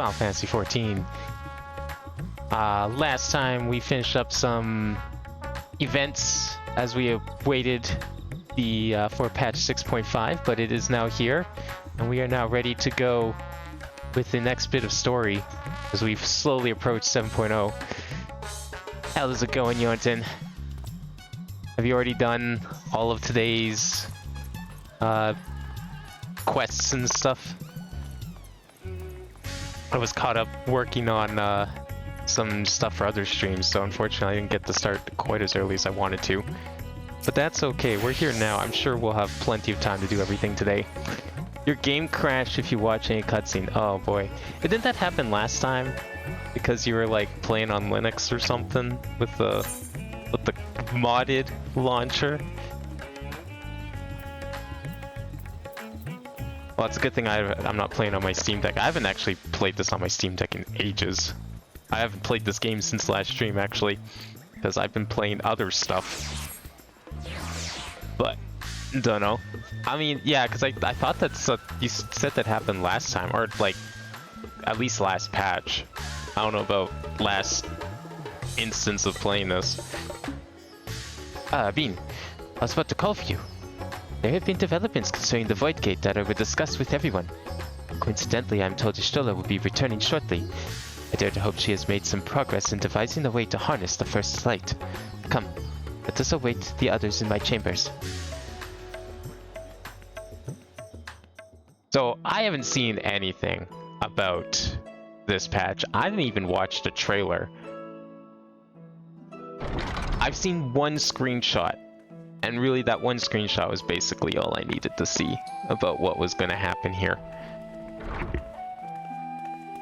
Final Fantasy XIV. Last time we finished up some events as we awaited the for patch 6.5, but it is now here, and we are now ready to go with the next bit of story as we've slowly approached 7.0. How is it going, Yonton? Have you already done all of today's quests and stuff? I was caught up working on some stuff for other streams, so unfortunately I didn't get to start quite as early as I wanted to. But that's okay, we're here now. I'm sure we'll have plenty of time to do everything today. Your game crashed if you watch any cutscene. Oh boy. Didn't that happen last time? Because you were like playing on Linux or something with the modded launcher? Well, it's a good thing I'm not playing on my Steam Deck. I haven't actually played this on my Steam Deck in ages. I haven't played this game since last stream, actually, because I've been playing other stuff. But, don't know. I mean, yeah, because I thought that's you said that happened last time, or like, at least last patch. I don't know about last instance of playing this. Bean, I was about to call for you. There have been developments concerning the Void Gate that I will discuss with everyone. Coincidentally, I'm told Ishtola will be returning shortly. I dare to hope she has made some progress in devising a way to harness the First Light. Come, let us await the others in my chambers. So, I haven't seen anything about this patch. I didn't even watch the trailer. I've seen one screenshot. And really, that one screenshot was basically all I needed to see about what was going to happen here.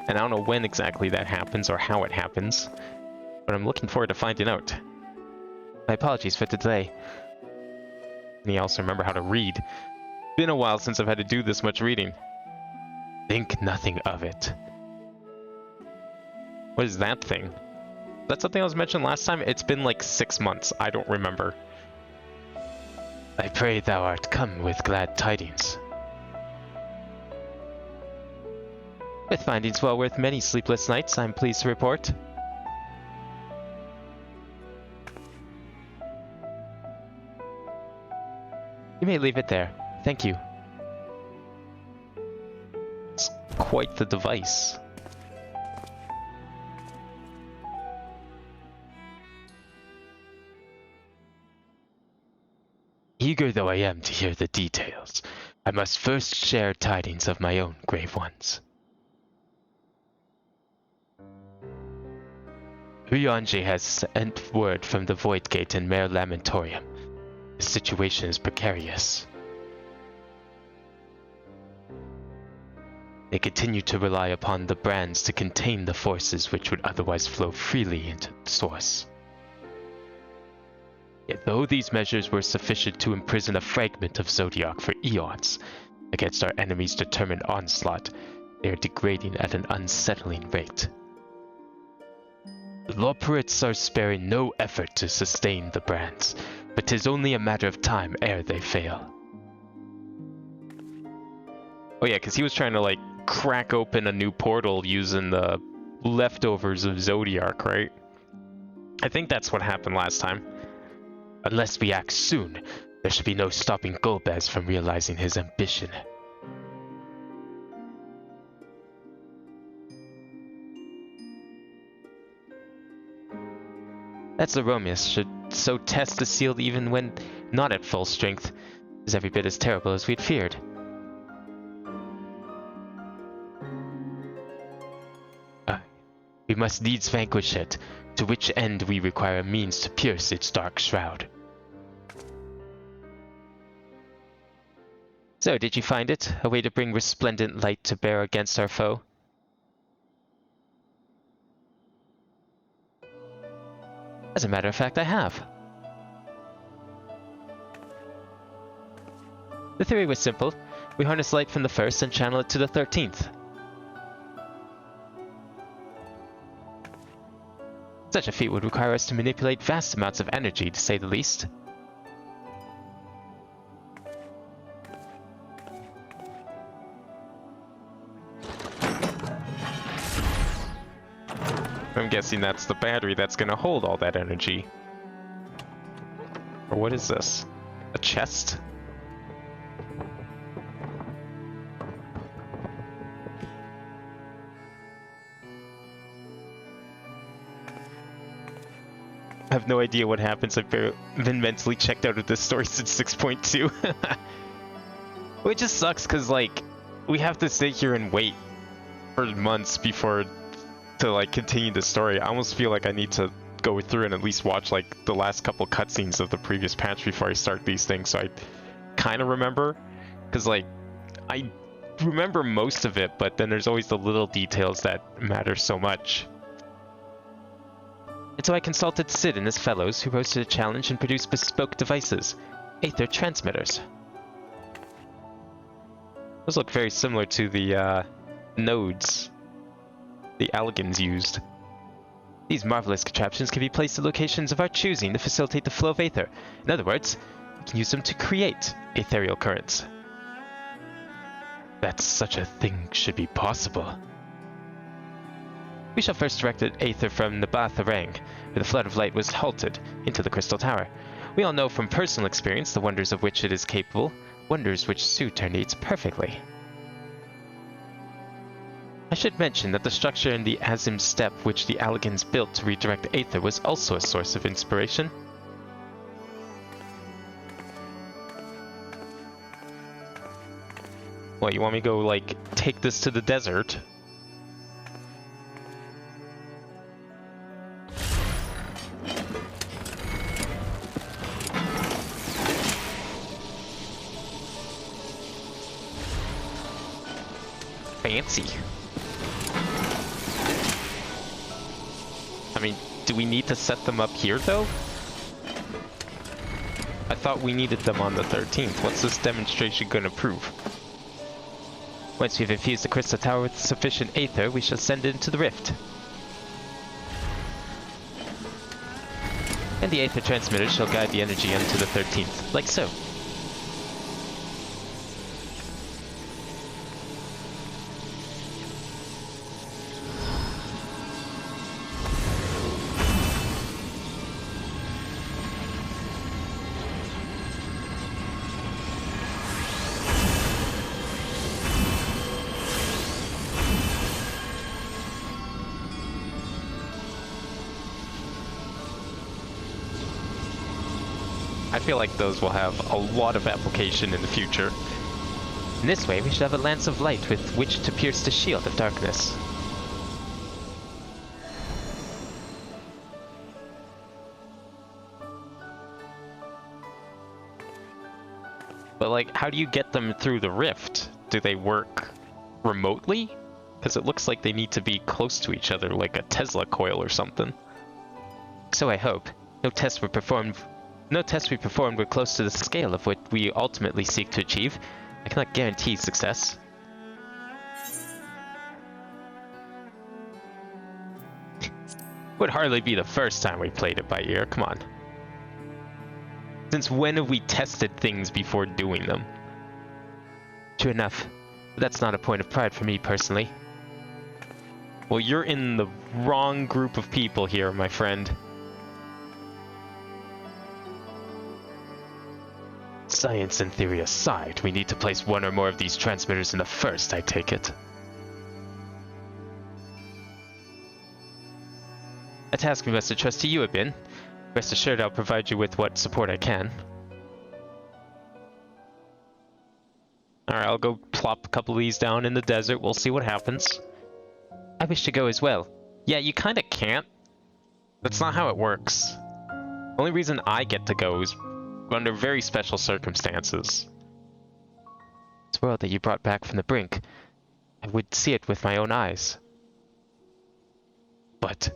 And I don't know when exactly that happens or how it happens, but I'm looking forward to finding out. My apologies for the delay. And you also remember how to read. Been a while since I've had to do this much reading. Think nothing of it. What is that thing? That's something I was mentioned last time? It's been like 6 months. I don't remember. I pray thou art come with glad tidings. With findings well worth many sleepless nights, I'm pleased to report. You may leave it there. Thank you. It's quite the device. Eager though I am to hear the details, I must first share tidings of my own grave ones. Uyanje has sent word from the Void Gate and Mare Lamentorium. The situation is precarious. They continue to rely upon the brands to contain the forces which would otherwise flow freely into the source. Yet though these measures were sufficient to imprison a fragment of Zodiac for eons, against our enemy's determined onslaught, they are degrading at an unsettling rate. The Loperites are sparing no effort to sustain the brands, but 'tis only a matter of time ere they fail. Oh yeah, because he was trying to like crack open a new portal using the leftovers of Zodiac, right? I think that's what happened last time. Unless we act soon, there should be no stopping Golbez from realizing his ambition. That's Aromius should so test the seal even when not at full strength. Is every bit as terrible as we'd feared. We must needs vanquish it, to which end we require a means to pierce its dark shroud. So, did you find it? A way to bring resplendent light to bear against our foe? As a matter of fact, I have. The theory was simple. We harness light from the first and channel it to the 13th. Such a feat would require us to manipulate vast amounts of energy, to say the least. I'm guessing that's the battery that's gonna hold all that energy. Or what is this? A chest? I have no idea what happens. I've been mentally checked out of this story since 6.2. Which just sucks because, like, we have to sit here and wait for months before to, like, continue the story. I almost feel like I need to go through and at least watch, like, the last couple cutscenes of the previous patch before I start these things, so I kind of remember. Because, like, I remember most of it, but then there's always the little details that matter so much. And so I consulted Sid and his fellows, who hosted a challenge and produced bespoke devices, Aether transmitters. Those look very similar to the nodes the Alligans used. These marvelous contraptions can be placed at locations of our choosing to facilitate the flow of Aether. In other words, we can use them to create ethereal currents. That such a thing should be possible. We shall first direct Aether from Nabatharang, where the flood of light was halted, into the Crystal Tower. We all know from personal experience the wonders of which it is capable, wonders which suit our needs perfectly. I should mention that the structure in the Azim Steppe which the Alligans built to redirect Aether was also a source of inspiration. What, you want me to go, like, take this to the desert? Fancy. I mean, do we need to set them up here, though? I thought we needed them on the 13th. What's this demonstration gonna prove? Once we've infused the Crystal Tower with sufficient Aether, we shall send it into the rift. And the Aether transmitter shall guide the energy onto the 13th, like so. I feel like those will have a lot of application in the future. In this way, we should have a lance of light with which to pierce the shield of darkness. But, like, how do you get them through the rift? Do they work remotely? Because it looks like they need to be close to each other, like a Tesla coil or something. So I hope. No tests we performed were close to the scale of what we ultimately seek to achieve. I cannot guarantee success. Would hardly be the first time we played it by ear, come on. Since when have we tested things before doing them? True enough, but that's not a point of pride for me personally. Well, you're in the wrong group of people here, my friend. Science and theory aside, we need to place one or more of these transmitters in the first, I take it. A task we must entrust to you, Abin. Rest assured I'll provide you with what support I can. Alright, I'll go plop a couple of these down in the desert, we'll see what happens. I wish to go as well. Yeah, you kinda can't. That's not how it works. The only reason I get to go is under very special circumstances. This world that you brought back from the brink, I would see it with my own eyes. But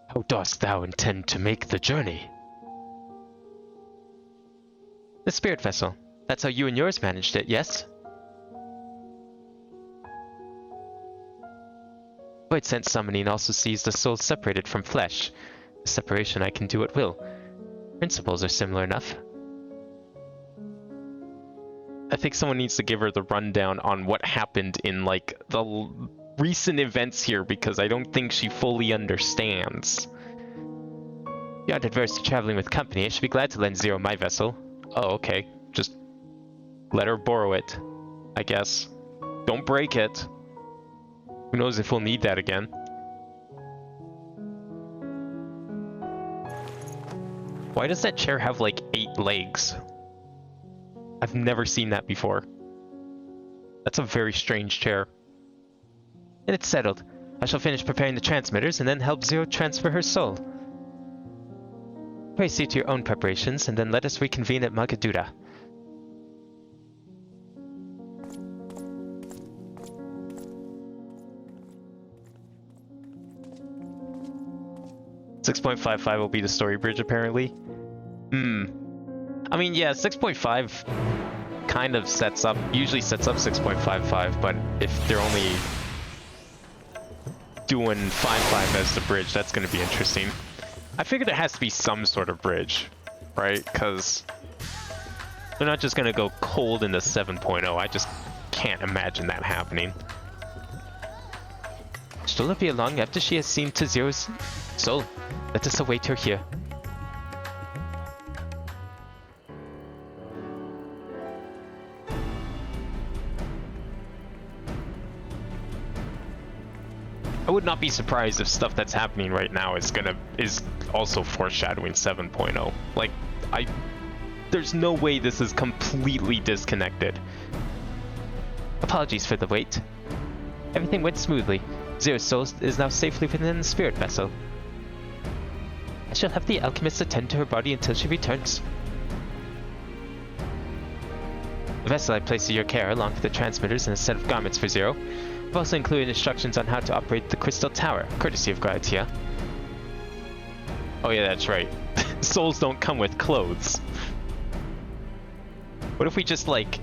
how dost thou intend to make the journey? The spirit vessel. That's how you and yours managed it, yes? Void sense summoning also sees the soul separated from flesh. The separation I can do at will. Principles are similar enough. I think someone needs to give her the rundown on what happened in, like, the recent events here because I don't think she fully understands. You aren't adverse to traveling with company. I should be glad to lend Zero my vessel. Oh, okay. Just let her borrow it, I guess. Don't break it. Who knows if we'll need that again. Why does that chair have like 8 legs? I've never seen that before. That's a very strange chair. And it's settled. I shall finish preparing the transmitters and then help Zero transfer her soul. Pray see to your own preparations and then let us reconvene at Magaduda. .55 will be the story bridge, apparently. I mean, yeah, 6.5 kind of usually sets up 6.55, but if they're only doing 5.5 as the bridge, that's going to be interesting. I figured there has to be some sort of bridge, right? Because they're not just going to go cold into 7.0. I just can't imagine that happening. She'll not be long after she has seen to Zero's soul. Let us await her here. I would not be surprised if stuff that's happening right now is also foreshadowing 7.0. Like, there's no way this is completely disconnected. Apologies for the wait. Everything went smoothly. Zero's soul is now safely within the spirit vessel. I shall have the alchemist attend to her body until she returns. The vessel I place in your care, along with the transmitters and a set of garments for Zero. I've also included instructions on how to operate the crystal tower, courtesy of Gaiatia. Oh yeah, that's right. Souls don't come with clothes. What if we just, like,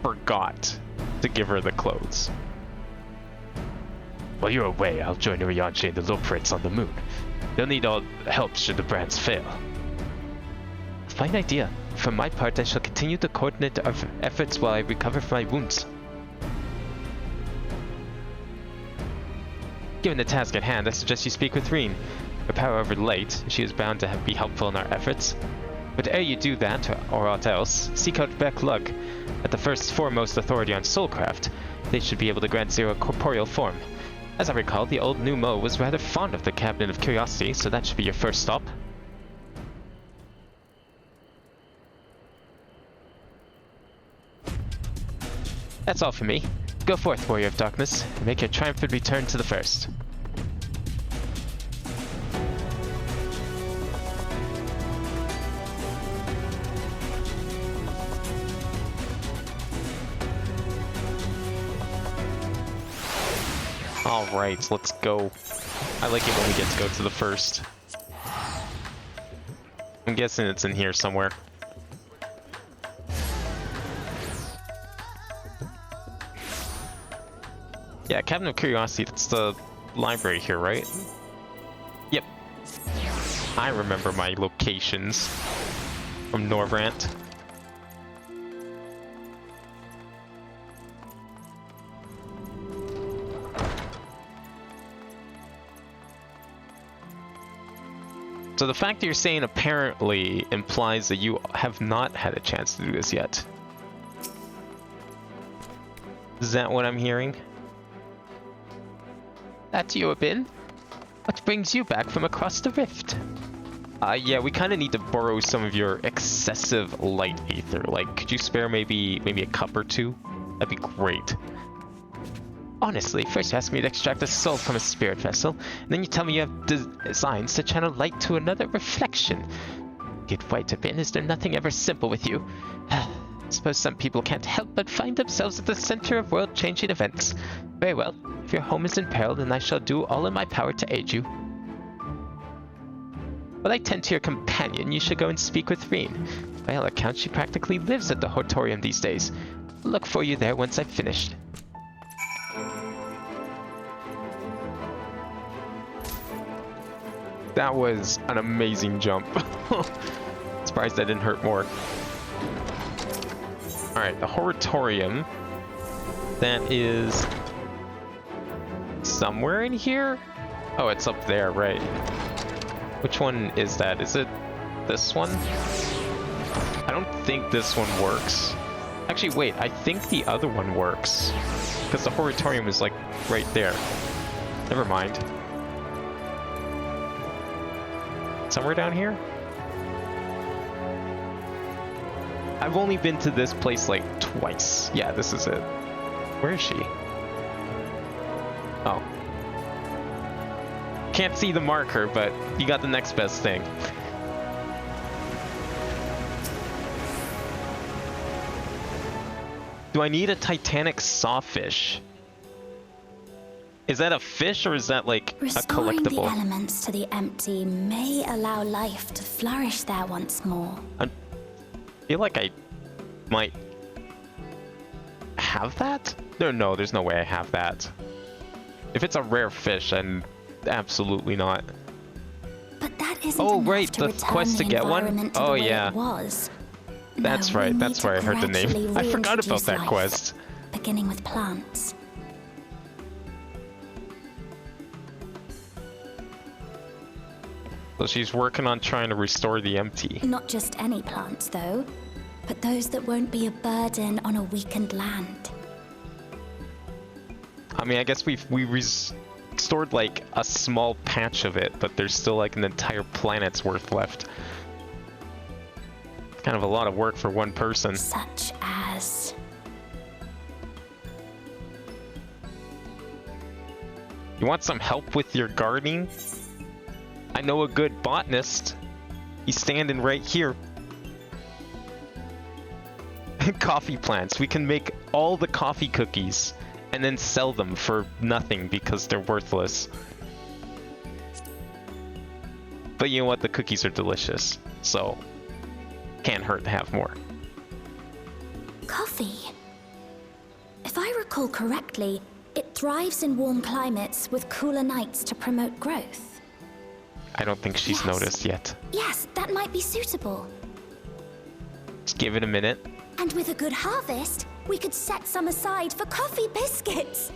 forgot to give her the clothes? While you're away, I'll join Urianchi and the Loprits on the moon. They'll need all help should the brands fail. Fine idea. For my part, I shall continue to coordinate our efforts while I recover from my wounds. Given the task at hand, I suggest you speak with Reen. Her power over the light, she is bound to be helpful in our efforts. But ere you do that, or aught else, seek out Beck Lug. At the first foremost authority on soulcraft, they should be able to grant Zero a corporeal form. As I recall, the old Numo was rather fond of the Cabinet of Curiosity, so that should be your first stop. That's all for me. Go forth, Warrior of Darkness, and make your triumphant return to the First. Alright, let's go. I like it when we get to go to the First. I'm guessing it's in here somewhere. Yeah, Cabinet of Curiosity, that's the library here, right? Yep. I remember my locations from Norvrant. So the fact that you're saying apparently implies that you have not had a chance to do this yet. Is that what I'm hearing? That's you, Abin. What brings you back from across the rift? Yeah, we kind of need to borrow some of your excessive light ether. Like, could you spare maybe a cup or two? That'd be great. Honestly, first you ask me to extract a soul from a spirit vessel, and then you tell me you have designs to channel light to another reflection. Get white, Abin, is there nothing ever simple with you? I suppose some people can't help but find themselves at the center of world-changing events. Very well. If your home is in peril, then I shall do all in my power to aid you. While I tend to your companion, you should go and speak with Reen. By all accounts, she practically lives at the Hortorium these days. I'll look for you there once I've finished. That was an amazing jump. Surprised that didn't hurt more. Alright, the Hortorium. That is somewhere in here? Oh, it's up there, right. Which one is that? Is it this one? I don't think this one works. Actually, wait, I think the other one works. Because the Horatorium is like right there. Never mind. Somewhere down here? I've only been to this place like twice. Yeah, this is it. Where is she? Oh. Can't see the marker, but you got the next best thing. Do I need a Titanic sawfish? Is that a fish or is that like a collectible? Restoring the elements to the empty may allow life to flourish there once more. I feel like I might have that? No, there's no way I have that. If it's a rare fish, then absolutely not. But that isn't oh, enough right, to the return quest to the get one? environment to Oh, the way yeah. it was. That's No, right, we that's need where I to heard the name. gradually I forgot about reintroduce that life, quest. beginning with plants. So she's working on trying to restore the empty. Not just any plants, though, but those that won't be a burden on a weakened land. I mean, I guess we restored like a small patch of it, but there's still like an entire planet's worth left. It's kind of a lot of work for one person. Such as... You want some help with your gardening? I know a good botanist. He's standing right here. Coffee plants. We can make all the coffee cookies and then sell them for nothing because they're worthless. But you know what? The cookies are delicious, so can't hurt to have more. coffee. If I recall correctly, it thrives in warm climates with cooler nights to promote growth. I don't think she's noticed yet. Yes, that might be suitable. Just give it a minute. And with a good harvest, we could set some aside for coffee biscuits.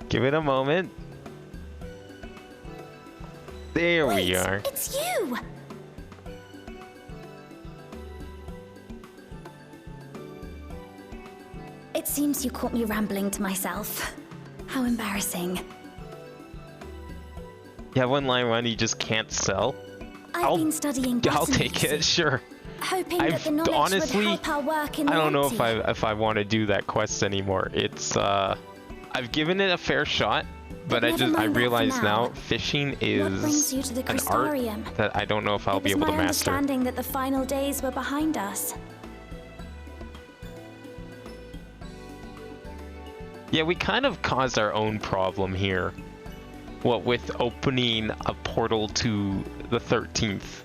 Give it a moment. There we are. It's you! It seems you caught me rambling to myself. How embarrassing. You have one line run you just can't sell? I've been studying botany. I'll take it, sure. Hoping that the knowledge honestly, would help our work in the I don't know empty. if I want to do that quest anymore. It's I've given it a fair shot, but I realize now fishing is brings you to the an art crystarium? that I don't know if I'll be able to master. It was my understanding that the final days were behind us. Yeah, we kind of caused our own problem here. What with opening a portal to the 13th.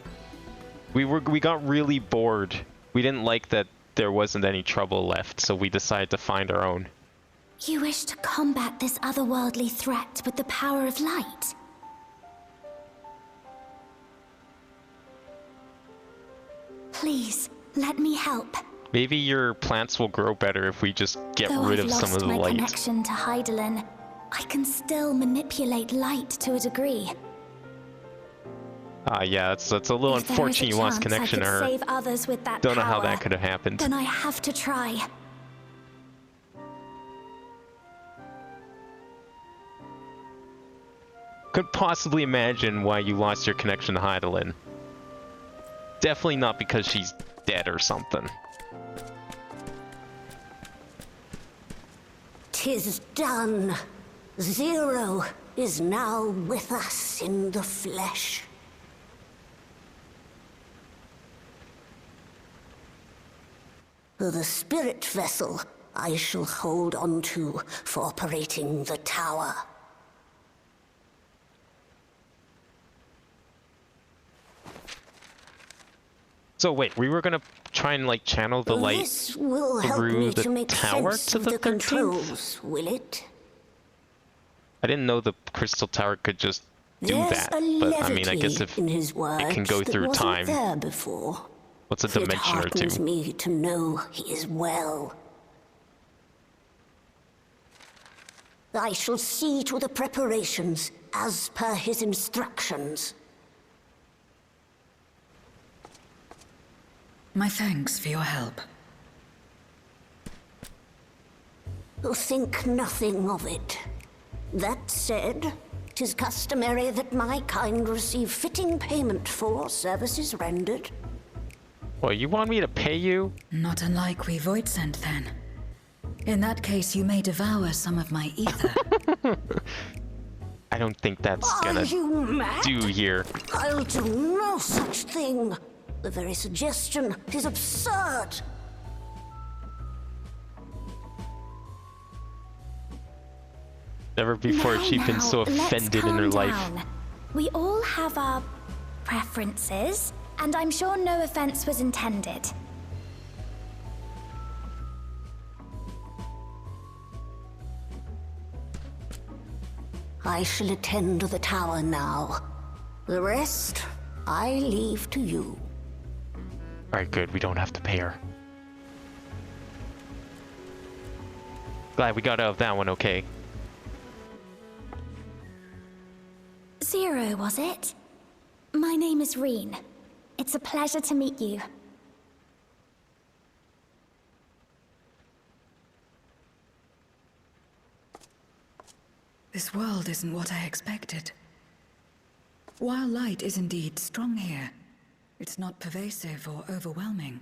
We got really bored. We didn't like that there wasn't any trouble left, so we decided to find our own. You wish to combat this otherworldly threat with the power of light? Please, let me help. Maybe your plants will grow better if we just get rid of some of the Though I've lost my light. connection to Hydaelyn, I can still manipulate light to a degree. Yeah, it's a little If there is a unfortunate you lost chance connection to I could her. save others with that Don't know how power, that could have happened. Then I have to try. Could possibly imagine why you lost your connection to Hydaelyn. Definitely not because she's dead or something. 'Tis done. Zero is now with us in the flesh. The spirit vessel I shall hold on to for operating the tower. So wait, we were gonna try and like channel the light This will help through me the to make tower sense to of the the 13th? controls, will it? I didn't know the crystal tower could just do There's that, a but I mean, I levity guess if in his words it can go that through wasn't time, there before. what's a It dimension or heartens two? me to know he is well. I shall see to the preparations, as per his instructions. My thanks for your help. Think nothing of it. That said, 'tis customary that my kind receive fitting payment for services rendered. Well, you want me to pay you? Not unlike we void sent then. In that case, you may devour some of my ether. I don't think that's gonna Are you mad? do here. I'll do no such thing. The very suggestion is absurd. Never before has she been so offended in her let's calm life. down. We all have our preferences, and I'm sure no offense was intended. I shall attend to the tower now. The rest, I leave to you. Alright, good. We don't have to pay her. Glad we got out of that one okay. Zero, was it? My name is Reen. It's a pleasure to meet you. This world isn't what I expected. While light is indeed strong here, it's not pervasive or overwhelming.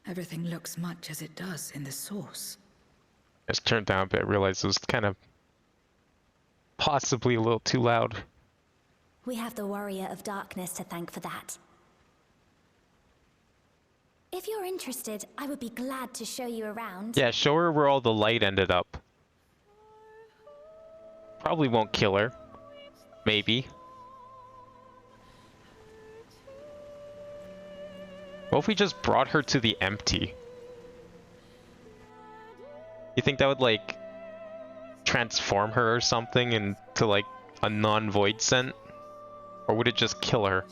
Everything looks much as it does in the source. Just turned down a bit, realized it was kind of possibly a little too loud. We have the Warrior of Darkness to thank for that. If you're interested, I would be glad to show you around. Yeah, show her where all the light ended up. Probably won't kill her. Maybe. What if we just brought her to the empty? You think that would, like, transform her or something into, like, a non-void scent? Or would it just kill her?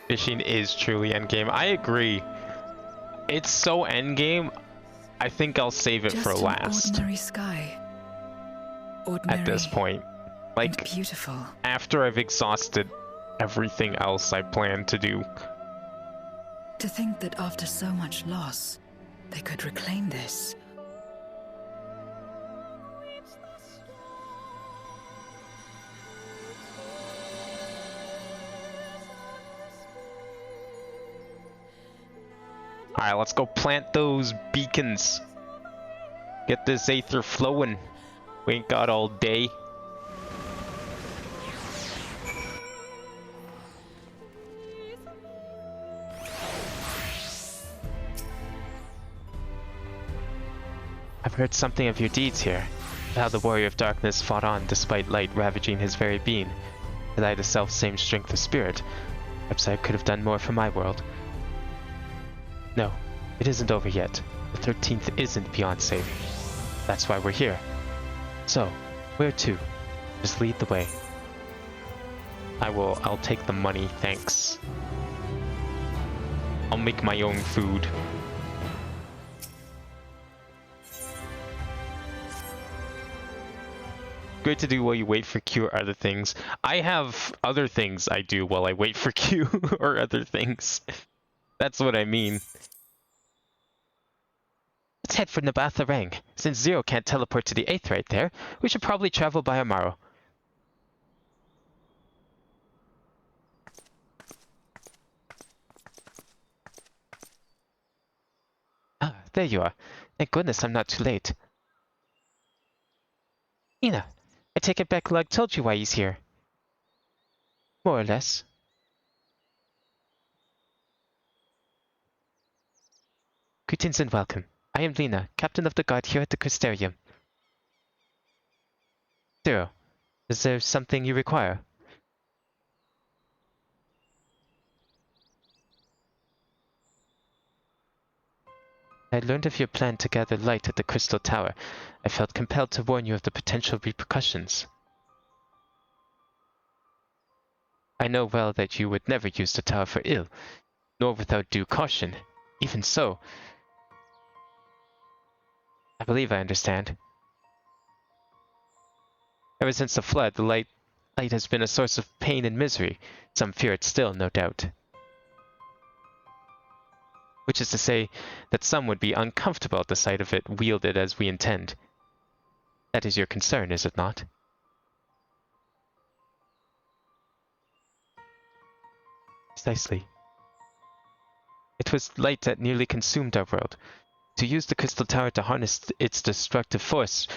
Fishing is truly endgame. I agree. It's so endgame. I think I'll save it Just for an last. ordinary sky. Ordinary At this point. and Like, beautiful. after I've exhausted everything else I plan to do. To think that after so much loss, they could reclaim this. Alright, let's go plant those beacons. Get this aether flowing. We ain't got all day. I've heard something of your deeds here. How the Warrior of Darkness fought on despite light ravaging his very being. Had I the self-same strength of spirit, perhaps I could have done more for my world. No, it isn't over yet. The 13th isn't beyond saving. That's why we're here. So, where to? Just lead the way. I'll take the money, thanks. I'll make my own food. Good to do while you wait for Q or other things. I have other things I do while I wait for Q or other things. That's what I mean. Let's head for Nabatha-Rang. Since Zero can't teleport to the 8th right there, we should probably travel by Amaro. Ah, there you are. Thank goodness I'm not too late. Ina, I take it back Lug told you why he's here. More or less. Greetings and welcome. I am Lena, captain of the guard here at the Crystarium. Zero, is there something you require? I learned of your plan to gather light at the Crystal Tower. I felt compelled to warn you of the potential repercussions. I know well that you would never use the tower for ill, nor without due caution. Even so, I believe I understand. Ever since the flood, the light has been a source of pain and misery. Some fear it still, no doubt. Which is to say that some would be uncomfortable at the sight of it wielded as we intend. That is your concern, is it not? Precisely. It was light that nearly consumed our world. To use the Crystal Tower to harness its destructive force,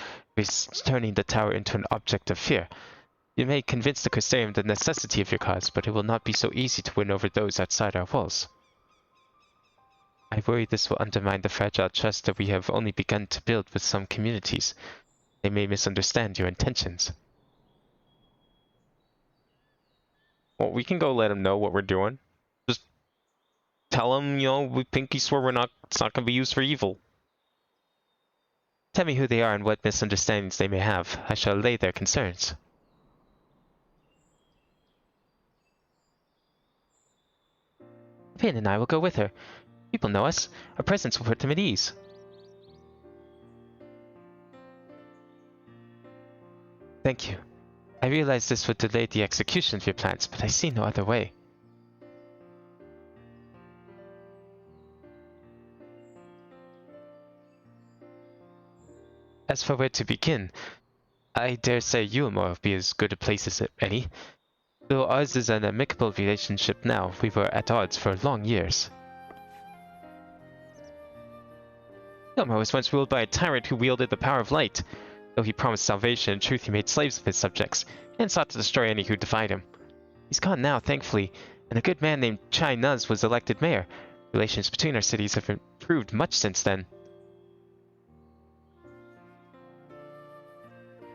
turning the tower into an object of fear. You may convince the Crystarium the necessity of your cause, but it will not be so easy to win over those outside our walls. I worry this will undermine the fragile trust that we have only begun to build with some communities. They may misunderstand your intentions. Well, we can go let them know what we're doing. Just tell them, we pinky swear it's not going to be used for evil. Tell me who they are and what misunderstandings they may have. I shall allay their concerns. Pin and I will go with her. People know us. Our presence will put them at ease. Thank you. I realize this would delay the execution of your plans, but I see no other way. As for where to begin, I dare say Yulmore will be as good a place as any. Though ours is an amicable relationship now, we were at odds for long years. Yulmore was once ruled by a tyrant who wielded the power of light. Though he promised salvation, in truth he made slaves of his subjects, and sought to destroy any who defied him. He's gone now, thankfully, and a good man named Chai Nuz was elected mayor. Relations between our cities have improved much since then.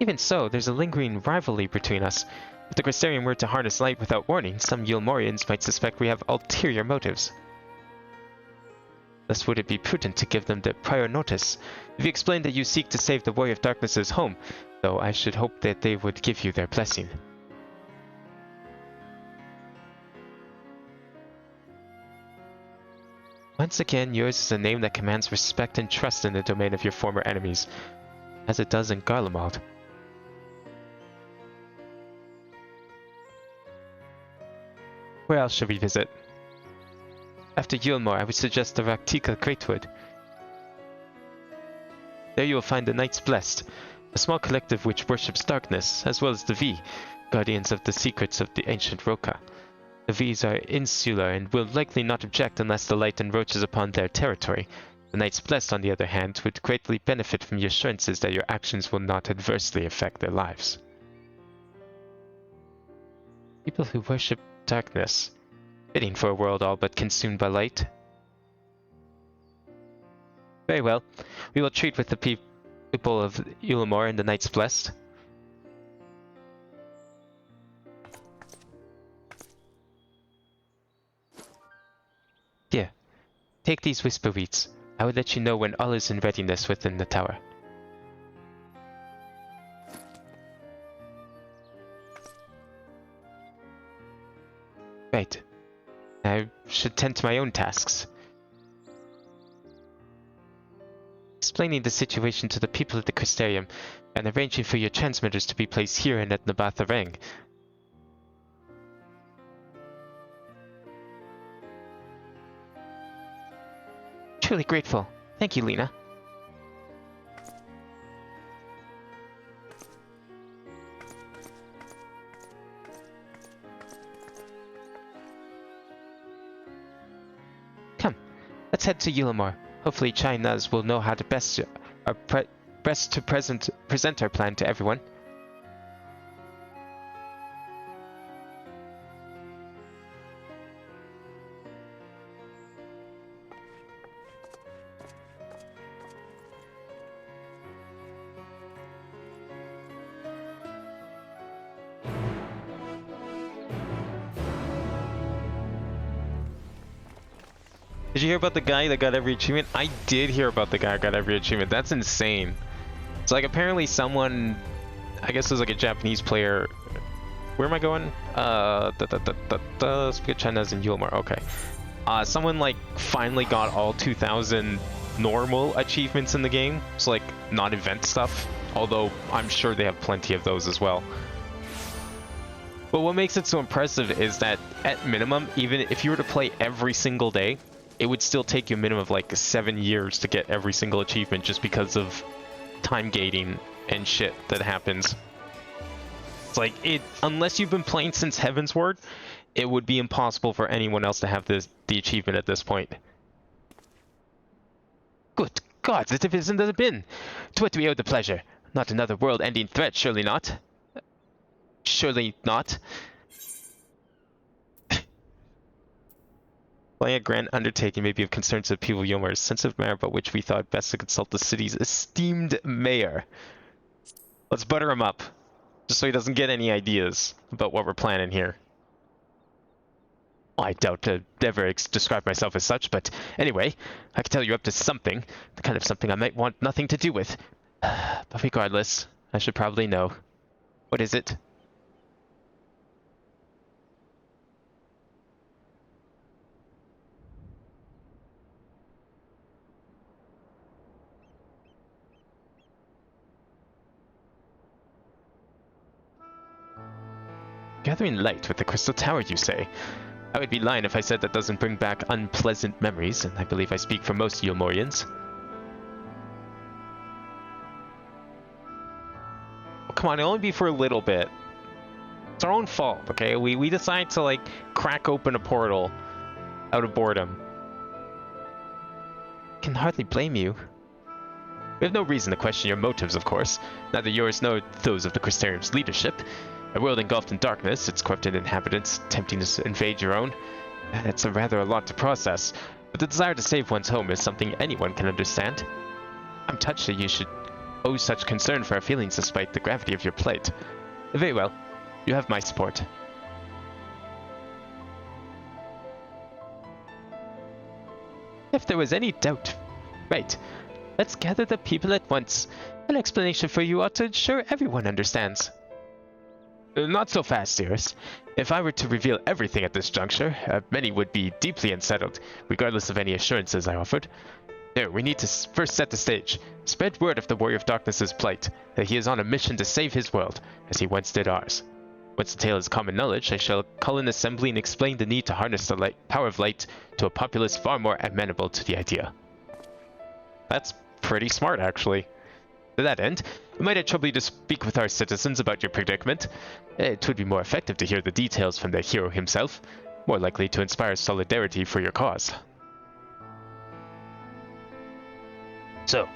Even so, there's a lingering rivalry between us. If the Crystarium were to harness light without warning, some Yulmorians might suspect we have ulterior motives. Thus would it be prudent to give them the prior notice. If you explain that you seek to save the Warrior of Darkness's home, though I should hope that they would give you their blessing. Once again, yours is a name that commands respect and trust in the domain of your former enemies, as it does in Garlemald. Where else should we visit? After Yulmore, I would suggest the Raktika Greatwood. There you will find the Knights Blessed, a small collective which worships darkness, as well as the V, guardians of the secrets of the ancient Roka. The Vs are insular and will likely not object unless the light encroaches upon their territory. The Knights Blessed, on the other hand, would greatly benefit from your assurances that your actions will not adversely affect their lives. People who worship darkness. Fitting for a world all but consumed by light. Very well. We will treat with the people of Yulmore and the Knights Blessed. Here, take these whisper weeds. I will let you know when all is in readiness within the tower. Right. I should tend to my own tasks. Explaining the situation to the people of the Crystarium, and arranging for your transmitters to be placed here and at Nabatharang. Truly grateful. Thank you, Lena. Come, let's head to Yulmore. Hopefully Chai Nuz will know how to best to present our plan to everyone. Did you hear about the guy that got every achievement? I did hear about the guy who got every achievement. That's insane. It's like apparently someone, I guess it was like a Japanese player. Where am I going? Speak of China's in Yulmar. Okay. Someone like finally got all 2,000 normal achievements in the game. It's like not event stuff. Although I'm sure they have plenty of those as well. But what makes it so impressive is that at minimum, even if you were to play every single day, it would still take you a minimum of like 7 years to get every single achievement just because of time gating and shit that happens. It's like, unless you've been playing since Heaven's Word, it would be impossible for anyone else to have the achievement at this point. Good gods, it isn't the bin. To what do we owe the pleasure? Not another world-ending threat, surely not. Surely not. Playing a grand undertaking may be of concern to the people of Yomar's sensitive matter, about which we thought best to consult the city's esteemed mayor. Let's butter him up, just so he doesn't get any ideas about what we're planning here. I doubt to ever describe myself as such, but anyway, I can tell you're up to something, the kind of something I might want nothing to do with. But regardless, I should probably know. What is it? Gathering light with the crystal tower, you say? I would be lying if I said that doesn't bring back unpleasant memories, and I believe I speak for most Yomorians. Oh, come on, it'll only be for a little bit. It's our own fault, okay? We decide to, like, crack open a portal out of boredom. Can hardly blame you. We have no reason to question your motives, of course. Neither yours nor those of the Crystarium's leadership. A world engulfed in darkness, its corrupted inhabitants attempting to invade your own. It's rather a lot to process, but the desire to save one's home is something anyone can understand. I'm touched that you should owe such concern for our feelings despite the gravity of your plight. Very well. You have my support. If there was any doubt... Right. Let's gather the people at once. An explanation for you ought to ensure everyone understands. Not so fast, dearest. If I were to reveal everything at this juncture, many would be deeply unsettled, regardless of any assurances I offered. No, we need to first set the stage. Spread word of the Warrior of Darkness's plight, that he is on a mission to save his world, as he once did ours. Once the tale is common knowledge, I shall call an assembly and explain the need to harness the power of light to a populace far more amenable to the idea. That's pretty smart, actually. To that end, we might have trouble you to speak with our citizens about your predicament. It would be more effective to hear the details from the hero himself, more likely to inspire solidarity for your cause. So,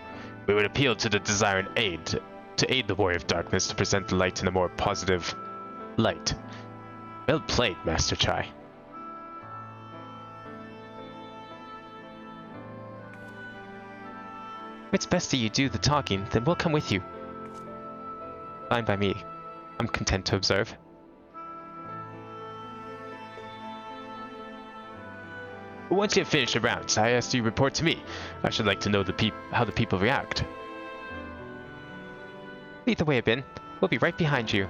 we would appeal to the desire and aid to aid the Warrior of Darkness to present the light in a more positive light. Well played, Master Chai. If it's best that you do the talking, then we'll come with you. Fine by me. I'm content to observe. Once you have finished your rounds, I ask you report to me. I should like to know how the people react. Lead the way, Ben. We'll be right behind you.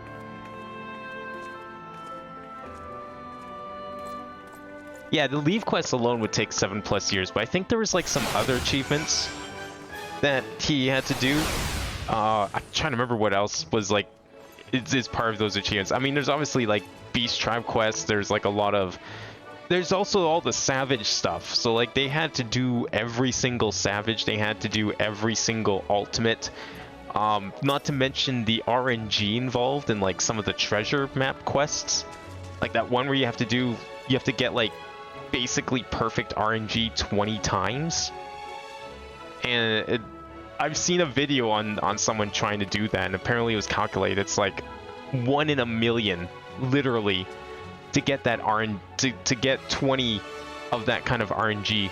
Yeah, the leave quest alone would take 7+ years, but I think there was like some other achievements that he had to do. I'm trying to remember what else was like is part of those achievements. I mean, there's obviously like Beast Tribe quests. There's like a lot of... There's also all the Savage stuff. So like they had to do every single Savage. They had to do every single Ultimate. Not to mention the RNG involved in like some of the treasure map quests. Like that one where you have to get like basically perfect RNG 20 times. And I've seen a video on someone trying to do that, and apparently it was calculated. It's like 1 in a million, literally, to get that to get 20 of that kind of RNG.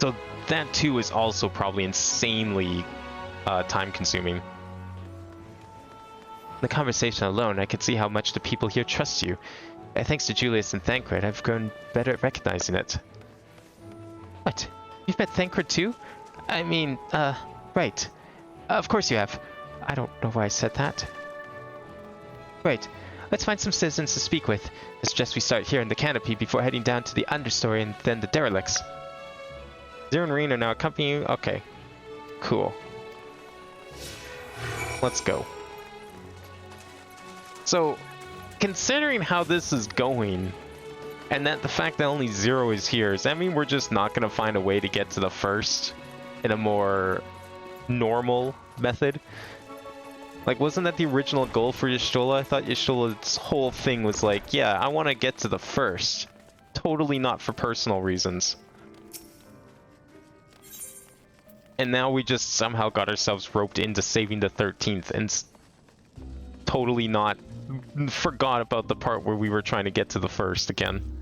So that too is also probably insanely time-consuming. The conversation alone, I could see how much the people here trust you. Thanks to Julius and Thancred, I've grown better at recognizing it. What? You've met Thancred too? I mean, right. Of course you have. I don't know why I said that. Right. Let's find some citizens to speak with. I suggest we start here in the canopy before heading down to the understory and then the derelicts. Zero and Reen are now accompanying you? Okay. Cool. Let's go. So, considering how this is going, and that the fact that only Zero is here, does that mean we're just not going to find a way to get to the first in a more normal method? Like, wasn't that the original goal for Y'shtola? I thought Y'shtola's whole thing was like, yeah, I want to get to the first. Totally not for personal reasons. And now we just somehow got ourselves roped into saving the 13th and totally not forgot about the part where we were trying to get to the first again.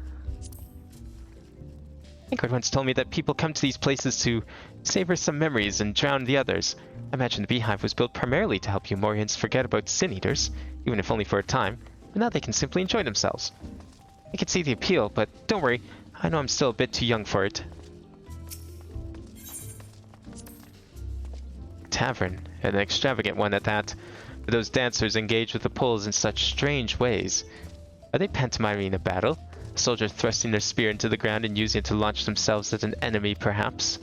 Ingrid once told me that people come to these places to savor some memories and drown the others. I imagine the Beehive was built primarily to help Umorians forget about Sin Eaters, even if only for a time, but now they can simply enjoy themselves. I can see the appeal, but don't worry, I know I'm still a bit too young for it. Tavern, an extravagant one at that. But those dancers engage with the poles in such strange ways. Are they pantomiming a battle? A soldier thrusting their spear into the ground and using it to launch themselves at an enemy, perhaps?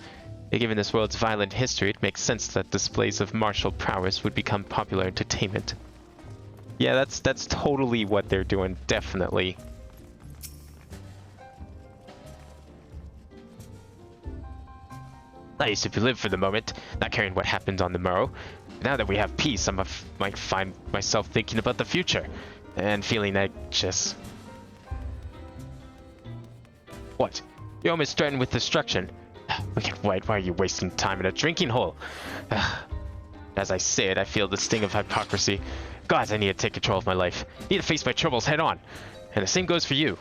Given this world's violent history, it makes sense that displays of martial prowess would become popular entertainment. Yeah, that's totally what they're doing, definitely. Nice if you live for the moment, not caring what happens on the morrow. Now that we have peace, might find myself thinking about the future, and feeling anxious. What? You're almost threatened with destruction. Wicked White, why are you wasting time in a drinking hole? As I say it, I feel the sting of hypocrisy. Gods, I need to take control of my life. I need to face my troubles head on. And the same goes for you.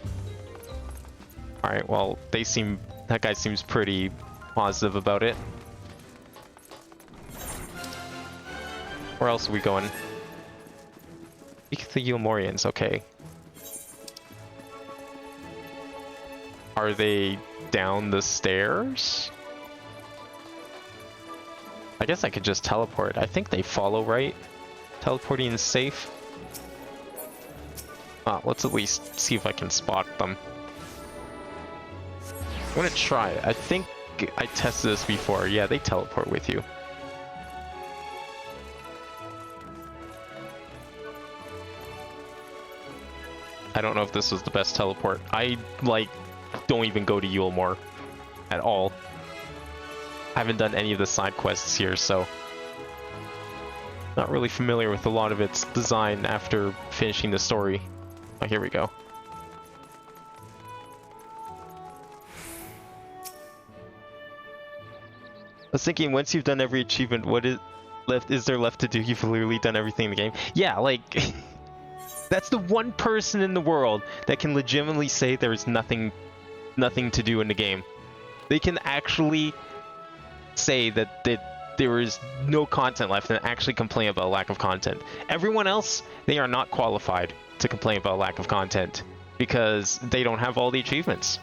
Alright, well, that guy seems pretty positive about it. Where else are we going? Speak to the Umorians, okay. Are they down the stairs? I guess I could just teleport. I think they follow, right? Teleporting is safe. Let's at least see if I can spot them. I'm gonna try it. I think I tested this before. Yeah, they teleport with you. I don't know if this was the best teleport. I, don't even go to Yulmore at all. I haven't done any of the side quests here, so not really familiar with a lot of its design after finishing the story. Oh, here we go. I was thinking, once you've done every achievement, what is there left to do? You've literally done everything in the game. Yeah, that's the one person in the world that can legitimately say there's nothing to do in the game. They can actually say that there is no content left and actually complain about lack of content. Everyone else, they are not qualified to complain about lack of content because they don't have all the achievements.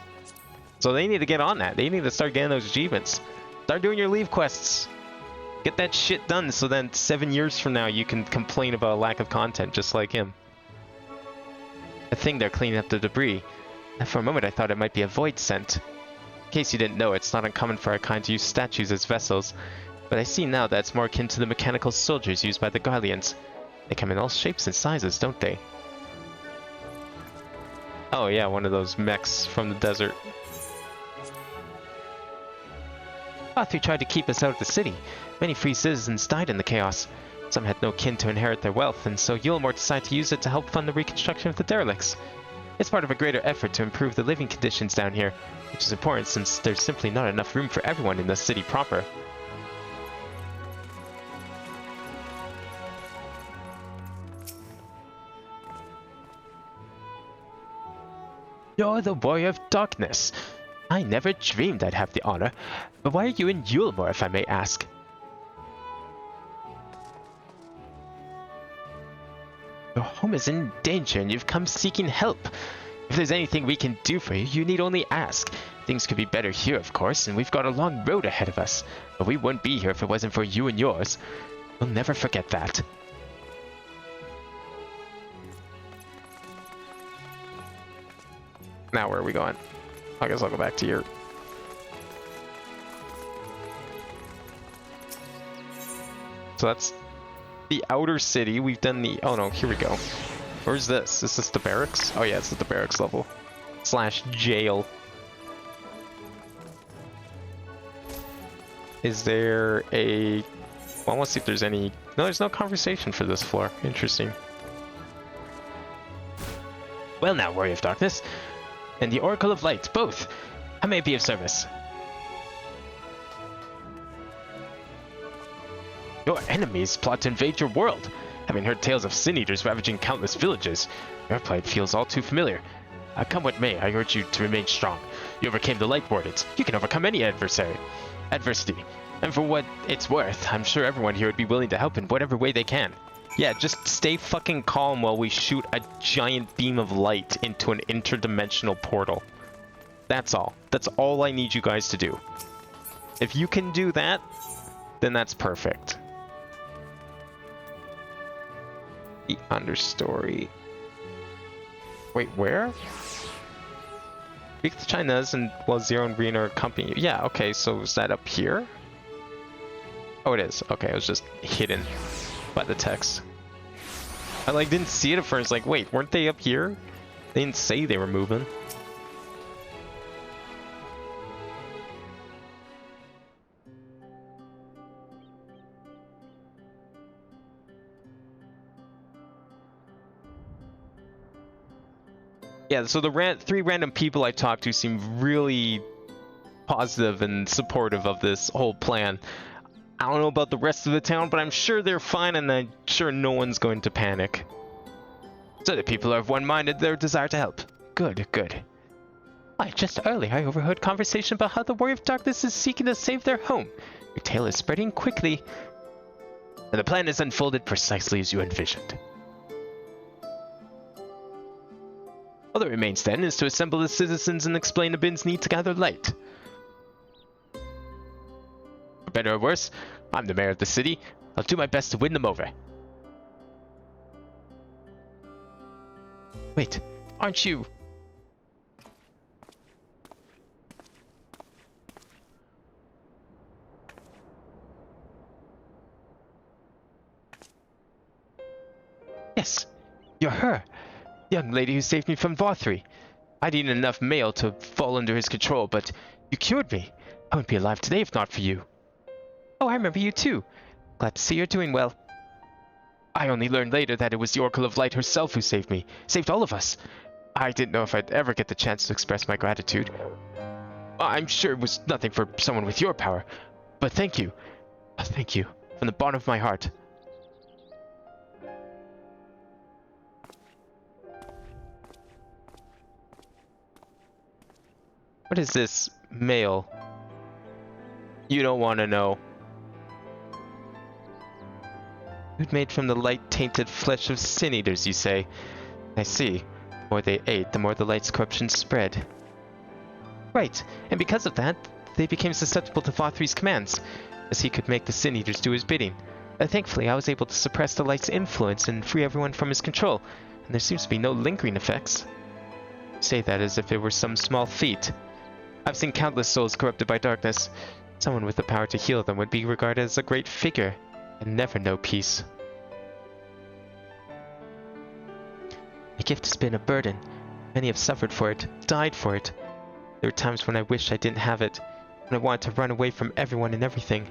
So they need to get on that. They need to start getting those achievements. Start doing your leave quests. Get that shit done so then 7 years from now you can complain about a lack of content just like him. I think they're cleaning up the debris. And for a moment I thought it might be a void scent. In case you didn't know, it's not uncommon for our kind to use statues as vessels, but I see now that it's more akin to the mechanical soldiers used by the Garleans. They come in all shapes and sizes, don't they? Oh yeah, one of those mechs from the desert. Fathu tried to keep us out of the city. Many free citizens died in the chaos. Some had no kin to inherit their wealth, and so Yulmore decided to use it to help fund the reconstruction of the derelicts. It's part of a greater effort to improve the living conditions down here, which is important since there's simply not enough room for everyone in the city proper. You're the Warrior of Darkness. I never dreamed I'd have the honor, but why are you in Yulmore, if I may ask? Your home is in danger and you've come seeking help. If there's anything we can do for you, you need only ask. Things could be better here, of course, and we've got a long road ahead of us. But we wouldn't be here if it wasn't for you and yours. We'll never forget that. Now where are we going? I guess I'll go back to here. So that's the outer city. We've done the... Oh no, here we go. Where's this? Is this the barracks? Oh yeah, it's at the barracks level. / jail. Is there a... Well, let's see if there's any... No, there's no conversation for this floor. Interesting. Well now, Warrior of Darkness, and the Oracle of Light, both. How may I be of service? Your enemies plot to invade your world. Having heard tales of sin eaters ravaging countless villages, your plight feels all too familiar. Come what may, I urge you to remain strong. You overcame the Light Wardens. You can overcome any adversity. And for what it's worth, I'm sure everyone here would be willing to help in whatever way they can. Yeah, just stay fucking calm while we shoot a giant beam of light into an interdimensional portal. That's all. That's all I need you guys to do. If you can do that, then that's perfect. The understory. Wait, where? Speak to China's and while Zero and Rena accompany you. Yeah, okay, so is that up here? Oh, it is. Okay, it was just hidden by the text. I like didn't see it at first, like, wait, weren't they up here? They didn't say they were moving. Yeah, so the 3 random people I talked to seem really positive and supportive of this whole plan. I don't know about the rest of the town, but I'm sure they're fine, and I'm sure no one's going to panic. So the people are of one mind in their desire to help. Good, good. Why, just earlier I overheard conversation about how the Warrior of Darkness is seeking to save their home. Your tale is spreading quickly, and the plan is unfolded precisely as you envisioned. All that remains then is to assemble the citizens and explain Abin's need to gather light. For better or worse, I'm the mayor of the city. I'll do my best to win them over. Wait, aren't you... Yes, you're her. Young lady who saved me from Vothri. I'd eaten enough mail to fall under his control, but you cured me. I wouldn't be alive today if not for you. Oh, I remember you too. Glad to see you're doing well. I only learned later that it was the Oracle of Light herself who saved me. Saved all of us. I didn't know if I'd ever get the chance to express my gratitude. I'm sure it was nothing for someone with your power, but thank you. Thank you, from the bottom of my heart. What is this mail? You don't want to know. Food made from the light-tainted flesh of sin eaters, you say? I see. The more they ate, the more the light's corruption spread. Right, and because of that, they became susceptible to Vothri's commands, as he could make the sin eaters do his bidding. Thankfully, I was able to suppress the light's influence and free everyone from his control, and there seems to be no lingering effects. You say that as if it were some small feat. I've seen countless souls corrupted by darkness. Someone with the power to heal them would be regarded as a great figure, and never know peace. My gift has been a burden. Many have suffered for it, died for it. There were times when I wished I didn't have it, when I wanted to run away from everyone and everything.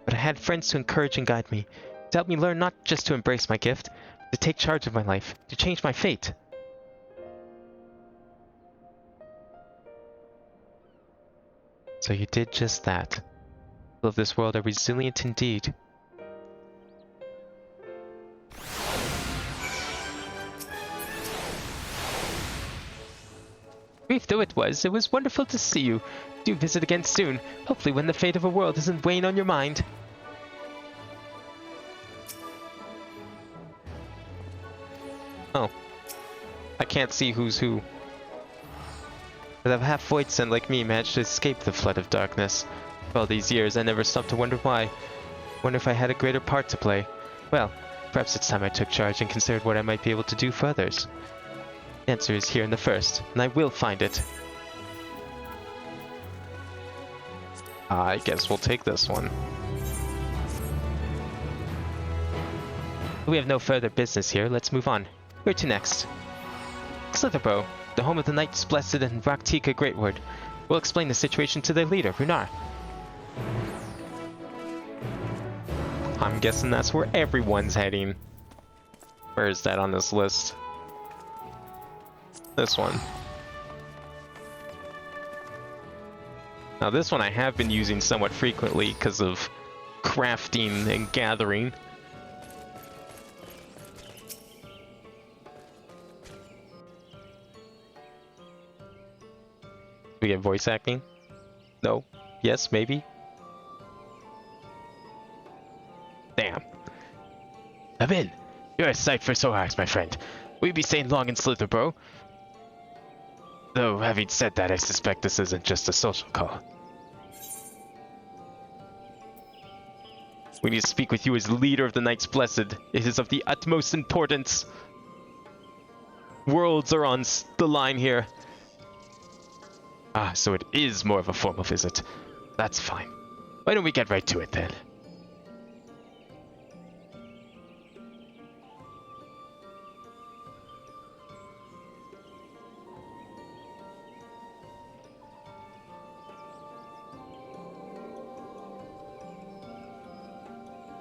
But I had friends to encourage and guide me, to help me learn not just to embrace my gift, but to take charge of my life, to change my fate. So you did just that. People of this world are resilient indeed. Brief though it was wonderful to see you. Do visit again soon, hopefully when the fate of a world isn't weighing on your mind. Oh. I can't see who's who. But a half-void son like me managed to escape the flood of darkness. For all these years, I never stopped to wonder why. Wonder if I had a greater part to play. Well, perhaps it's time I took charge and considered what I might be able to do for others. The answer is here in the first, and I will find it. I guess we'll take this one. We have no further business here, let's move on. Where to next? Slitherborough, the home of the Knights Blessed and Raktika Greatward. We'll explain the situation to their leader, Runar. I'm guessing that's where everyone's heading. Where is that on this list? This one. Now this one I have been using somewhat frequently because of crafting and gathering. We get voice acting? No? Yes? Maybe? Damn. Come in. You're a sight for sore eyes, my friend. Will you be staying long in Slitherborough? Though, having said that, I suspect this isn't just a social call. We need to speak with you as leader of the Knights Blessed. It is of the utmost importance. Worlds are on the line here. Ah, so it is more of a formal visit. That's fine. Why don't we get right to it then?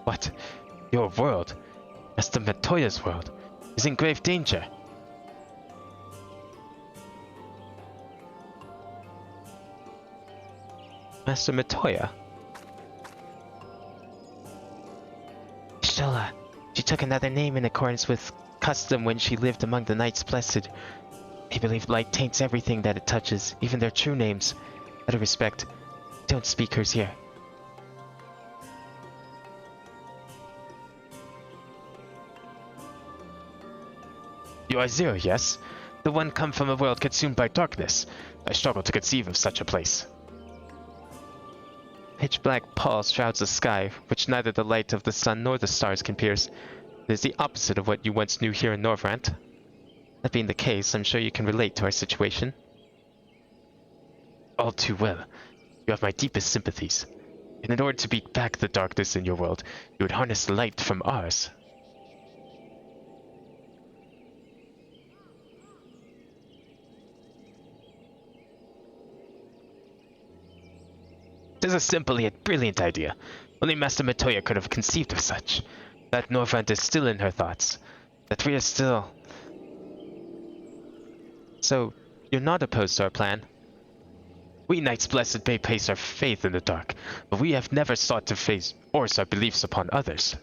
What? Your world? Master Matoya's world is in grave danger. Master Matoya? Stella. She took another name in accordance with custom when she lived among the Knights Blessed. They believe light taints everything that it touches, even their true names. Out of respect, don't speak hers here. You are Zero, yes? The one come from a world consumed by darkness. I struggle to conceive of such a place. Pitch-black pall shrouds the sky, which neither the light of the sun nor the stars can pierce. It is the opposite of what you once knew here in Norvrant. That being the case, I'm sure you can relate to our situation. All too well. You have my deepest sympathies. And in order to beat back the darkness in your world, you would harness the light from ours. It is a simple yet brilliant idea. Only Master Matoya could have conceived of such. That Norvrant is still in her thoughts. That we are still... So, you're not opposed to our plan? We Knights Blessed may place our faith in the dark, but we have never sought to force our beliefs upon others.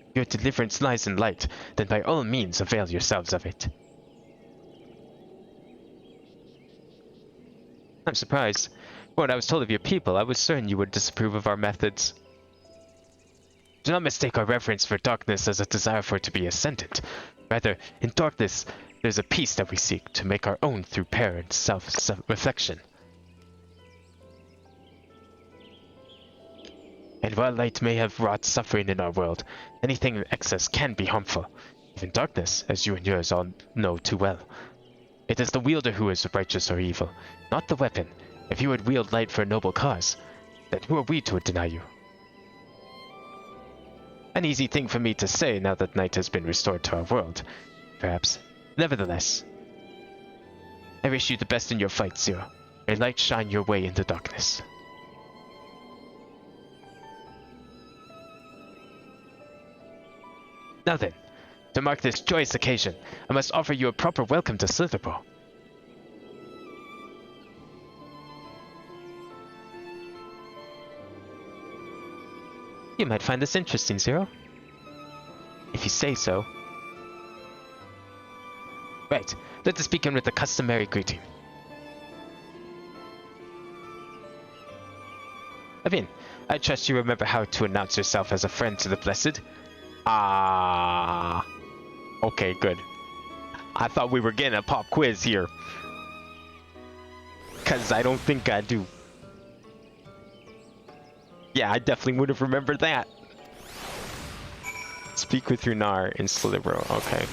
If your deliverance lies in light, then by all means avail yourselves of it. I'm surprised. From what I was told of your people, I was certain you would disapprove of our methods. Do not mistake our reverence for darkness as a desire for it to be ascendant. Rather, in darkness, there's a peace that we seek to make our own through prayer and self-reflection. And while light may have wrought suffering in our world, anything in excess can be harmful. Even darkness, as you and yours all know too well. It is the wielder who is righteous or evil, not the weapon. If you would wield light for a noble cause, then who are we to deny you? An easy thing for me to say now that night has been restored to our world, perhaps. Nevertheless, I wish you the best in your fight, Zero. May light shine your way in the darkness. Now then, to mark this joyous occasion, I must offer you a proper welcome to Slitherborough. You might find this interesting, Zero. If you say so. Right, let us begin with the customary greeting. Avin, I trust you remember how to announce yourself as a friend to the Blessed? Ah. Okay, good. I thought we were getting a pop quiz here. Because I don't think I do. Yeah, I definitely would have remembered that. Speak with Runar in Slither, okay.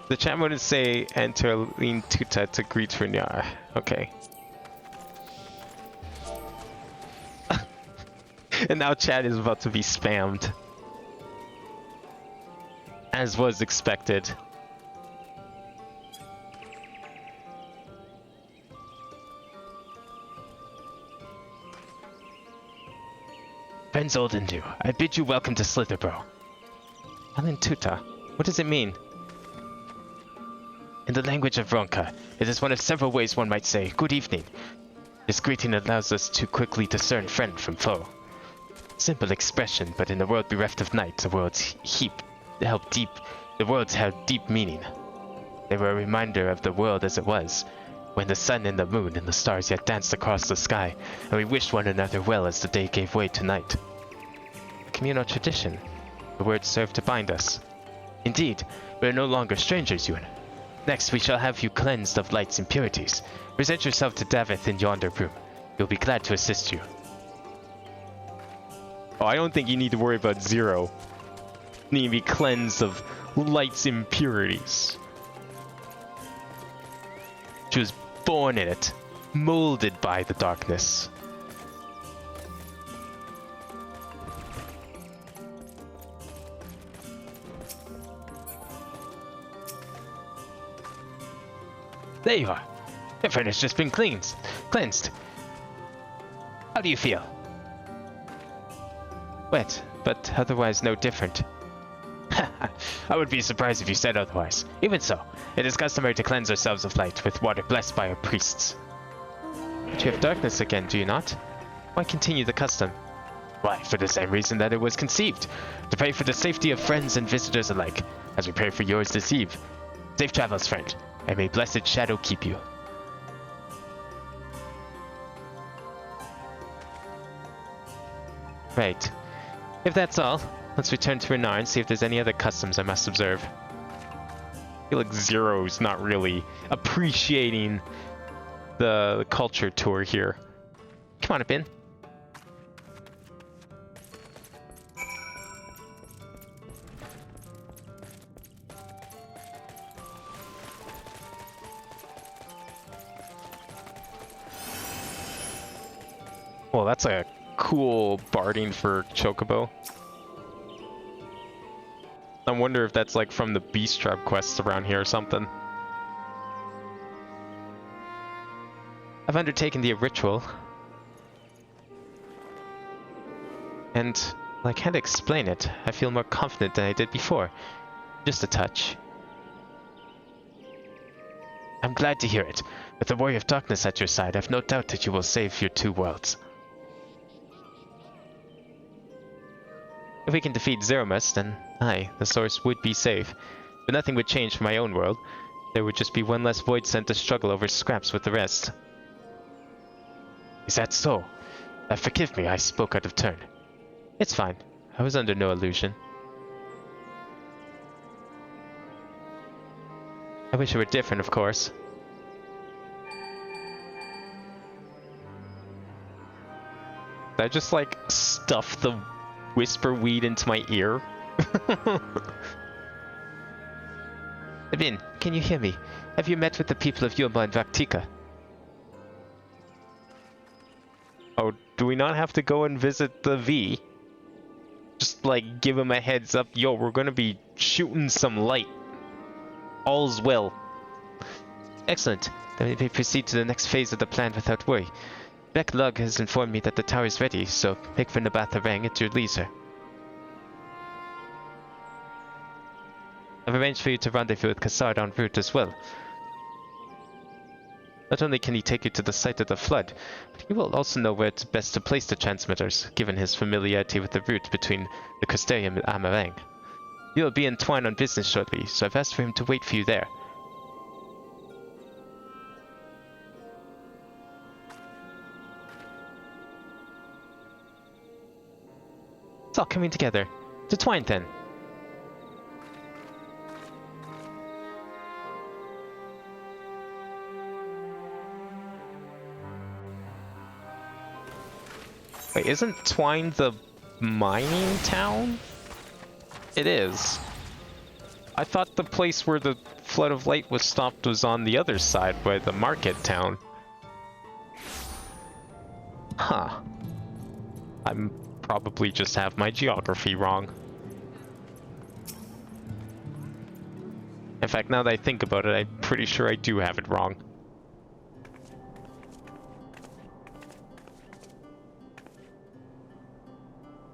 The chat wouldn't say enter Lean Tuta to greet Runar. Okay. And now chat is about to be spammed. As was expected. Friends old and new, I bid you welcome to Slitherborough. Alan Tuta, what does it mean? In the language of Ronka, it is one of several ways one might say, good evening. This greeting allows us to quickly discern friend from foe. Simple expression, but in a world bereft of night, the words held deep meaning. They were a reminder of the world as it was, when the sun and the moon and the stars yet danced across the sky, and we wished one another well as the day gave way to night. A communal tradition. The words serve to bind us. Indeed, we are no longer strangers, Yun. Next, we shall have you cleansed of light's impurities. Present yourself to Davith in yonder room. He'll be glad to assist you. Oh, I don't think you need to worry about Zero. You need to be cleansed of light's impurities. She was born in it, molded by the darkness. There you are. Your friend has just been cleansed. How do you feel? Wet, but otherwise no different. I would be surprised if you said otherwise. Even so, it is customary to cleanse ourselves of light with water blessed by our priests. But you have darkness again, do you not? Why continue the custom? Why, for the same reason that it was conceived. To pray for the safety of friends and visitors alike, as we pray for yours this eve. Safe travels, friend, and may blessed shadow keep you. Right. If that's all, let's return to Renar and see if there's any other customs I must observe. I feel like Zero's not really appreciating the culture tour here. Come on up in. Well, that's a cool barding for Chocobo. I wonder if that's like from the Beast Trap quests around here or something. I've undertaken the ritual. And I can't explain it. I feel more confident than I did before. Just a touch. I'm glad to hear it. With the Warrior of Darkness at your side, I've no doubt that you will save your two worlds. If we can defeat Zeromus, then aye, the source would be safe. But nothing would change for my own world. There would just be one less void sent to struggle over scraps with the rest. Is that so? Forgive me, I spoke out of turn. It's fine. I was under no illusion. I wish it were different, of course. Did I just, like, stuff the whisper weed into my ear? Vin, can you hear me? Have you met with the people of Yuma and Vaktika? Oh, do we not have to go and visit the V? Just, like, give him a heads up. Yo, we're gonna be shooting some light. All's well. Excellent. Then we proceed to the next phase of the plan without worry. Beck Lug has informed me that the tower is ready, so make for Nabatha Rang at your leisure. I've arranged for you to rendezvous with Kassard en route as well. Not only can he take you to the site of the flood, but he will also know where it's best to place the transmitters, given his familiarity with the route between the Custarium and Amarang. You will be entwined on business shortly, so I've asked for him to wait for you there. It's all coming together. To twine then. Wait, isn't Twine the mining town? It is. I thought the place where the flood of light was stopped was on the other side by the market town. Huh. I'm probably just have my geography wrong. In fact, now that I think about it, I'm pretty sure I do have it wrong.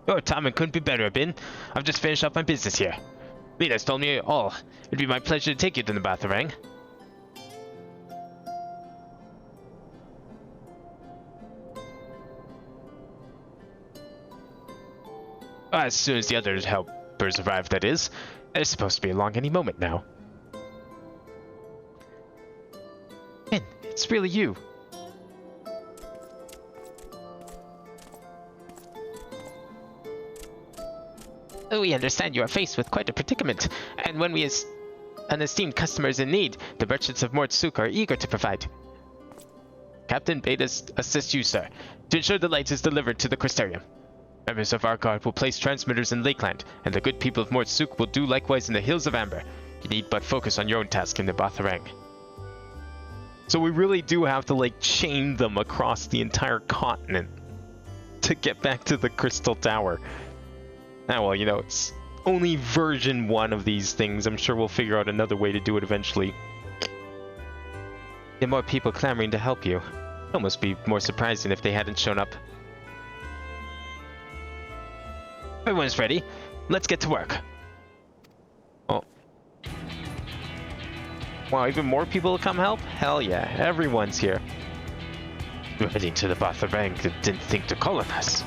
Your timing couldn't be better, Bin. I've just finished up my business here. Leaders told me all. It'd be my pleasure to take you to the Batharang. As soon as the other helpers arrive, that is. They're supposed to be along any moment now. Bin, it's really you. We understand you are faced with quite a predicament, and when an esteemed customer is in need, the merchants of Mortsuk are eager to provide. Captain bade us assist you, sir, to ensure the light is delivered to the Crystarium. Members of our guard will place transmitters in Lakeland, and the good people of Mortsuk will do likewise in the Hills of Amber. You need but focus on your own task in the Batharang. So we really do have to, like, chain them across the entire continent to get back to the Crystal Tower. Ah, well, you know, it's only version 1 of these things. I'm sure we'll figure out another way to do it eventually. There are more people clamoring to help you. It'd almost be more surprising if they hadn't shown up. Everyone's ready. Let's get to work. Oh. Wow, even more people to come help? Hell yeah, everyone's here. We're heading to the Batharang and didn't think to call on us.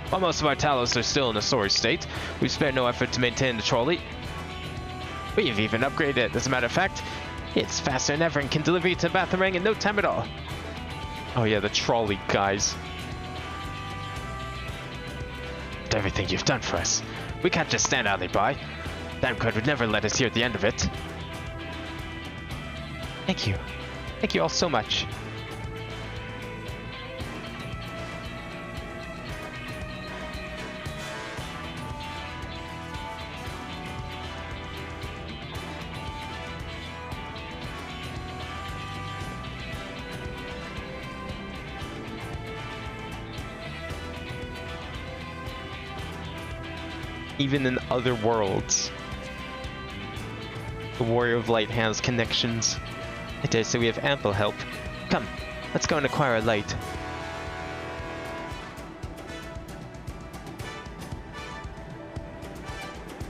While most of our Talos are still in a sorry state, we've spared no effort to maintain the trolley. We've even upgraded it. As a matter of fact, it's faster than ever and can deliver you to Batharang in no time at all. Oh yeah, the trolley, guys. And everything you've done for us. We can't just stand idly by. Damcard would never let us hear the end of it. Thank you. Thank you all so much. Even in other worlds, the Warrior of Light has connections. I dare say we have ample help. Come, let's go and acquire a light.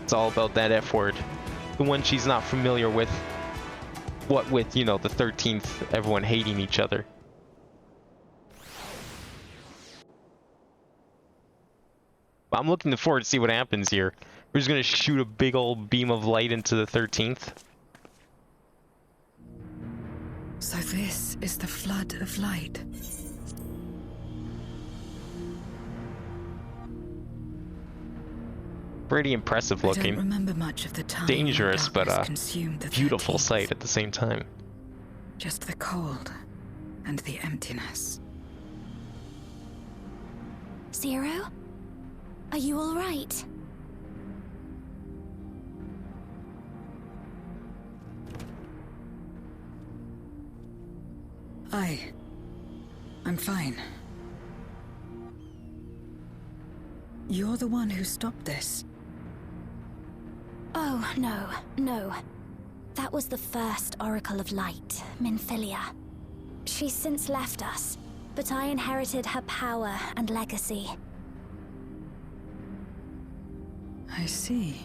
It's all about that F word. The one she's not familiar with. What with, you know, the 13th, everyone hating each other. I'm looking forward to see what happens here. We're just gonna shoot a big old beam of light into the 13th. So this is the flood of light. Pretty impressive looking. I don't remember much of the time. Dangerous, but beautiful 13th. sight at the same time. Just the cold and the emptiness. Zero? Are you all right? I'm fine. You're the one who stopped this. Oh, no. That was the first Oracle of Light, Minfilia. She's since left us, but I inherited her power and legacy. I see.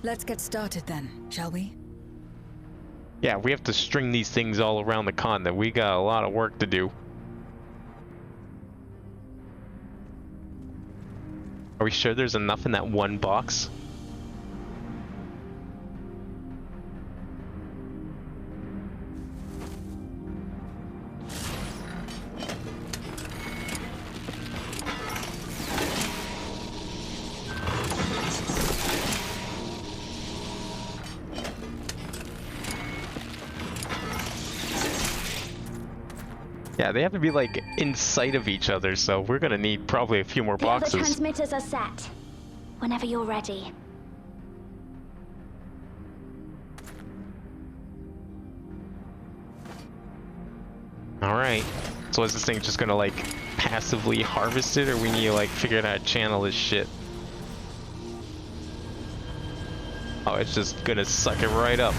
Let's get started then, shall we? Yeah, we have to string these things all around the continent. We got a lot of work to do. Are we sure there's enough in that one box? Yeah, they have to be like in sight of each other, so we're gonna need probably a few more The other boxes. transmitters are set. Whenever you're ready. Alright. So is this thing just gonna like passively harvest it, or we need to like figure out how to channel this shit? Oh, it's just gonna suck it right up.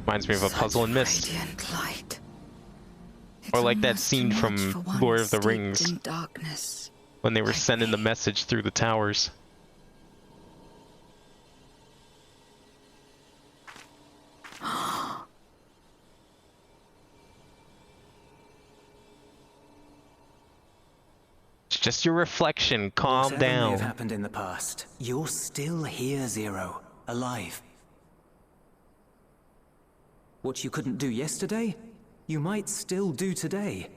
Reminds me of a Puzzle and Mist. Radiant light. Or It's like that almost scene too from much for one Lord of the steeped Rings in darkness. when they were like sending the me. message through the towers. It's just your reflection. Calm Whatever may have down. happened in the past, you're still here, Zero, alive. What you couldn't do yesterday, you might still do today.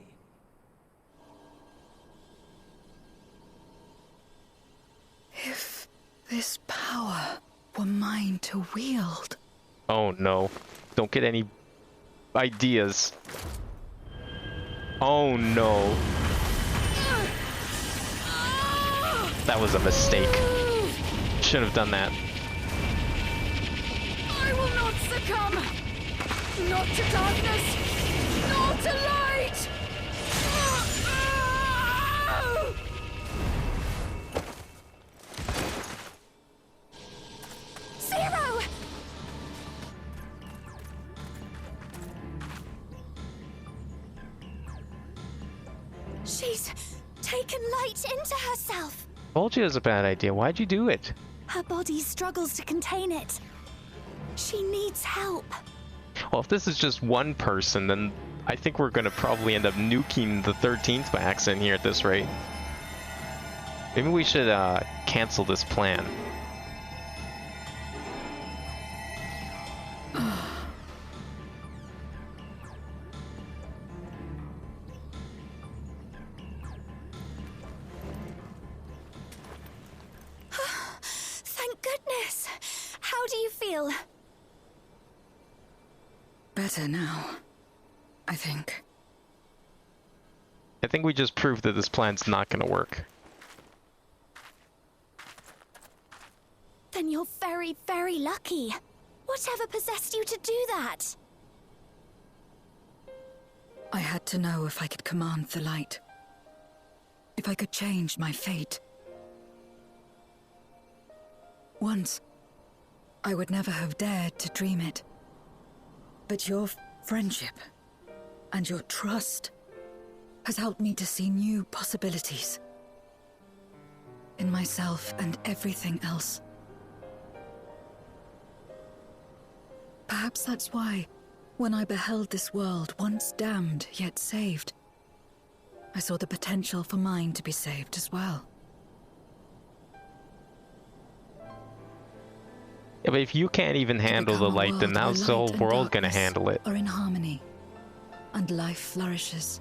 If this power were mine to wield. Oh no. Don't get any ideas. Oh no. That was a mistake. Shouldn't have done that. I will not succumb! Not to darkness! Not to light! Zero! She's taken light into herself. Told you it was a bad idea. Why'd you do it? Her body struggles to contain it. She needs help. Well, if this is just one person, then I think we're gonna probably end up nuking the 13th by accident here at this rate. Maybe we should cancel this plan. Thank goodness. How do you feel? Better now, I think. I think we just proved that this plan's not gonna work. Then you're very, very lucky. Whatever possessed you to do that? I had to know if I could command the light. If I could change my fate. Once, I would never have dared to dream it. But your friendship and your trust has helped me to see new possibilities in myself and everything else. Perhaps that's why, when I beheld this world once damned yet saved, I saw the potential for mine to be saved as well. Yeah, but if you can't even handle the become a light, then world where how's the whole light and world gonna darkness handle it? are in harmony, and life flourishes.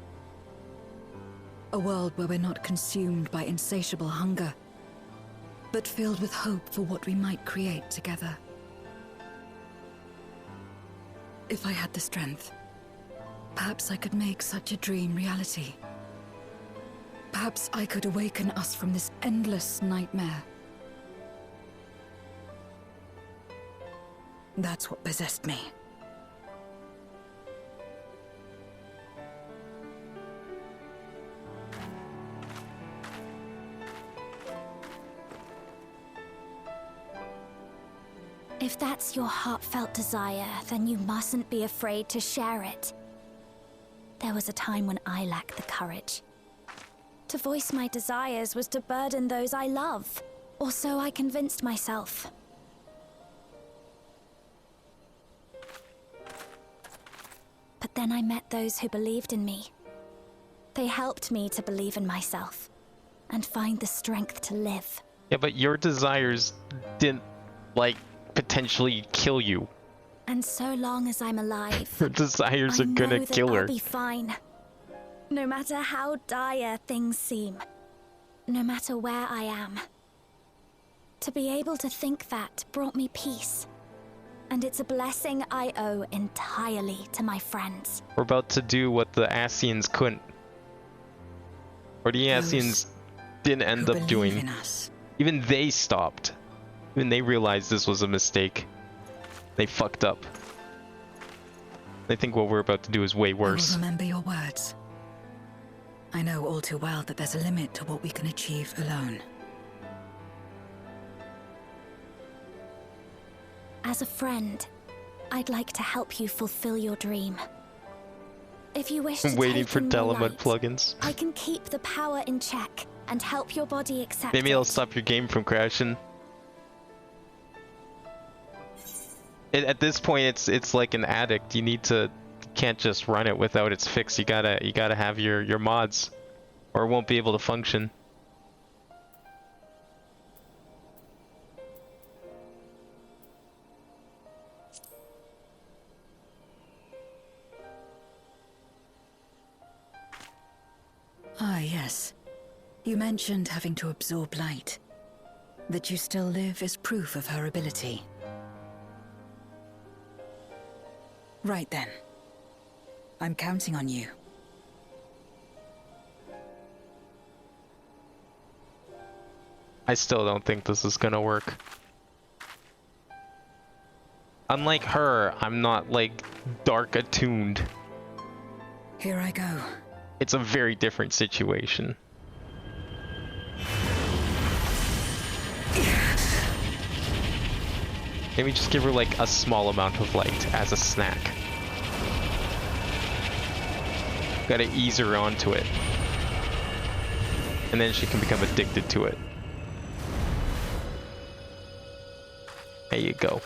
A world where we're not consumed by insatiable hunger, but filled with hope for what we might create together. If I had the strength, perhaps I could make such a dream reality. Perhaps I could awaken us from this endless nightmare. That's what possessed me. If that's your heartfelt desire, then you mustn't be afraid to share it. There was a time when I lacked the courage. To voice my desires was to burden those I love, or so I convinced myself. But then I met those who believed in me. They helped me to believe in myself, and find the strength to live. Yeah, but your desires didn't, like, potentially kill you. And so long as I'm alive, Her desires I are gonna know that kill her. I'll be fine. No matter how dire things seem, no matter where I am, to be able to think that brought me peace. And it's a blessing I owe entirely to my friends. We're about to do what the Asians couldn't. Or the Asians didn't end up doing. In us. Even they stopped. Even they realized this was a mistake. They fucked up. They think what we're about to do is way worse. I will remember your words. I know all too well that there's a limit to what we can achieve alone. As a friend, I'd like to help you fulfill your dream. If you wish to I'm waiting take for in more Delamud light, plugins. I can keep the power in check and help your body accept Maybe it'll it. stop your game from crashing. At this point, it's like an addict. You can't just run it without its fix. You gotta have your mods, or it won't be able to function. Ah, yes. You mentioned having to absorb light. That you still live is proof of her ability. Right then. I'm counting on you. I still don't think this is gonna work. Unlike her, I'm not like dark attuned. Here I go. It's a very different situation. Maybe just give her like a small amount of light as a snack. Gotta ease her onto it. And then she can become addicted to it. There you go.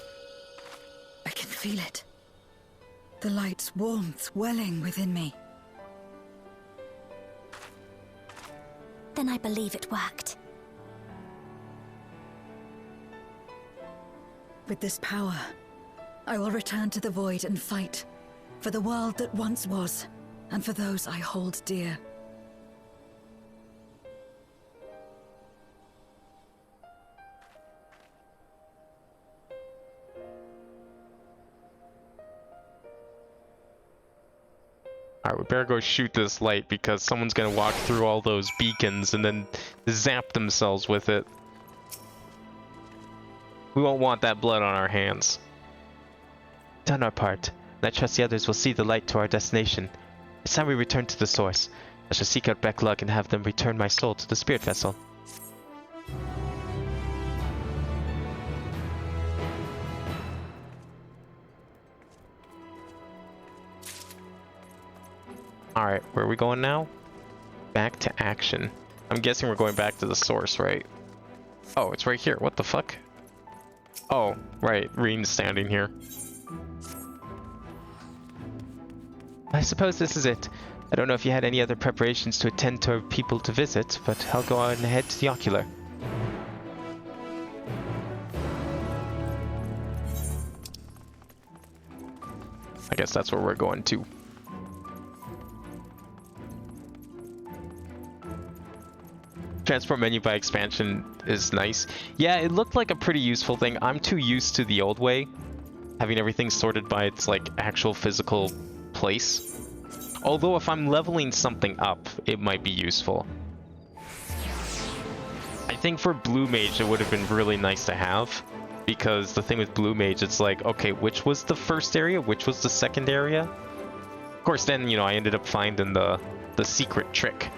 I can feel it. The light's warmth welling within me. Then I believe it worked. With this power, I will return to the void and fight for the world that once was, and for those I hold dear. Alright, we better go shoot this light because someone's gonna walk through all those beacons and then zap themselves with it. We won't want that blood on our hands. Done our part, and I trust the others will see the light to our destination. It's time we return to the source. I shall seek out Backlug and have them return my soul to the spirit vessel. Alright, where are we going now? Back to action. I'm guessing we're going back to the source, right? Oh, it's right here. What the fuck? Oh, right. Reem's standing here. I suppose this is it. I don't know if you had any other preparations to attend to people to visit, but I'll go on ahead to the ocular. I guess that's where we're going to. Transport menu by expansion is nice. Yeah, it looked like a pretty useful thing. I'm too used to the old way, having everything sorted by its like actual physical place. Although if I'm leveling something up, it might be useful. I think for Blue Mage it would have been really nice to have, because the thing with Blue Mage, it's like, okay, which was the first area? Which was the second area? Of course, then, you know, I ended up finding the secret trick,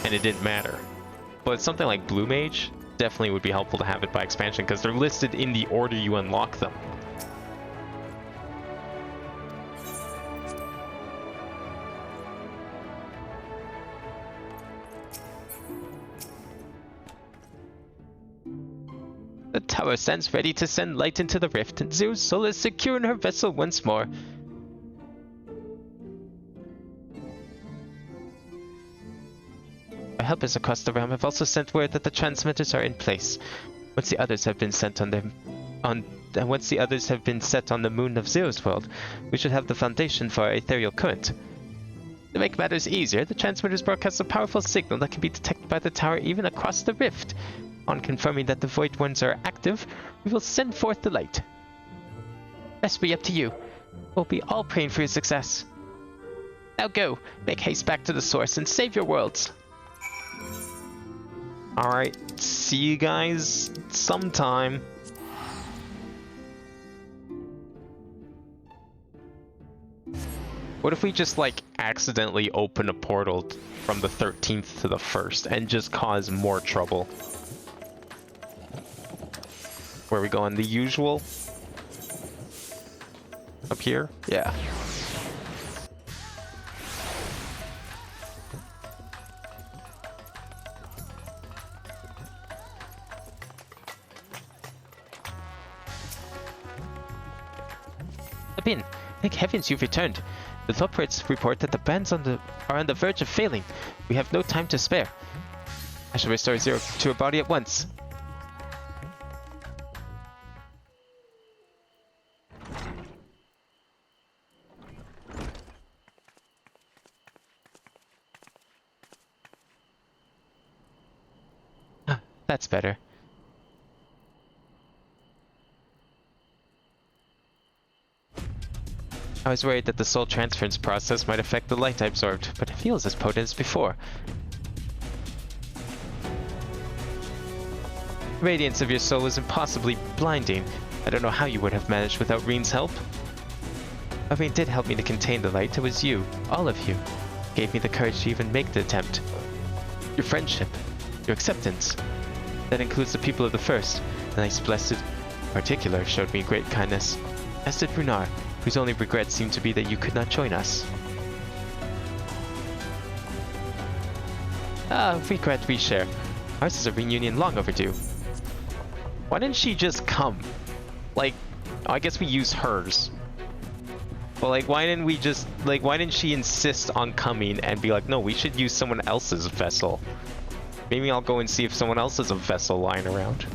and it didn't matter. But something like Blue Mage definitely would be helpful to have it by expansion, because they're listed in the order you unlock them. The tower stands ready to send light into the rift, and Zeus' soul is secure in her vessel once more. Our helpers across the realm have also sent word that the transmitters are in place. Once the others have been set on the moon of Zeus' world, we should have the foundation for our ethereal current. To make matters easier, the transmitters broadcast a powerful signal that can be detected by the tower even across the rift. On confirming that the Void Ones are active, we will send forth the light. Rest be up to you. We'll be all praying for your success. Now go, make haste back to the source and save your worlds. Alright, see you guys sometime. What if we just, like, accidentally open a portal from the 13th to the 1st and just cause more trouble? Where are we going? The usual? Up here? Yeah. Sabine, thank heavens you've returned. The Loporits report that the bands are on the verge of failing. We have no time to spare. I shall restore Zero to her body at once. Ah, that's better. I was worried that the soul transference process might affect the light I absorbed, but it feels as potent as before. The radiance of your soul is impossibly blinding. I don't know how you would have managed without Reen's help. Reen did help me to contain the light. It was you, all of you, who gave me the courage to even make the attempt. Your friendship, your acceptance. That includes the people of the First. The Nice Blessed, in particular, showed me great kindness. As did Runar, whose only regret seemed to be that you could not join us. Regret we share. Ours is a reunion long overdue. Why didn't she just come? Like, I guess we use hers. But like, why didn't she insist on coming and be like, no, we should use someone else's vessel. Maybe I'll go and see if someone else has a vessel lying around.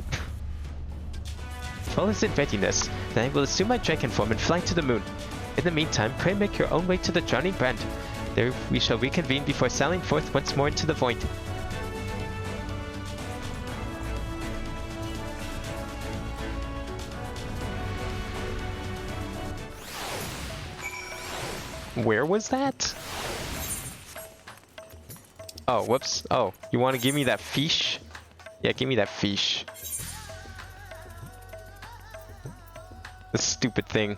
If all is in readiness, then I will assume my dragon form and fly to the moon. In the meantime, pray make your own way to the drowning brand. There we shall reconvene before sailing forth once more into the void. Where was that? Oh, whoops. Oh, you want to give me that fish? Yeah, give me that fish. The stupid thing.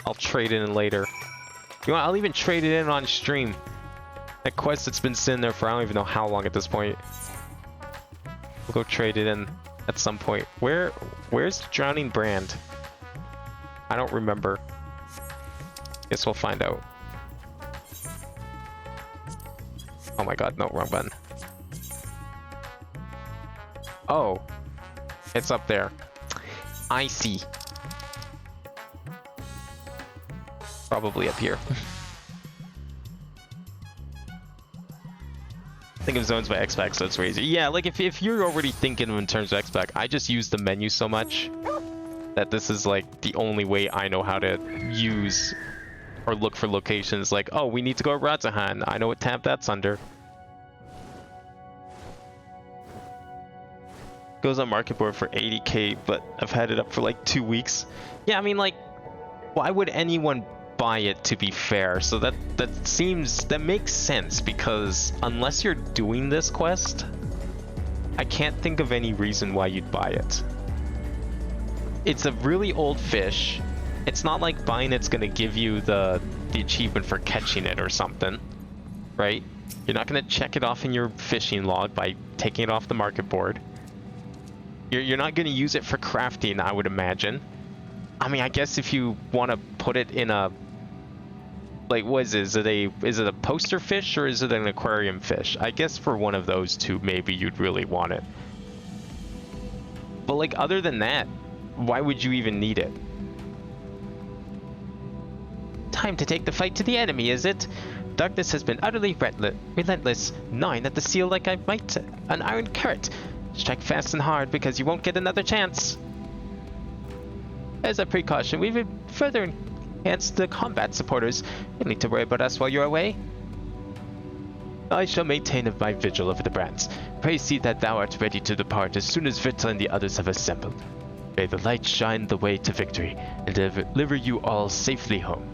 I'll trade it in later. You know what? I'll even trade it in on stream. That quest that's been sitting there for I don't even know how long at this point. We'll go trade it in at some point. Where's the drowning brand? I don't remember. Guess we'll find out. Oh my god, no, wrong button. Oh. It's up there. I see. Probably up here. Think of zones by X-Pac, so it's crazy. Yeah, like if you're already thinking in terms of X-Pac, I just use the menu so much that this is like the only way I know how to use or look for locations. Like, oh, we need to go to radz-at-han. I know what tab that's under. Goes on market board for 80k, but I've had it up for like 2 weeks. Yeah, I mean, like, why would anyone buy it, to be fair? So that makes sense, because unless you're doing this quest, I can't think of any reason why you'd buy it. It's a really old fish. It's not like buying it's gonna give you the achievement for catching it or something, right? You're not gonna check it off in your fishing log by taking it off the market board. You're not going to use it for crafting, I would imagine. I mean, I guess if you want to put it in a... Like, what is it? Is it a poster fish or is it an aquarium fish? I guess for one of those two, maybe you'd really want it. But, like, other than that, why would you even need it? Time to take the fight to the enemy, is it? Darkness has been utterly relentless, gnawing at the seal like I might an iron carrot. Strike fast and hard, because you won't get another chance. As a precaution, we've further Hence, the combat supporters, you need to worry about us while you're away. I shall maintain my vigil over the brands. Pray see that thou art ready to depart as soon as Vittel and the others have assembled. May the light shine the way to victory, and deliver you all safely home.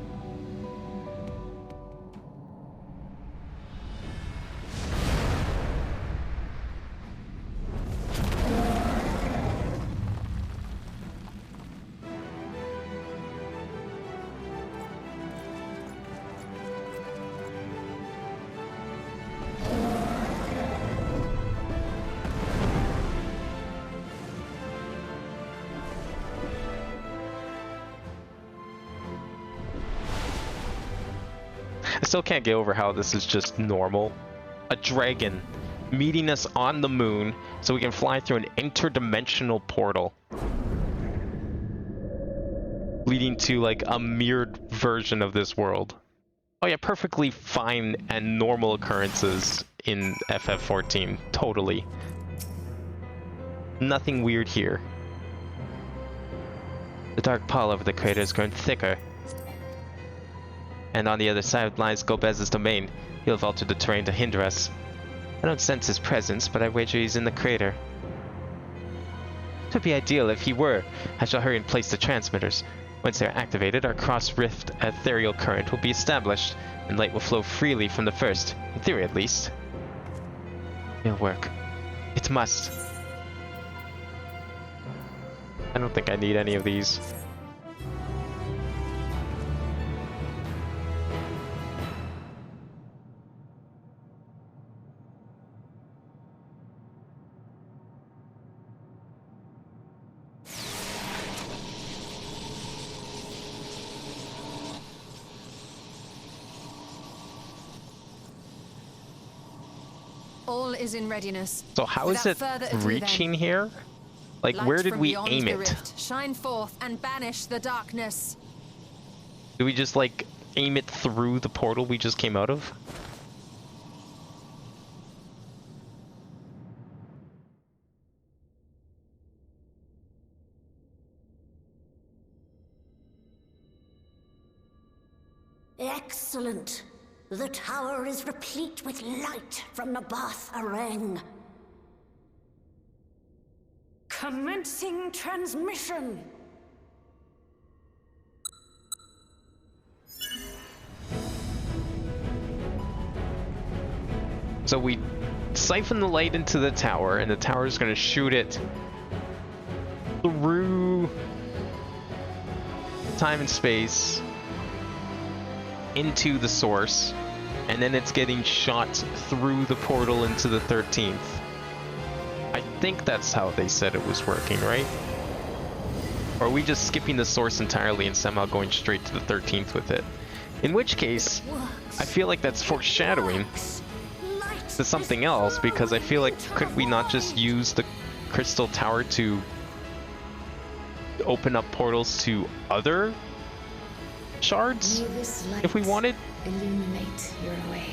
I still can't get over how this is just normal. A dragon meeting us on the moon so we can fly through an interdimensional portal, leading to like a mirrored version of this world. Oh yeah, perfectly fine and normal occurrences in FF14, totally. Nothing weird here. The dark pall over the crater has grown thicker. And on the other side lies Gobez's domain. He'll have altered the terrain to hinder us. I don't sense his presence, but I wager he's in the crater. It would be ideal if he were. I shall hurry and place the transmitters. Once they're activated, our cross-rift ethereal current will be established, and light will flow freely from the first, in theory at least. It'll work. It must. I don't think I need any of these. All is in readiness. So how is it Without further ado, reaching then, here? Like, light where did from we beyond aim the it? rift, shine forth and banish the darkness. Do we just, like, aim it through the portal we just came out of? Excellent. The tower is replete with light from the radz-at-han. Commencing transmission. So we siphon the light into the tower, and the tower is going to shoot it through time and space into the source, and then it's getting shot through the portal into the 13th. I think that's how they said it was working, right? Or are we just skipping the source entirely and somehow going straight to the 13th with it? In which case, I feel like that's foreshadowing to something else, because I feel like couldn't we not just use the crystal tower to open up portals to other shards if we wanted? Illuminate your way.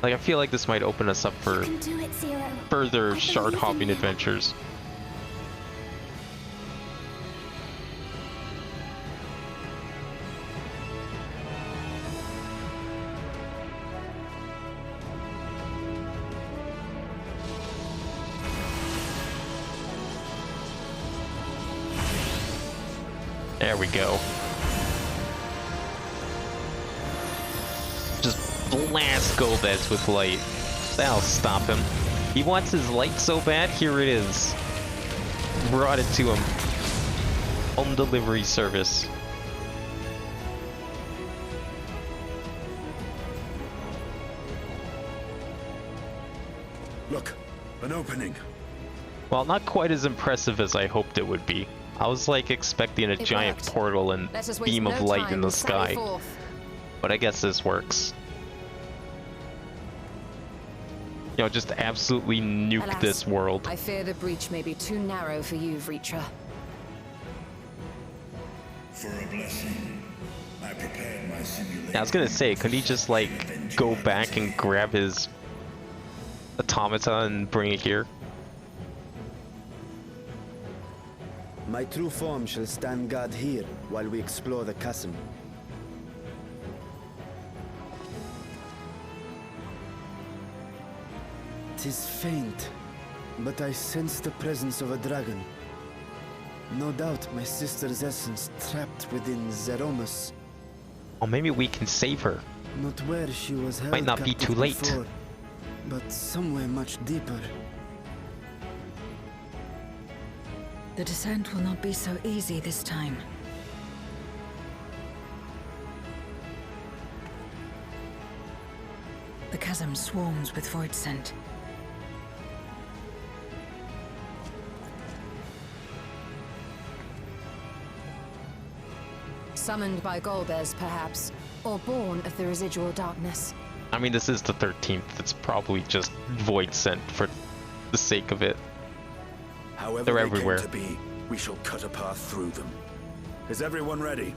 Like, I feel like this might open us up for You can do it, Zero. further I shard believe in hopping you. adventures. There we go. Just blast Gobez with light. That'll stop him. He wants his light so bad, here it is. Brought it to him. Home delivery service. Look, an opening. Well, not quite as impressive as I hoped it would be. I was like expecting a It giant worked. portal and Let us waste beam of no light time in the and sally sky. forth. But I guess this works. You know, just absolutely nuke Alas, this world. I fear the breach may be too narrow for you, Vreetra. For a blessing, I prepared my simulation. Yeah, I was gonna say, could he just like go back and grab his automata and bring it here? My true form shall stand guard here while we explore the chasm. Tis faint, but I sense the presence of a dragon. No doubt my sister's essence trapped within Zeromus. Or maybe we can save her. Not where she was held Might not be captive too late. before, but somewhere much deeper. The descent will not be so easy this time. The chasm swarms with void scent. Summoned by Golbez, perhaps, or born of the residual darkness. I mean, this is the 13th. It's probably just void sent for the sake of it. However They're they everywhere. came to be, we shall cut a path through them. Is everyone ready?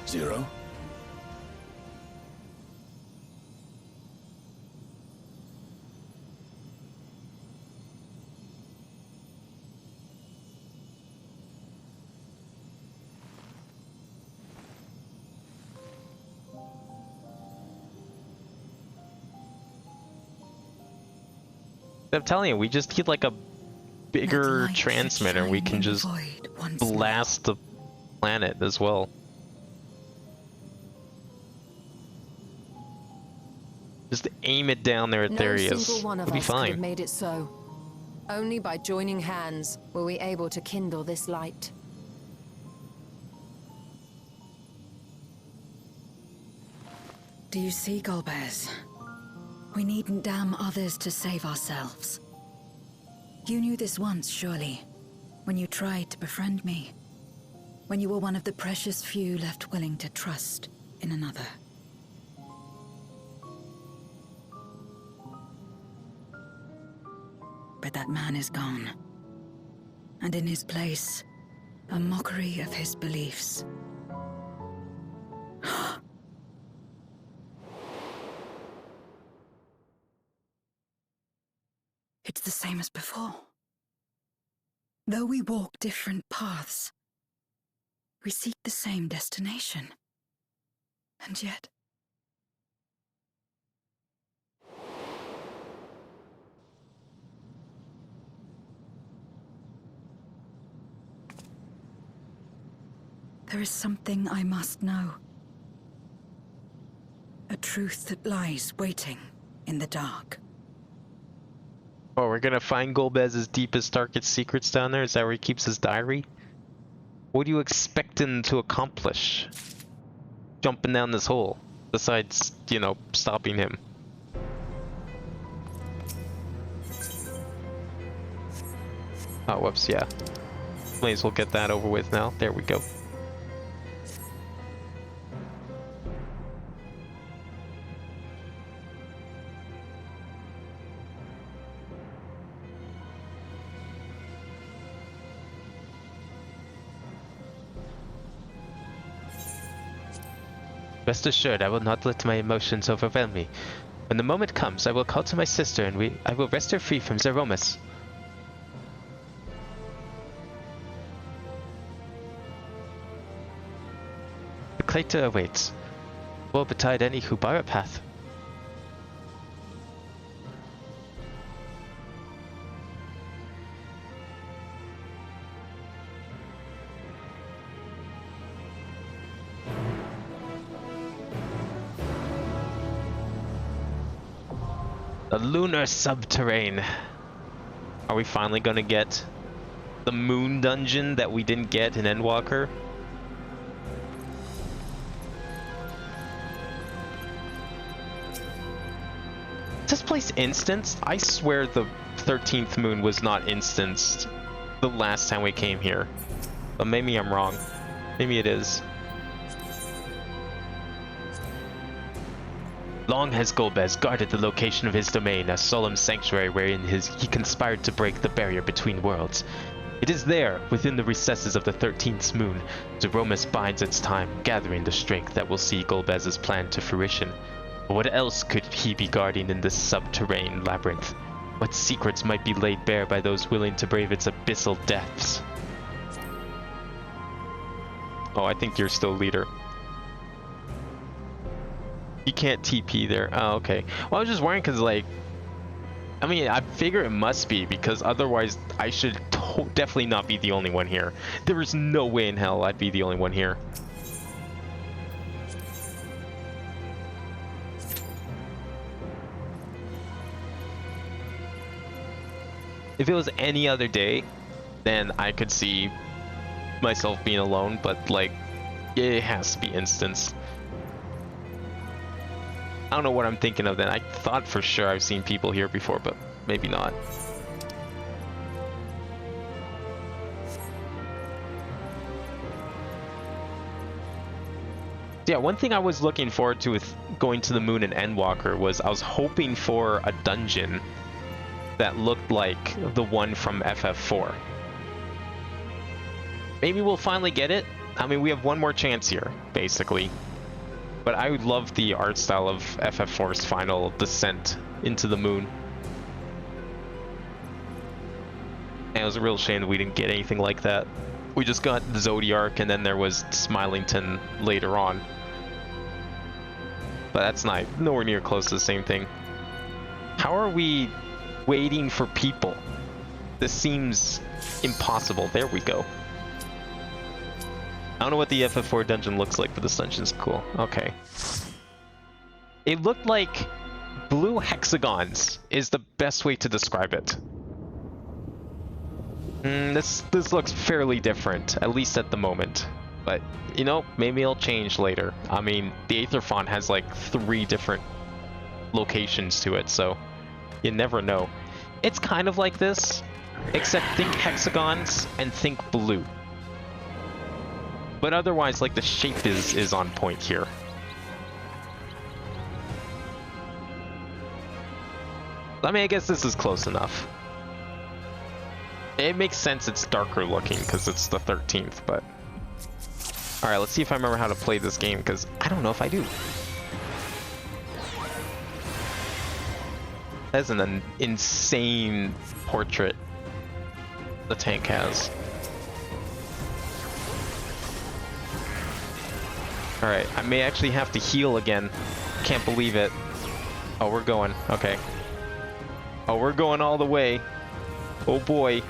Zero? I'm telling you, we just need like a Let the bigger light transmitter and we shine can in the just void once more. blast the planet as well. Just aim it down there at No Darius. single one of It'll be us could have fine. made it so. Only by joining hands were we able to kindle this light. Do you see, Golbez? We needn't damn others to save ourselves. You knew this once, surely, when you tried to befriend me. When you were one of the precious few left willing to trust in another. But that man is gone. And in his place, a mockery of his beliefs. It's the same as before. Though we walk different paths, we seek the same destination. And yet... there is something I must know. A truth that lies waiting in the dark. Oh, we're gonna find Golbez's deepest, darkest secrets down there? Is that where he keeps his diary? What do you expect him to accomplish? Jumping down this hole, besides, you know, stopping him. Oh, whoops, yeah. May as well get that over with now. There we go. Rest assured, I will not let my emotions overwhelm me. When the moment comes, I will call to my sister and I will wrest her free from Zeromus. The Claytor awaits. Woe betide any who bar a path. The lunar subterrane. Are we finally gonna get the moon dungeon that we didn't get in Endwalker? Is this place instanced? I swear the 13th moon was not instanced the last time we came here. But maybe I'm wrong. Maybe it is. Long has Golbez guarded the location of his domain, a solemn sanctuary wherein he conspired to break the barrier between worlds. It is there, within the recesses of the 13th moon, Zeromus bides its time, gathering the strength that will see Golbez's plan to fruition. But what else could he be guarding in this subterranean labyrinth? What secrets might be laid bare by those willing to brave its abyssal depths? Oh, I think you're still leader. You can't TP there. Oh, okay. Well, I was just worrying because, like, I mean, I figure it must be, because otherwise I should definitely not be the only one here. There is no way in hell I'd be the only one here. If it was any other day, then I could see myself being alone, but, like, it has to be instance. I don't know what I'm thinking of then. I thought for sure I've seen people here before, but maybe not. Yeah, one thing I was looking forward to with going to the moon in Endwalker was I was hoping for a dungeon that looked like the one from FF4. Maybe we'll finally get it. I mean, we have one more chance here, basically. But I would love the art style of FF4's final descent into the moon. And it was a real shame that we didn't get anything like that. We just got Zodiark, and then there was Smilington later on. But that's not nowhere near close to the same thing. How are we waiting for people? This seems impossible. There we go. I don't know what the FF4 dungeon looks like, but this dungeon's cool. Okay. It looked like blue hexagons is the best way to describe it. This looks fairly different, at least at the moment. But, you know, maybe it'll change later. I mean, the Aether font has like 3 different locations to it, so you never know. It's kind of like this, except think hexagons and think blue. But otherwise, like, the shape is on point here. I mean, I guess this is close enough. It makes sense it's darker looking because it's the 13th, but... Alright, let's see if I remember how to play this game, because I don't know if I do. That's an insane portrait the tank has. Alright, I may actually have to heal again. Can't believe it. Oh, we're going. Okay. Oh, we're going all the way. Oh boy.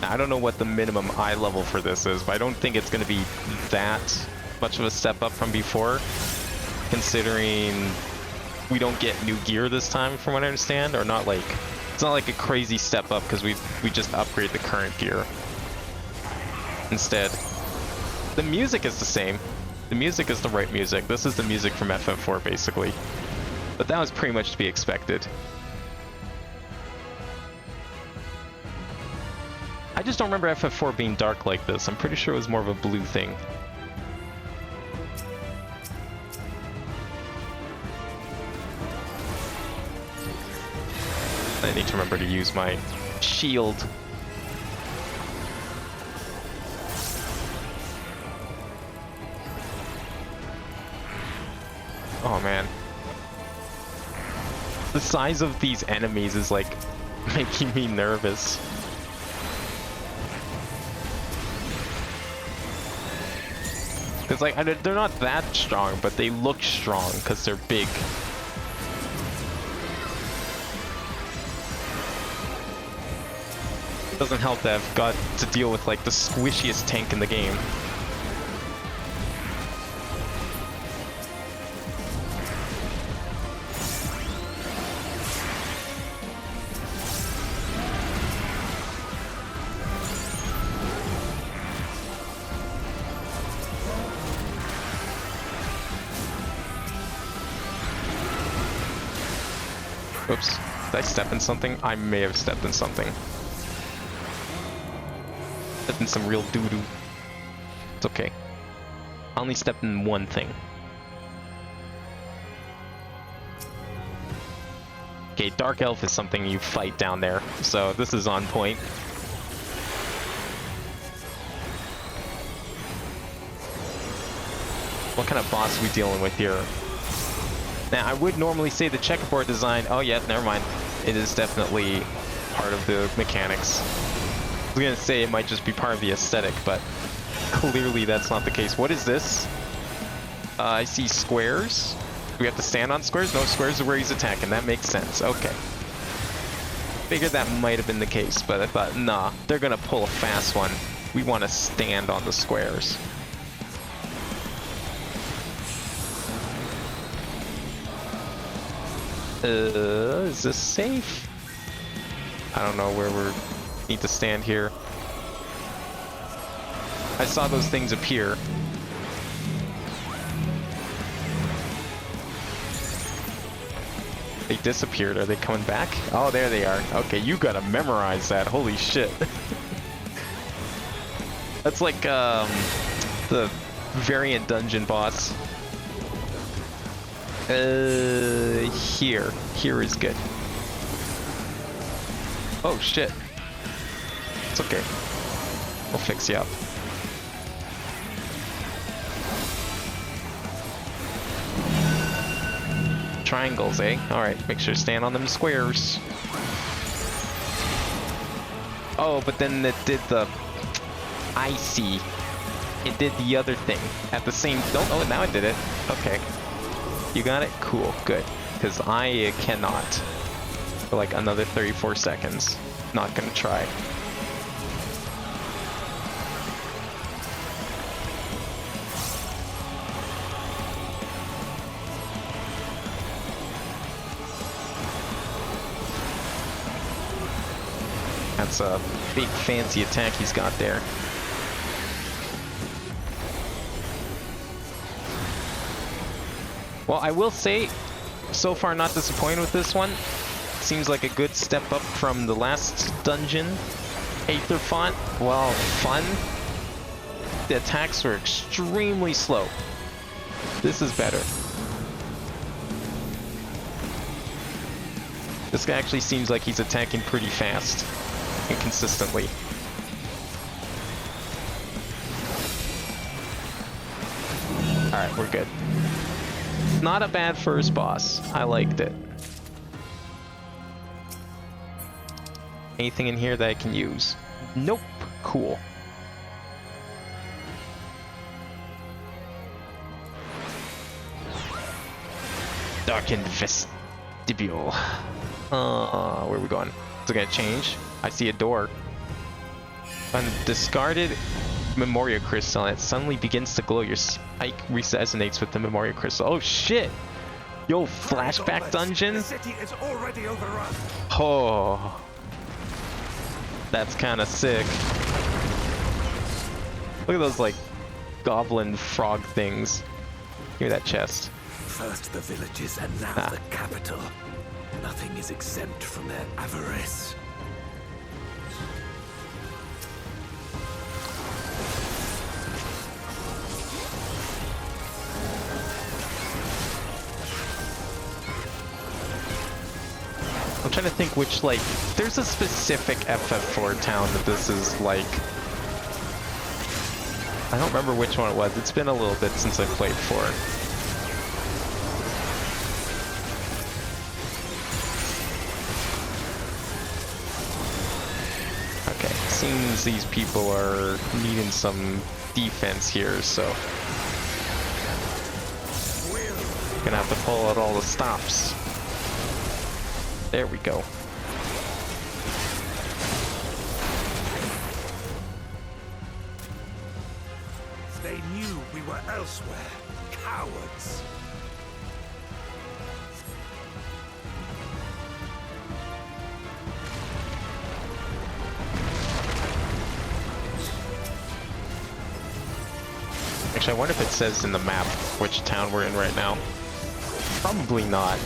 I don't know what the minimum eye level for this is, but I don't think it's going to be that much of a step up from before, considering we don't get new gear this time, from what I understand, or not like, it's not like a crazy step up because we just upgrade the current gear instead. The music is the same. The music is the right music. This is the music from FF4 basically, but that was pretty much to be expected. I just don't remember FF4 being dark like this. I'm pretty sure it was more of a blue thing. I need to remember to use my shield. Oh man. The size of these enemies is like making me nervous. It's like, they're not that strong, but they look strong because they're big. Doesn't help that I've got to deal with like the squishiest tank in the game. Oops, did I step in something? I may have stepped in something. in some real doo-doo. It's okay. I only stepped in one thing. Okay, Dark Elf is something you fight down there, so this is on point. What kind of boss are we dealing with here? Now, I would normally say the checkerboard design... Oh, yeah, never mind. It is definitely part of the mechanics. I was gonna say it might just be part of the aesthetic, but clearly that's not the case. What is this? I see squares. Do we have to stand on squares? No, squares are where he's attacking. That makes sense. Okay. Figured that might have been the case, but I thought, nah, they're gonna pull a fast one. We want to stand on the squares. Is this safe? I don't know where we need to stand here. I saw those things appear. They disappeared. Are they coming back? Oh, there they are. Okay, you gotta memorize that. Holy shit. That's like the variant dungeon boss. Here is good. Oh shit. It's okay. We'll fix you up. Triangles, eh? Alright, make sure to stand on them squares. Oh, but then it did the... I see. It did the other thing at the same... Oh, now it did it. Okay. You got it? Cool, good. Because I cannot. For like another 34 seconds. Not gonna try. That's a big fancy attack he's got there. Well, I will say, so far not disappointed with this one. Seems like a good step up from the last dungeon. Aether Font, well, fun. The attacks were extremely slow. This is better. This guy actually seems like he's attacking pretty fast and consistently. Alright, we're good. Not a bad first boss. I liked it. Anything in here that I can use? Nope. Cool. Darkened vestibule. Where are we going? Is it gonna change? I see a door. When discarded Memoria Crystal, it suddenly begins to glow. Your spike resonates with the Memoria Crystal. Oh shit! Yo, flashback dungeon? The city is already overrun. Oh. That's kinda sick. Look at those, like, goblin frog things. Give me that chest. First the villages and now the capital. Nothing is exempt from their avarice. I'm trying to think which, like, there's a specific FF4 town that this is like. I don't remember which one it was. It's been a little bit since I played 4. Okay, seems these people are needing some defense here, so gonna have to pull out all the stops. There we go. They knew we were elsewhere. Cowards. Actually, I wonder if it says in the map which town we're in right now. Probably not.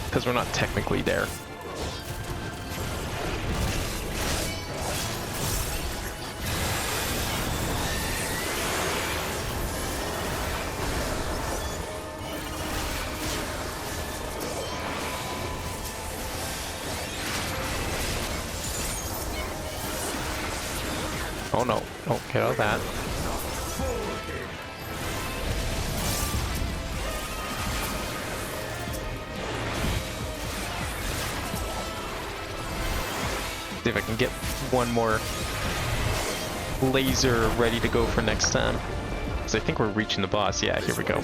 Because we're not technically there. no. Don't get out of that. See if I can get one more laser ready to go for next time. So I think we're reaching the boss. Yeah, here we go.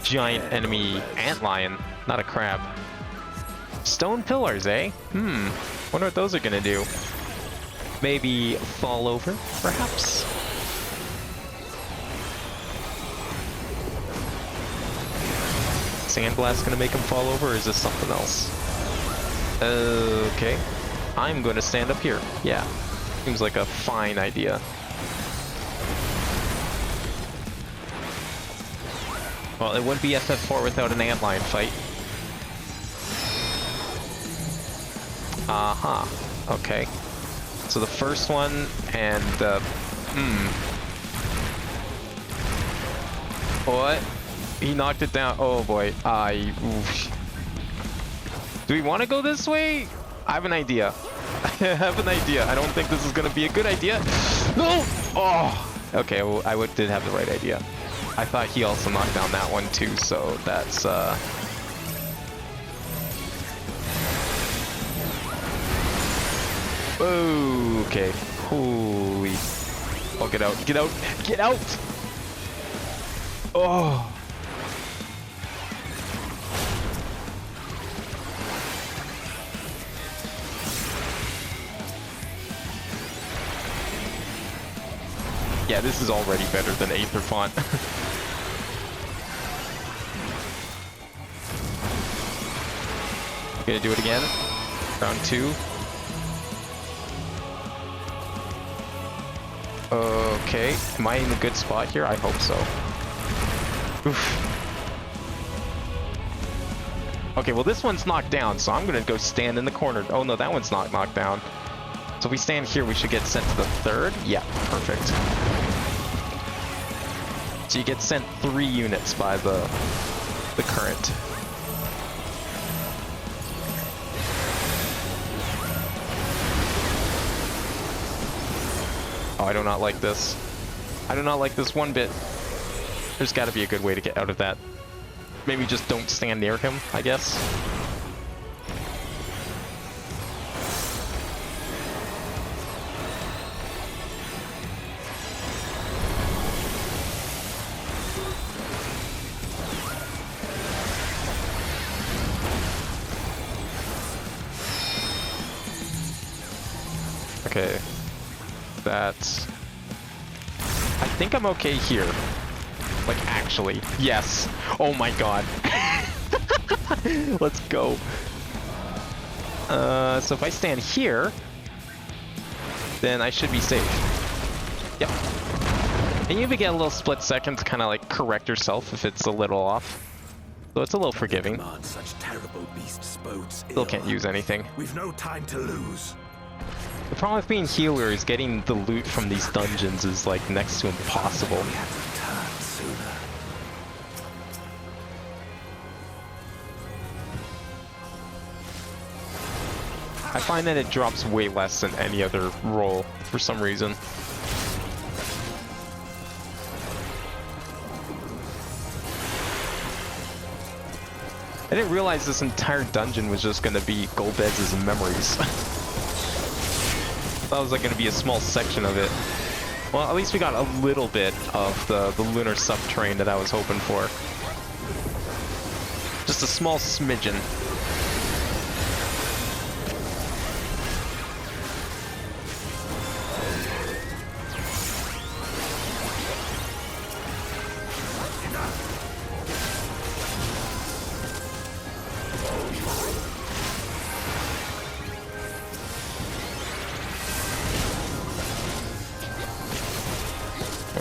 Giant enemy antlion, not a crab. Stone pillars, eh? Wonder what those are gonna do. Maybe fall over, perhaps? Sandblast gonna make him fall over, or is this something else? Okay. I'm gonna stand up here. Yeah. Seems like a fine idea. Well, it wouldn't be FF4 without an antlion fight. Aha. Okay. So the first one and What? He knocked it down. Oh boy. Oof. Do we want to go this way? I have an idea. I have an idea. I don't think this is gonna be a good idea. No! Oh! Okay, well, did have the right idea. I thought he also knocked down that one too, so that's okay. Holy. Oh, get out. Get out. Get out! Oh. Yeah, this is already better than Aether Font. Gonna do it again. Round 2. Okay, am I in a good spot here? I hope so. Oof. Okay, well this one's knocked down, so I'm gonna go stand in the corner. Oh no, that one's not knocked down. So if we stand here, we should get sent to the third? Yeah, perfect. So you get sent 3 units by the current. Oh, I do not like this. I do not like this one bit. There's got to be a good way to get out of that. Maybe just don't stand near him, I guess. Okay, that's... I think I'm okay here. Like, actually, yes. Oh my god. Let's go. So if I stand here, then I should be safe. Yep. And you even get a little split second to kind of like correct yourself if it's a little off. So it's a little forgiving. Such terrible beasts bodes Still can't use anything. We've no time to lose. The problem with being healer is getting the loot from these dungeons is like next to impossible. We had to return sooner. I find that it drops way less than any other roll for some reason. I didn't realize this entire dungeon was just going to be Golbez's memories. That was like going to be a small section of it. Well, at least we got a little bit of the lunar subterrane that I was hoping for. Just a small smidgen.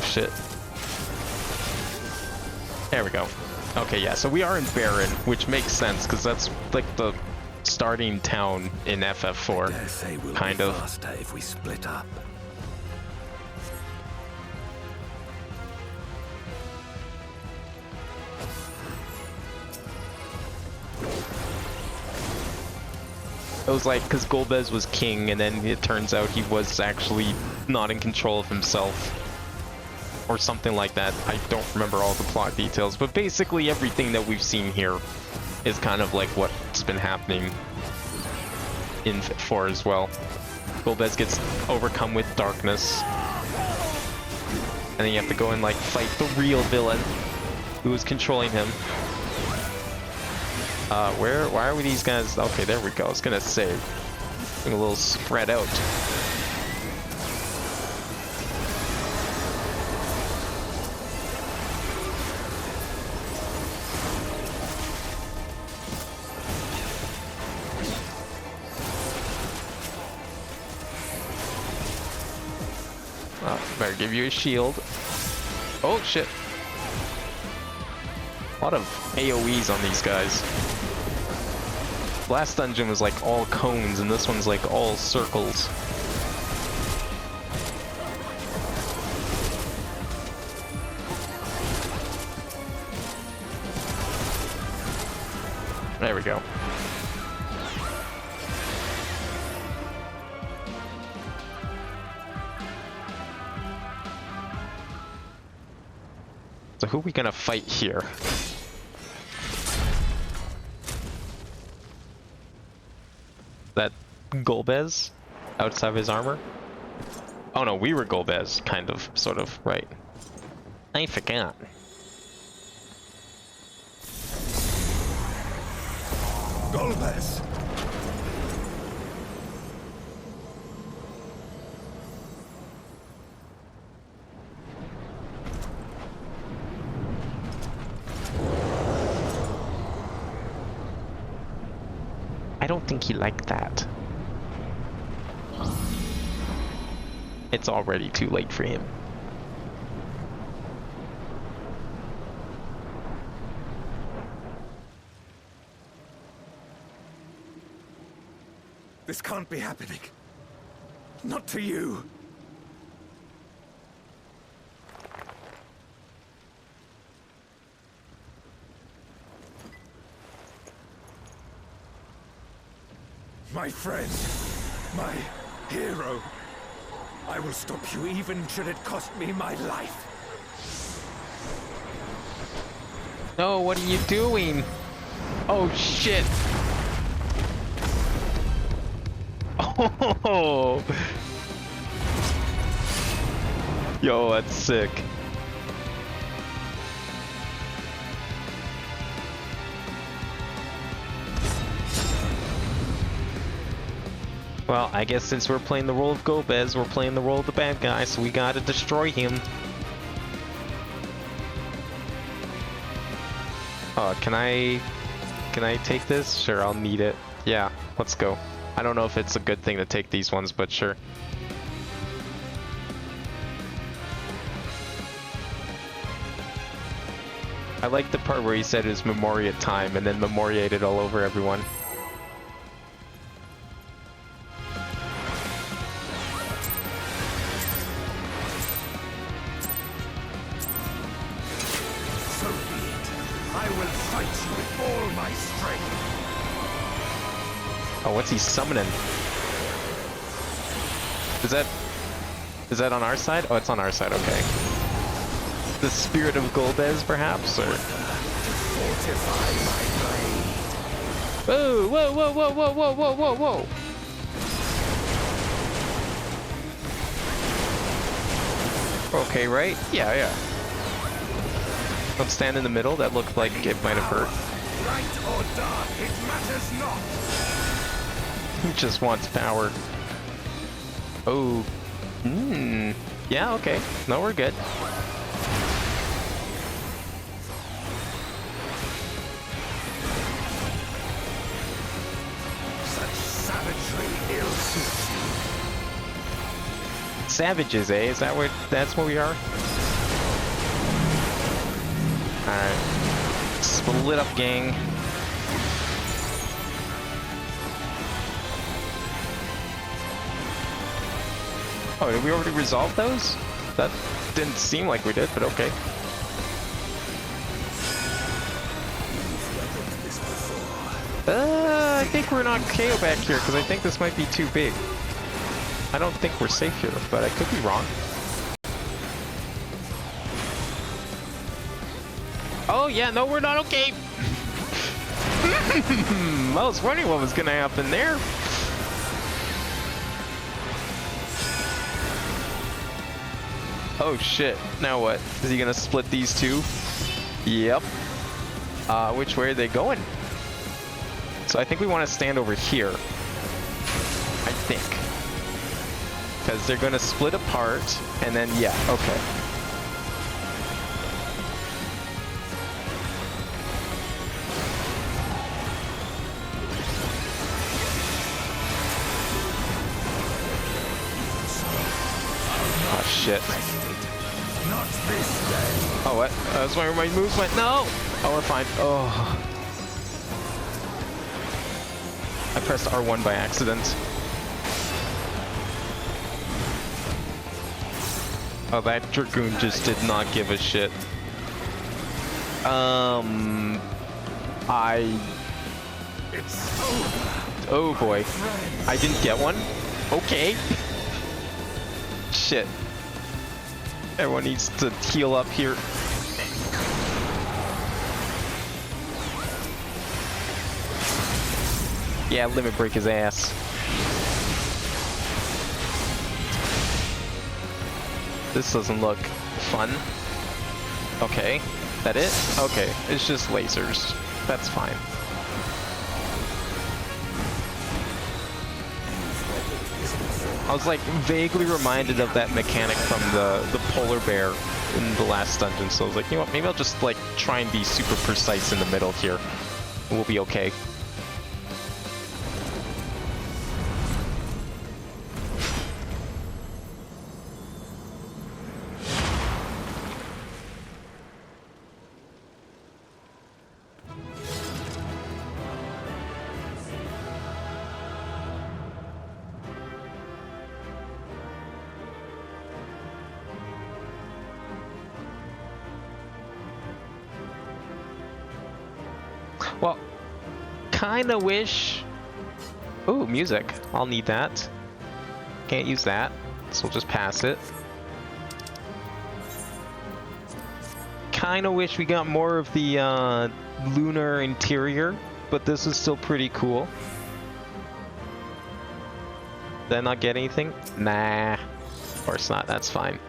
Shit. There we go. Okay, yeah, so we are in Baron, which makes sense, because that's like the starting town in FF4. Dare say we'll kind be of. faster if we split up. It was like, because Golbez was king, and then it turns out he was actually not in control of himself. Or something like that. I don't remember all the plot details, but basically everything that we've seen here is kind of like what's been happening in 4 as well. Golbez gets overcome with darkness. And then you have to go and like fight the real villain who is controlling him. Why are these guys? Okay, there we go. I was gonna say, a little spread out. Better give you a shield. Oh shit. A lot of AoEs on these guys. Last dungeon was like all cones, and this one's like all circles. There we go. So who are we gonna fight here? That Golbez outside of his armor? Oh no, we were Golbez, kind of, sort of, right. I forgot. Golbez! I don't think he liked that. It's already too late for him. This can't be happening. Not to you. My friend, my hero. I will stop you even should it cost me my life. No, what are you doing? Oh shit. Oh. Yo, that's sick. Well, I guess since we're playing the role of Golbez, we're playing the role of the bad guy, so we gotta destroy him. Oh, can I take this? Sure, I'll need it. Yeah, let's go. I don't know if it's a good thing to take these ones, but sure. I like the part where he said it was Memoriate time and then memoriated all over everyone. Oh, what's he summoning? Is that on our side? Oh, it's on our side, okay. The spirit of Golbez, perhaps, or? Whoa, whoa, whoa, whoa, whoa, whoa, whoa, whoa, whoa. Okay, right? Yeah, yeah. Don't stand in the middle, that looked like it might have hurt. Light or dark, it matters not. He just wants power. Oh. Yeah, okay. No, we're good. Such savagery ill-suits you. Savages, eh? Is that what that's what we are? Alright. Split up, gang. Oh, did we already resolve those? That didn't seem like we did, but okay. I think we're not KO back here, because I think this might be too big. I don't think we're safe here, but I could be wrong. Oh yeah, no, we're not okay. I was wondering what was gonna happen there. Oh shit, now what? Is he gonna split these two? Yep. Which way are they going? So I think we want to stand over here. I think. Because they're gonna split apart, and then, yeah, okay. Oh shit. Not this day. Oh, what? That's where my moves went. No! Oh, we're fine. Oh. I pressed R1 by accident. Oh, that Dragoon just did not give a shit. Oh boy. I didn't get one? Okay. Shit. Everyone needs to heal up here. Yeah, limit break his ass. This doesn't look fun. Okay, that it? Okay, it's just lasers. That's fine. I was like vaguely reminded of that mechanic from the polar bear in the last dungeon, so I was like, you know what, maybe I'll just like try and be super precise in the middle here. We'll be okay. Well, kinda wish... Ooh, music. I'll need that. Can't use that, so we'll just pass it. Kinda wish we got more of the lunar interior, but this is still pretty cool. Did I not get anything? Nah, of course not, that's fine.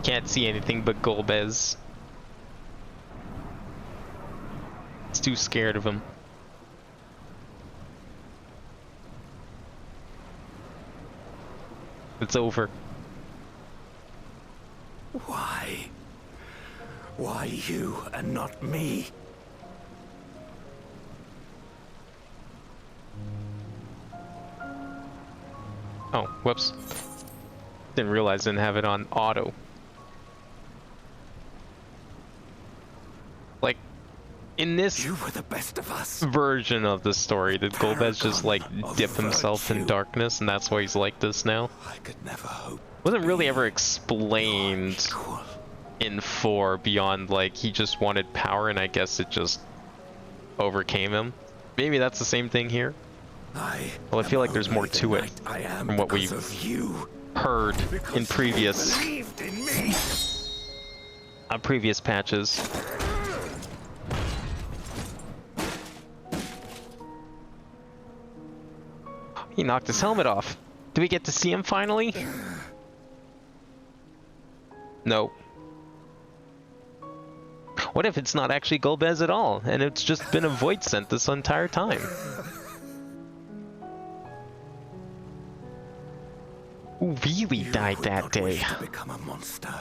Can't see anything but Golbez. It's too scared of him. It's over. Why? Why you and not me? Oh, whoops. Didn't realize I didn't have it on auto. Like, in this You were the best of us. version of the story, did Golbez just like dip himself in darkness and that's why he's like this now? I could never hope. Wasn't really ever explained Equal. in 4 beyond like he just wanted power and I guess it just overcame him. Maybe that's the same thing here. Well, I feel like there's more to it from what we've heard in previous previous patches. He knocked his helmet off. Do we get to see him finally? No. What if it's not actually Golbez at all, and it's just been a void scent this entire time? Who really died that day? To become a monster,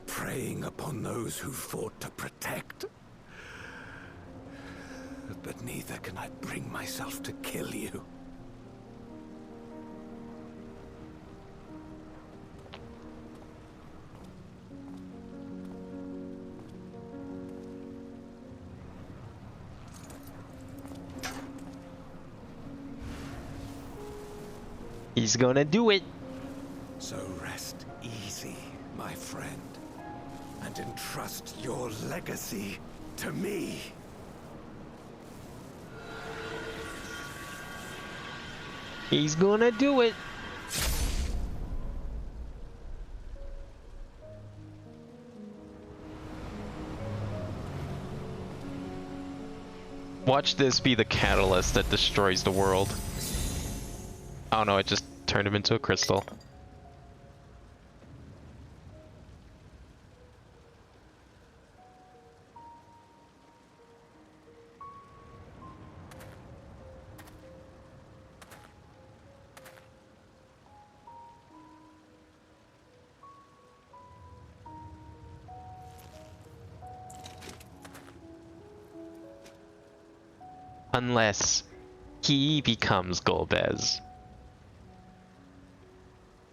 preying upon those who fought to protect. But neither can I bring myself to kill you. He's gonna do it. So rest easy, my friend, and entrust your legacy to me. He's gonna do it. Watch this be the catalyst that destroys the world. Oh no, it just turned him into a crystal. Unless he becomes Golbez.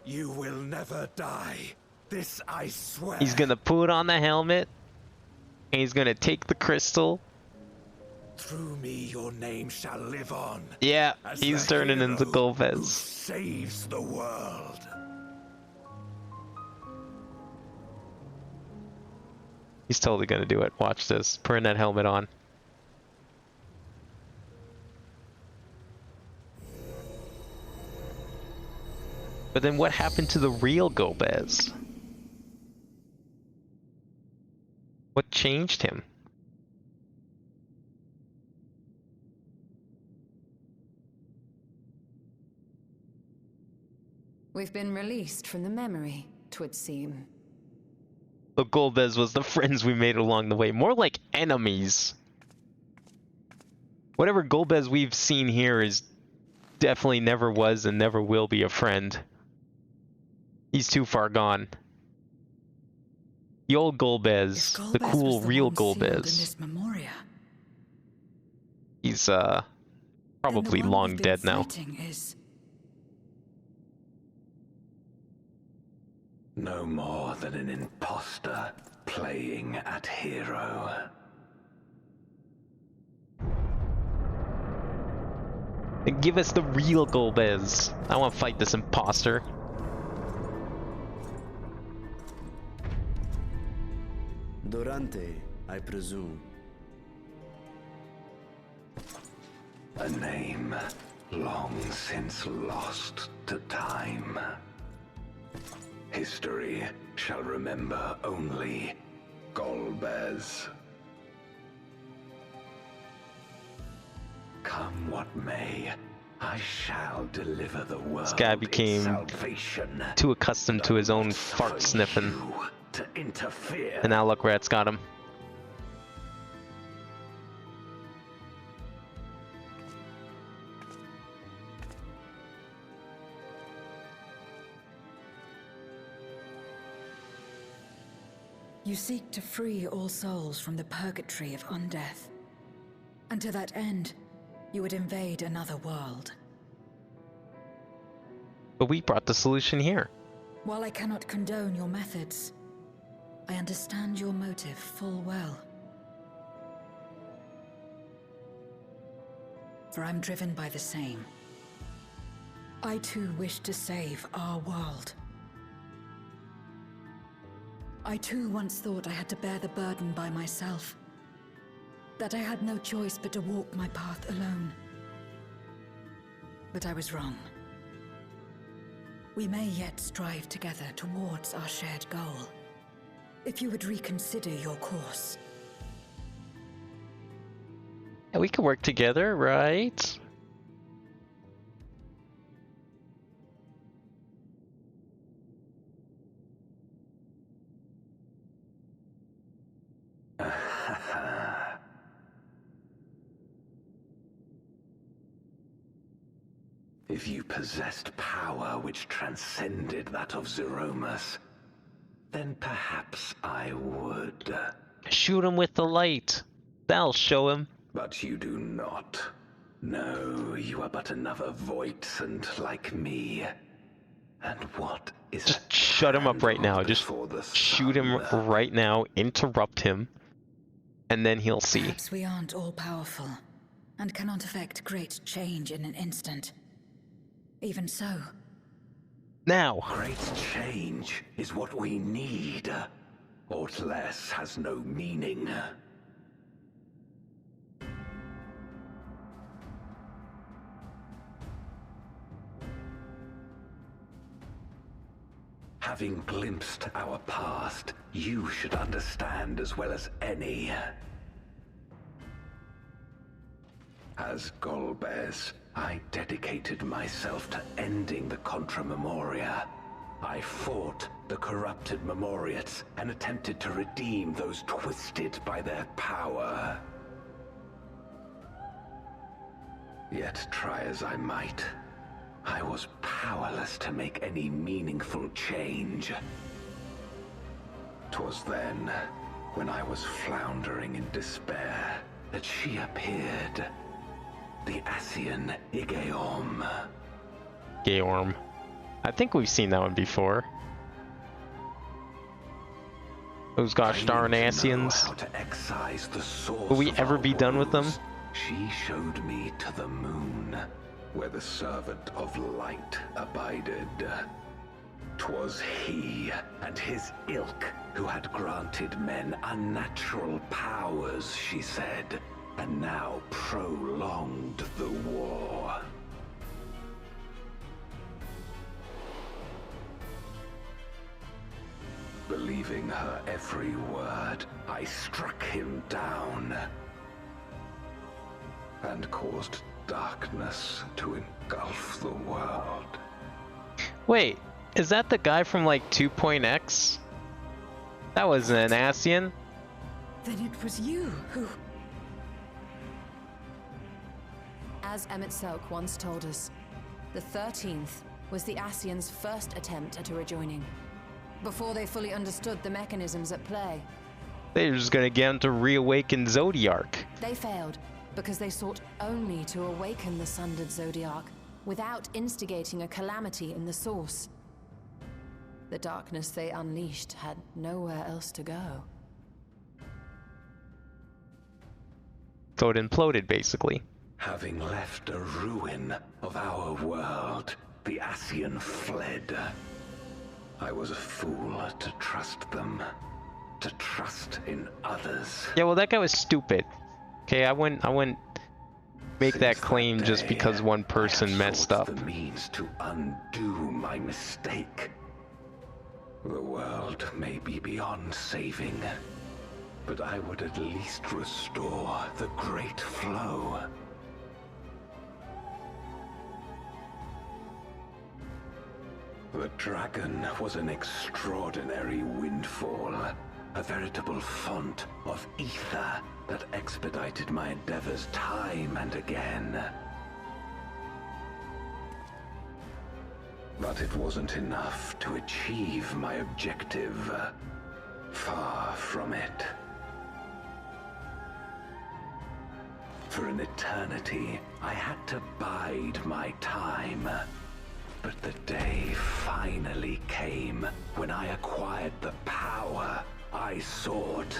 You will never die. This I swear. He's gonna put on the helmet, and he's gonna take the crystal. Through me, your name shall live on. Yeah, as he's the turning into hero who Golbez. saves the world. He's totally gonna do it. Watch this. Putting that helmet on. But then what happened to the real Golbez? What changed him? We've been released from the memory, 'twould seem. The Golbez was the friends we made along the way. More like enemies. Whatever Golbez we've seen here is definitely never was and never will be a friend. He's too far gone. The old Golbez, the cool, real Golbez. He's probably long dead now. No more than an imposter playing at hero. And give us the real Golbez. I want to fight this imposter. Durante, I presume. A name long since lost to time. History shall remember only Golbez. Come what may, I shall deliver the world. This guy became salvation. Too accustomed to his own fart sniffing. To interfere. And now look where it's got him. You seek to free all souls from the purgatory of undeath. And to that end, you would invade another world. But we brought the solution here. While I cannot condone your methods, I understand your motive full well. For I'm driven by the same. I too wish to save our world. I too once thought I had to bear the burden by myself. That I had no choice but to walk my path alone. But I was wrong. We may yet strive together towards our shared goal. If you would reconsider your course. Yeah, we could work together, right? If you possessed power which transcended that of Zeromus, then perhaps I would. Shoot him with the light. That'll show him. But you do not. No, you are but another Voidsent like me. And what is Just shut him up right now. Just shoot him right now. Interrupt him. And then he'll see. Perhaps we aren't all powerful, and cannot effect great change in an instant. Even so, Now! Great change is what we need. Aught less has no meaning. Having glimpsed our past, you should understand as well as any. As Golbez, I dedicated myself to ending the Contra Memoria. I fought the corrupted Memoriates and attempted to redeem those twisted by their power. Yet try as I might, I was powerless to make any meaningful change. 'Twas then, when I was floundering in despair, that she appeared. The Ascian Igeorm. Georm. I think we've seen that one before. Those gosh darn Ascians. Will we ever be done with them? She showed me to the moon, where the servant of light abided. 'Twas he and his ilk who had granted men unnatural powers, she said, and now prolonged the war. Believing her every word, I struck him down and caused darkness to engulf the world. Wait, is that the guy from like 2.x? That wasn't an Ascian. Then it was you who... As Emmett Selk once told us, the 13th was the Ascians' first attempt at a rejoining, before they fully understood the mechanisms at play. They were just gonna get him to reawaken Zodiark. They failed because they sought only to awaken the sundered Zodiark without instigating a calamity in the source. The darkness they unleashed had nowhere else to go. So it imploded, basically. Having left a ruin of our world, the Ascian fled. I was a fool to trust them, to trust in others. Yeah, well, that guy was stupid. Okay, I wouldn't make Since that claim just day, because one I person have messed sought up. the means to undo my mistake. The world may be beyond saving, but I would at least restore the great flow. The dragon was an extraordinary windfall, a veritable font of ether that expedited my endeavors time and again. But it wasn't enough to achieve my objective. Far from it. For an eternity, I had to bide my time. But the day finally came when I acquired the power I sought.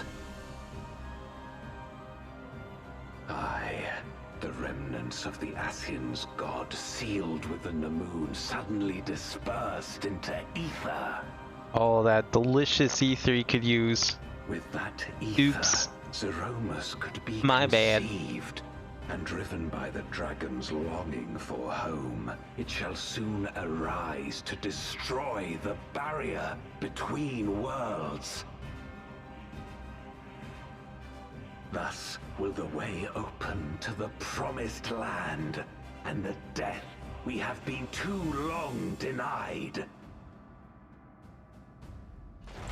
The remnants of the Ascians' god, sealed within the moon, suddenly dispersed into ether. Oh, that delicious ether you could use. With that ether, Oops. Zeromus could be My bad. conceived. And driven by the dragon's longing for home, it shall soon arise to destroy the barrier between worlds. Thus will the way open to the promised land, and the death we have been too long denied.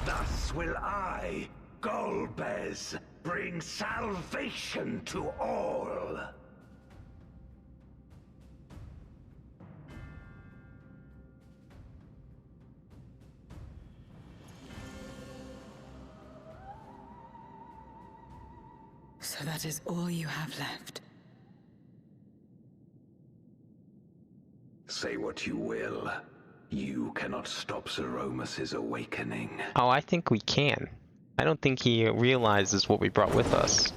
Thus will I, Golbez, bring salvation to all. So that is all you have left. Say what you will. You cannot stop Zeromus' awakening. Oh, I think we can. I don't think he realizes what we brought with us.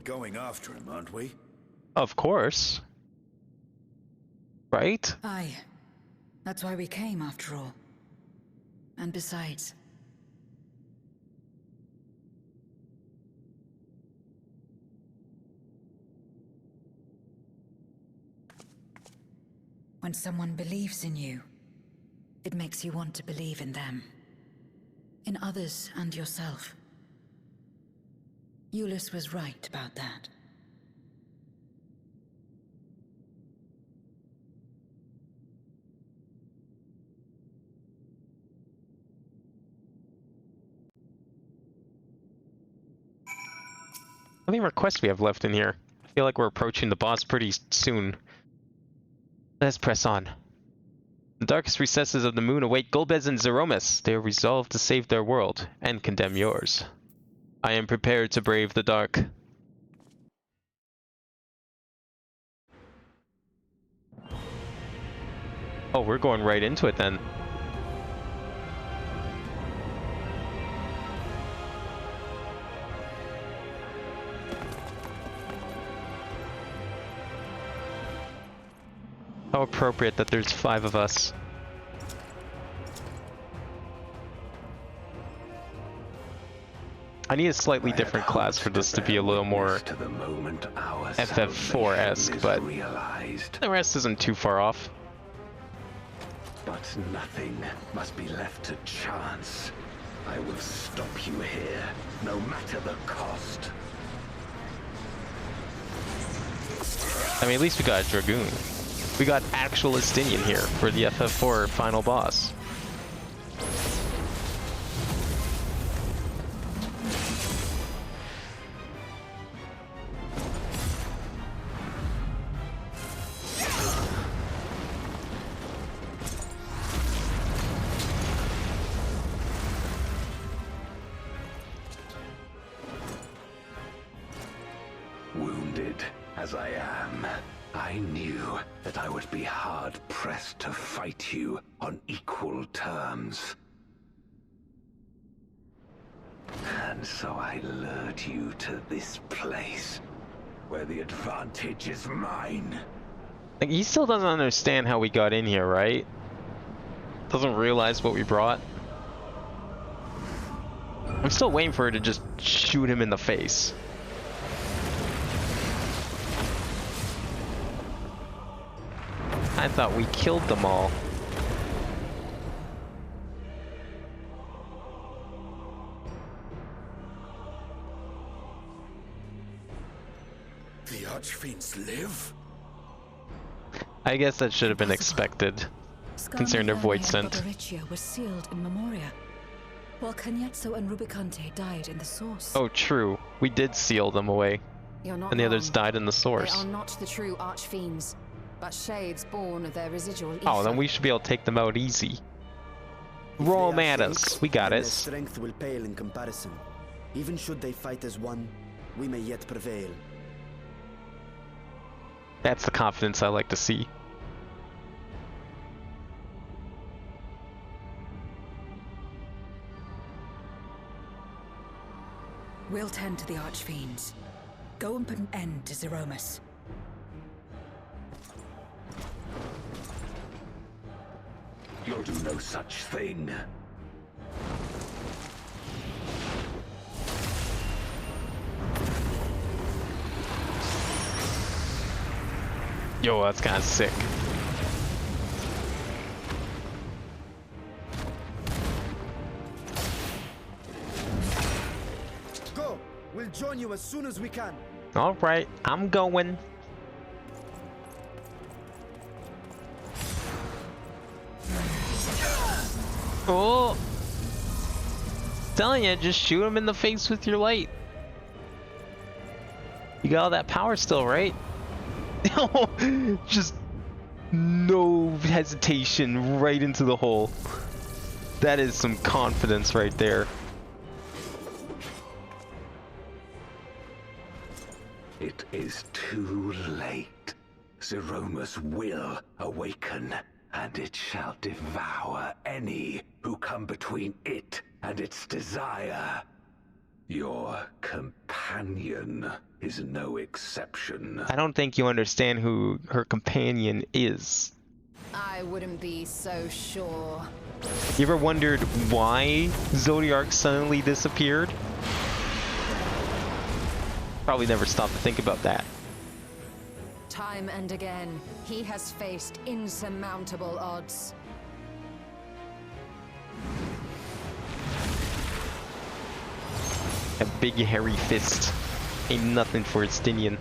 going after him, aren't we? Of course. Right? Aye. That's why we came, after all. And besides... when someone believes in you, it makes you want to believe in them. In others and yourself. Euless was right about that. How many more quests we have left in here? I feel like we're approaching the boss pretty soon. Let's press on. The darkest recesses of the moon await Golbez and Zeromus. They are resolved to save their world and condemn yours. I am prepared to brave the dark. Oh, we're going right into it then. How appropriate that there's 5 of us. I need a slightly different class for this to be a little more FF4-esque, but the rest isn't too far off. But nothing must be left to chance. I will stop you here, no matter the cost. I mean, at least we got a Dragoon. We got actual Estinian here for the FF4 final boss. Wounded as I am, I knew that I would be hard-pressed to fight you on equal terms. And so I lured you to this place, where the advantage is mine. Like, he still doesn't understand how we got in here, right? Doesn't realize what we brought. I'm still waiting for her to just shoot him in the face. I thought we killed them all. The Archfiends live? I guess that should have been expected, considering their void scent. Barbariccia was sealed in Memoria, while Cagnezzo and Rubicante died in the source. Oh, true. We did seal them away, and the others died in the source. They are not the true Archfiends, but shades born of their residual ether. Oh, then we should be able to take them out easy. Roll them at us. We got it. Their strength will pale in comparison. Even should they fight as one, we may yet prevail. That's the confidence I like to see. We'll tend to the Archfiends. Go and put an end to Zeromus. You'll do no such thing. Yo, that's kind of sick. Go! We'll join you as soon as we can. All right, I'm going. Oh! Telling you, just shoot him in the face with your light. You got all that power still, right? Just no hesitation, right into the hole. That is some confidence right there. It is too late. Zeromus will awaken, and it shall devour any who come between it and its desire. Your companion companion is no exception. I don't think you understand who her companion is. I wouldn't be so sure. You ever wondered why Zodiark suddenly disappeared? Probably never stopped to think about that. Time and again, he has faced insurmountable odds. A big hairy fist ain't nothing for Estinian.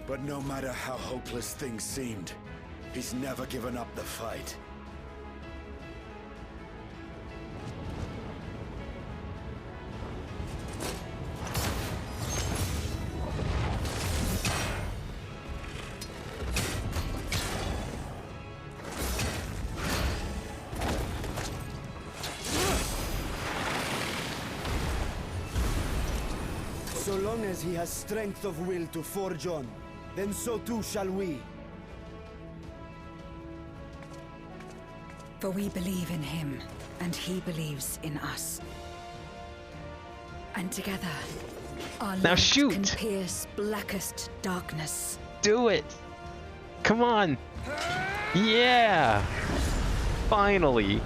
But no matter how hopeless things seemed, he's never given up the fight. So long as he has strength of will to forge on, then so too shall we. For we believe in him, and he believes in us. And together, our Now light shoot! can pierce blackest darkness. Do it! Come on! Yeah! Finally!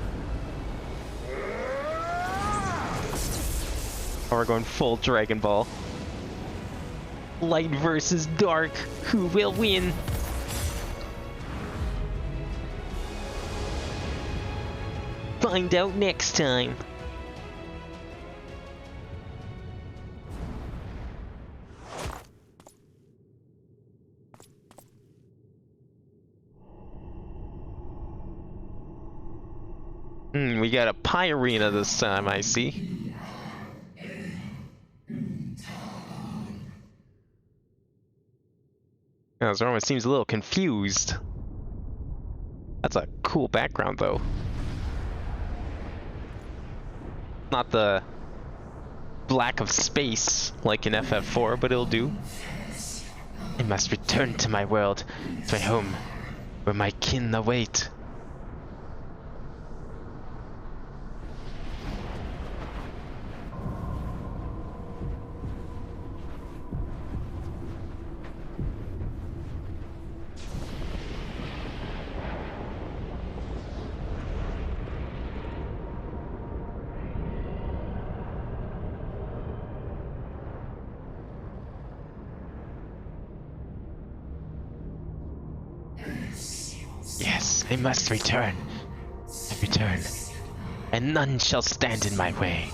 Oh, we're going full Dragon Ball. Light versus dark. Who will win? Find out next time. We got a pie arena this time, I see. Now, Zorma seems a little confused. That's a cool background, though. Not the black of space like in FF4, but it'll do. I must return to my world, to my home, where my kin await. Yes, I must return. I return, and none shall stand in my way.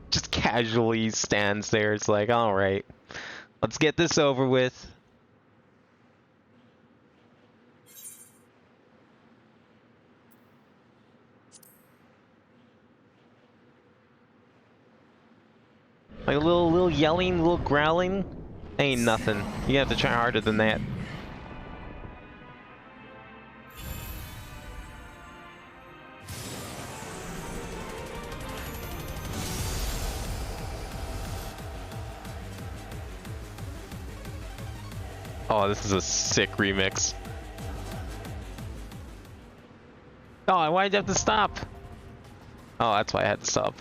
Just casually stands there. It's like, all right. Let's get this over with. Like a little yelling, a little growling, ain't nothing. You have to try harder than that. Oh, this is a sick remix. Oh, why'd you have to stop? Oh, that's why I had to stop.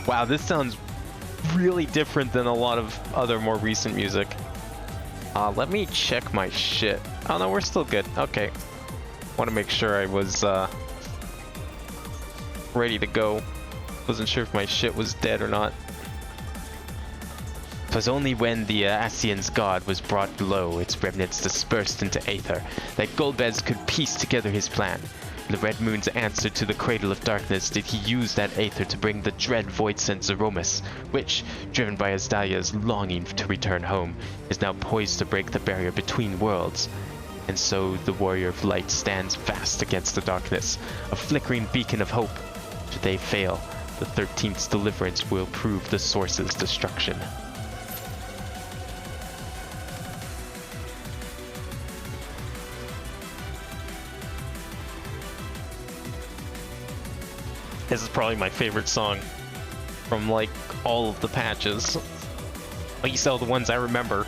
Wow, this sounds really different than a lot of other more recent music. Let me check my shit. Oh no, we're still good. Okay. Want to make sure I was ready to go. Wasn't sure if my shit was dead or not. 'Twas only when the Asian's god was brought below, its remnants dispersed into aether, that Golbez could piece together his plan. In the Red Moon's answer to the Cradle of Darkness did he use that aether to bring the dread void-sent Zeromus, which, driven by Asdalia's longing to return home, is now poised to break the barrier between worlds. And so the Warrior of Light stands fast against the darkness, a flickering beacon of hope. Should they fail, The 13th's deliverance will prove the source's destruction. This is probably my favorite song from like all of the patches. At least all the ones I remember.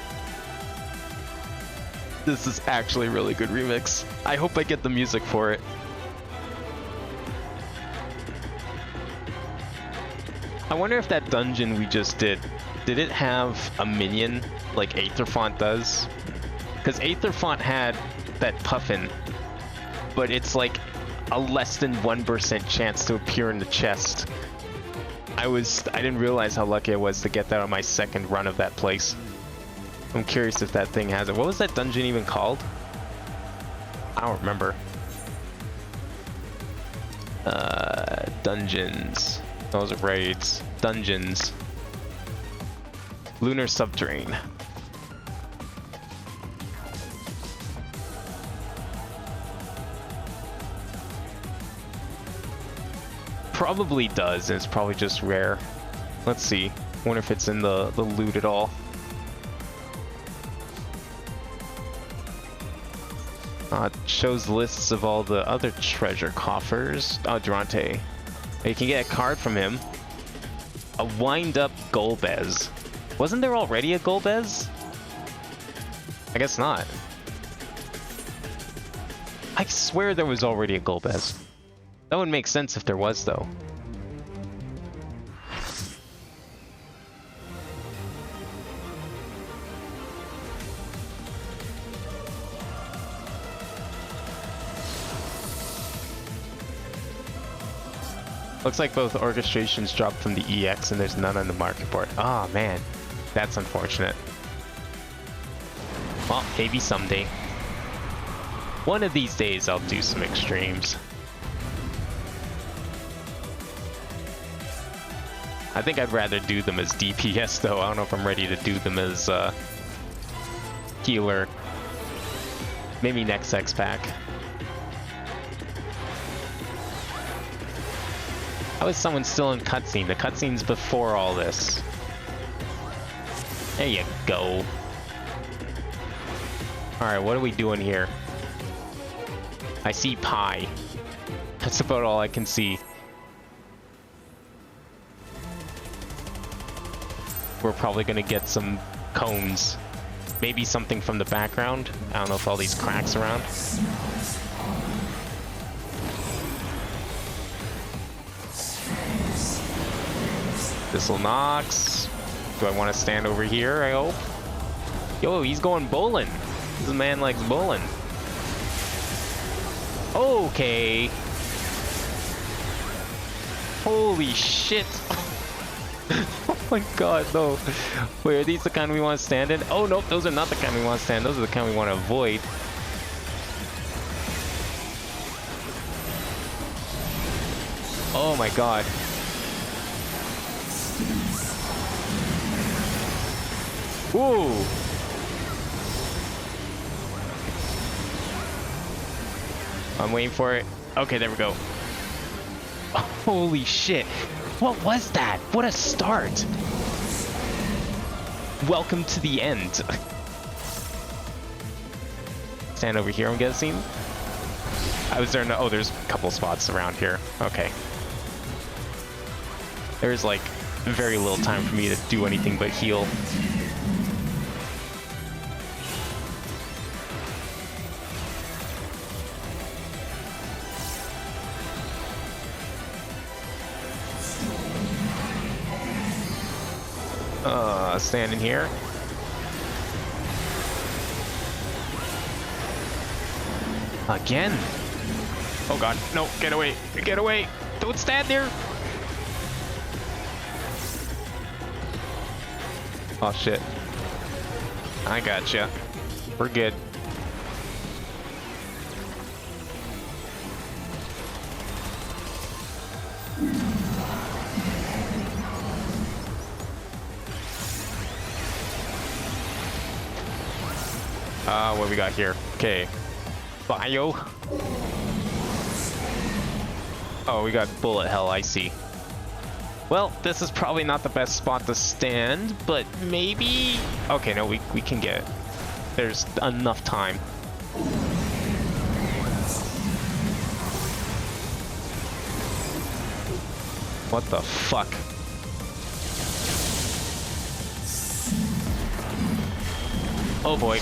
This is actually a really good remix. I hope I get the music for it. I wonder if that dungeon we just did it have a minion like Aetherfont does? Because Aetherfont had that puffin, but it's like a less than 1% chance to appear in the chest. I didn't realize how lucky I was to get that on my second run of that place. I'm curious if that thing has it. What was that dungeon even called? I don't remember. Dungeons. Those are raids. Dungeons. Lunar Subterrane. Probably does, and it's probably just rare. Let's see. Wonder if it's in the loot at all. It shows lists of all the other treasure coffers. Oh, Durante. You can get a card from him. A wind-up Golbez. Wasn't there already a Golbez? I guess not. I swear there was already a Golbez. That would make sense if there was, though. Looks like both orchestrations dropped from the EX and there's none on the market board. Oh man, that's unfortunate. Well, maybe someday. One of these days I'll do some extremes. I think I'd rather do them as DPS though. I don't know if I'm ready to do them as healer. Maybe next X pack. How is someone still in cutscene? The cutscene's before all this. There you go. Alright, what are we doing here? I see pie. That's about all I can see. We're probably gonna get some cones. Maybe something from the background. I don't know if all these cracks around. This'll knocks. Do I want to stand over here, I hope? Yo, he's going bowling. This man likes bowling. Okay. Holy shit. Oh my god, no. Wait, are these the kind we want to stand in? Oh, nope, those are not the kind we want to stand. Those are the kind we want to avoid. Oh my god. Ooh. I'm waiting for it. Okay, there we go. Holy shit. What was that? What a start. Welcome to the end. Stand over here, I'm guessing. I was there. No, oh, there's a couple spots around here. Okay. There's like very little time for me to do anything but heal. Standing here. Again? Oh god, no, get away, get away! Don't stand there! Oh shit. I gotcha. We're good. What we got here? Okay. Bio. Oh, we got bullet hell, I see. Well, this is probably not the best spot to stand, but maybe... Okay, no, we can get it. There's enough time. What the fuck? Oh boy.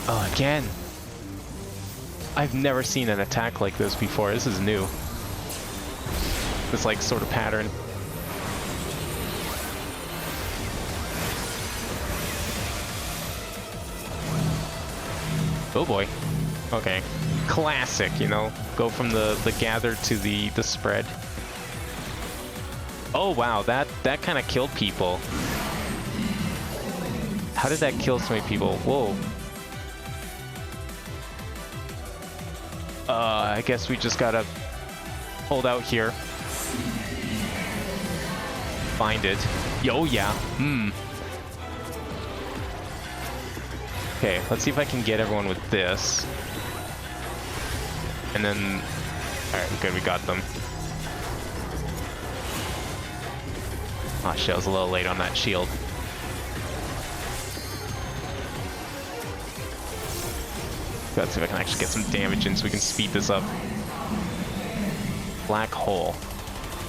Oh, again. I've never seen an attack like this before. This is new. This, like, sort of pattern. Oh boy. Okay. Classic, you know? Go from the gather to the spread. Oh wow, that kind of killed people. How did that kill so many people? Whoa. I guess we just gotta hold out here. Find it. Yo, yeah. Okay, let's see if I can get everyone with this. And then... Alright, good, we got them. Oh shit, I was a little late on that shield. Let's see if I can actually get some damage in so we can speed this up. Black hole.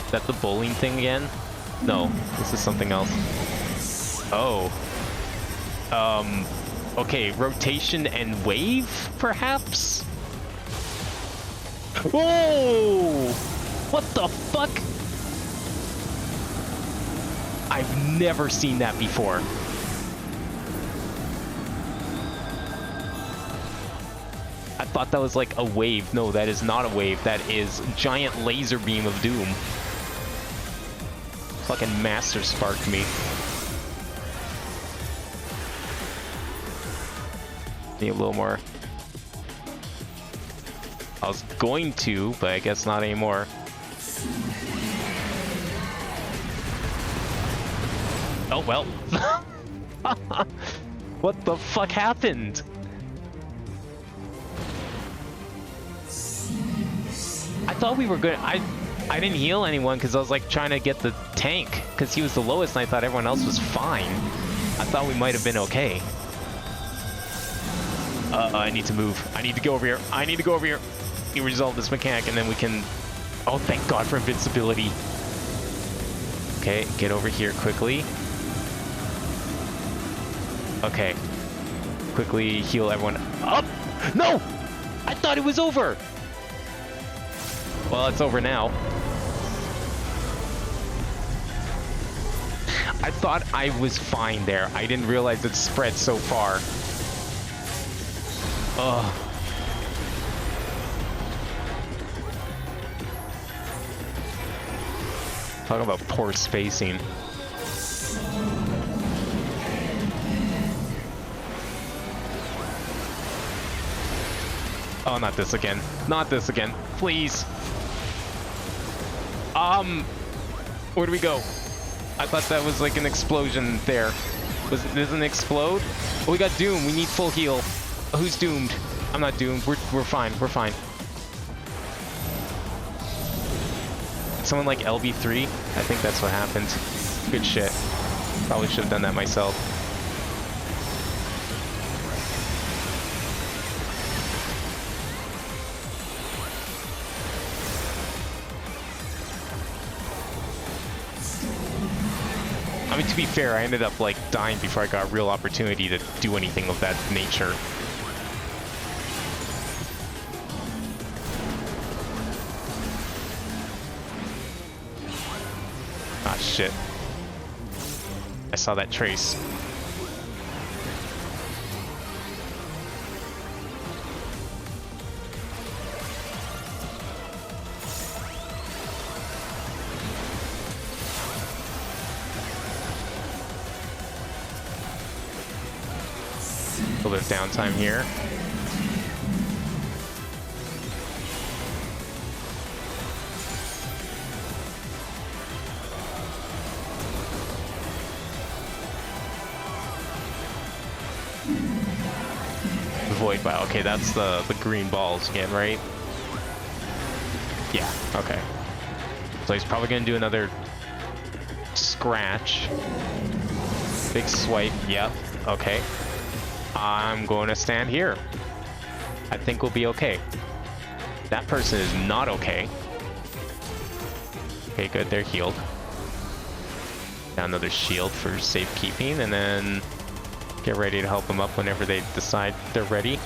Is that the bowling thing again? No, this is something else. Oh. Okay, rotation and wave, perhaps? Whoa! What the fuck? I've never seen that before. I thought that was like a wave. No, that is not a wave. That is giant laser beam of doom. Fucking master sparked me. Need a little more. I was going to, but I guess not anymore. Oh well. What the fuck happened? I thought we were good. I didn't heal anyone because I was like trying to get the tank because he was the lowest and I thought everyone else was fine. I thought we might have been okay. I need to move. I need to go over here. I need to go over here. You resolve this mechanic and then we can... Oh, thank God for invincibility. Okay, get over here quickly. Okay. Quickly heal everyone up. No! I thought it was over! Well, it's over now. I thought I was fine there. I didn't realize it spread so far. Ugh. Talk about poor spacing. Oh, not this again. Not this again. Please. Where do we go? I thought that was like an explosion there. Doesn't it explode? Oh, we got Doom. We need full heal. Who's doomed? I'm not doomed. We're fine. We're fine. Someone like LB3? I think that's what happened. Good shit. Probably should have done that myself. I mean, to be fair, I ended up, like, dying before I got a real opportunity to do anything of that nature. Ah, shit. I saw that trace. A little bit of downtime here. void vial. Okay, that's the green balls again, right? Yeah, okay. So he's probably gonna do another scratch. Big swipe, yep, okay. I'm going to stand here. I think we'll be okay. That person is not okay. Okay, good, they're healed. Got another shield for safekeeping, and then get ready to help them up whenever they decide they're ready.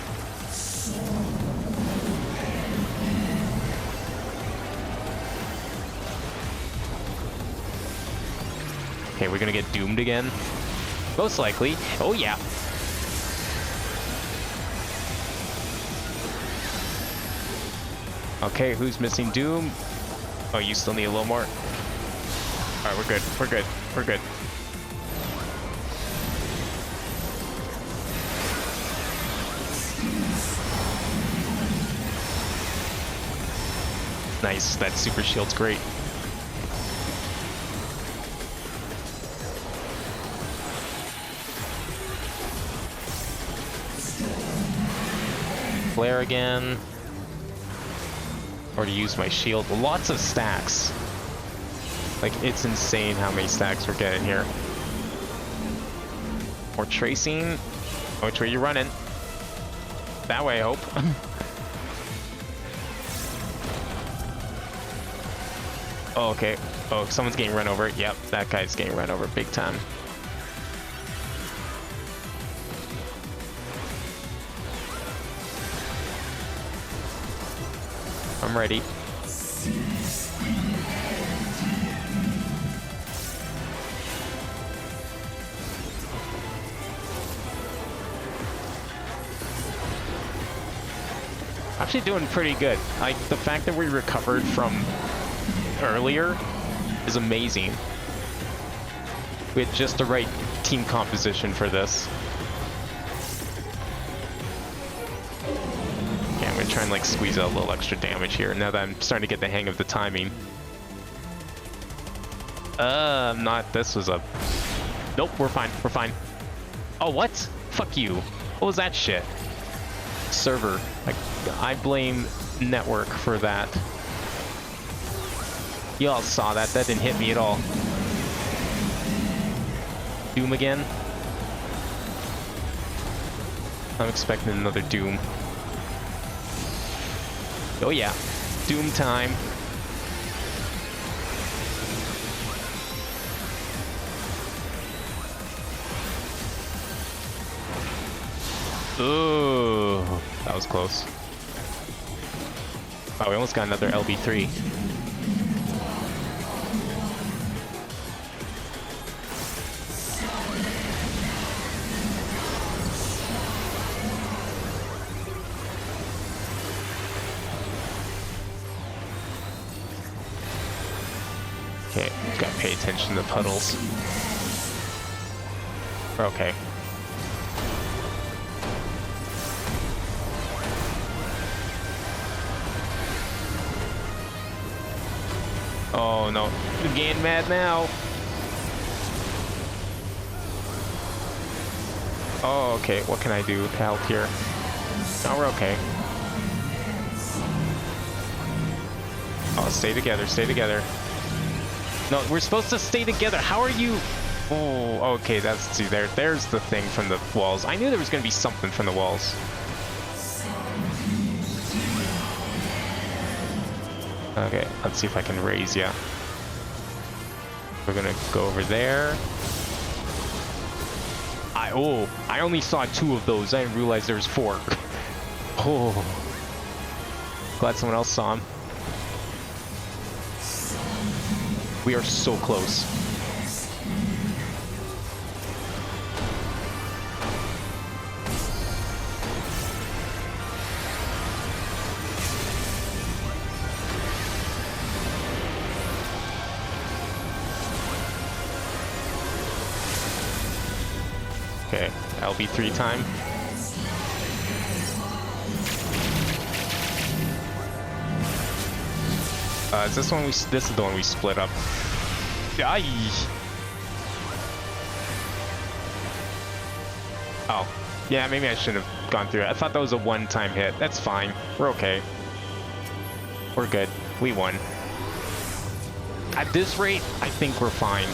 Okay, we're gonna get doomed again. Most likely. Oh yeah. Okay, who's missing Doom? Oh, you still need a little more. Alright, we're good. We're good. We're good. Nice. That super shield's great. Flare again. Or to use my shield. Lots of stacks. Like, it's insane how many stacks we're getting here. More tracing. Which way you running? That way, I hope. Oh, okay. Oh, someone's getting run over. Yep, that guy's getting run over big time. I'm ready. Actually doing pretty good. Like, the fact that we recovered from earlier is amazing. We had just the right team composition for this. Okay, I'm gonna try and like squeeze out a little extra damage here now that I'm starting to get the hang of the timing. Not, this was a... Nope, we're fine, we're fine. Oh, what? Fuck you. What was that shit? Server. Like, I blame network for that. You all saw that. That didn't hit me at all. Doom again. I'm expecting another Doom. Oh yeah. Doom time. Ooh, that was close. Oh, we almost got another LB3. Okay, gotta pay attention to puddles. Okay. Oh no, I'm getting mad now. Oh, okay, what can I do to help here? No, we're okay. Oh, stay together, stay together. No, we're supposed to stay together. How are you? Oh, okay, that's, see, there's the thing from the walls. I knew there was gonna be something from the walls. Okay, let's see if I can raise ya. We're gonna go over there. I only saw 2 of those. I didn't realize there was 4. Oh, glad someone else saw him. We are so close. Okay, LB3 time. Is this one this is the one we split up. Aye. Oh, yeah, maybe I shouldn't have gone through it. I thought that was a one-time hit. That's fine. We're okay. We're good. We won. At this rate, I think we're fine.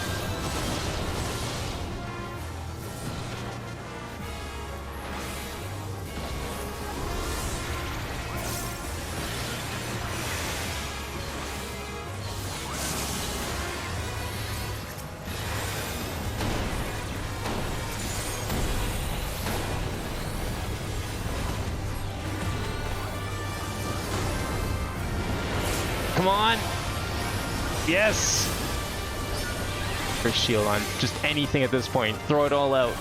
Come on! Yes! For shield on. Just anything at this point. Throw it all out.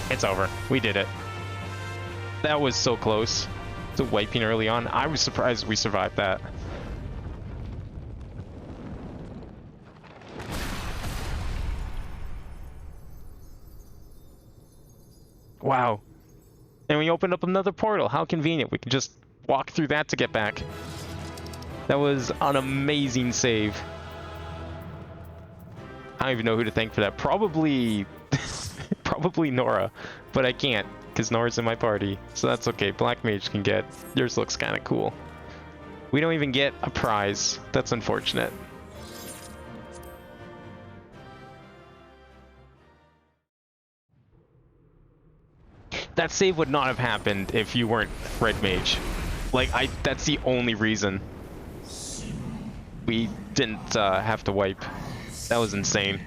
It's over. We did it. That was so close to wiping early on. I was surprised we survived that. Wow. And we opened up another portal. How convenient. We can just walk through that to get back. That was an amazing save. I don't even know who to thank for that. Probably... probably Nora. But I can't, because Nora's in my party. So that's okay. Black Mage can get. Yours looks kind of cool. We don't even get a prize. That's unfortunate. That save would not have happened if you weren't Red Mage. Like, that's the only reason we didn't have to wipe. That was insane.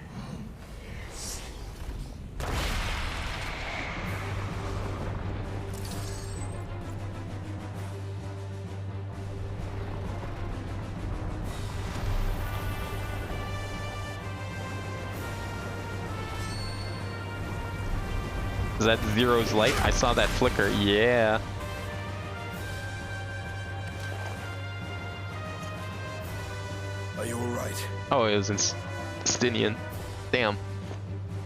Is that Zero's light? I saw that flicker. Yeah. Are you alright? Oh, it was Stinian. Damn.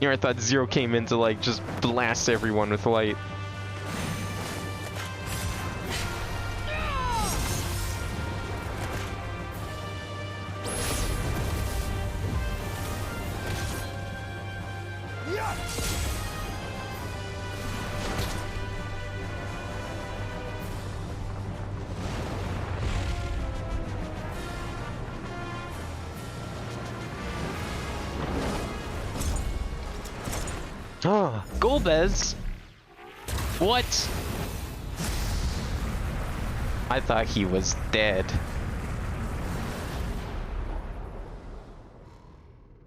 You know, I thought Zero came in to like just blast everyone with light. Oh, Golbez! What? I thought he was dead.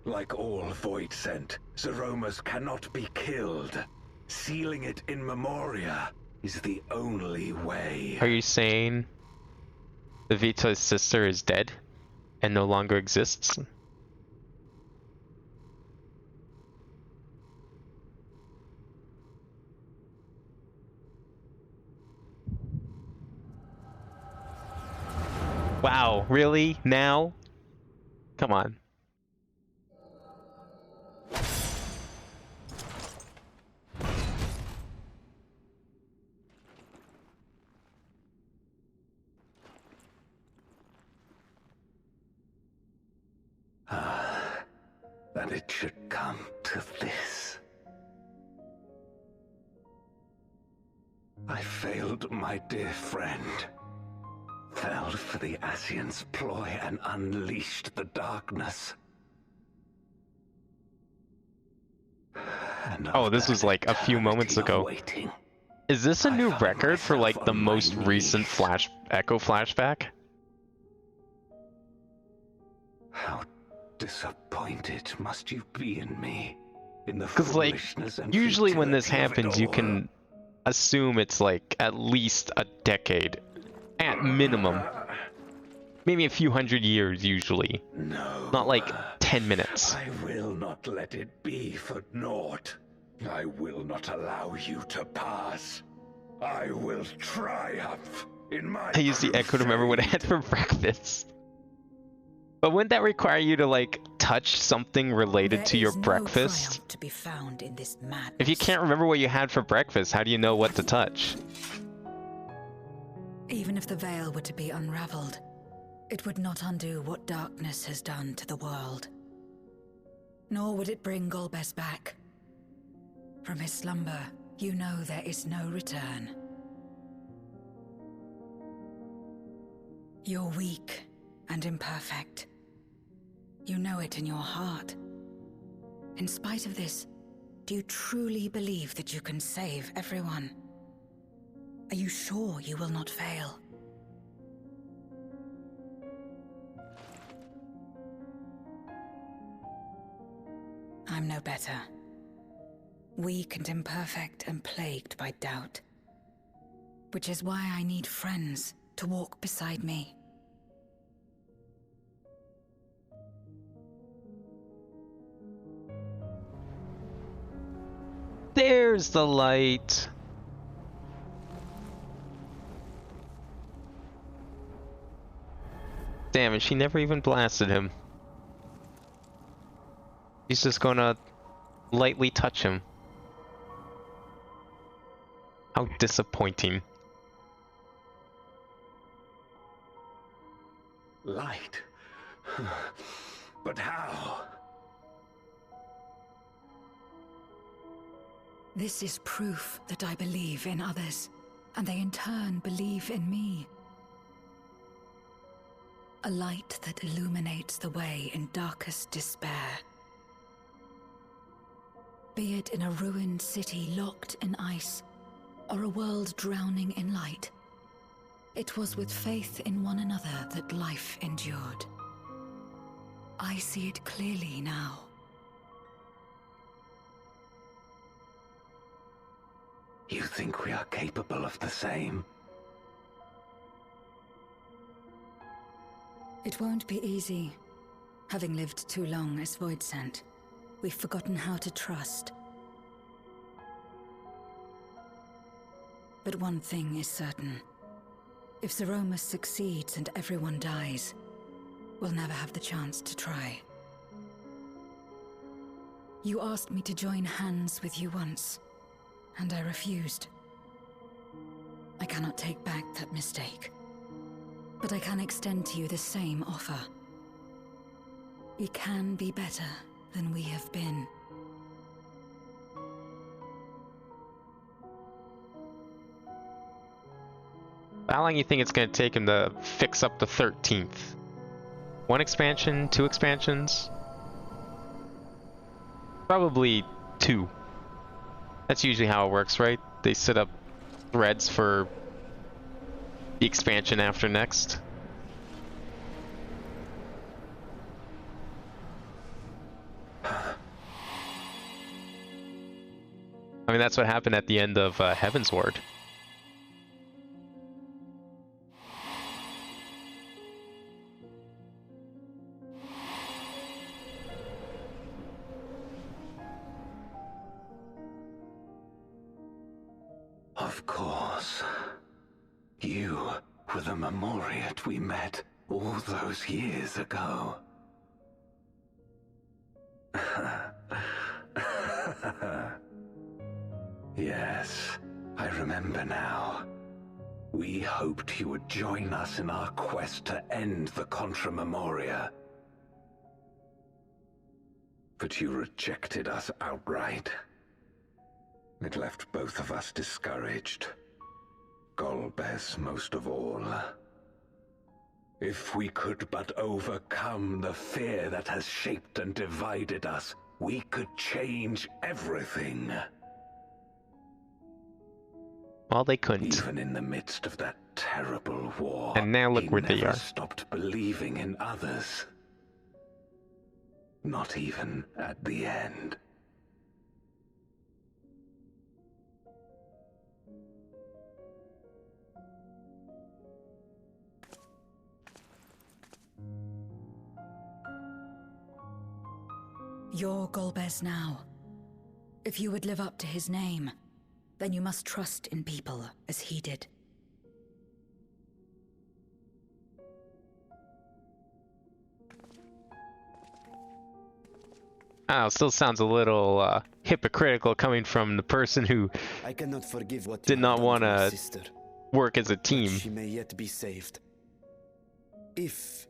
Like all Void Sent, Zeromus cannot be killed. Sealing it in Memoria is the only way. Are you saying the Vita's sister is dead and no longer exists? Wow, really? Now? Come on. That it should come to this. I failed my dear friend. Fell for the Ascian's ploy and unleashed the darkness. And oh, this was like a few moments ago. Waiting, is this a new record for like the most recent Echo flashback? How disappointed must you be in me? Because like, usually when this happens, you can assume it's like at least a decade. At minimum. Maybe a few hundred years, usually. No. Not like 10 minutes. I will not let it be for naught. I will not allow you to pass. I will triumph in my I used the Echo to remember what I had for breakfast. But wouldn't that require you to, like, touch something related to your breakfast? To be found in this madness. If you can't remember what you had for breakfast, how do you know what to touch? Even if the veil were to be unraveled, it would not undo what darkness has done to the world. Nor would it bring Golbez back. From his slumber, you know there is no return. You're weak and imperfect. You know it in your heart. In spite of this, do you truly believe that you can save everyone? Are you sure you will not fail? I'm no better. Weak and imperfect and plagued by doubt. Which is why I need friends to walk beside me. There's the light. Damn it, she never even blasted him. She's just gonna lightly touch him. How disappointing. Light? But how? This is proof that I believe in others, and they in turn believe in me. A light that illuminates the way in darkest despair. Be it in a ruined city locked in ice, or a world drowning in light, it was with faith in one another that life endured. I see it clearly now. You think we are capable of the same? It won't be easy. Having lived too long as Voidsent, we've forgotten how to trust. But one thing is certain. If Zeromus succeeds and everyone dies, we'll never have the chance to try. You asked me to join hands with you once, and I refused. I cannot take back that mistake, but I can extend to you the same offer. We can be better than we have been. How long do you think it's going to take him to fix up the 13th? One expansion? 2 expansions? Probably 2. That's usually how it works, right? They set up threads for the expansion after next. I mean, that's what happened at the end of Heaven's Ward. Of course. You were the Memoriat we met all those years ago. Yes, I remember now. We hoped you would join us in our quest to end the Contra Memoria. But you rejected us outright. It left both of us discouraged. Golbez most of all. If we could but overcome the fear that has shaped and divided us, we could change everything. Well, they couldn't. Even in the midst of that terrible war, and now look where they never are. Stopped believing in others. Not even at the end. You're Golbez now. If you would live up to his name, then you must trust in people as he did. Oh, still sounds a little hypocritical coming from the person who I cannot forgive what did you not have done want to my to sister. work as a But team. she may yet be saved. If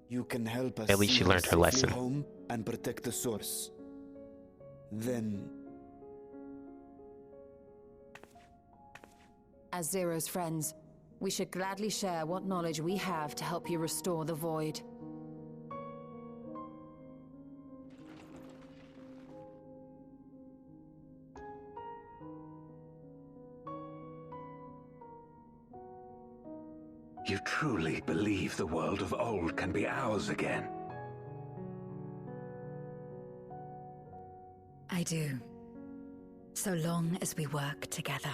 you can help us At least see she learned her safely lesson. home and protect the source, then As Zero's friends, we should gladly share what knowledge we have to help you restore the void. You truly believe the world of old can be ours again? I do. So long as we work together.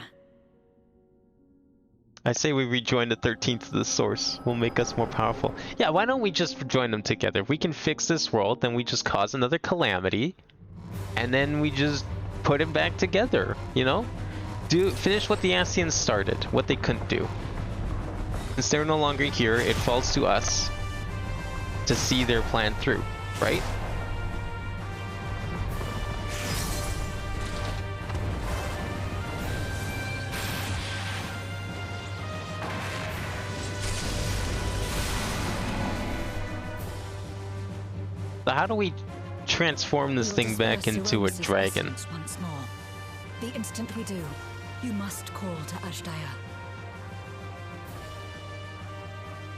I say we rejoin the 13th of the source. Will make us more powerful. Yeah, why don't we just join them together? If we can fix this world, then we just cause another calamity. And then we just put it back together, you know? Finish what the Ascians started, what they couldn't do. Since they're no longer here, it falls to us to see their plan through, right? So how do we transform this thing back into a dragon? Once more. The instant we do, you must call to Ajdaya.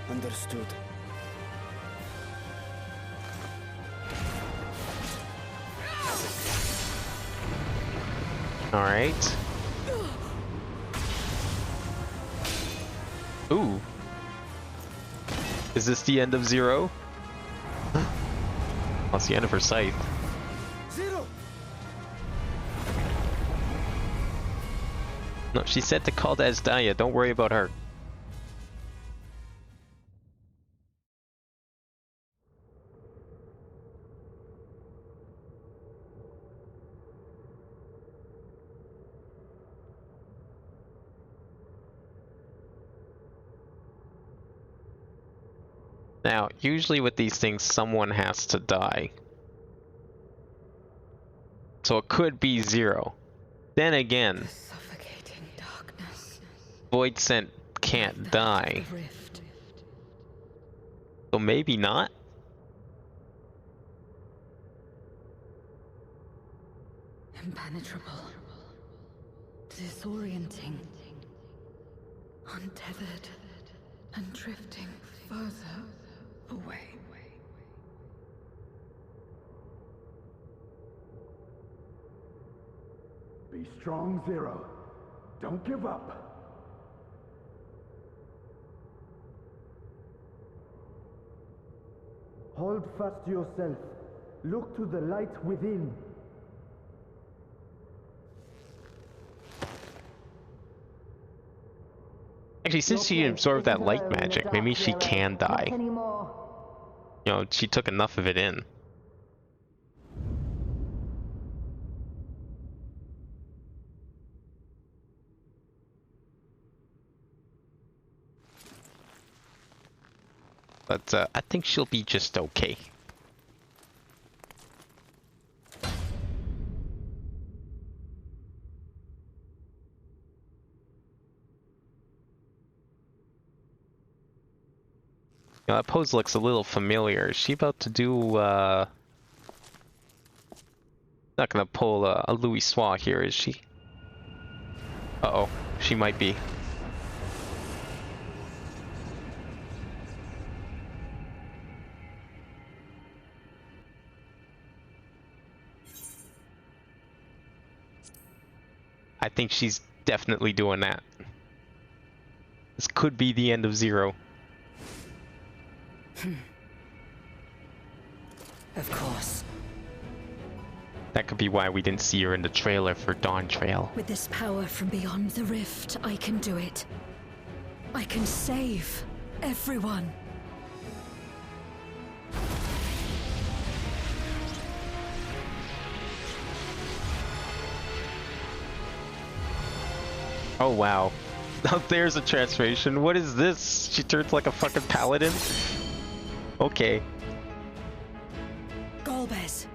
understood. All right. Ooh. Is this the end of Zero? That's the end of her scythe. Zero! No, she said to call to Azdaya. Don't worry about her. Now, usually with these things, someone has to die. So it could be Zero. Then again, Suffocating darkness. Void Scent can't die. Rift. So maybe not? Impenetrable. Disorienting. Untethered. And drifting further away. Be strong, Zero. Don't give up. Hold fast to yourself. Look to the light within. Actually, since she absorbed that light magic, maybe she can die. You know, she took enough of it in. But I think she'll be just okay. You know, that pose looks a little familiar. Is she about to do, not gonna pull a Louis Soir here, is she? Uh-oh, she might be. I think she's definitely doing that. This could be the end of Zero. Of course. That could be why we didn't see her in the trailer for Dawn Trail. With this power from beyond the rift, I can do it. I can save everyone. Oh wow. Now there's a transformation. What is this? She turns like a fucking paladin? Okay. Golbez,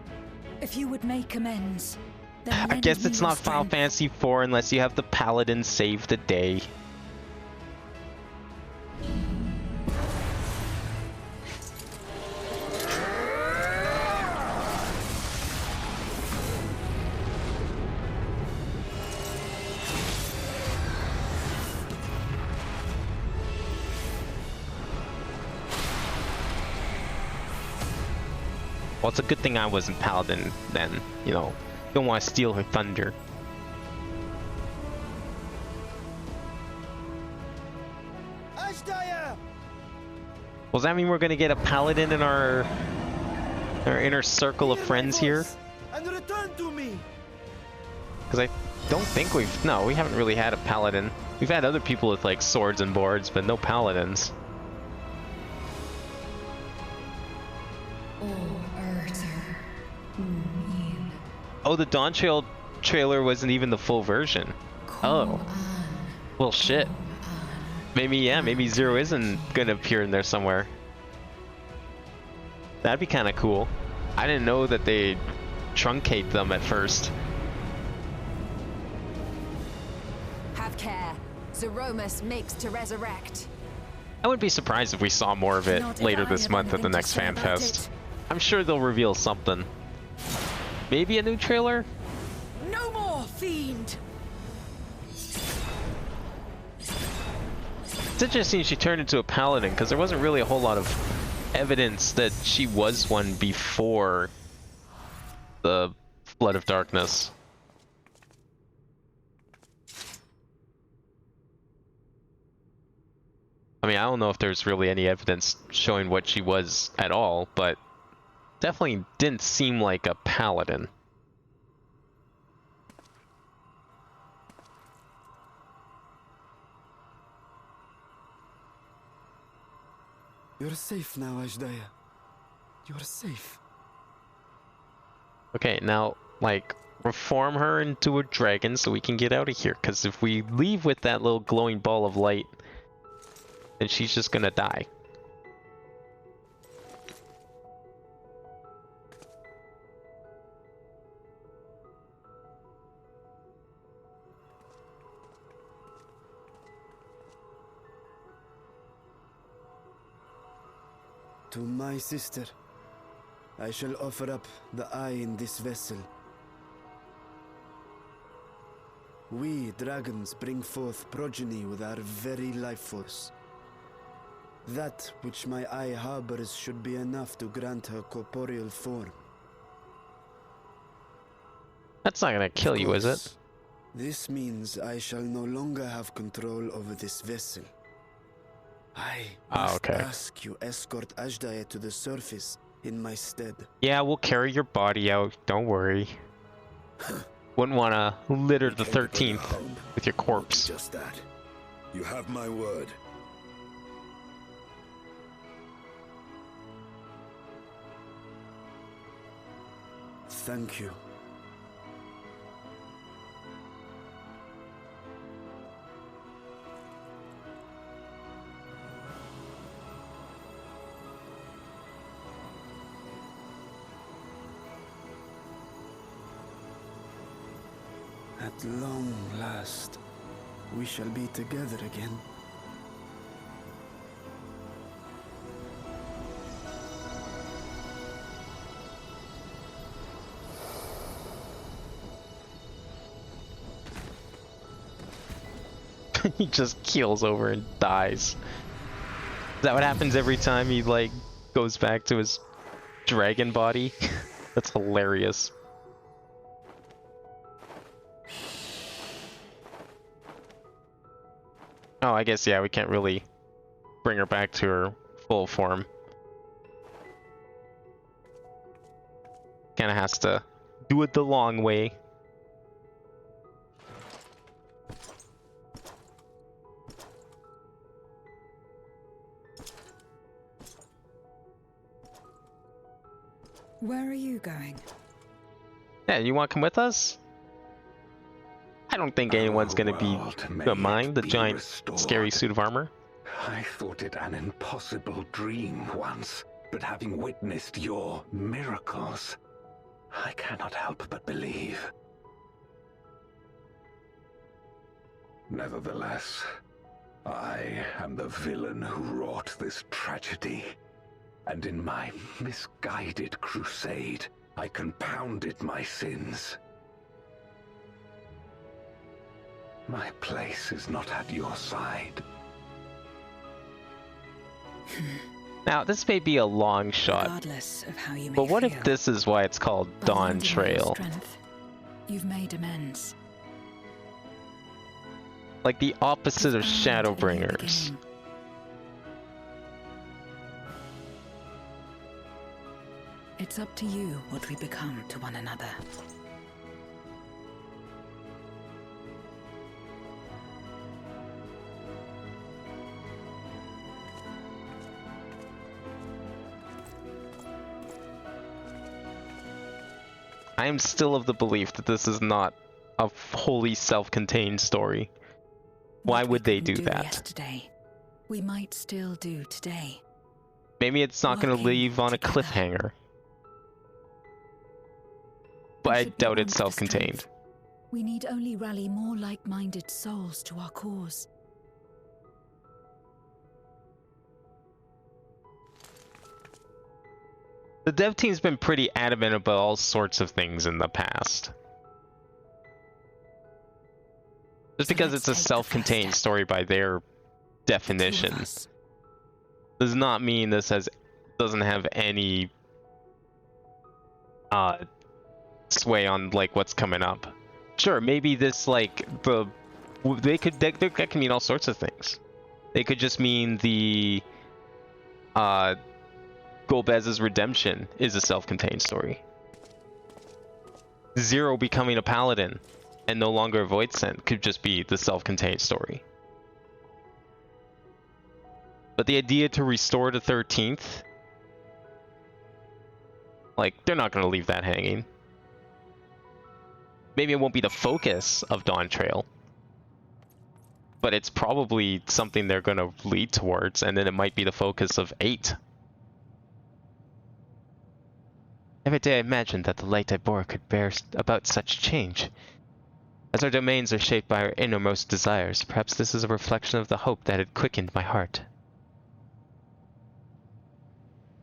if you would make amends, then I guess lend it's me not your Final strength. Fantasy IV unless you have the paladin save the day. Well, it's a good thing I wasn't Paladin then, you know. Don't want to steal her thunder. Ashdaya! Well, does that mean we're gonna get a Paladin in our inner circle of friends here? And return to me. Because I don't think we haven't really had a Paladin. We've had other people with like swords and boards, but no Paladins. Oh, the Dawn Trail trailer wasn't even the full version. Oh. Well, shit. Maybe Zero isn't gonna appear in there somewhere. That'd be kind of cool. I didn't know that they truncate them at first. Have care. Zeromus makes to resurrect. I wouldn't be surprised if we saw more of it later this month at the next FanFest. I'm sure they'll reveal something. Maybe a new trailer? No more, fiend! It's interesting she turned into a paladin, because there wasn't really a whole lot of evidence that she was one before the Flood of Darkness. I mean, I don't know if there's really any evidence showing what she was at all, but definitely didn't seem like a paladin. You're safe now, Ashdaya. You're safe. Okay, now, like, reform her into a dragon so we can get out of here, because if we leave with that little glowing ball of light, then she's just gonna die. To my sister, I shall offer up the eye in this vessel. We, dragons, bring forth progeny with our very life force. That which my eye harbors should be enough to grant her corporeal form. That's not gonna kill you, is it? This means I shall no longer have control over this vessel. I must ask you escort Ashdaya to the surface in my stead. Yeah, we'll carry your body out, don't worry. Wouldn't wanna litter the 13th with your corpse. Just that. You have my word. Thank you. At long last, we shall be together again. He just keels over and dies. Is that what happens every time he, like, goes back to his dragon body? That's hilarious. Oh, I guess, yeah, we can't really bring her back to her full form. Kinda has to do it the long way. Where are you going? Yeah, you want to come with us? I don't think anyone's gonna mind the giant, scary suit of armor. I thought it an impossible dream once, but having witnessed your miracles, I cannot help but believe. Nevertheless, I am the villain who wrought this tragedy, and in my misguided crusade, I compounded my sins. My place is not at your side. Now, this may be a long shot, Regardless of how you may but what feel, if this is why it's called by Dawn lending your Trail? strength, you've made amends. Like the opposite of You've earned a new Shadowbringers. beginning. It's up to you what we become to one another. I am still of the belief that this is not a wholly self-contained story. Why What we would they do couldn't that? Yesterday, we might still do today. Maybe it's not going to Working leave on a together. cliffhanger. But I should be doubt one it's with the self-contained. strength. We need only rally more like-minded souls to our cause. The dev team's been pretty adamant about all sorts of things in the past. Just So because let's it's a take the first self-contained step. story by their Two of definition us. does not mean this doesn't have any sway on like what's coming up. Sure, maybe this that can mean all sorts of things. They could just mean the Golbez's redemption is a self-contained story. Zero becoming a paladin and no longer a void sent could just be the self-contained story. But the idea to restore the 13th, like, they're not going to leave that hanging. Maybe it won't be the focus of Dawn Trail, but it's probably something they're going to lead towards, and then it might be the focus of 8. Every day I imagined that the light I bore could bear about such change. As our domains are shaped by our innermost desires, perhaps this is a reflection of the hope that had quickened my heart.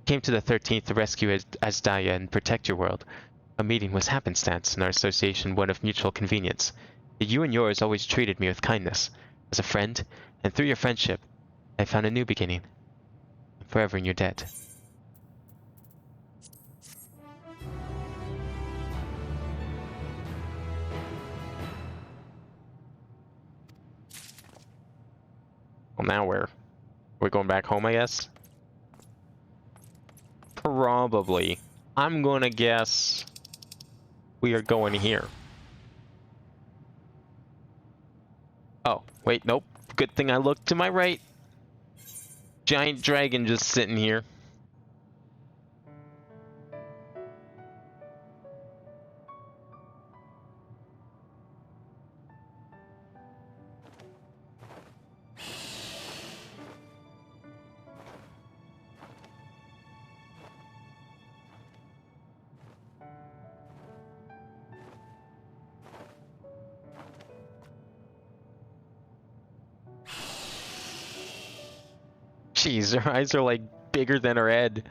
Came to the 13th to rescue Asdaya and protect your world. A meeting was happenstance and our association one of mutual convenience. Yet you and yours always treated me with kindness, as a friend, and through your friendship, I found a new beginning. I'm forever in your debt. Well, now where? We're going back home, I guess? Probably. I'm gonna guess we are going here. Oh, wait, nope. Good thing I looked to my right. Giant dragon just sitting here. Jeez, her eyes are like bigger than her head.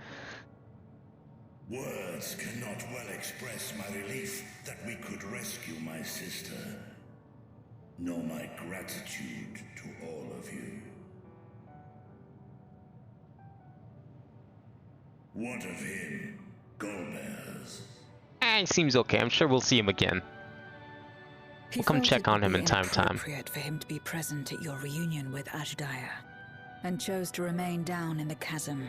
Words cannot well express my relief that we could rescue my sister, nor my gratitude to all of you. What of him, Golbez? He seems okay. I'm sure we'll see him again. He We'll come felt check it on would him be in time. inappropriate for him to be present at your reunion with Ashdaya, and chose to remain down in the chasm.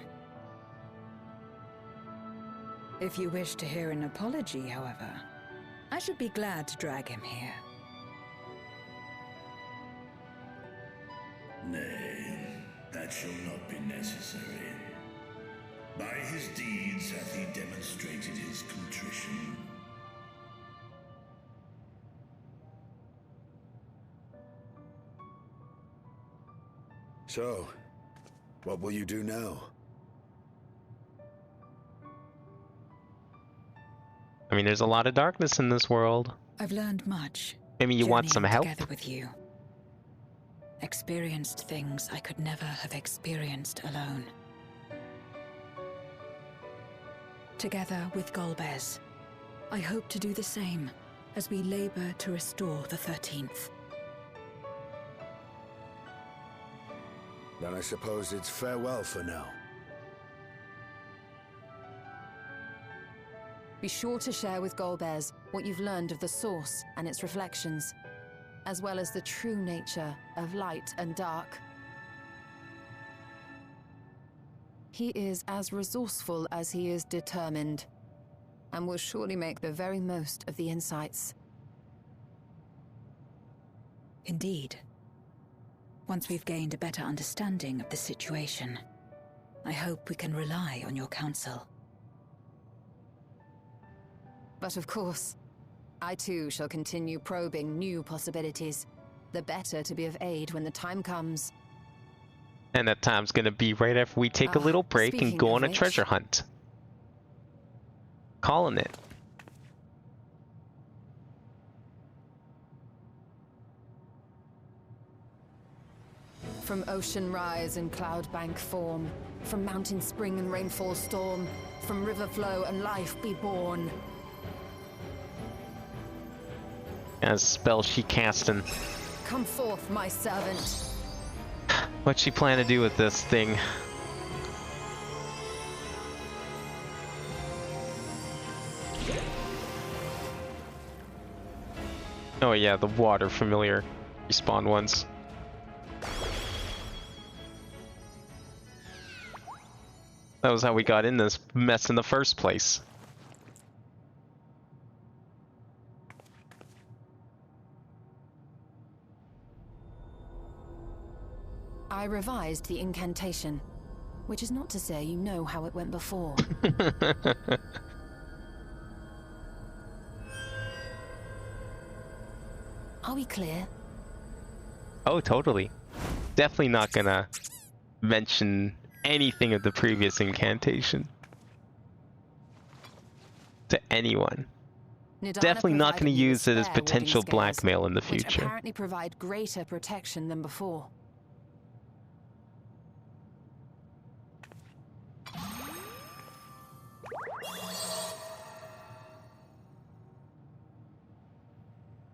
If you wish to hear an apology, however, I should be glad to drag him here. Nay, that shall not be necessary. By his deeds hath he demonstrated his contrition. So, what will you do now? I mean, there's a lot of darkness in this world. I've learned much. Maybe you want some journeying help? together with you. Experienced things I could never have experienced alone. Together with Golbez, I hope to do the same as we labor to restore the 13th. Then I suppose it's farewell for now. Be sure to share with Golbez what you've learned of the Source and its reflections, as well as the true nature of light and dark. He is as resourceful as he is determined, and will surely make the very most of the insights. Indeed. Once we've gained a better understanding of the situation, I hope we can rely on your counsel. But of course, I too shall continue probing new possibilities, the better to be of aid when the time comes. And that time's gonna be right after we take a little break and speaking go of on a which- treasure hunt. Calling it. From ocean rise and cloud bank form, from mountain spring and rainfall storm, from river flow and life be born. As spell she casting. Come forth, my servant. What's she plan to do with this thing? Oh yeah, the water familiar respawn ones. That was how we got in this mess in the first place. I revised the incantation, which is not to say you know how it went before. Are we clear? Oh, totally. Definitely not gonna mention anything of the previous incantation to anyone. Nidana Definitely not provided going to me with use it as spare potential warding scales, blackmail in the which future. apparently provide greater protection than before.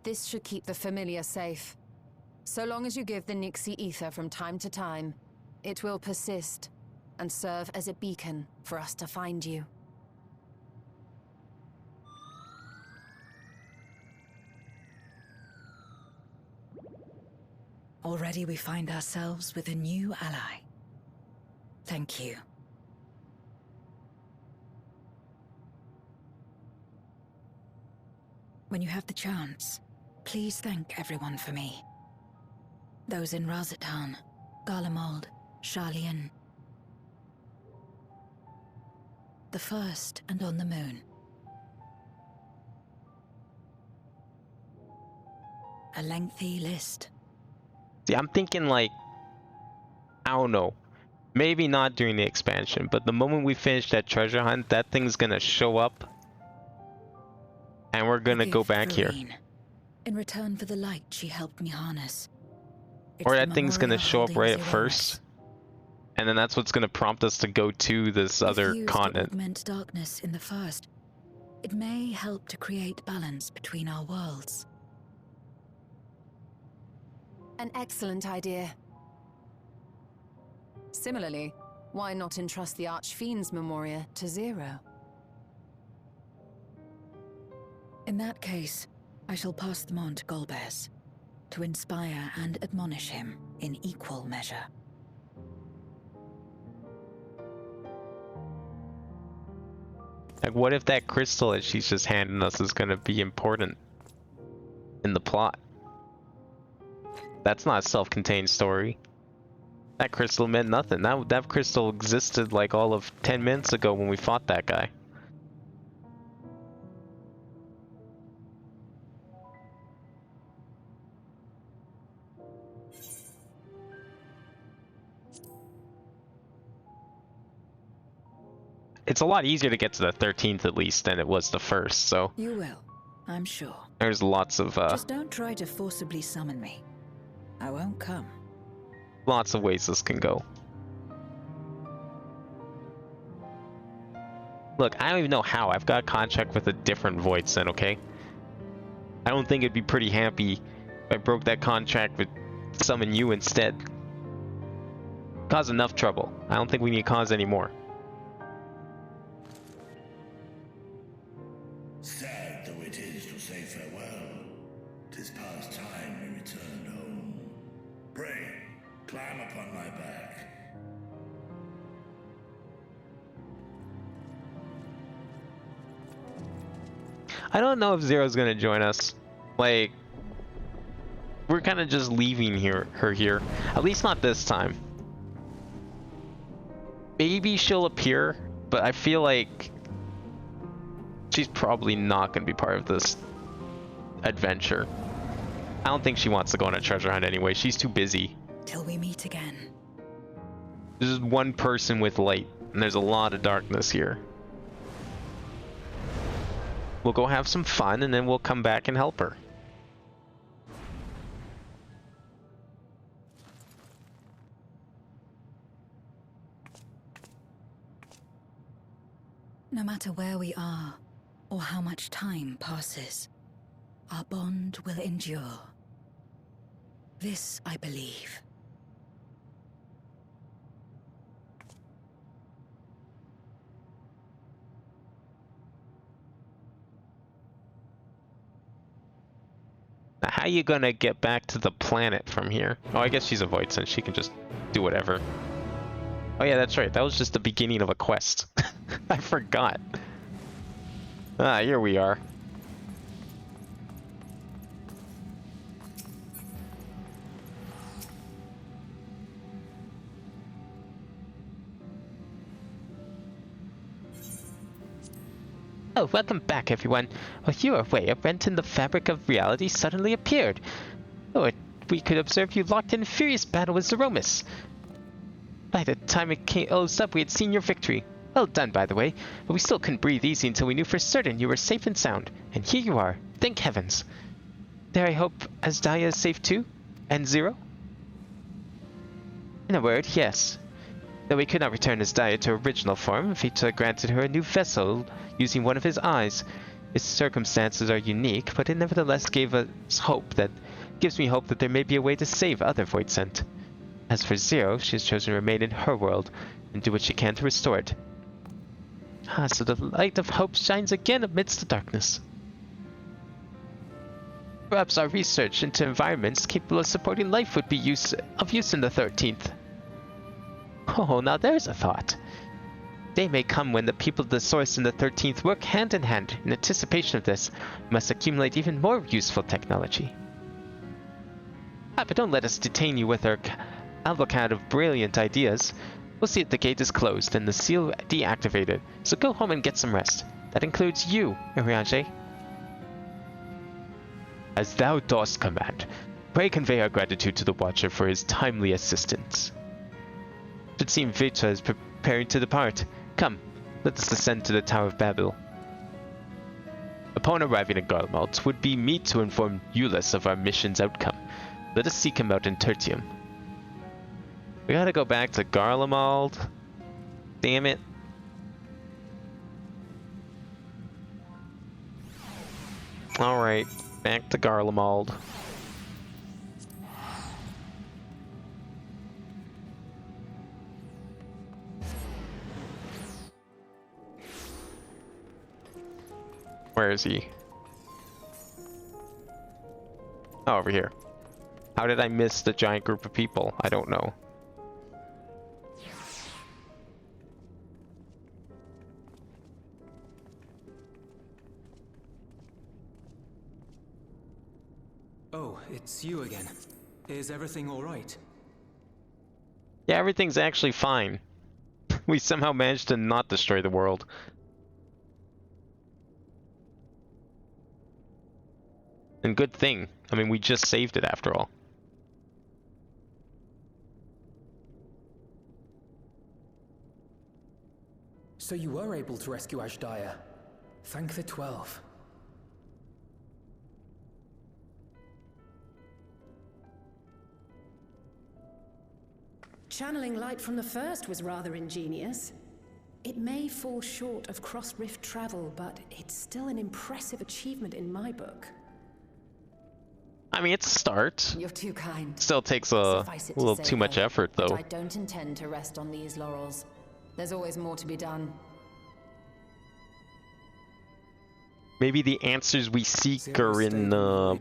This should keep the familiar safe. So long as you give the Nixie ether from time to time, it will persist and serve as a beacon for us to find you. Already we find ourselves with a new ally. Thank you. When you have the chance, please thank everyone for me. Those in radz-at-han, Garlemald, Sharlian. The first and on the moon. A lengthy list. See, I'm thinking like, I don't know, maybe not during the expansion, but the moment we finish that treasure hunt, that thing's gonna show up, and we're gonna go back here. In return for the light she helped me harness. Or that thing's gonna show up right at first, and then that's what's gonna prompt us to go to this other continent. To augment darkness in the first, it may help to create balance between our worlds. An excellent idea. Similarly, why not entrust the Archfiend's Memoria to Zero? In that case, I shall pass them on to Golbez, to inspire and admonish him in equal measure. Like, what if that crystal that she's just handing us is gonna be important in the plot? That's not a self-contained story. That crystal meant nothing. That crystal existed like all of 10 minutes ago when we fought that guy. It's a lot easier to get to the 13th at least than it was the first, so You will, I'm sure. there's lots of Just don't try to forcibly summon me. I won't come. lots of ways this can go. Look, I don't even know how. I've got a contract with a different void sen, okay? I don't think it'd be pretty happy if I broke that contract with summon you instead. Cause enough trouble. I don't think we need to cause any more. I don't know if Zero's gonna join us. Like, we're kind of just leaving her here. At least not this time. Maybe she'll appear, but I feel like she's probably not gonna be part of this adventure. I don't think she wants to go on a treasure hunt anyway. She's too busy. Till we meet again. There's just one person with light, and there's a lot of darkness here. We'll go have some fun, and then we'll come back and help her. No matter where we are, or how much time passes, our bond will endure. This I believe. Now, how you gonna get back to the planet from here? Oh, I guess she's a void sense. She can just do whatever. Oh yeah, that's right. That was just the beginning of a quest. I forgot. Ah, here we are. Oh, welcome back, everyone. While you were away, a rent in the fabric of reality suddenly appeared. Oh, we could observe you locked in furious battle with Zeromus. By the time it closed up, we had seen your victory. Well done, by the way, but we still couldn't breathe easy until we knew for certain you were safe and sound. And here you are. Thank heavens. There, I hope Asdaya is safe too? And Zero? In a word, yes. Though we could not return Asdaya to her original form, Vita granted her a new vessel using one of his eyes. Its circumstances are unique, but it nevertheless gives me hope that there may be a way to save other Voidsent. As for Zero, she has chosen to remain in her world and do what she can to restore it. Ah, so the light of hope shines again amidst the darkness. Perhaps our research into environments capable of supporting life would be of use in the 13th. Oh, now there's a thought. Day may come when the people of the Source and the 13th work hand in hand. In anticipation of this, we must accumulate even more useful technology. But don't let us detain you with our avocado of brilliant ideas. We'll see if the gate is closed and the seal deactivated, so go home and get some rest. That includes you, Iriage. As thou dost command, pray convey our gratitude to the Watcher for his timely assistance. It should seem Vita is preparing to depart. Come, let us descend to the Tower of Babel. Upon arriving at Garlemald, it would be meet to inform Euless of our mission's outcome. Let us seek him out in Tertium. We gotta go back to Garlemald. Damn it. Alright, back to Garlemald. Where is he? Oh, over here. How did I miss the giant group of people? I don't know. Oh, it's you again. Is everything all right? Yeah, everything's actually fine. We somehow managed to not destroy the world. And good thing. I mean, we just saved it after all. So you were able to rescue Ashdaya. Thank the 12. Channeling light from the first was rather ingenious. It may fall short of cross-rift travel, but it's still an impressive achievement in my book. I mean, it's a start. You're too kind. Still takes a little too much effort, though. But I don't intend to rest on these laurels. There's always more to be done. Maybe the answers we seek are in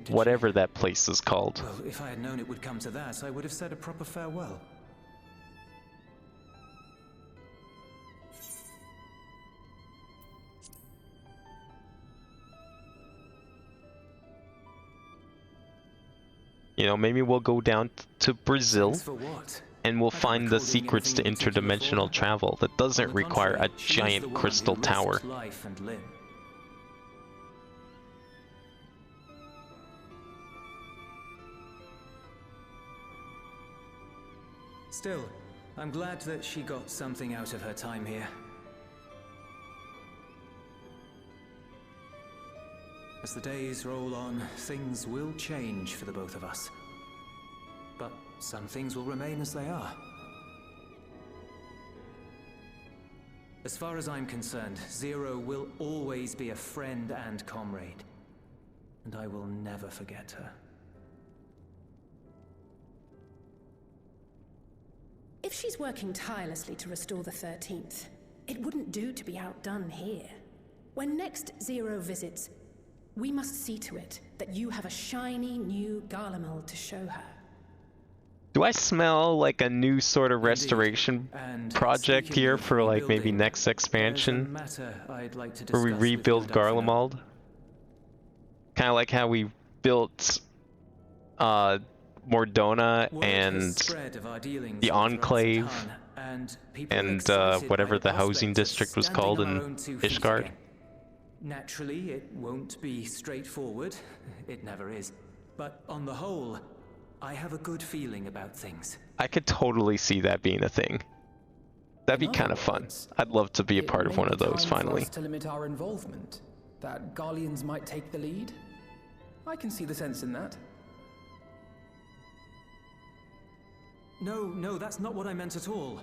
whatever that place is called. Well, if I had known it would come to that, I would have said a proper farewell. You know, maybe we'll go down to Brazil Thanks for what? and we'll I don't find the recall doing secrets to anything in particular interdimensional for her. travel that doesn't On the require a contrary, she was the giant one crystal who tower. risked life and limb. Still, I'm glad that she got something out of her time here. As the days roll on, things will change for the both of us. But some things will remain as they are. As far as I'm concerned, Zero will always be a friend and comrade. And I will never forget her. If she's working tirelessly to restore the 13th, it wouldn't do to be outdone here. When next Zero visits, we must see to it that you have a shiny new Garlemald to show her. Do I smell like a new sort of restoration project here for like maybe next expansion? Where we rebuild Garlemald? Kind of like how we built Mordona and the Enclave and whatever the housing district was called in Ishgard. Naturally, it won't be straightforward. It never is. But on the whole, I have a good feeling about things. I could totally see that being a thing. That'd be kind of fun. I'd love to be a part of one of those finally. For us to limit our involvement, that Garleans might take the lead. I can see the sense in that. No, that's not what I meant at all.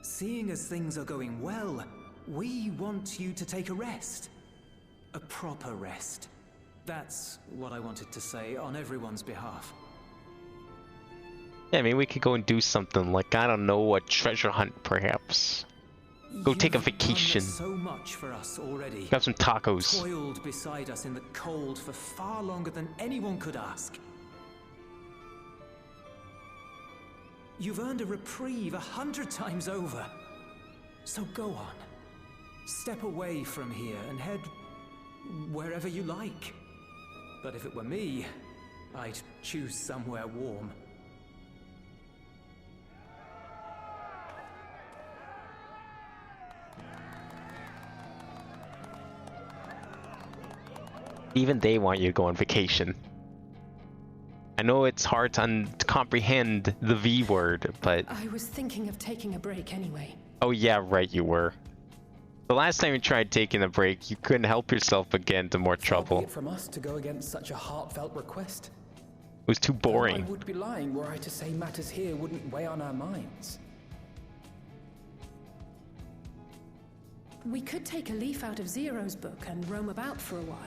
Seeing as things are going well, we want you to take a rest. A proper rest. That's what I wanted to say on everyone's behalf. Yeah, I mean, we could go and do something like, I don't know, a treasure hunt perhaps. Go take a vacation. So much for us already. Have some tacos. Toiled beside us in the cold for far longer than anyone could ask. You've earned a reprieve 100 times over. So go on. Step away from here and head wherever you like. But if it were me, I'd choose somewhere warm. Even they want you to go on vacation. I know it's hard to comprehend the V word, but... I was thinking of taking a break anyway. Oh yeah, right, you were. The last time you tried taking a break, you couldn't help yourself but get into more trouble. Far be it from us to go against such a heartfelt request. It was too boring. I would be lying were I to say matters here wouldn't weigh on our minds. We could take a leaf out of Zero's book and roam about for a while.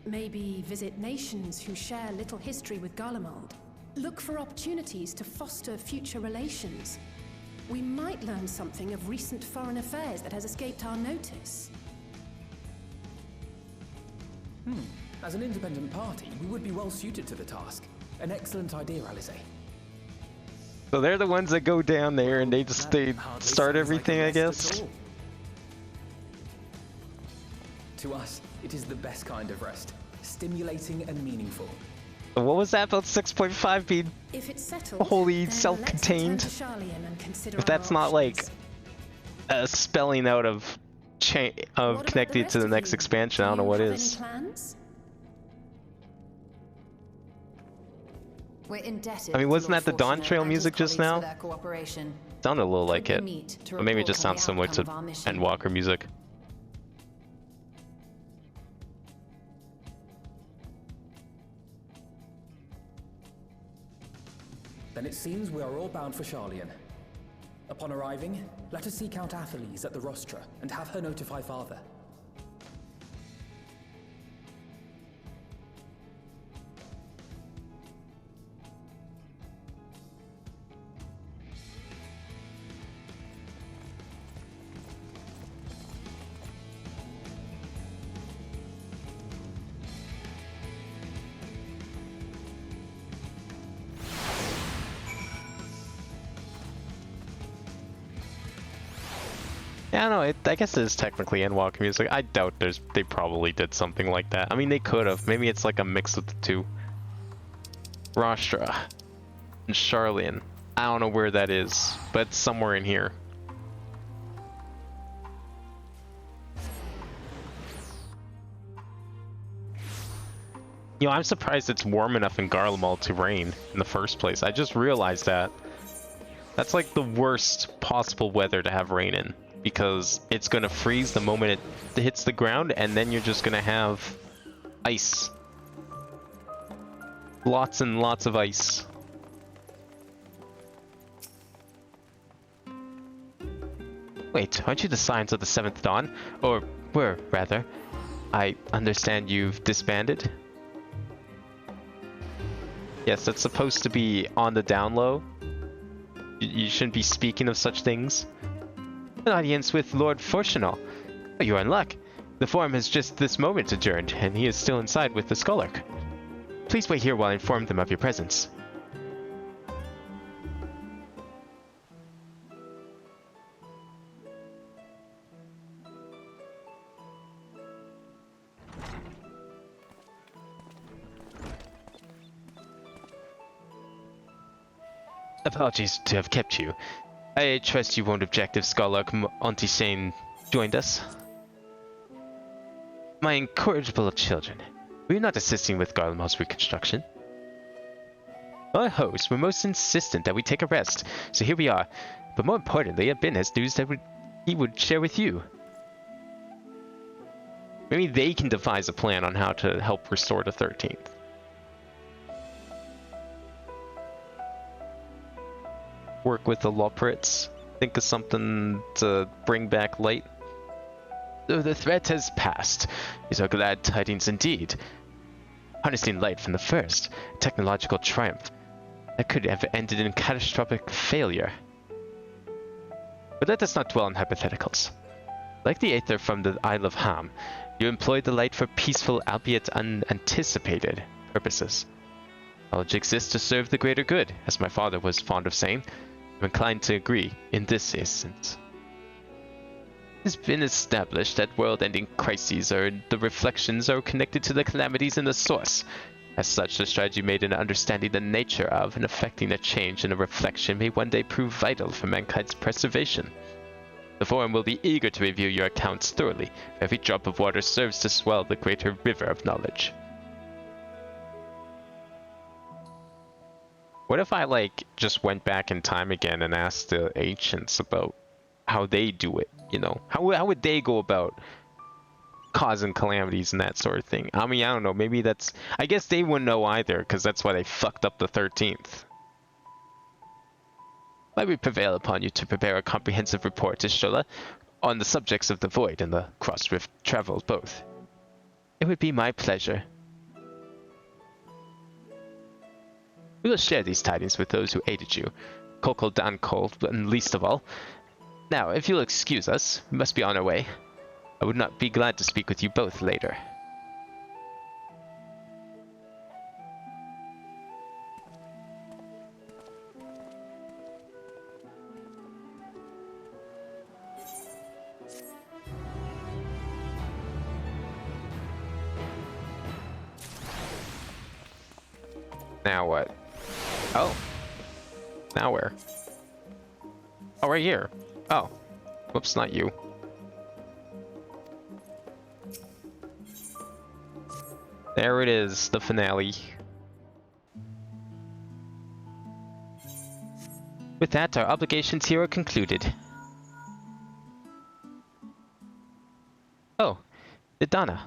Maybe visit nations who share little history with Garlemald. Look for opportunities to foster future relations. We might learn something of recent foreign affairs that has escaped our notice. As an independent party, we would be well suited to the task. An excellent idea, Alize. So they're the ones that go down there and they start everything, I guess? To us, it is the best kind of rest. Stimulating and meaningful. What was that about 6.5 being If it's settled, wholly then self-contained? let's return to Sharlayan and consider If that's our not like options. a spelling out of What about connecting the to the rest next of you? expansion, I don't know Do what you have is. any plans? We're indebted I mean, to wasn't Lord that the Dawn Fortuner Trail and his music just colleagues now? for their cooperation. Sounded a little like Could it. we meet to But maybe it report just on the sounds similar outcome to of our mission? Endwalker music. Then it seems we are all bound for Sharlayan. Upon arriving, let us seek out Atheles at the rostra and have her notify Father. I don't know, I guess it is technically Endwalker music. I doubt they probably did something like that. I mean, they could have. Maybe it's like a mix of the two. Rostra and Sharlian. I don't know where that is, but it's somewhere in here. You know, I'm surprised it's warm enough in Garlemald to rain in the first place. I just realized that. That's like the worst possible weather to have rain in, because it's gonna freeze the moment it hits the ground, and then you're just gonna have ice. Lots and lots of ice. Wait, aren't you the Scions of the Seventh Dawn? Or were, rather. I understand you've disbanded? Yes, that's supposed to be on the down low. You shouldn't be speaking of such things. An audience with Lord Fortunal. Oh, you're in luck. The forum has just this moment adjourned, and he is still inside with the Scholark. Please wait here while I inform them of your presence. Apologies to have kept you. I trust you won't object if Scholark Ontisane joined us. My incorrigible children, were you not assisting with Garlemald's reconstruction? Our hosts were most insistent that we take a rest, so here we are. But more importantly, Abin has news that he would share with you. Maybe they can devise a plan on how to help restore the 13th. Work with the Loprits. Think of something to bring back light. Though the threat has passed, these are glad tidings indeed. Harnessing light from the first, technological triumph that could have ended in catastrophic failure. But let us not dwell on hypotheticals. Like the Aether from the Isle of Ham, you employed the light for peaceful, albeit unanticipated, purposes. Knowledge exists to serve the greater good, as my father was fond of saying. I'm inclined to agree in this instance. It has been established that world-ending crises or the reflections are connected to the calamities in the source. As such, the strategy made in understanding the nature of and affecting a change in a reflection may one day prove vital for mankind's preservation. The Forum will be eager to review your accounts thoroughly. Every drop of water serves to swell the greater river of knowledge. What if I, like, just went back in time again and asked the ancients about how they do it, you know? How would they go about causing calamities and that sort of thing? I mean, I don't know, maybe that's... I guess they wouldn't know either, because that's why they fucked up the 13th. Might we prevail upon you to prepare a comprehensive report to Shola on the subjects of the Void and the Cross-Rift travel both? It would be my pleasure. We will share these tidings with those who aided you, Kokol Dankol, and least of all. Now, if you'll excuse us, we must be on our way. I would not be glad to speak with you both later. Now what? Oh. Now where? Oh, right here. Oh. Whoops, not you. There it is, the finale. With that, our obligations here are concluded. Oh, Idana.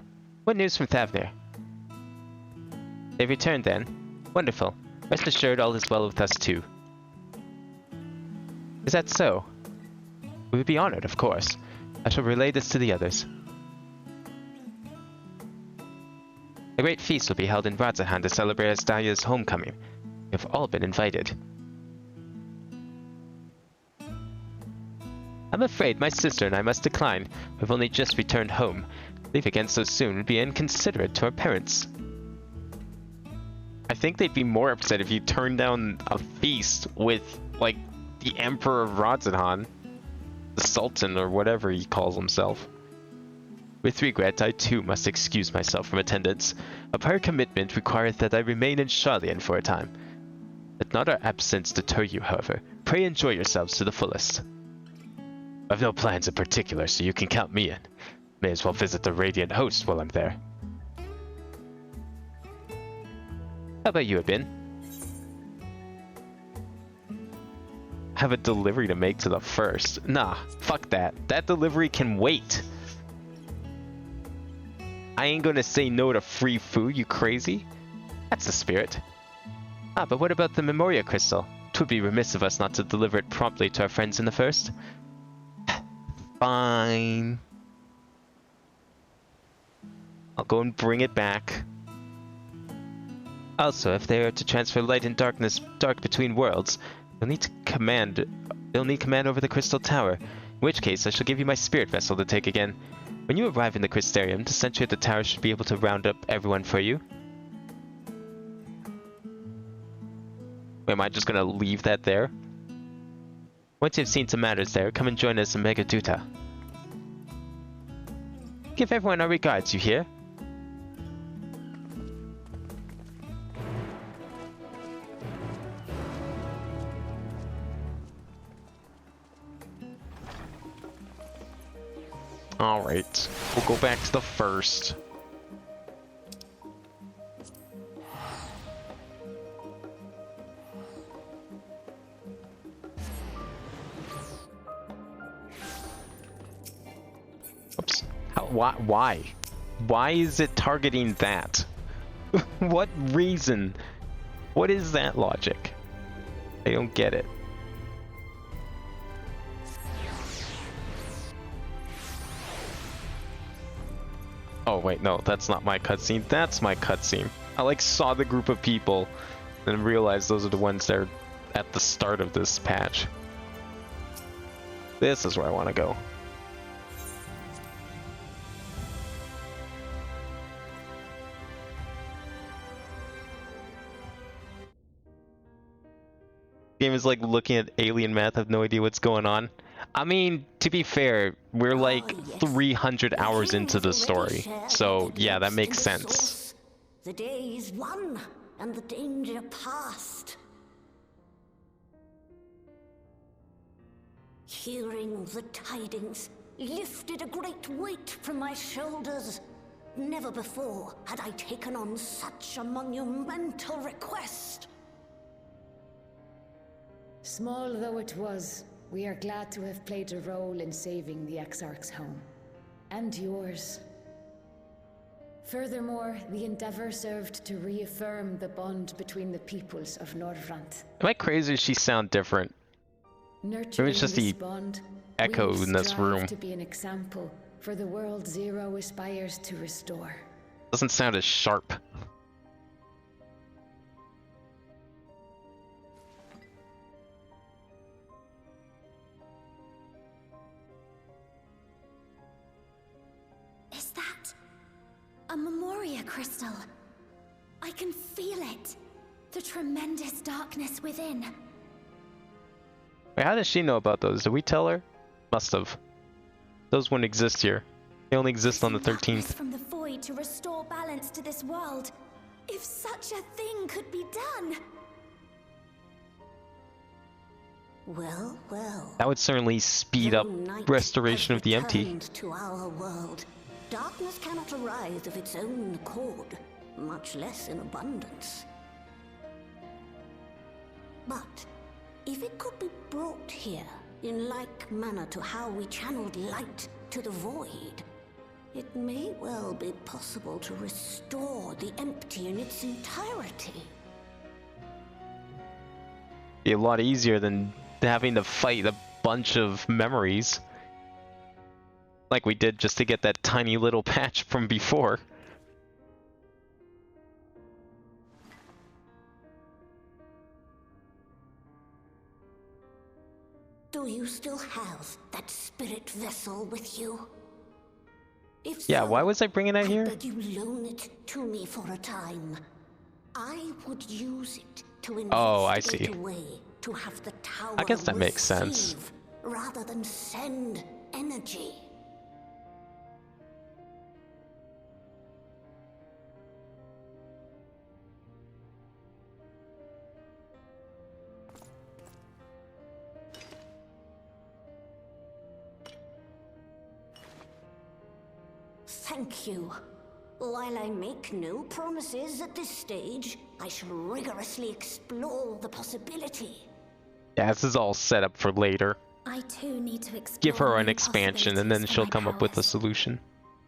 What news from Thavnir? They returned then? Wonderful. Rest assured all is well with us too. Is that so? We would be honored, of course. I shall relay this to the others. A great feast will be held in Radz-at-han to celebrate Astalia's homecoming. You have all been invited. I'm afraid my sister and I must decline. We've only just returned home. Leave again so soon would be inconsiderate to our parents. I think they'd be more upset if you turned down a feast with, like, the Emperor of Radz-at-han. The Sultan, or whatever he calls himself. With regret, I too must excuse myself from attendance. A prior commitment requireth that I remain in Sharlian for a time. Let not our absence deter you, however. Pray enjoy yourselves to the fullest. I've no plans in particular, so you can count me in. May as well visit the Radiant Host while I'm there. How about you, Abin? Have a delivery to make to the first. Nah, fuck that. That delivery can wait. I ain't gonna say no to free food, you crazy? That's the spirit. Ah, but what about the Memoria Crystal? 'Twould be remiss of us not to deliver it promptly to our friends in the first. Fine. I'll go and bring it back. Also, if they are to transfer light and darkness, dark between worlds, they'll need command over the Crystal Tower, in which case I shall give you my spirit vessel to take again. When you arrive in the Crystarium, the sentry at the tower should be able to round up everyone for you. Wait, am I just gonna leave that there? Once you've seen some matters there, come and join us in Megaduta. Give everyone our regards, you hear? Alright, we'll go back to the first. Oops. Why? Why is it targeting that? What reason? What is that logic? I don't get it. Oh wait, no, that's not my cutscene. That's my cutscene. I like saw the group of people and realized those are the ones that are at the start of this patch. This is where I want to go. Game is like looking at alien math, have no idea what's going on. I mean, to be fair, we're like 300 hours into the story, so yeah, that makes sense. The day is won, and the danger past. Hearing the tidings lifted a great weight from my shoulders. Never before had I taken on such a monumental request. Small though it was, we are glad to have played a role in saving the Exarch's home. And yours. Furthermore, the Endeavor served to reaffirm the bond between the peoples of Norvrant. Am I crazy or she sound different? Nurturing it's just this the bond, echo in this room. to be an example for the world Zero aspires to restore. Doesn't sound as sharp. Is that a Memoria crystal? I can feel it. The tremendous darkness within. Wait, how does she know about those? Did we tell her? Must have. Those wouldn't exist here. They only exist on the 13th. From the void to restore balance to this world. If such a thing could be done. Well, well. That would certainly speed up restoration of the empty. To our world. Darkness cannot arise of its own accord, much less in abundance. But if it could be brought here, in like manner to how we channeled light to the void, it may well be possible to restore the empty in its entirety. Be a lot easier than having to fight a bunch of memories. Like we did just to get that tiny little patch from before. Do you still have that spirit vessel with you? If Yeah, so, why was I bringing that here? I beg you loan it to me for a time. I would use it to investigate Oh, I see. a way to have the tower I guess that makes sense. receive rather than send energy. Thank you. While I make no promises at this stage, I shall rigorously explore the possibility. Yeah, this is all set up for later. I too need to explore Give her an new expansion and then possibilities for she'll my come up with a powers. solution.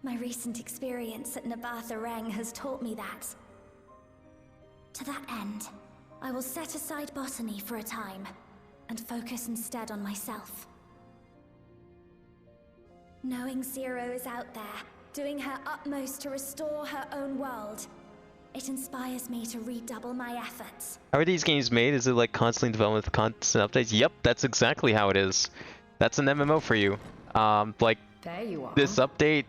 My recent experience at radz-at-han has taught me that. To that end, I will set aside botany for a time and focus instead on myself. Knowing Zero is out there, doing her utmost to restore her own world, it inspires me to redouble my efforts. How are these games made? Is it like constantly development with constant updates? Yep, that's exactly how it is. That's an MMO for you. Like, There you are. this update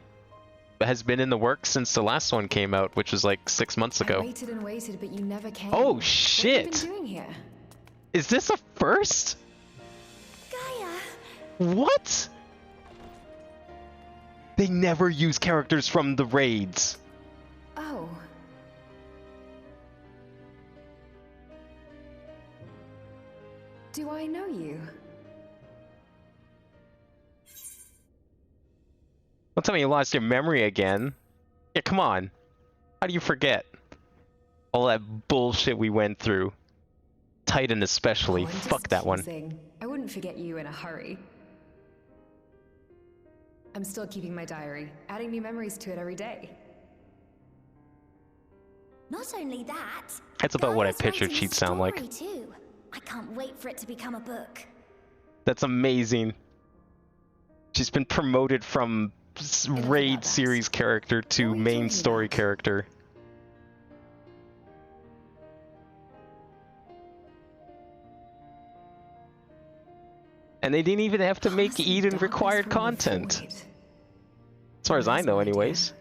has been in the works since the last one came out, which was like 6 months ago. I waited and waited, but you never came. Oh shit! What have you been doing here? Is this a first? Gaia! What? They never use characters from the raids. Oh. Do I know you? Don't tell me you lost your memory again. Yeah, come on. How do you forget? All that bullshit we went through. Titan especially. Oh, I'm just Fuck that one. teasing. I wouldn't forget you in a hurry. I'm still keeping my diary, adding new memories to it every day. Not only that, That's about what I Gaia's pictured writing she'd sound like. story too. I can't wait for it to become a book. That's amazing. She's been promoted from raid series character to main story character. And they didn't even have to make Eden required content. As far as I know, anyways.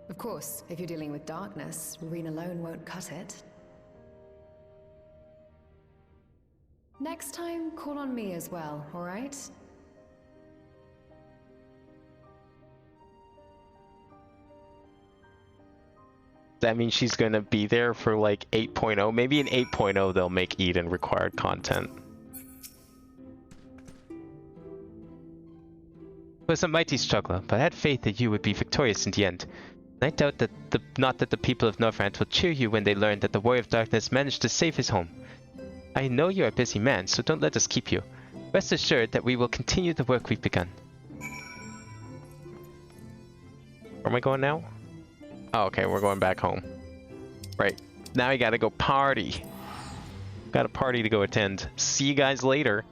Of course, if you're dealing with darkness, Marine alone won't cut it. Next time, call on me as well, alright? That means she's gonna be there for like 8.0. Maybe in 8.0 they'll make Eden required content. It was a mighty struggle, but I had faith that you would be victorious in the end. I doubt that not that the people of Northrend will cheer you when they learn that the Warrior of Darkness managed to save his home. I know you're a busy man, so don't let us keep you. Rest assured that we will continue the work we've begun. Where am I going now? Oh, okay, we're going back home. Right. Now we gotta go party. Got a party to go attend. See you guys later.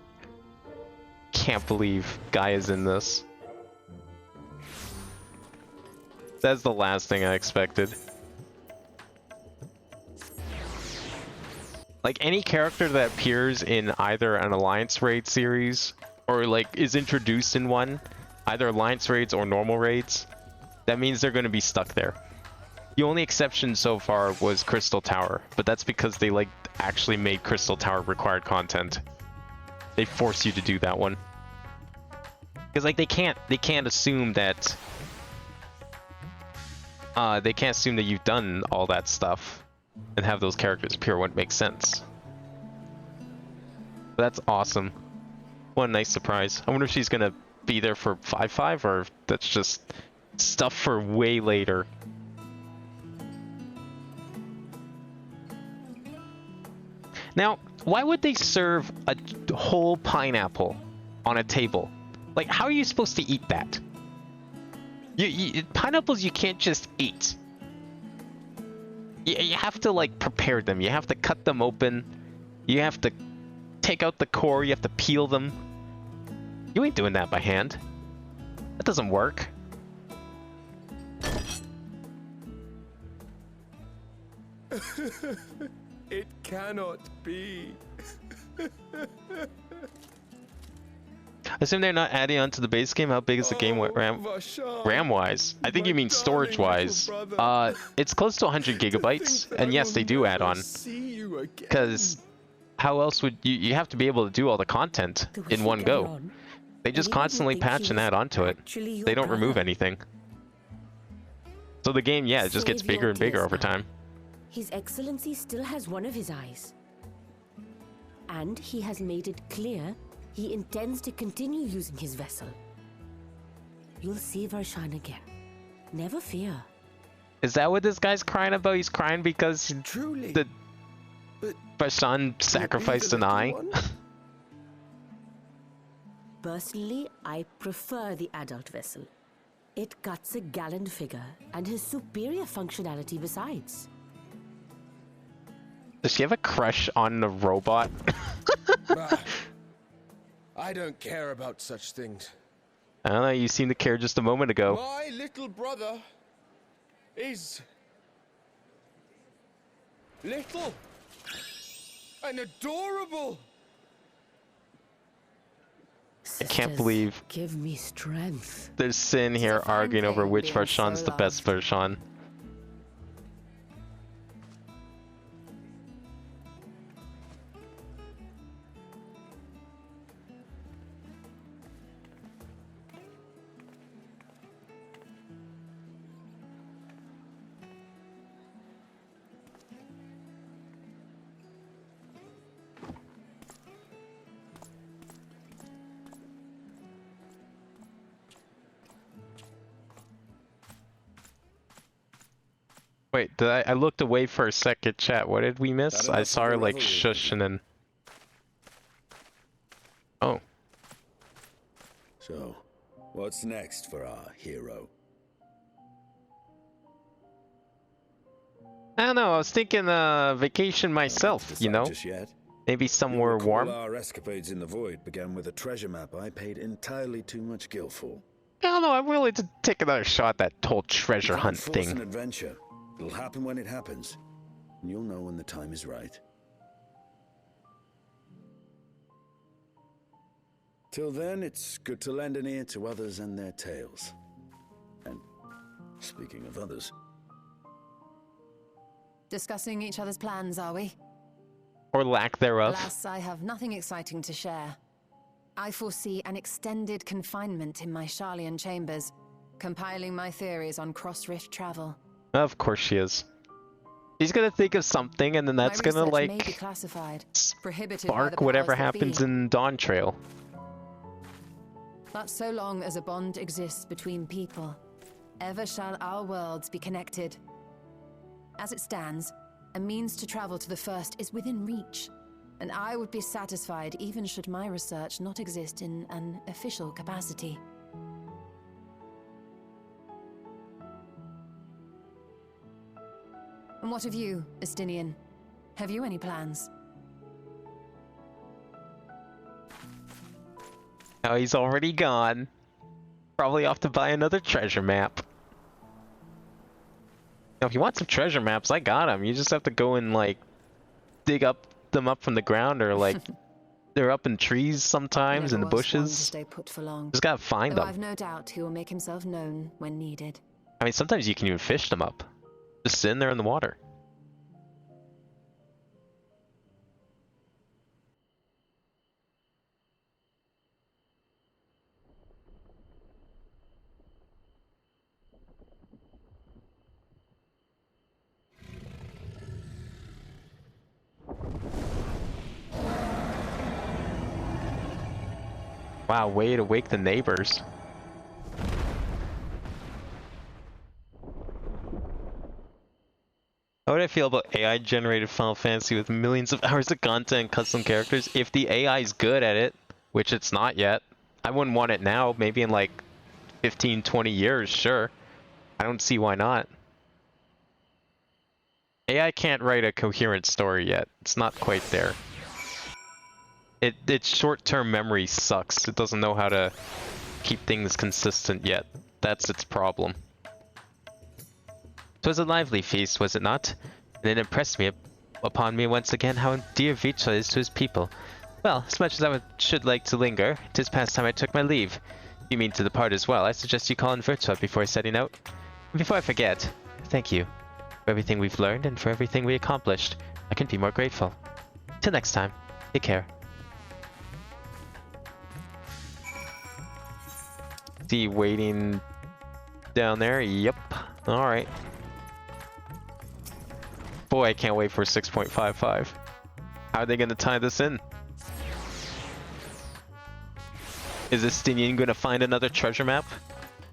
Can't believe Gaia's in this. That's the last thing I expected. Like, any character that appears in either an Alliance raid series, or like is introduced in one, either Alliance raids or normal raids, that means they're gonna be stuck there. The only exception so far was Crystal Tower, but that's because they like actually made Crystal Tower required content. They force you to do that one. Because like they can't assume that you've done all that stuff and have those characters appear. Wouldn't make sense. But that's awesome. What a nice surprise. I wonder if she's gonna be there for 5.5 or if that's just stuff for way later. Now, why would they serve a whole pineapple on a table? Like, how are you supposed to eat that? Pineapples you can't just eat. You have to, like, prepare them. You have to cut them open. You have to take out the core. You have to peel them. You ain't doing that by hand. That doesn't work. It cannot be. assume they're not adding on to the base game. How big is the game RAM-wise? I think you mean storage-wise. It's close to 100 gigabytes, and yes, they do add on. Because how else would you have to be able to do all the content in one go? They just constantly patch and add onto it. They don't remove anything. So the game, yeah, it just gets bigger and bigger over time. His Excellency still has one of his eyes. And he has made it clear he intends to continue using his vessel. You'll see Varshan again. Never fear. Is that what this guy's crying about? He's crying because the Varshan sacrificed an eye? Personally, I prefer the adult vessel. It cuts a gallant figure and has superior functionality besides. Does she have a crush on the robot? I don't care about such things. I don't know, you seemed to care just a moment ago. My little brother is little and adorable. I can't believe give me strength. There's Sin here arguing over which Varshan's the best Varshan. Wait, did I looked away for a second, chat. What did we miss? I saw her like shush and then... Oh. So, what's next for our hero? I don't know, I was thinking vacation myself, you know? Just yet? Maybe somewhere warm. Our escapades in the void began with a treasure map I paid entirely too much gil for. I don't know, I'm willing to take another shot at that whole treasure hunt thing. An adventure. It'll happen when it happens, and you'll know when the time is right. Till then, it's good to lend an ear to others and their tales. And speaking of others... Discussing each other's plans, are we? Or lack thereof. Alas, I have nothing exciting to share. I foresee an extended confinement in my Sharlian chambers, compiling my theories on cross-rift travel. Of course she is. She's gonna think of something, and then that's gonna like spark whatever happens in Dawn Trail. But so long as a bond exists between people, ever shall our worlds be connected. As it stands, a means to travel to the first is within reach, and I would be satisfied even should my research not exist in an official capacity. And what of you, Estinian? Have you any plans? Oh, he's already gone. Probably off to buy another treasure map. Now, if you want some treasure maps, I got them. You just have to go and, like, dig them up from the ground, or, like, they're up in trees sometimes, in the bushes. Stay put for long. Just gotta find them. I've no doubt he will make himself known when needed. I mean, sometimes you can even fish them up. Just sit in there in the water. Wow, way to wake the neighbors. How would I feel about AI-generated Final Fantasy with millions of hours of content and custom characters? If the AI is good at it, which it's not yet, I wouldn't want it now. Maybe in like 15, 20 years, sure. I don't see why not. AI can't write a coherent story yet. It's not quite there. Its short-term memory sucks. It doesn't know how to keep things consistent yet. That's its problem. 'Twas a lively feast, was it not? And it impressed me upon me once again how dear Vicha is to his people. Well, as much as should like to linger, 'tis past time I took my leave. You mean to depart as well, I suggest you call in Virtua before setting out. And before I forget, thank you for everything we've learned and for everything we accomplished. I couldn't be more grateful. Till next time, take care. See you waiting down there? Yep. Alright. Boy, I can't wait for 6.55. How are they gonna tie this in? Is Estinian gonna find another treasure map?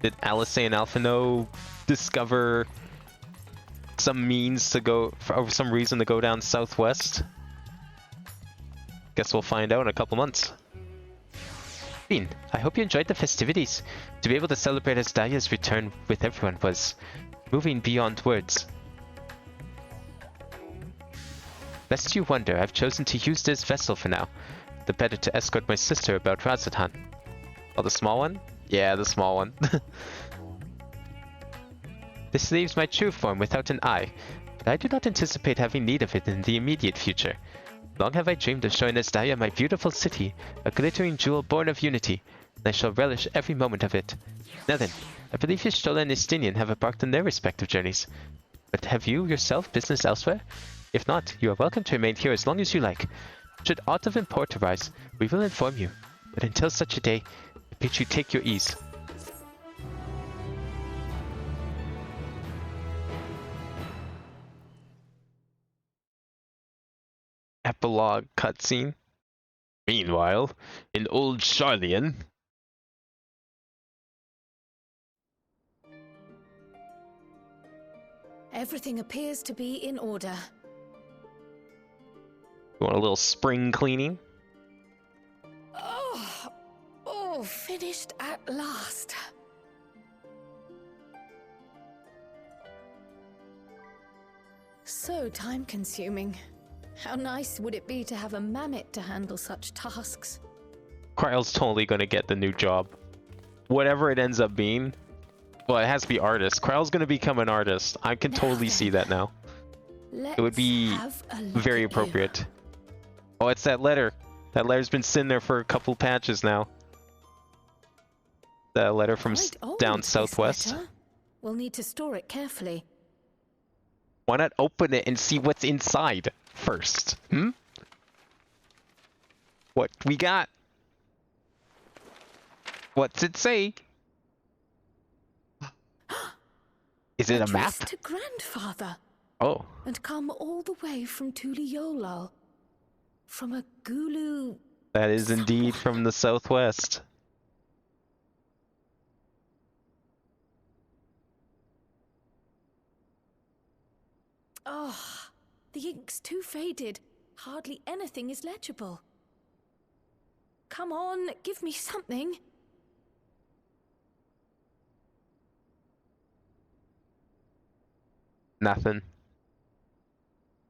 Did Alice and Alphino discover some means to go, for some reason to go down southwest? Guess we'll find out in a couple months. Bean, I hope you enjoyed the festivities. To be able to celebrate Asdalia's return with everyone was moving beyond words. Lest you wonder, I've chosen to use this vessel for now. The better to escort my sister about radz-at-han. Oh, the small one? Yeah, the small one. This leaves my true form without an eye, but I do not anticipate having need of it in the immediate future. Long have I dreamed of showing Asdalia my beautiful city, a glittering jewel born of unity, and I shall relish every moment of it. Now then, I believe Y'shtola and Estinian have embarked on their respective journeys. But have you yourself business elsewhere? If not, you are welcome to remain here as long as you like. Should aught of import arise, we will inform you. But until such a day, I bid you take your ease. Epilogue cutscene. Meanwhile, in old Sharlian. Everything appears to be in order. You want a little spring cleaning? Oh, finished at last. So time-consuming. How nice would it be to have a mammoth to handle such tasks? Kryle's totally gonna get the new job. Whatever it ends up being. Well, it has to be artist. Kryle's gonna become an artist. I can totally see that now. It would be very appropriate. Oh, it's that letter. That letter's been sitting there for a couple patches now. That letter from down southwest. We'll need to store it carefully. Why not open it and see what's inside first? Hmm? What we got? What's it say? Is it a map? To grandfather. Oh. And come all the way from Tuliolal. From a Gulu. That is indeed from the southwest. Oh, the ink's too faded. Hardly anything is legible. Come on, give me something. Nothing.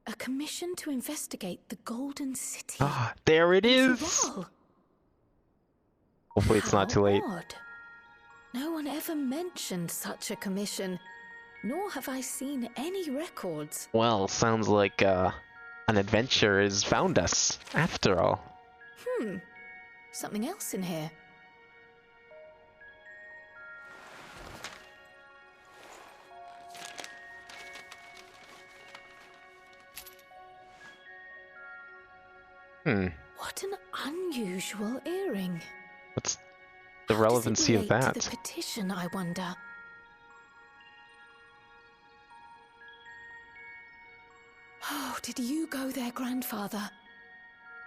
A commission to investigate the Golden City. Ah, there it is! Hopefully it's not too late. Odd. No one ever mentioned such a commission, nor have I seen any records. Well, sounds like an adventure has found us, after all. Something else in here. What an unusual earring. What's the relevancy of that? To the petition, I wonder. Oh, did you go there, grandfather?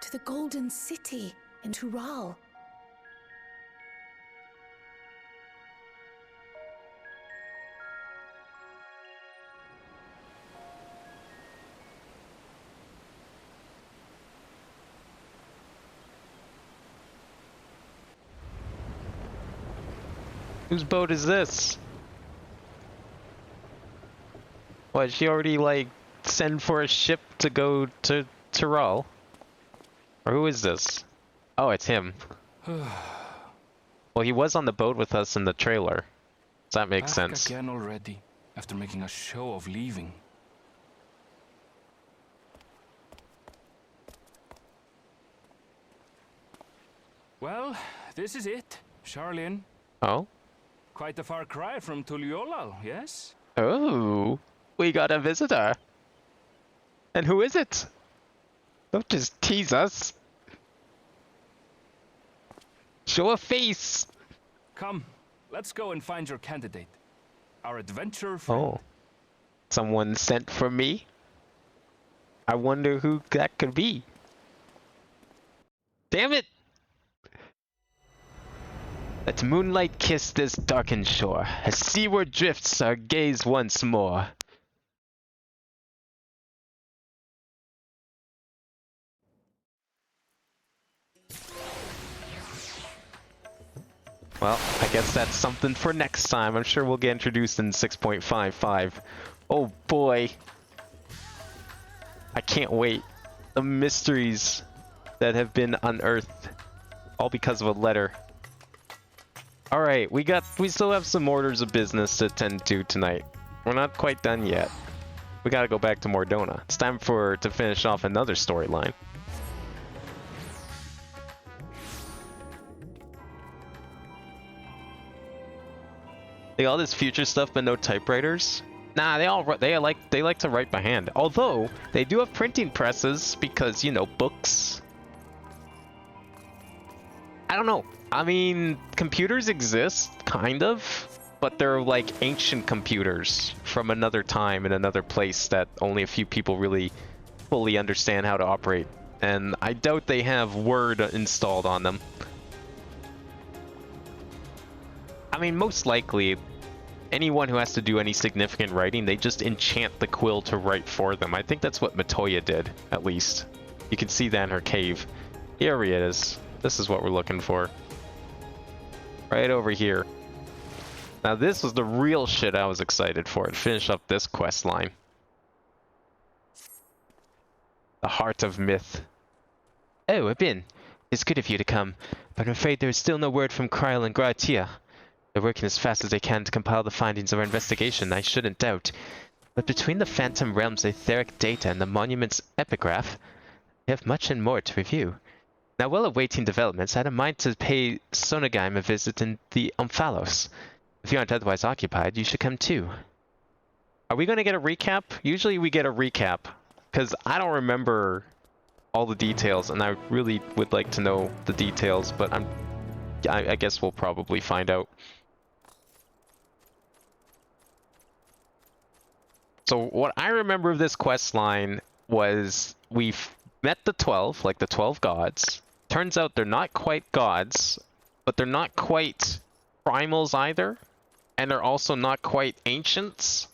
To the Golden City in Tural? Whose boat is this? What, she already, like, send for a ship to go to Tyrol? Or who is this? Oh, it's him. Well, he was on the boat with us in the trailer. So that makes sense. Again already, after making a show of leaving. Well, this is it, Charlian. Oh? Quite a far cry from Tuliolal, yes? Oh, we got a visitor. And who is it? Don't just tease us. Show a face. Come, let's go and find your candidate. Our adventurer friend. Oh. Someone sent for me? I wonder who that could be. Damn it! Let moonlight kiss this darkened shore, as seaward drifts our gaze once more. Well, I guess that's something for next time. I'm sure we'll get introduced in 6.55. Oh boy. I can't wait. The mysteries that have been unearthed. All because of a letter. Alright, we still have some orders of business to attend to tonight. We're not quite done yet. We gotta go back to Mordona. It's time to finish off another storyline. All this future stuff but no typewriters? Nah, they like to write by hand. Although they do have printing presses because, you know, books. I don't know. I mean, computers exist, kind of, but they're like ancient computers from another time in another place that only a few people really fully understand how to operate. And I doubt they have Word installed on them. I mean, most likely, anyone who has to do any significant writing, they just enchant the quill to write for them. I think that's what Matoya did, at least. You can see that in her cave. Here he is. This is what we're looking for. Right over here. Now this was the real shit I was excited for. To finish up this quest line. The Heart of Myth. Oh, Abin. It's good of you to come, but I'm afraid there is still no word from Kryl and Gratia. They're working as fast as they can to compile the findings of our investigation, I shouldn't doubt. But between the Phantom Realm's etheric data and the Monument's epigraph, we have much and more to review. Now, while awaiting developments, I had a mind to pay Sonagaim a visit in the Omphalos. If you aren't otherwise occupied, you should come too. Are we going to get a recap? Usually we get a recap, because I don't remember all the details, and I really would like to know the details, but I guess we'll probably find out. So what I remember of this quest line was we've met the 12, like the 12 gods. Turns out they're not quite gods, but they're not quite primals either. And they're also not quite ancients.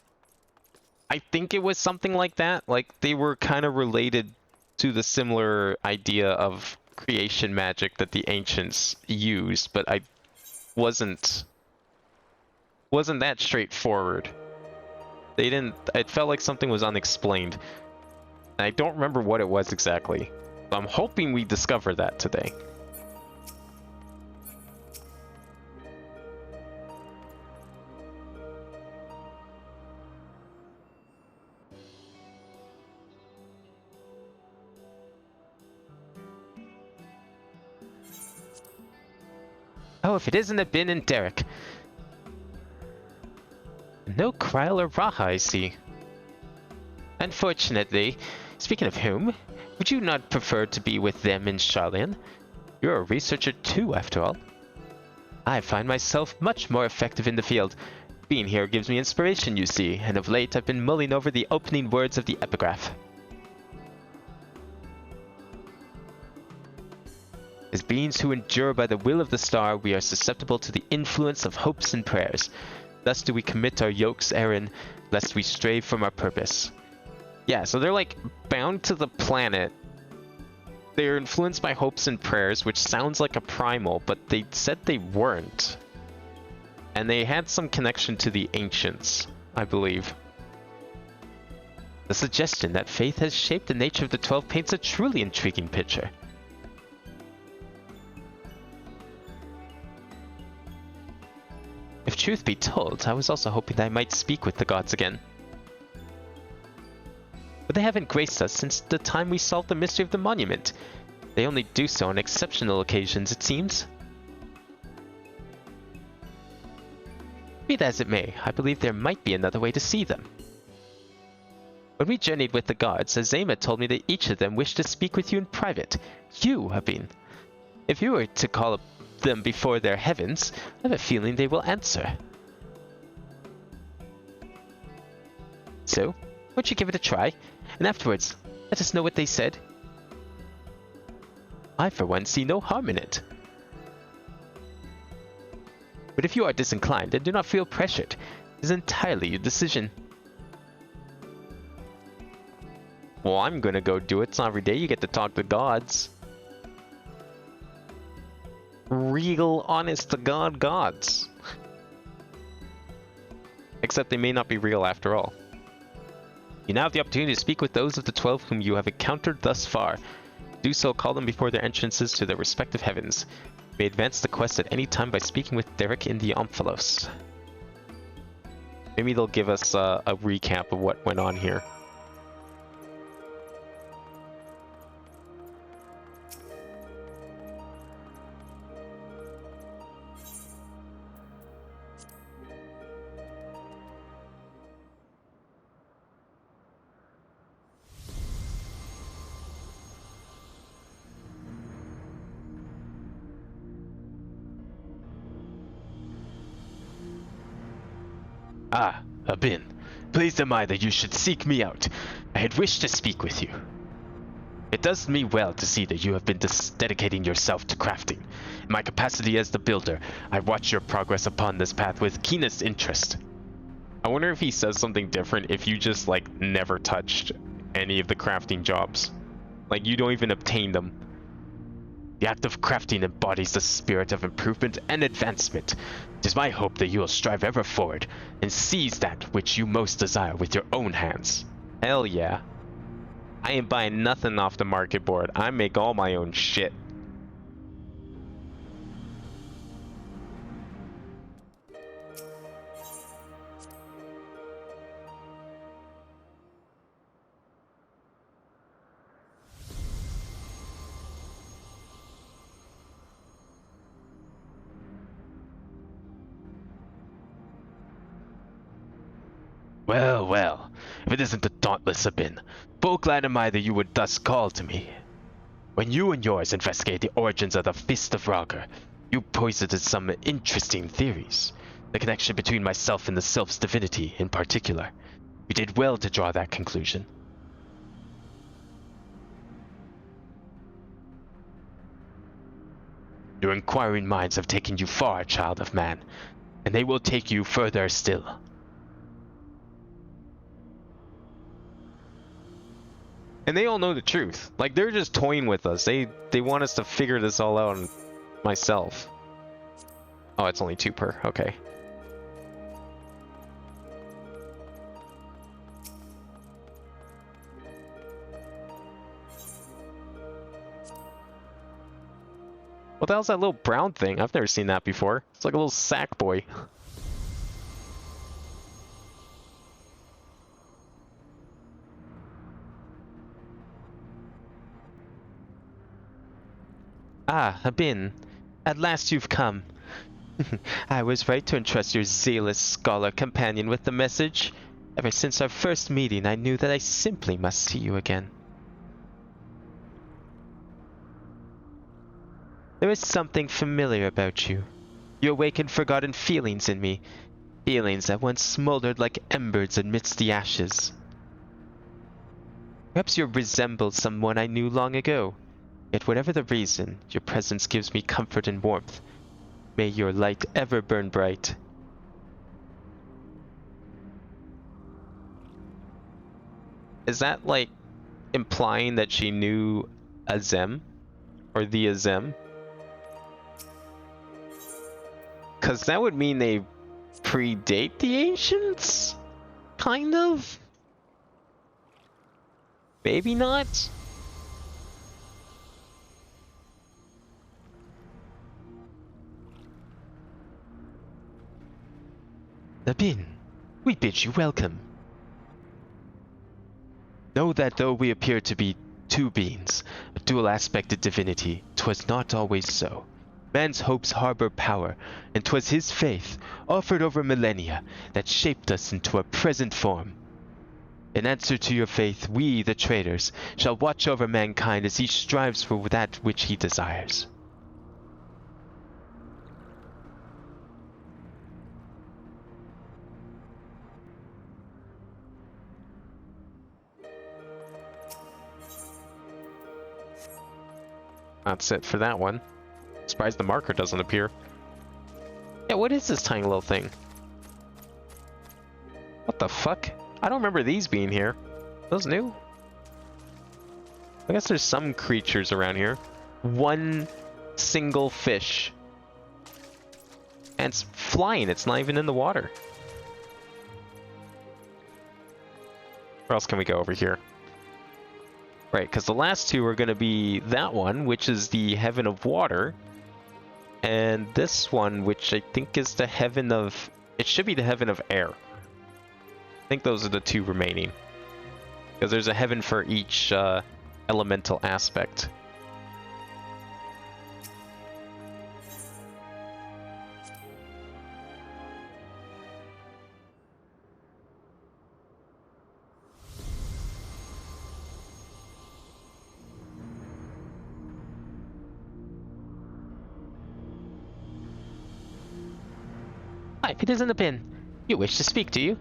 I think it was something like that. Like they were kind of related to the similar idea of creation magic that the ancients used, but I wasn't that straightforward. It felt like something was unexplained. And I don't remember what it was exactly. So I'm hoping we discover that today. Oh, if it isn't Abin and Derek. No Kryl or Raha, I see. Unfortunately, speaking of whom, would you not prefer to be with them in Charlian? You're a researcher too, after all. I find myself much more effective in the field. Being here gives me inspiration, you see, and of late I've been mulling over the opening words of the epigraph. As beings who endure by the will of the star, we are susceptible to the influence of hopes and prayers. Thus do we commit our yokes, Aaron, lest we stray from our purpose. Yeah, so they're like bound to the planet. They're influenced by hopes and prayers, which sounds like a primal, but they said they weren't. And they had some connection to the ancients, I believe. The suggestion that faith has shaped the nature of the 12 paints a truly intriguing picture. If truth be told, I was also hoping that I might speak with the gods again. But they haven't graced us since the time we solved the mystery of the monument. They only do so on exceptional occasions, it seems. Be that as it may, I believe there might be another way to see them. When we journeyed with the guards, Azema told me that each of them wished to speak with you in private. You, Habin. If you were to call them before their heavens, I have a feeling they will answer. So, won't you give it a try? And afterwards, let us know what they said. I, for one, see no harm in it. But if you are disinclined and do not feel pressured, it is entirely your decision. Well, I'm gonna go do it. It's not every day you get to talk to gods. Real, honest-to-God gods. Except they may not be real after all. You now have the opportunity to speak with those of the 12 whom you have encountered thus far. Do so, call them before their entrances to their respective heavens. You may advance the quest at any time by speaking with Derek in the Omphalos. Maybe they'll give us a recap of what went on here. Ah, Habin. Pleased am I that you should seek me out. I had wished to speak with you. It does me well to see that you have been dedicating yourself to crafting. In my capacity as the builder, I watch your progress upon this path with keenest interest. I wonder if he says something different if you just, like, never touched any of the crafting jobs. Like, you don't even obtain them. The act of crafting embodies the spirit of improvement and advancement. It is my hope that you will strive ever forward and seize that which you most desire with your own hands. Hell yeah. I ain't buying nothing off the market board. I make all my own shit. Well, well, if it isn't the dauntless Sabin, full glad am I that you would thus call to me. When you and yours investigate the origins of the Fist of Rocker, you posited some interesting theories. The connection between myself and the Sylph's divinity in particular. You did well to draw that conclusion. Your inquiring minds have taken you far, child of man, and they will take you further still. And they all know the truth. Like, they're just toying with us. They want us to figure this all out myself. Oh, it's only 2 per. Okay. What the hell's that little brown thing? I've never seen that before. It's like a little sack boy. Ah, Habin. At last you've come. I was right to entrust your zealous scholar companion with the message. Ever since our first meeting, I knew that I simply must see you again. There is something familiar about you. You awakened forgotten feelings in me. Feelings that once smoldered like embers amidst the ashes. Perhaps you resembled someone I knew long ago. Yet whatever the reason, your presence gives me comfort and warmth. May your light ever burn bright. Is that, like, implying that she knew Azem? Or the Azem? Because that would mean they predate the ancients? Kind of? Maybe not? Habin, we bid you welcome. Know that though we appear to be two beings, a dual-aspected divinity. 'Twas not always so. Man's hopes harbor power, and 'twas his faith, offered over millennia, that shaped us into our present form. In answer to your faith, we, the traitors, shall watch over mankind as he strives for that which he desires. That's it for that one. Surprised the marker doesn't appear. Yeah, what is this tiny little thing? What the fuck? I don't remember these being here. Are those new? I guess there's some creatures around here. One single fish. And it's flying, it's not even in the water. Where else can we go over here? Right, because the last two are going to be that one, which is the Heaven of Water. And this one, which I think is the Heaven of... It should be the Heaven of Air. I think those are the two remaining. Because there's a heaven for each elemental aspect. Hi, it isn't a pin. You wish to speak, do you?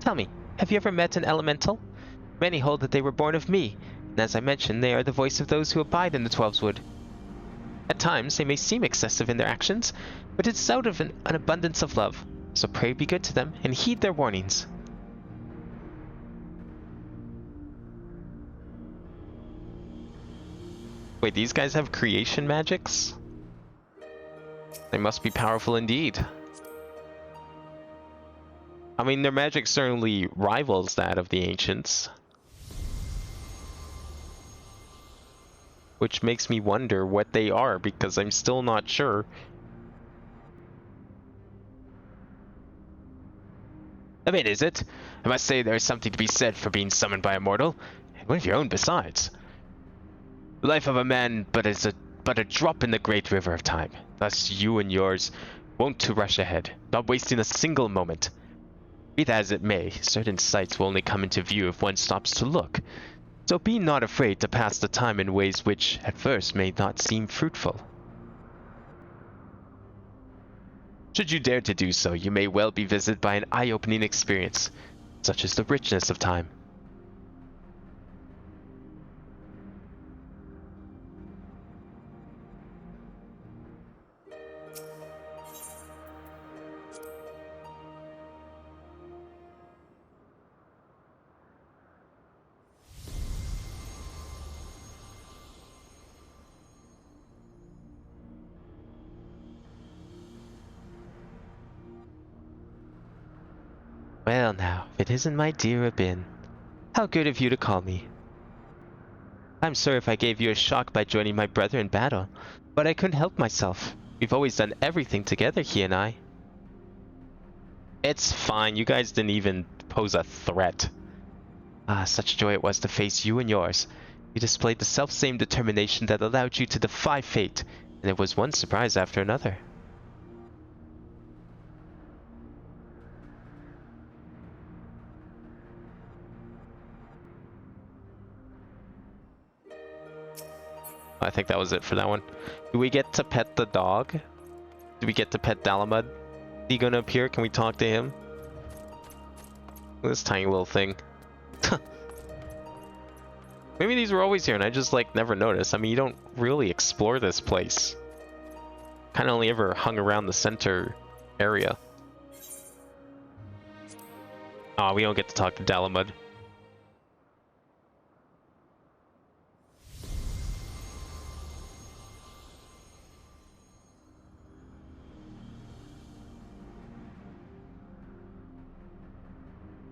Tell me, have you ever met an elemental? Many hold that they were born of me, and as I mentioned, they are the voice of those who abide in the Twelveswood. At times, they may seem excessive in their actions, but it is out of an abundance of love, so pray be good to them and heed their warnings. Wait, these guys have creation magics? They must be powerful indeed. I mean, their magic certainly rivals that of the ancients. Which makes me wonder what they are, because I'm still not sure. A bit, is it? I must say there is something to be said for being summoned by a mortal, and one of your own besides. The life of a man but a drop in the great river of time. Thus you and yours wont to rush ahead, not wasting a single moment. Be that as it may, certain sights will only come into view if one stops to look. So be not afraid to pass the time in ways which, at first, may not seem fruitful. Should you dare to do so, you may well be visited by an eye-opening experience, such as the richness of time. Well now, if it isn't my dear Abin. How good of you to call me. I'm sorry if I gave you a shock by joining my brother in battle, but I couldn't help myself. We've always done everything together, he and I. It's fine, you guys didn't even pose a threat. Ah, such joy it was to face you and yours. You displayed the self-same determination that allowed you to defy fate, and it was one surprise after another. I think that was it for that one. Do we get to pet the dog? Do we get to pet Dalamud? Is he gonna appear? Can we talk to him? This tiny little thing. Maybe these were always here and I just like never noticed. I mean, you don't really explore this place. Kind of only ever hung around the center area. Aw, we don't get to talk to Dalamud.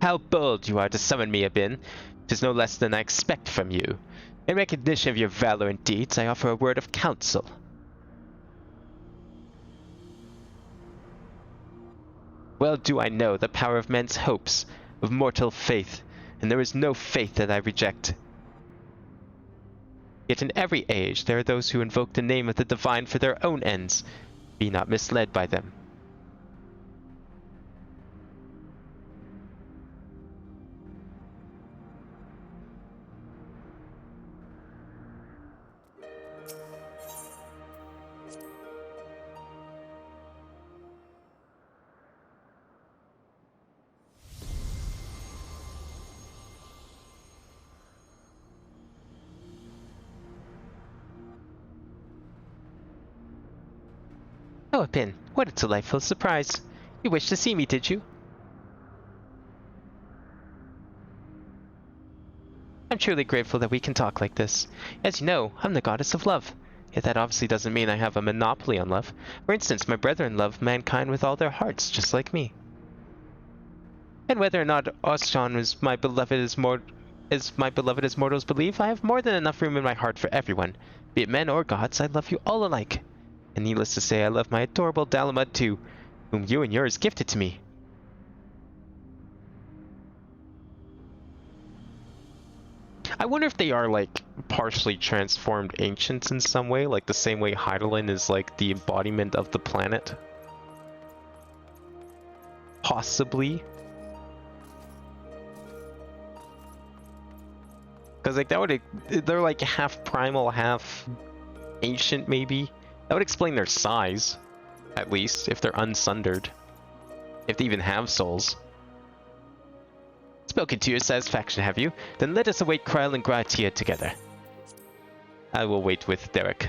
How bold you are to summon me, Abin. 'Tis no less than I expect from you. In recognition of your valor and deeds, I offer a word of counsel. Well do I know the power of men's hopes, of mortal faith, and there is no faith that I reject. Yet in every age there are those who invoke the name of the divine for their own ends. Be not misled by them. Oh, Pin, what a delightful surprise. You wished to see me, did you? I'm truly grateful that we can talk like this. As you know, I'm the goddess of love. Yet that obviously doesn't mean I have a monopoly on love. For instance, my brethren love mankind with all their hearts, just like me. And whether or not Ostron is my beloved as mortals believe, I have more than enough room in my heart for everyone. Be it men or gods, I love you all alike. And needless to say, I love my adorable Dalamud too, whom you and yours gifted to me. I wonder if they are, like, partially transformed ancients in some way, like the same way Hydaelyn is, like, the embodiment of the planet. Possibly. Because, like, they're, like, half primal, half ancient, maybe? That would explain their size, at least, if they're unsundered. If they even have souls. Spoken to your satisfaction, have you? Then let us await Krile and Gratia together. I will wait with Derek.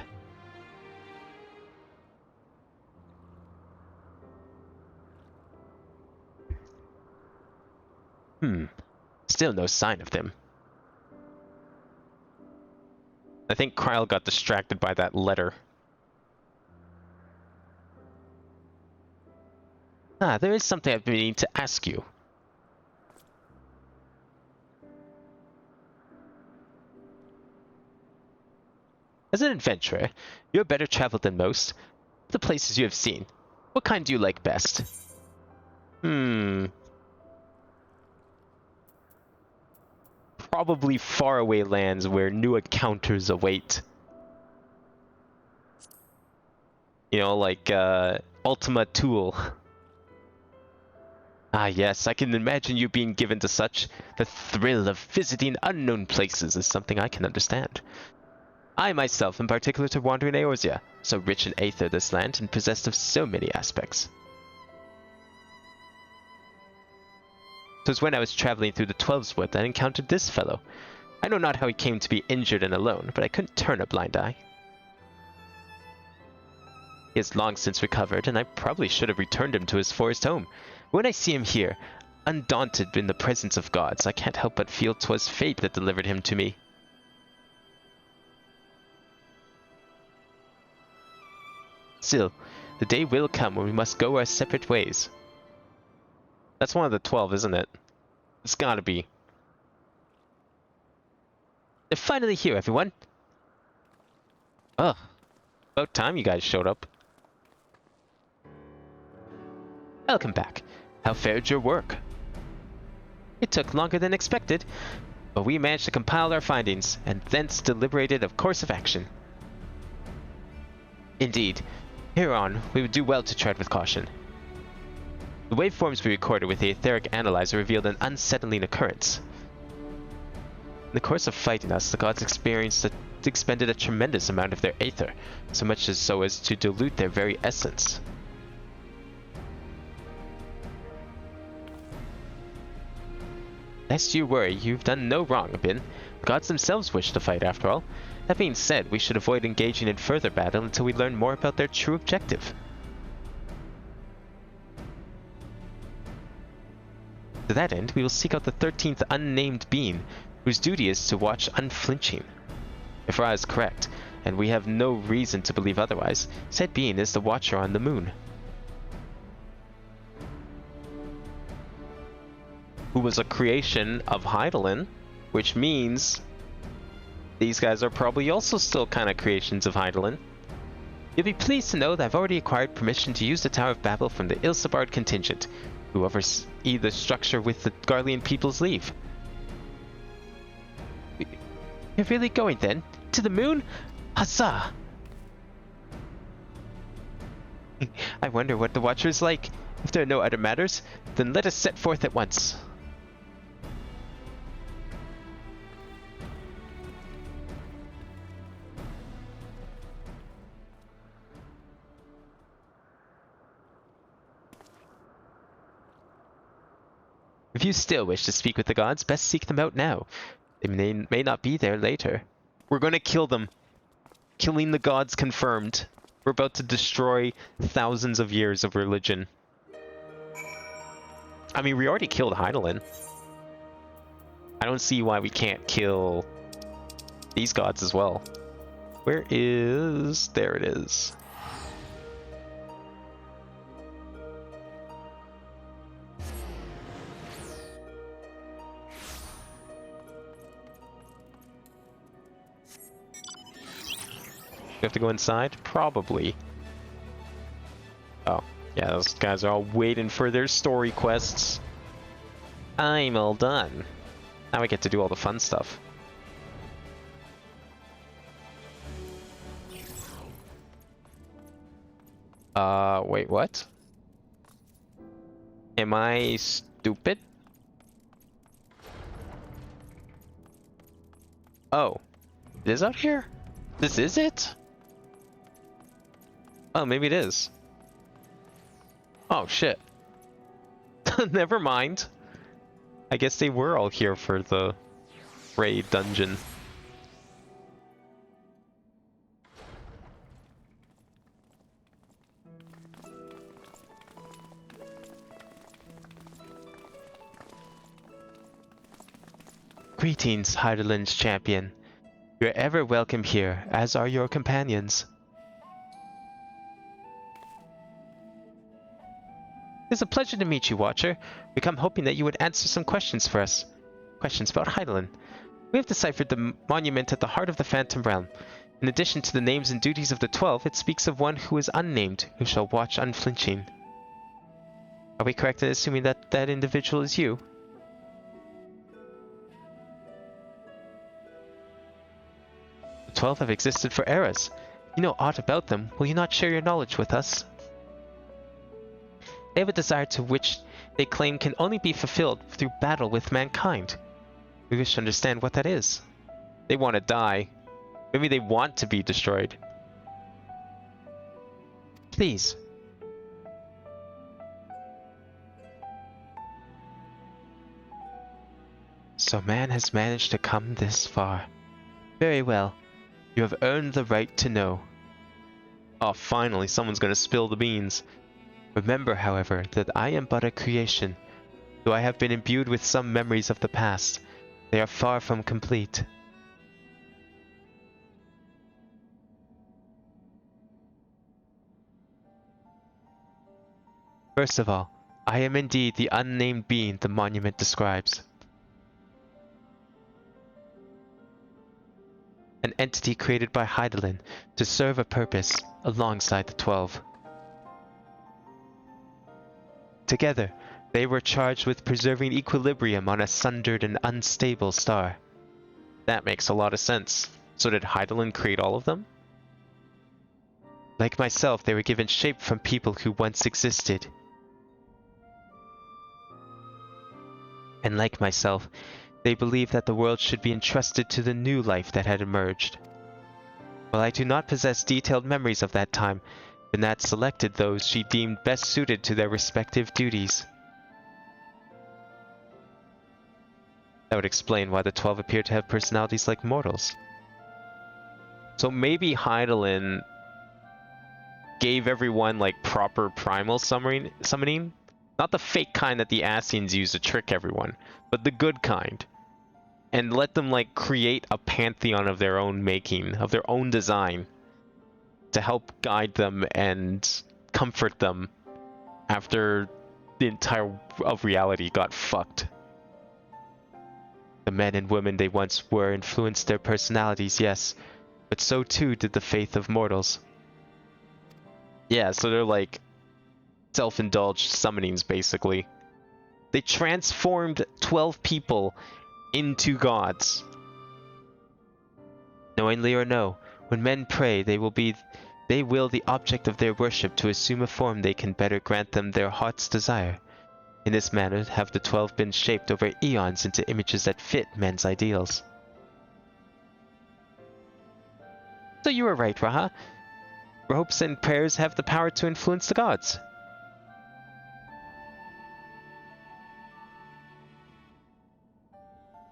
Still no sign of them. I think Krile got distracted by that letter. There is something I've been meaning to ask you. As an adventurer, you're better traveled than most. The places you have seen, what kind do you like best? Probably faraway lands where new encounters await. You know, like, Ultima Thule. Ah yes, I can imagine you being given to such. The thrill of visiting unknown places is something I can understand. I myself am particular to wander in Eorzea, so rich in aether this land and possessed of so many aspects. It was when I was traveling through the Twelveswood that I encountered this fellow. I know not how he came to be injured and alone, but I couldn't turn a blind eye. He has long since recovered, and I probably should have returned him to his forest home. When I see him here, undaunted in the presence of gods, I can't help but feel 'twas fate that delivered him to me. Still, the day will come when we must go our separate ways. That's one of the 12, isn't it? It's gotta be. They're finally here, everyone! Ugh. About time you guys showed up. Welcome back. How fared your work? It took longer than expected, but we managed to compile our findings, and thence deliberated a course of action. Indeed, hereon we would do well to tread with caution. The waveforms we recorded with the etheric analyzer revealed an unsettling occurrence. In the course of fighting us, the gods expended a tremendous amount of their aether, so much as to dilute their very essence. Lest you worry, you've done no wrong, Bin. The gods themselves wish to fight, after all. That being said, we should avoid engaging in further battle until we learn more about their true objective. To that end, we will seek out the 13th unnamed being, whose duty is to watch unflinching. If Ra is correct, and we have no reason to believe otherwise, said being is the Watcher on the moon. Who was a creation of Hydaelyn, which means these guys are probably also still kind of creations of Hydaelyn. You'll be pleased to know that I've already acquired permission to use the Tower of Babel from the Ilsabard contingent, who oversee the structure with the Garlean people's leave. You're really going then? To the moon? Huzzah! I wonder what the Watcher is like. If there are no other matters, then let us set forth at once. If you still wish to speak with the gods, best seek them out now. They may not be there later. We're gonna kill them. Killing the gods confirmed. We're about to destroy thousands of years of religion. I mean, we already killed Hydaelyn. I don't see why we can't kill these gods as well. Where is... There it is. We have to go inside? Probably. Oh, yeah, those guys are all waiting for their story quests. I'm all done. Now I get to do all the fun stuff. Wait, what? Am I stupid? Oh, it is out here? This is it? Oh, maybe it is. Oh, shit. Never mind. I guess they were all here for the raid dungeon. Greetings, Hydaelyn's champion. You're ever welcome here, as are your companions. It's a pleasure to meet you, Watcher. We come hoping that you would answer some questions for us. Questions about Hydaelyn. We have deciphered the monument at the heart of the Phantom Realm. In addition to the names and duties of the 12, it speaks of one who is unnamed, who shall watch unflinching. Are we correct in assuming that that individual is you? The 12 have existed for eras. You know aught about them. Will you not share your knowledge with us? They have a desire to which they claim can only be fulfilled through battle with mankind. We wish to understand what that is. They want to die. Maybe they want to be destroyed. Please. So man has managed to come this far. Very well. You have earned the right to know. Oh, finally, someone's gonna spill the beans. Remember, however, that I am but a creation. Though I have been imbued with some memories of the past, they are far from complete. First of all, I am indeed the unnamed being the monument describes. An entity created by Hydaelyn to serve a purpose alongside the 12. Together, they were charged with preserving equilibrium on a sundered and unstable star. That makes a lot of sense. So did Hydaelyn create all of them? Like myself, they were given shape from people who once existed. And like myself, they believed that the world should be entrusted to the new life that had emerged. While I do not possess detailed memories of that time, Banat selected those she deemed best suited to their respective duties. That would explain why the 12 appear to have personalities like mortals. So maybe Hydaelyn gave everyone like proper primal summoning? Not the fake kind that the Ascians use to trick everyone, but the good kind. And let them like create a pantheon of their own making, of their own design, to help guide them and comfort them after the entire of reality got fucked. The men and women they once were influenced their personalities, yes, but so too did the faith of mortals. Yeah, so they're like self-indulged summonings, basically. They transformed 12 people into gods. Knowingly or no, when men pray, they will the object of their worship to assume a form they can better grant them their heart's desire. In this manner have the 12 been shaped over eons into images that fit men's ideals. So you were right, Raha. Hopes and prayers have the power to influence the gods.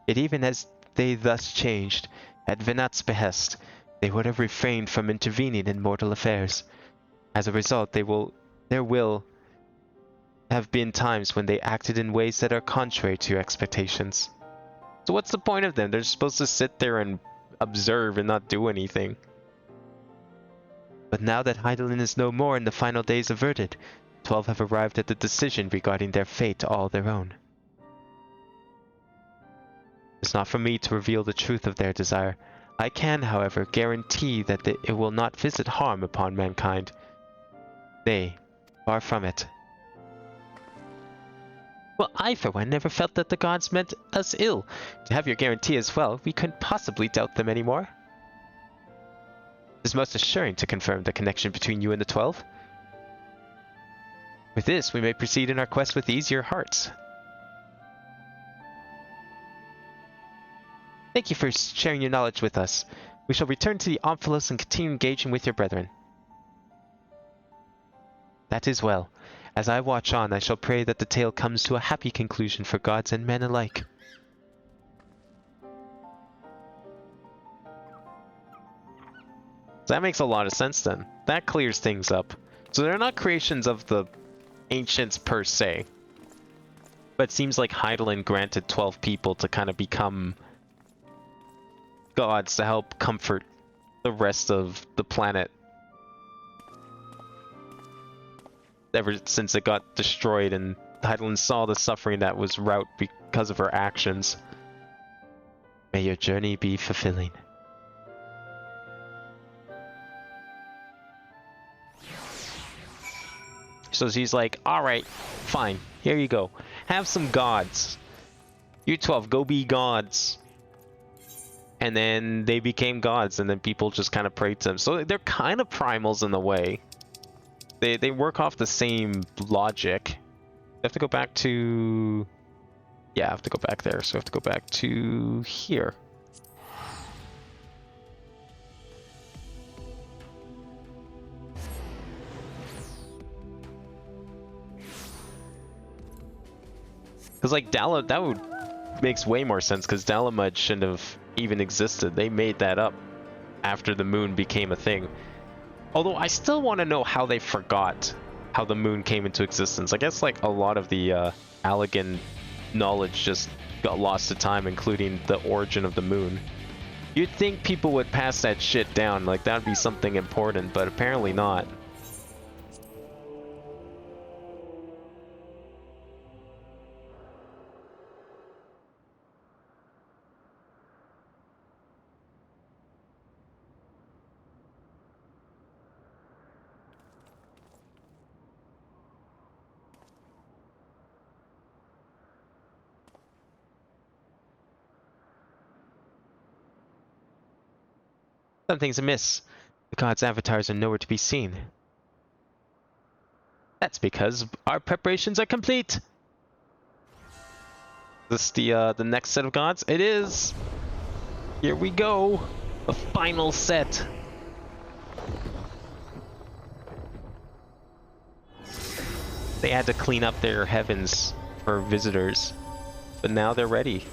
Yet even as they thus changed, at Venat's behest, they would have refrained from intervening in mortal affairs. As a result, there will have been times when they acted in ways that are contrary to your expectations. So what's the point of them? They're supposed to sit there and observe and not do anything. But now that Hydaelyn is no more and the final days averted, 12 have arrived at the decision regarding their fate all their own. It's not for me to reveal the truth of their desire. I can, however, guarantee that it will not visit harm upon mankind. Nay, far from it. Well, I for one never felt that the gods meant us ill. To have your guarantee as well, we couldn't possibly doubt them anymore. It is most assuring to confirm the connection between you and the 12. With this, we may proceed in our quest with easier hearts. Thank you for sharing your knowledge with us. We shall return to the Omphalos and continue engaging with your brethren. That is well. As I watch on, I shall pray that the tale comes to a happy conclusion for gods and men alike. That makes a lot of sense then. That clears things up. So they're not creations of the ancients per se. But it seems like Hydaelyn granted 12 people to kind of become gods to help comfort the rest of the planet. Ever since it got destroyed and Hydaelyn saw the suffering that was wrought because of her actions. May your journey be fulfilling. So he's like, alright, fine, here you go. Have some gods. You 12, go be gods. And then they became gods, and then people just kind of prayed to them. So they're kind of primals in a way. They work off the same logic. I have to go back to... Yeah, I have to go back there, so I have to go back to here. Because, like, that would makes way more sense, because Dalamud shouldn't have even existed. They made that up after the moon became a thing. Although, I still want to know how they forgot how the moon came into existence. I guess, like, a lot of the Allegan knowledge just got lost to time, including the origin of the moon. You'd think people would pass that shit down, like, that'd be something important, but apparently not. Something's amiss. The gods' avatars are nowhere to be seen. That's because our preparations are complete. This the next set of gods? It is. Here we go. The final set. They had to clean up their heavens for visitors, but now they're ready.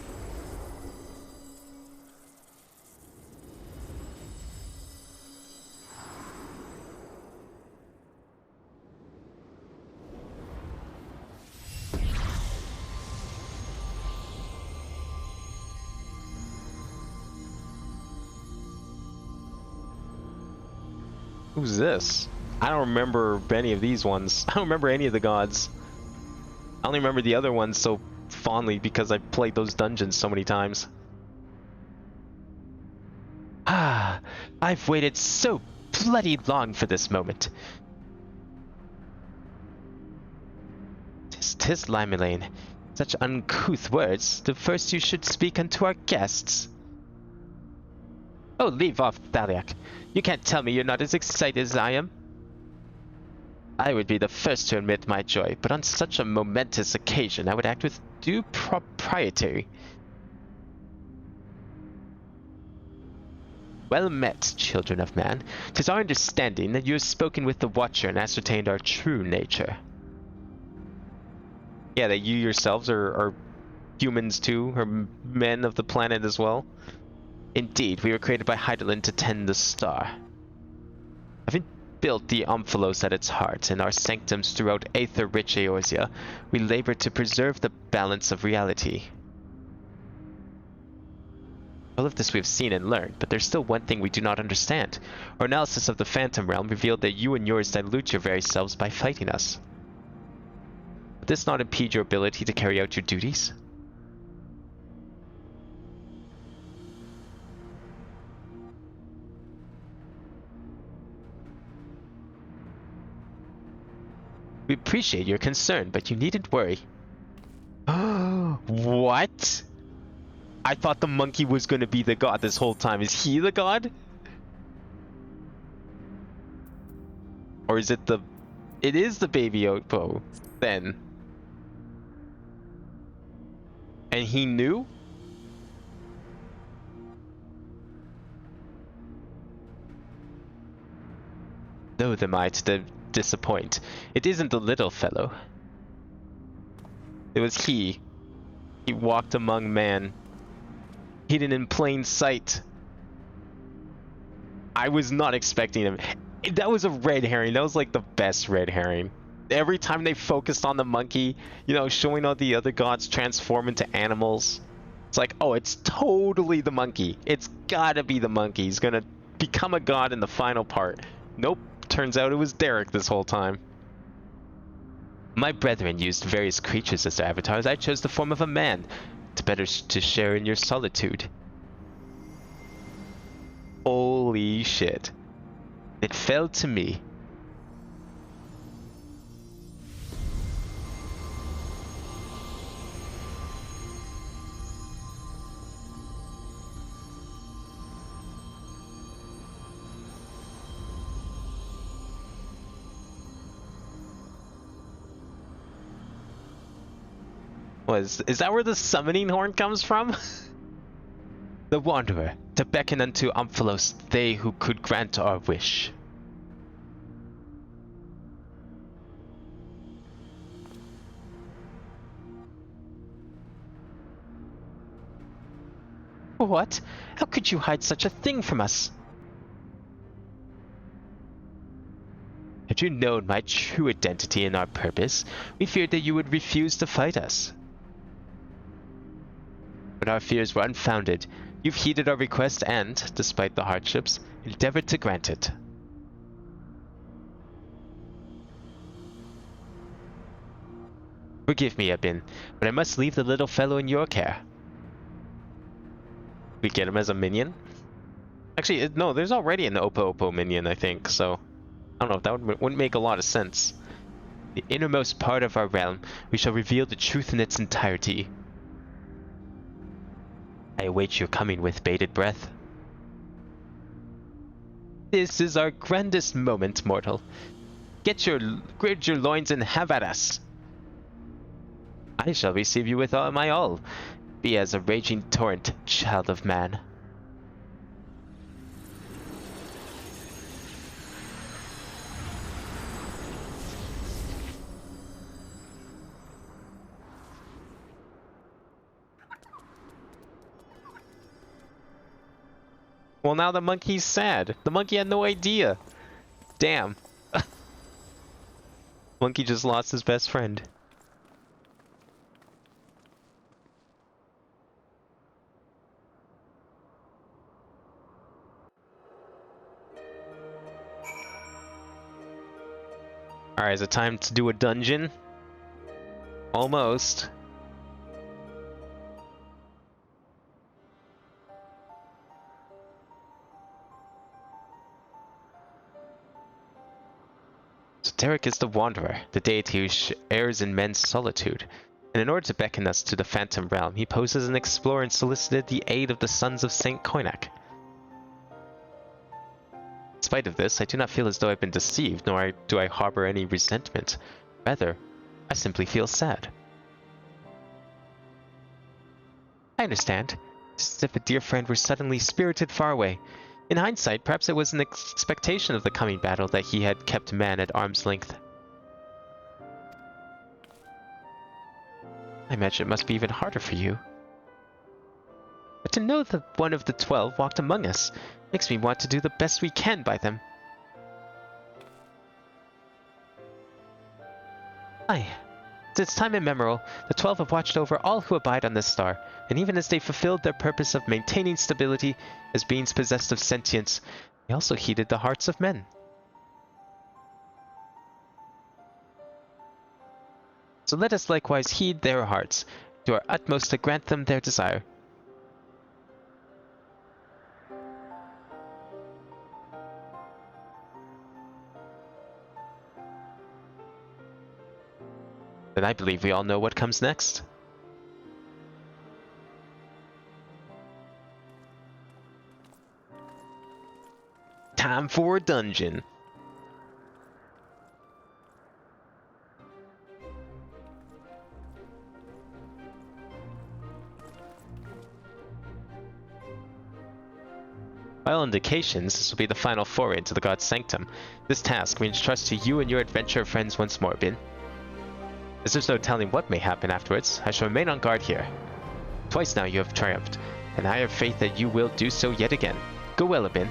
Who's this? I don't remember any of these ones. I don't remember any of the gods. I only remember the other ones so fondly because I played those dungeons so many times. Ah, I've waited so bloody long for this moment. Tis Limelaine. Such uncouth words. The first you should speak unto our guests. Oh, leave off, Thaliak. You can't tell me you're not as excited as I am. I would be the first to admit my joy, but on such a momentous occasion I would act with due propriety. Well met, children of man. 'Tis our understanding that you have spoken with the Watcher and ascertained our true nature. Yeah, that you yourselves are humans too, or men of the planet as well. Indeed, we were created by Hydaelyn to tend the star. Having built the Omphalos at its heart and our sanctums throughout aether-rich Eorzea, we labor to preserve the balance of reality. All of this we have seen and learned, but there's still one thing we do not understand. Our analysis of the Phantom Realm revealed that you and yours dilute your very selves by fighting us. Would this not impede your ability to carry out your duties? We appreciate your concern, but you needn't worry. What? I thought the monkey was going to be the god this whole time. Is he the god? Or is it the... It is the baby Oppo, then. And he knew? Loath am I to disappoint. It isn't the little fellow. It was he. He walked among man. Hidden in plain sight. I was not expecting him. That was a red herring. That was like the best red herring. Every time they focused on the monkey, you know, showing all the other gods transform into animals. It's like, oh, it's totally the monkey. It's gotta be the monkey. He's gonna become a god in the final part. Nope. Turns out it was Derek this whole time. My brethren used various creatures as their avatars. I chose the form of a man, to share in your solitude. Holy shit. It fell to me. Is that where the summoning horn comes from? The Wanderer, to beckon unto Omphalos they who could grant our wish. What? How could you hide such a thing from us? Had you known my true identity and our purpose, we feared that you would refuse to fight us. But our fears were unfounded. You've heeded our request and, despite the hardships, endeavored to grant it. Forgive me, Ebin, but I must leave the little fellow in your care. We get him as a minion? Actually, no, there's already an Oppo minion, I think, so... I don't know, that wouldn't make a lot of sense. The innermost part of our realm, we shall reveal the truth in its entirety. I await your coming with bated breath. This is our grandest moment, mortal. Gird your loins and have at us. I shall receive you with all my all. Be as a raging torrent, child of man. Well, now the monkey's sad. The monkey had no idea. Damn. Monkey just lost his best friend. Alright, is it time to do a dungeon? Almost. So Derek is the Wanderer, the deity who shares in men's solitude. And in order to beckon us to the Phantom Realm, he posed as an explorer and solicited the aid of the Sons of Saint Koinak. spite of this, I do not feel as though I've been deceived, nor do I harbor any resentment. Rather, I simply feel sad. I understand. Just as if a dear friend were suddenly spirited far away. In hindsight, perhaps it was an expectation of the coming battle that he had kept man at arm's length. I imagine it must be even harder for you. But to know that one of the 12 walked among us makes me want to do the best we can by them. Aye. Since time immemorial, the 12 have watched over all who abide on this star, and even as they fulfilled their purpose of maintaining stability as beings possessed of sentience, they also heeded the hearts of men. So let us likewise heed their hearts, do our utmost to grant them their desire. Then I believe we all know what comes next. Time for a dungeon. By all indications, this will be the final foray into the God's Sanctum. This task means trust to you and your adventurer friends once more, Bin. As there's no telling what may happen afterwards, I shall remain on guard here. Twice now you have triumphed, and I have faith that you will do so yet again. Go well, Bin.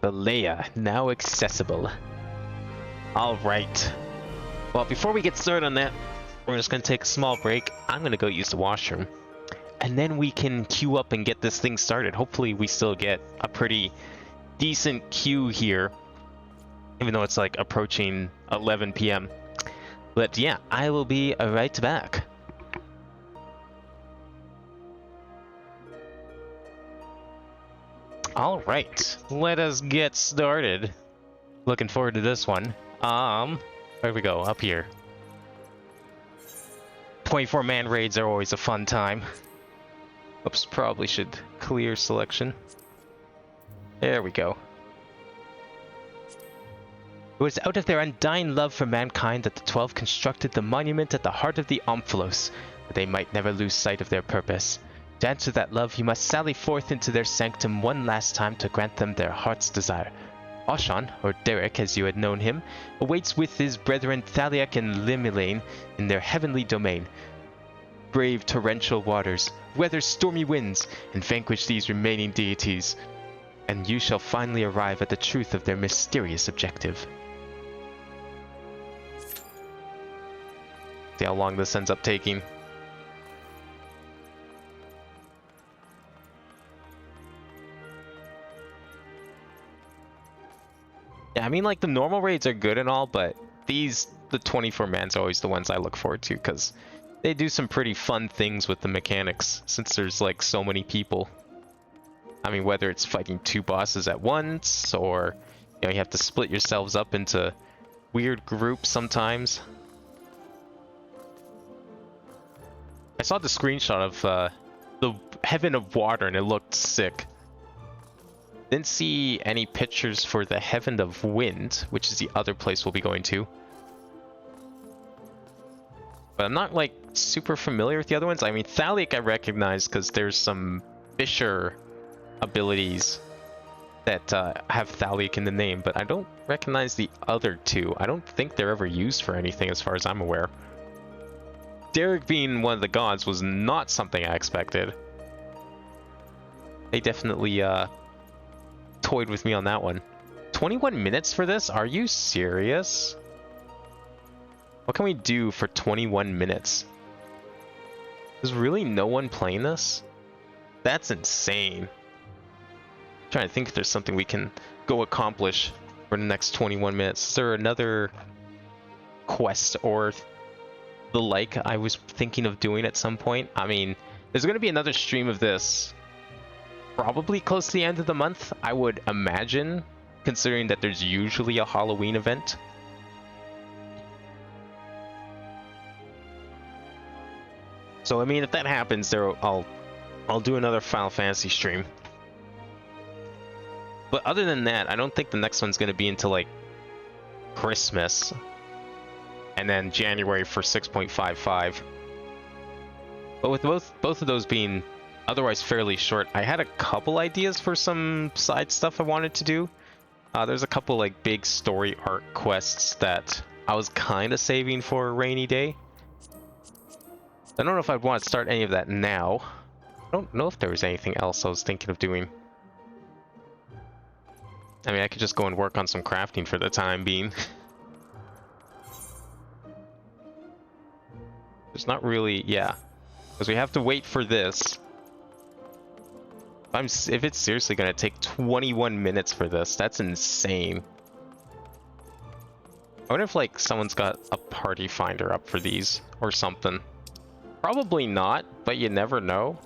The Leia, now accessible. Alright. Well, before we get started on that, we're just going to take a small break. I'm going to go use the washroom. And then we can queue up and get this thing started. Hopefully we still get a pretty decent queue here. Even though it's like approaching 11 p.m. But yeah, I will be right back. Alright, let us get started. Looking forward to this one. Where we go? Up here. 24-man raids are always a fun time. Oops, probably should clear selection. There we go. It was out of their undying love for mankind that the 12 constructed the monument at the heart of the Omphalos, that they might never lose sight of their purpose. To answer that love, you must sally forth into their sanctum one last time to grant them their heart's desire. Oshan, or Derek as you had known him, awaits with his brethren Thaliak and Limilane in their heavenly domain. Brave torrential waters, weather stormy winds, and vanquish these remaining deities, and you shall finally arrive at the truth of their mysterious objective. See how long this ends up taking. Yeah, I mean, like, the normal raids are good and all, but these, the 24-man's are always the ones I look forward to, because they do some pretty fun things with the mechanics, since there's, like, so many people. I mean, whether it's fighting 2 bosses at once, or, you know, you have to split yourselves up into weird groups sometimes. I saw the screenshot of the Heaven of Water, and it looked sick. Didn't see any pictures for the Heaven of Wind, which is the other place we'll be going to. But I'm not, like, super familiar with the other ones. I mean, Thaliak I recognize because there's some Fisher abilities that have Thaliak in the name, but I don't recognize the other 2. I don't think they're ever used for anything as far as I'm aware. Derek being one of the gods was not something I expected. They definitely, toyed with me on that one. 21 minutes for this? Are you serious? What can we do for 21 minutes? There's really no one playing this? That's insane. I'm trying to think if there's something we can go accomplish for the next 21 minutes. Is there another quest or the like I was thinking of doing at some point? I mean, there's going to be another stream of this probably close to the end of the month, I would imagine, considering that there's usually a Halloween event. So I mean, if that happens, I'll do another Final Fantasy stream. But other than that, I don't think the next one's gonna be until like Christmas, and then January for 6.55. But with both of those being otherwise fairly short, I had a couple ideas for some side stuff I wanted to do. There's a couple like big story arc quests that I was kind of saving for a rainy day. I don't know if I'd want to start any of that now. I don't know if there was anything else I was thinking of doing. I mean, I could just go and work on some crafting for the time being. There's not really, yeah. Because we have to wait for this. If it's seriously going to take 21 minutes for this, that's insane. I wonder if, like, someone's got a party finder up for these or something. Probably not, but you never know.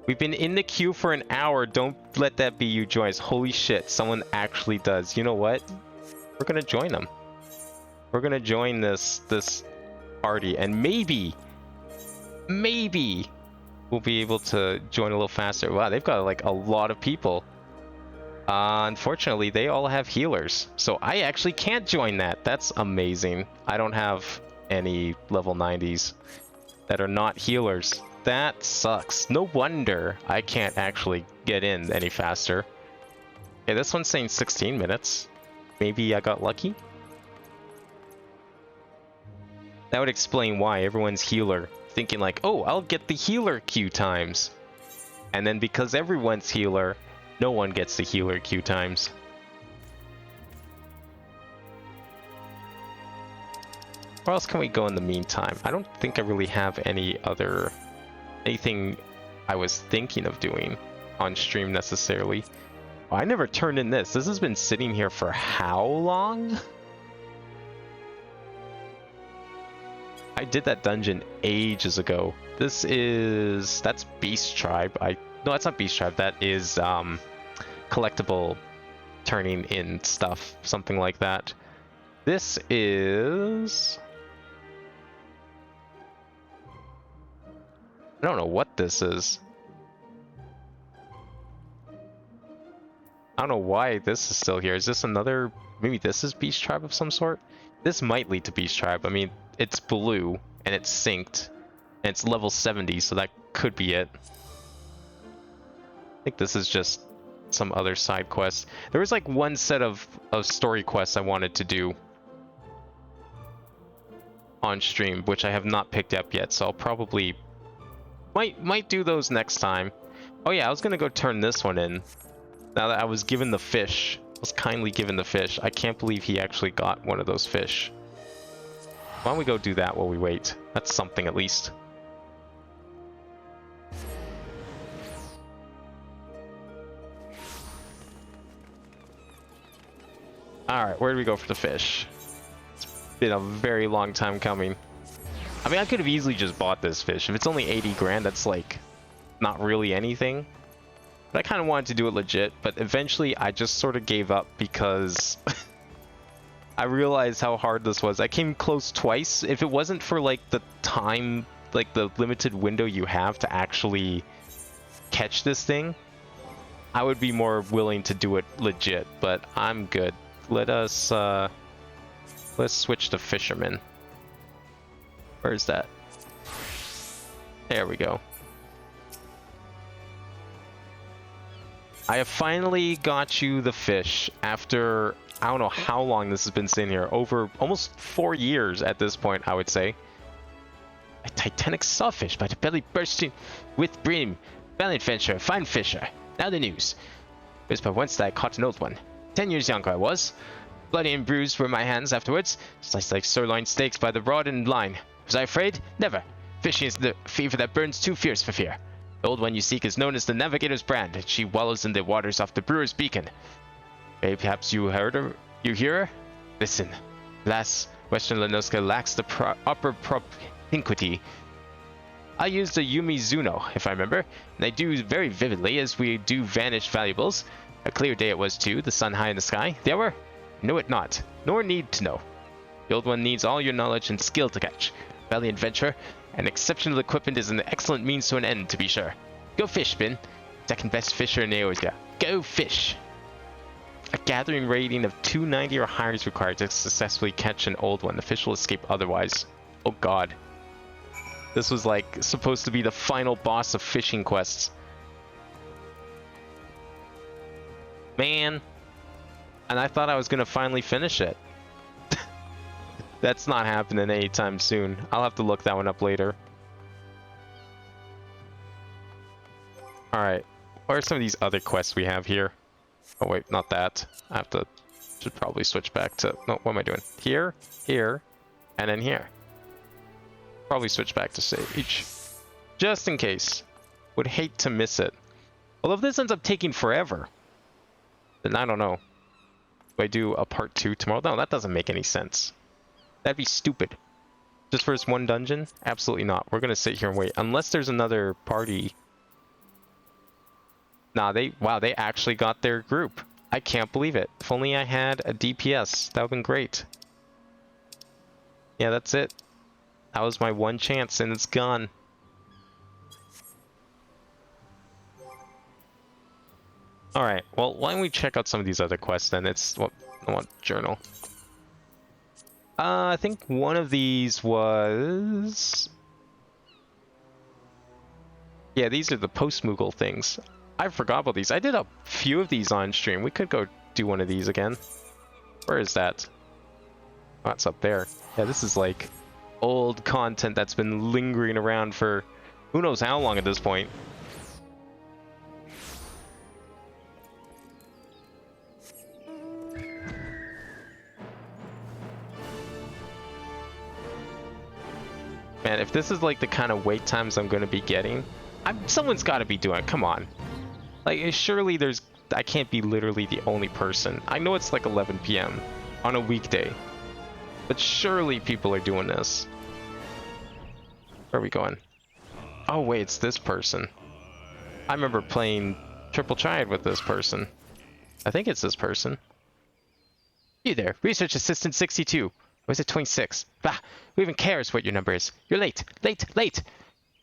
We've been in the queue for an hour. Don't let that be you, Joyce. Holy shit, someone actually does. You know what? We're gonna join them. We're gonna join this party, and maybe we'll be able to join a little faster. Wow, they've got like a lot of people. Unfortunately, they all have healers, so I actually can't join that. That's amazing. I don't have any level 90s that are not healers. That sucks. No wonder I can't actually get in any faster. Okay, this one's saying 16 minutes. Maybe I got lucky? That would explain why everyone's healer. Thinking like, oh, I'll get the healer queue times. And then because everyone's healer, no one gets the healer queue times. Where else can we go in the meantime? I don't think I really have anything I was thinking of doing on stream necessarily. Oh, I never turned in this. This has been sitting here for how long? I did that dungeon ages ago. That's Beast Tribe. No, that's not Beast Tribe. That is collectible turning in stuff, something like that. This is... I don't know what this is. I don't know why this is still here. Is this another... Maybe this is Beast Tribe of some sort? This might lead to Beast Tribe. I mean, it's blue, and it's synced, and it's level 70, so that could be it. I think this is just some other side quests. There was like one set of story quests I wanted to do on stream, which I have not picked up yet, so I'll probably... Might do those next time. Oh yeah, I was gonna go turn this one in. Now that I was given the fish. I was kindly given the fish. I can't believe he actually got one of those fish. Why don't we go do that while we wait? That's something at least. Alright, where do we go for the fish? It's been a very long time coming. I mean, I could have easily just bought this fish. If it's only 80 grand, that's like not really anything. But I kind of wanted to do it legit, but eventually I just sort of gave up because I realized how hard this was. I came close twice. If it wasn't for like the time, like the limited window you have to actually catch this thing, I would be more willing to do it legit, but I'm good. Let's switch to fisherman. Where is that? There we go. I have finally got you the fish after, I don't know how long this has been sitting here. Over almost 4 years at this point, I would say. A titanic sawfish by the belly bursting with brim. Valiant venture, fine fisher. Now the news. It was but once that I caught an old one. 10 years younger I was. Bloody and bruised were my hands afterwards. Sliced like sirloin steaks by the rod and line. Was I afraid? Never. Fishing is the fever that burns too fierce for fear. The old one you seek is known as the Navigator's Brand, and she wallows in the waters off the Brewer's Beacon. Perhaps you heard her? You hear her? Listen. Alas, Western Lenoska lacks the upper propinquity. I used a Yumizuno, if I remember, and they do very vividly as we do vanished valuables. A clear day it was too, the sun high in the sky. The hour? Know it not, nor need to know. The old one needs all your knowledge and skill to catch. Valiant venture, and exceptional equipment is an excellent means to an end, to be sure. Go fish, Bin. Second best fisher in Eorzea. Go fish! A gathering rating of 290 or higher is required to successfully catch an old one. The fish will escape otherwise. Oh god. This was like supposed to be the final boss of fishing quests. Man. And I thought I was gonna finally finish it. That's not happening anytime soon. I'll have to look that one up later. Alright. What are some of these other quests we have here? Oh wait, not that. I have to... should probably switch back to... no, what am I doing? Here, here, and then here. Probably switch back to Sage. Just in case. Would hate to miss it. Well, if this ends up taking forever, then I don't know. Do I do a part 2 tomorrow? No, that doesn't make any sense. That'd be stupid. Just for this one dungeon? Absolutely not. We're gonna sit here and wait. Unless there's another party. Nah, wow, they actually got their group. I can't believe it. If only I had a DPS, that would've been great. Yeah, that's it. That was my one chance, and it's gone. Alright, well, why don't we check out some of these other quests then? It's what I want, journal. I think one of these was... yeah, these are the post-Moogle things. I forgot about these. I did a few of these on stream. We could go do one of these again. Where is that? Oh, it's up there. Yeah, this is like old content that's been lingering around for who knows how long at this point. Man, if this is like the kind of wait times I'm going to be getting, someone's got to be doing it. Come on. Like, surely I can't be literally the only person. I know it's like 11 p.m. on a weekday, but surely people are doing this. Where are we going? Oh wait, it's this person. I remember playing Triple Triad with this person. I think it's this person. You there, Research Assistant 62. Or is it 26? Bah, who even cares what your number is? You're late, late, late!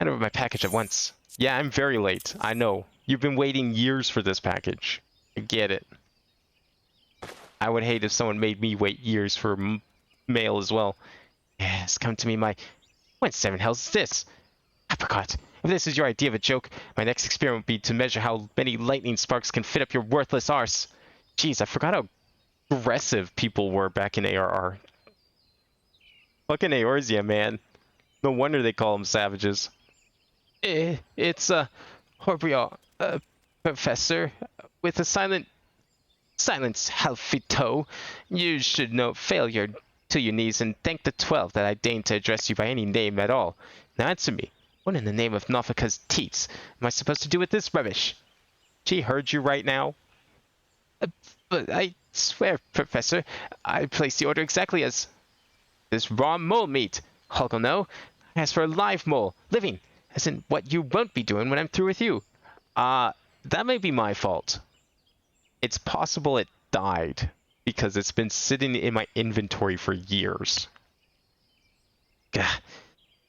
Hand over my package at once. Yeah, I'm very late. I know. You've been waiting years for this package. I get it. I would hate if someone made me wait years for mail as well. Yes, come to me, What seven hells is this? Apricot, if this is your idea of a joke, my next experiment would be to measure how many lightning sparks can fit up your worthless arse. Jeez, I forgot how aggressive people were back in ARR. Fucking Eorzea, man. No wonder they call them savages. It's Horbrio, Professor, with a silence, Halfito. You should know failure to your knees and thank the 12 that I deign to address you by any name at all. Now answer me. What in the name of Nofika's teats am I supposed to do with this rubbish? She heard you right now. But I swear, Professor, I placed the order exactly as... this raw mole meat. Hulk no. I asked for a live mole, living. As in what you won't be doing when I'm through with you. That may be my fault. It's possible it died because it's been sitting in my inventory for years. Gah.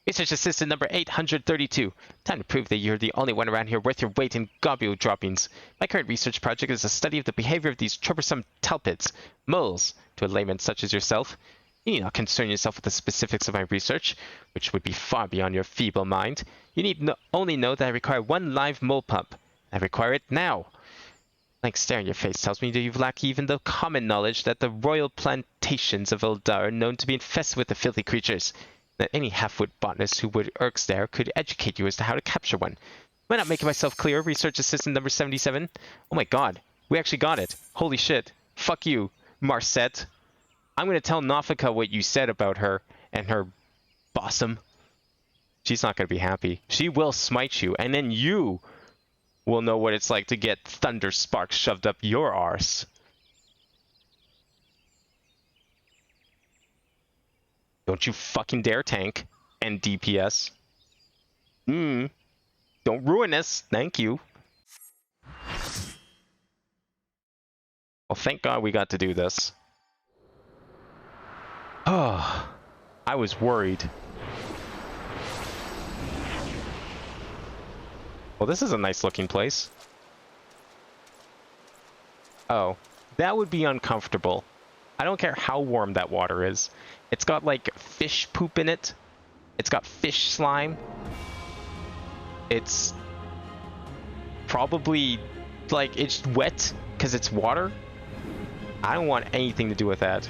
Research Assistant number 832. Time to prove that you're the only one around here worth your weight in globule droppings. My current research project is a study of the behavior of these troublesome talpids, moles, to a layman such as yourself. You need not concern yourself with the specifics of my research, which would be far beyond your feeble mind. You need only know that I require one live mole pup. I require it now. Blank stare in your face tells me that you lack even the common knowledge that the royal plantations of Eldar are known to be infested with the filthy creatures. That any half-wit botanist who would irks there could educate you as to how to capture one. Am I not making myself clear, Research Assistant number 77? Oh my god, we actually got it. Holy shit. Fuck you, Marset. I'm gonna tell Nofika what you said about her and her bossum. She's not gonna be happy. She will smite you, and then you will know what it's like to get thunder sparks shoved up your arse. Don't you fucking dare tank and DPS. Don't ruin this. Thank you. Well, thank God we got to do this. Oh, I was worried. Well, this is a nice looking place. Oh, that would be uncomfortable. I don't care how warm that water is. It's got like fish poop in it. It's got fish slime. It's probably like it's wet because it's water. I don't want anything to do with that.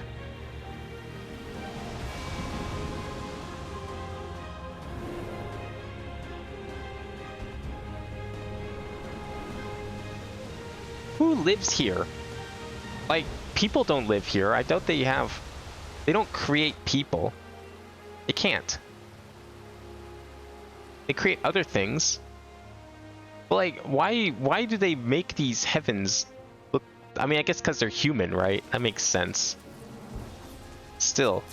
Who lives here? Like, people don't live here. I doubt they have... They don't create people. They can't. They create other things. But like, why do they make these heavens look... I mean, I guess because they're human, right? That makes sense. Still.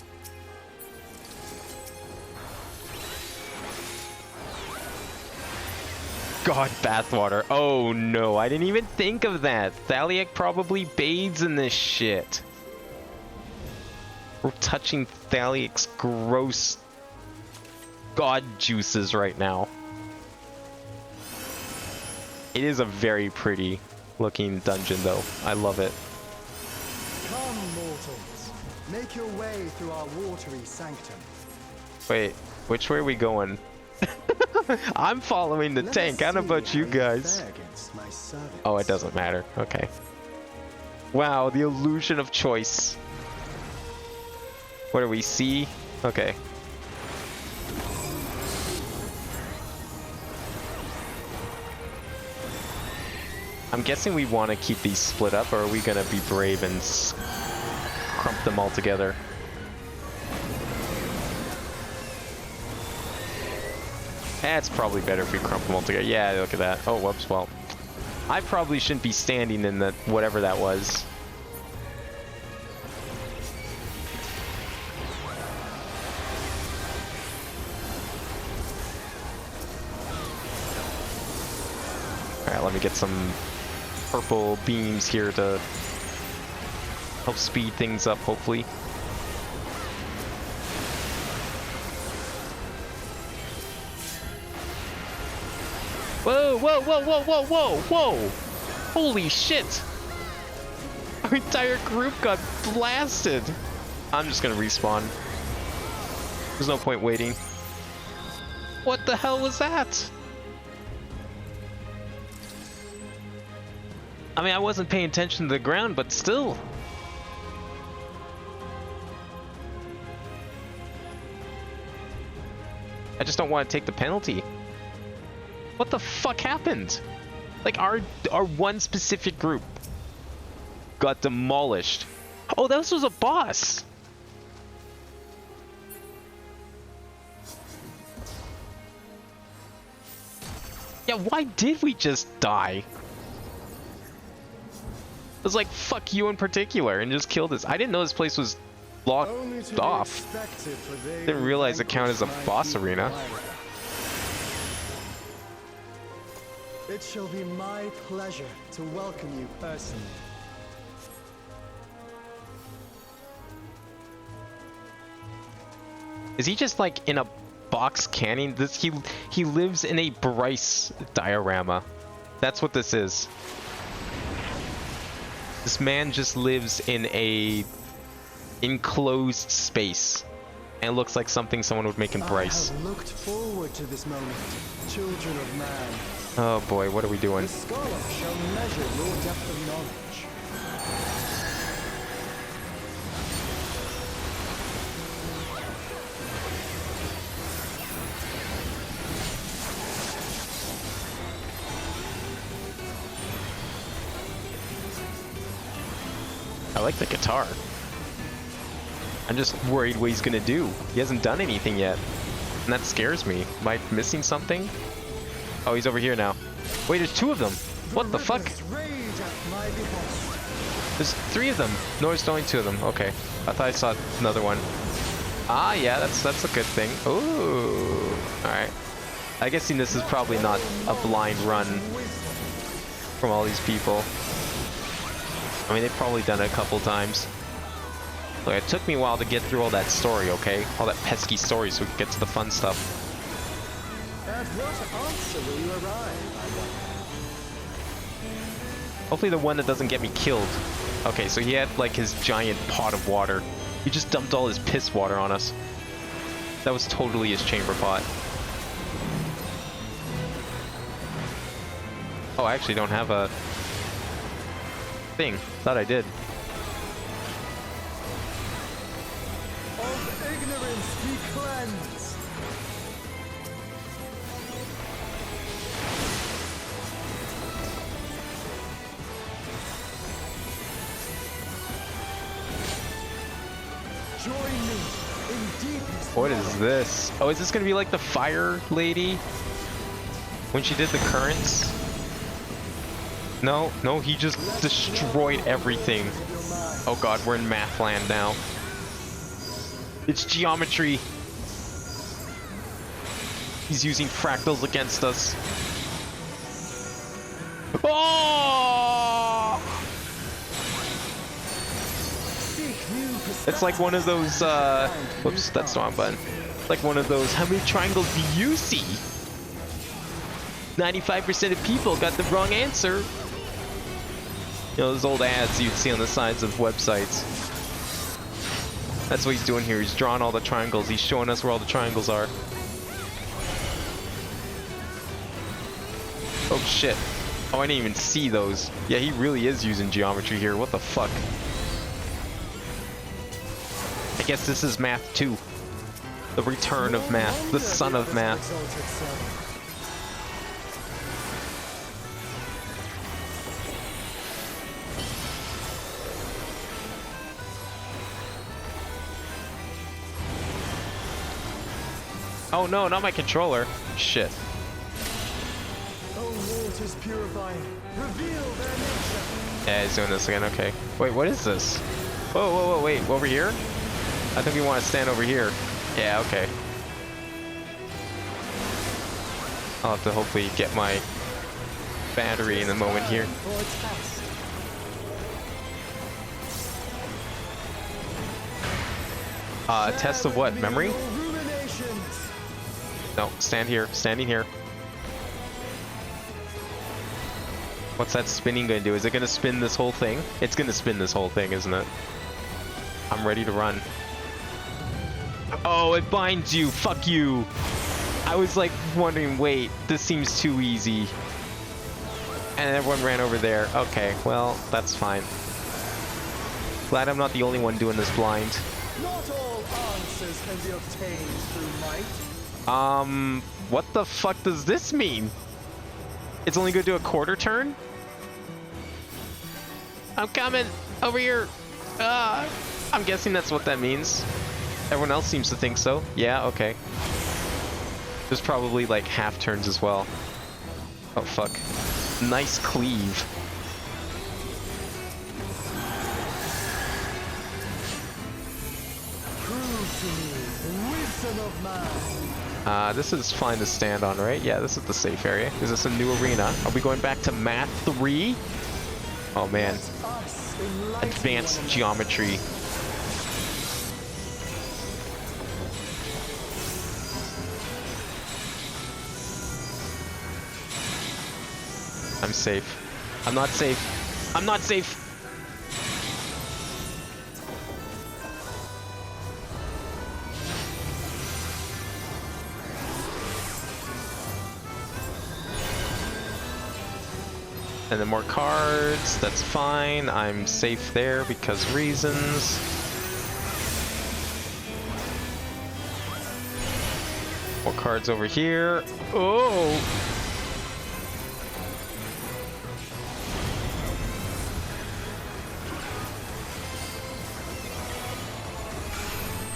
God, bathwater. Oh no, I didn't even think of that. Thaliak probably bathes in this shit. We're touching Thaliak's gross god juices right now. It is a very pretty looking dungeon though. I love it. Come, mortals. Make your way through our watery sanctum. Wait, which way are we going? I'm following the tank. I don't know about you guys. Oh, it doesn't matter. Okay. Wow, the illusion of choice. What do we see? Okay. I'm guessing we want to keep these split up, or are we going to be brave and crump them all together? That's probably better if we crump them all together. Yeah, look at that. Oh, whoops. Well, I probably shouldn't be standing in the whatever that was. Alright, let me get some purple beams here to help speed things up, hopefully. Whoa, whoa, whoa, whoa, whoa, whoa, whoa! Holy shit! Our entire group got blasted! I'm just gonna respawn. There's no point waiting. What the hell was that? I mean, I wasn't paying attention to the ground, but still. I just don't want to take the penalty. What the fuck happened? Like, our one specific group got demolished. Oh, this was a boss. Yeah, why did we just die? It was like, fuck you in particular, and just killed us. I didn't know this place was locked off. Didn't realize it counted as a boss arena. It shall be my pleasure to welcome you personally. Is he just like in a box canning? This he lives in a Bryce diorama. That's what this is. This man just lives in a enclosed space, and it looks like something someone would make in Bryce. I have looked forward to this moment, children of man. Oh boy, what are we doing? The scholar shall measure your depth of knowledge. I like the guitar. I'm just worried what he's gonna do. He hasn't done anything yet, and that scares me. Am I missing something? Oh, he's over here now. Wait, there's two of them. What the fuck? There's three of them. No, there's only two of them. Okay. I thought I saw another one. Ah, yeah, that's a good thing. Ooh. Alright. I guess this is probably not a blind run from all these people. I mean, they've probably done it a couple times. Look, it took me a while to get through all that story, okay? All that pesky story so we could get to the fun stuff. At what answer will you arrive? Hopefully the one that doesn't get me killed. Okay, so he had like his giant pot of water. He just dumped all his piss water on us. That was totally his chamber pot. Oh, I actually don't have a thing. Thought I did. Of ignorance be cleansed. Join me in deepest. What is this? Oh, is this gonna be like the fire lady? When she did the currents? No, no, he just destroyed everything. Oh god, we're in math land now. It's geometry. He's using fractals against us. Oh! It's like one of those, whoops, that's the wrong button. Like one of those, how many triangles do you see? 95% of people got the wrong answer. You know, those old ads you'd see on the sides of websites. That's what he's doing here. He's drawing all the triangles. He's showing us where all the triangles are. Oh shit. Oh, I didn't even see those. Yeah, he really is using geometry here. What the fuck? I guess this is math 2. The return of math. The son of math. Oh no, not my controller. Shit. Oh, waters purifying, reveal their nature. Yeah, he's doing this again. Okay. Wait, what is this? Whoa, whoa, whoa, wait. Over here? I think we want to stand over here. Yeah, okay. I'll have to hopefully get my battery in a moment here. Test of what? Memory? No, stand here. Standing here. What's that spinning gonna do? Is it gonna spin this whole thing? It's gonna spin this whole thing, isn't it? I'm ready to run. Oh, it binds you. Fuck you. I was like wondering, wait, this seems too easy. And everyone ran over there. Okay, well, that's fine. Glad I'm not the only one doing this blind. Not all answers can be obtained through might. What the fuck does this mean? It's only gonna do a quarter turn? I'm coming! Over here! I'm guessing that's what that means. Everyone else seems to think so. Yeah, okay. There's probably like half turns as well. Oh fuck. Nice cleave. Prove to me the wisdom of man. This is fine to stand on, right? Yeah, this is the safe area. Is this a new arena? Are we going back to Math 3? Oh man. Advanced geometry. I'm safe. I'm not safe. I'm not safe. And then more cards, that's fine. I'm safe there because reasons. More cards over here. Oh!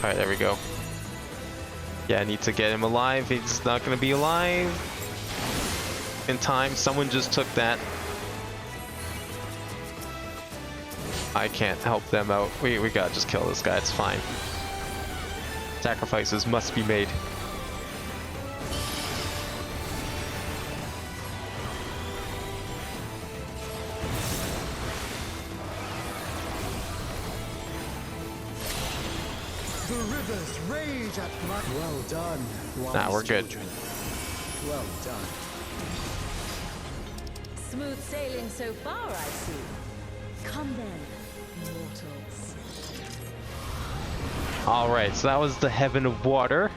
Alright, there we go. Yeah, I need to get him alive. He's not gonna be alive in time. Someone just took that. I can't help them out. We gotta just kill this guy, it's fine. Sacrifices must be made. rivers rage at my... Well done, Nah, we're good. children. Well done. Smooth sailing so far, I see. Come then, mortals. Alright, so that was the Heaven of Water.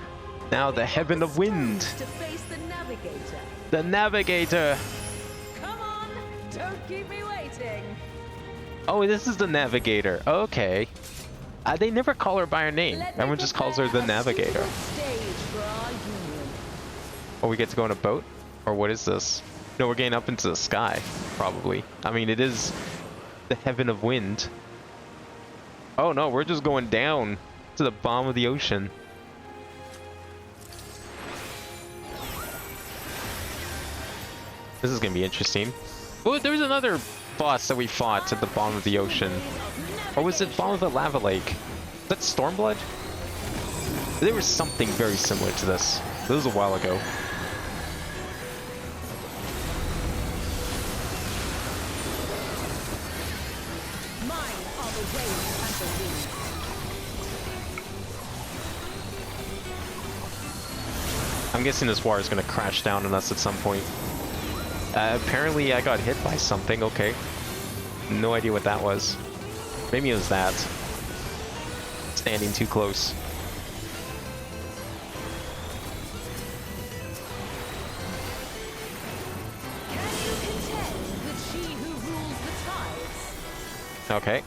Now the Heaven of Wind. To face the navigator. The Navigator. Come on, don't keep me waiting. Oh, this is the Navigator. Okay. They never call her by her name. Everyone just calls her the Navigator. Stage for our union. Oh, we get to go on a boat? Or what is this? No, we're getting up into the sky, probably. I mean, it is the Heaven of Wind. Oh no, we're just going down to the bottom of the ocean. This is gonna be interesting. Oh, there was another boss that we fought at the bottom of the ocean. Or was it bottom of the lava lake? Is that Stormblood? There was something very similar to this. This was a while ago. Mine are the waves and the winds. I'm guessing this water is gonna crash down on us at some point. Apparently I got hit by something, okay. No idea what that was. Maybe it was that. Standing too close. Can you contend with she who rules the tides? Okay.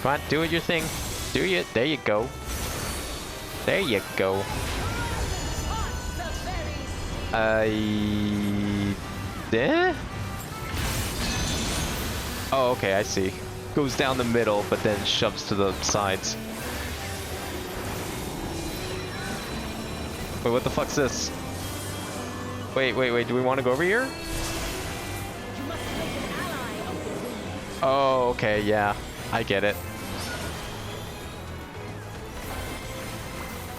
Come on, do it your thing. Do it. There you go. There you go. Yeah? Oh, okay, I see. Goes down the middle, but then shoves to the sides. Wait, what the fuck's this? Wait, do we want to go over here? Oh, okay, yeah. I get it.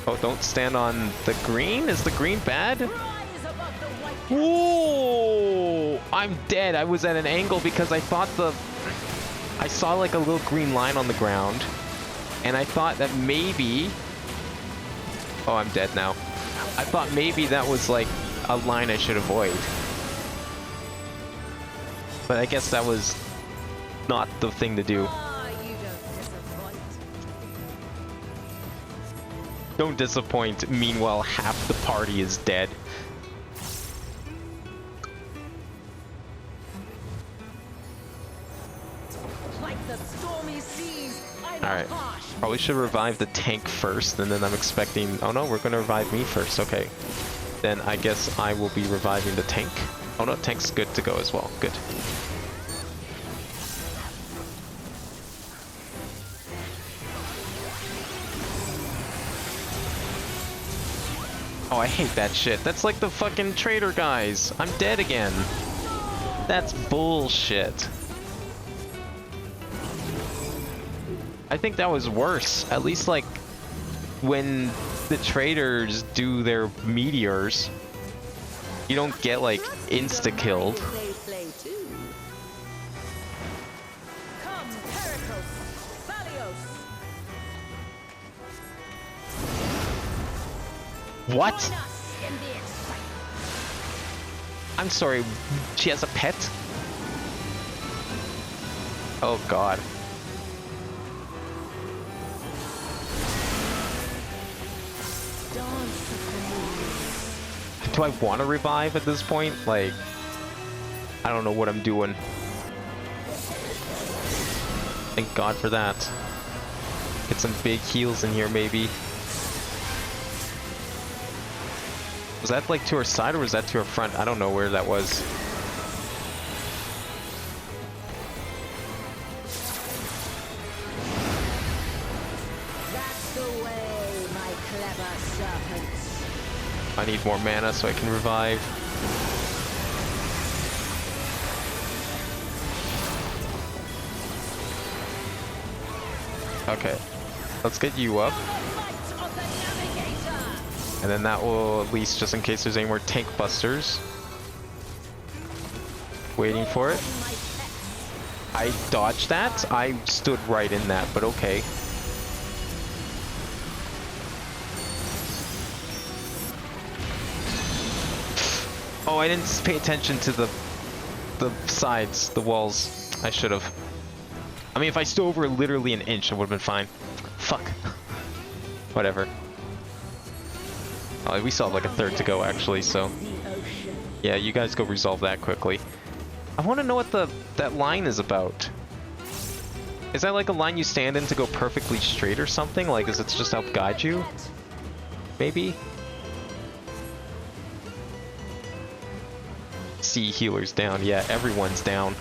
Oh, don't stand on the green? Is the green bad? Whoa! I'm dead. I was at an angle because I thought I saw like a little green line on the ground. And I thought that maybe... Oh, I'm dead now. I thought maybe that was like a line I should avoid. But I guess that was not the thing to do. Don't disappoint. Meanwhile, half the party is dead. Like the stormy seas, Alright. Probably should revive the tank first, and then I'm expecting... Oh no, we're gonna revive me first. Okay. Then I guess I will be reviving the tank. Oh no, tank's good to go as well. Good. Oh, I hate that shit. That's like the fucking traitor guys. I'm dead again. That's bullshit. I think that was worse. At least, like, when the traitors do their meteors, you don't get, like, insta-killed. What? I'm sorry, she has a pet? Oh god. Do I want to revive at this point? Like, I don't know what I'm doing. Thank God for that. Get some big heals in here, maybe. Was that like to her side or was that to her front? I don't know where that was. That's the way, my clever serpents. I need more mana so I can revive. Okay, let's get you up. And then that will, at least just in case there's any more tank busters. Waiting for it. I dodged that? I stood right in that, but okay. Oh, I didn't pay attention to the sides, the walls. I should have. I mean, if I stood over literally an inch, it would have been fine. Fuck. Whatever. Oh, we still have like a third to go, actually, so... Yeah, you guys go resolve that quickly. I want to know what that line is about. Is that like a line you stand in to go perfectly straight or something? Like, is it just help guide you? Maybe? See, healers down. Yeah, everyone's down.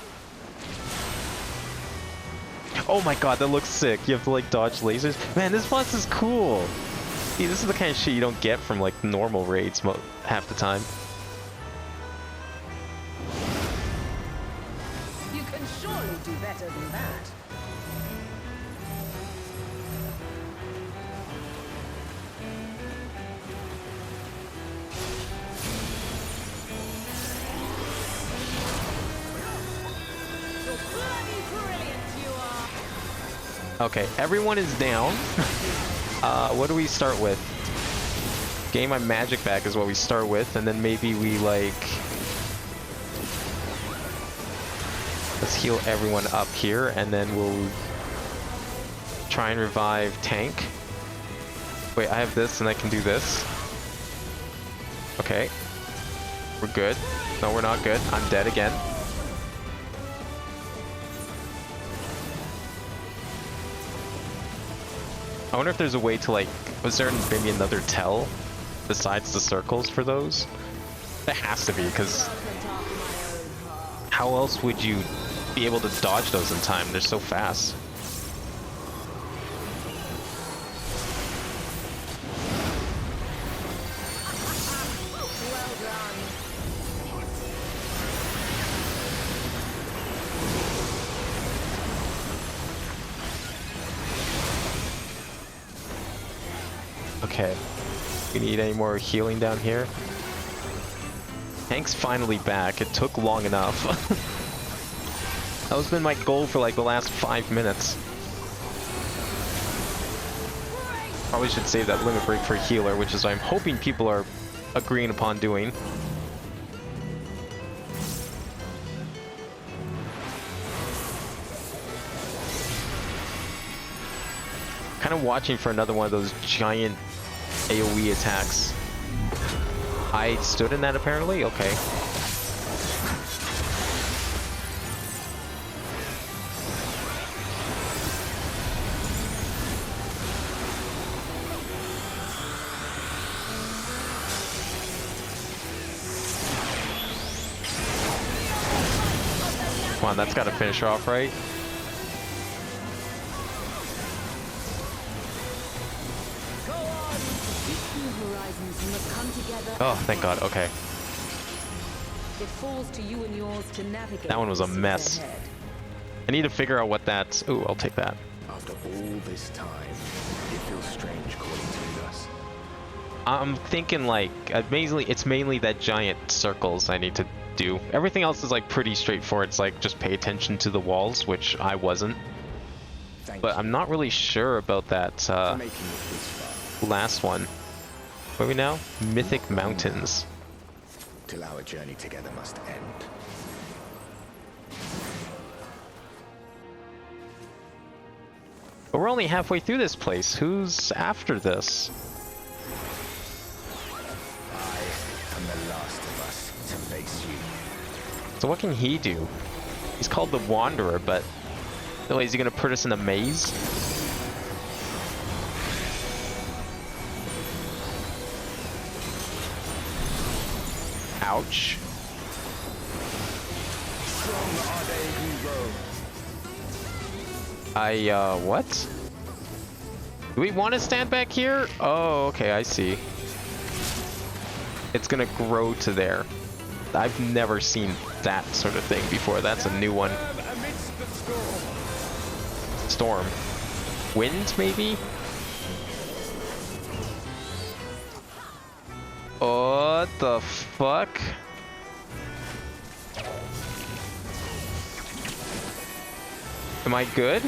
Oh my god, that looks sick. You have to like dodge lasers. Man, this boss is cool. See, this is the kind of shit you don't get from like normal raids half the time. You can surely do better than that. Okay, everyone is down. What do we start with? Gain my magic back is what we start with, and then maybe we like... Let's heal everyone up here, and then we'll try and revive tank. Wait, I have this and I can do this. Okay. We're good. No, we're not good. I'm dead again. I wonder if there's a way to like, was there maybe another tell besides the circles for those? There has to be, because how else would you be able to dodge those in time? They're so fast. Okay, we need any more healing down here? Tank's finally back. It took long enough. That was been my goal for like the last 5 minutes. Probably should save that limit break for healer, which is what I'm hoping people are agreeing upon doing. Kind of watching for another one of those giant AoE attacks. I stood in that apparently? Okay. Come on, that's got to finish her off, right? Oh, thank God. Okay. It falls to you and yours to navigate. That one was a mess. I need to figure out what that's... Ooh, I'll take that. After all this time, it feels strange calling to us. I'm thinking like, it's mainly that giant circles I need to do. Everything else is like pretty straightforward. It's like just pay attention to the walls, which I wasn't. But I'm not really sure about that last one. Where are we now? Mythic Mountains. Till our journey together must end. But we're only halfway through this place. Who's after this? I am the last of us to face you. So what can he do? He's called the Wanderer, but... Oh, is he gonna put us in a maze? Ouch. What? Do we want to stand back here? Oh, okay, I see. It's gonna grow to there. I've never seen that sort of thing before. That's a new one. Storm. Wind, maybe? What the fuck? Am I good?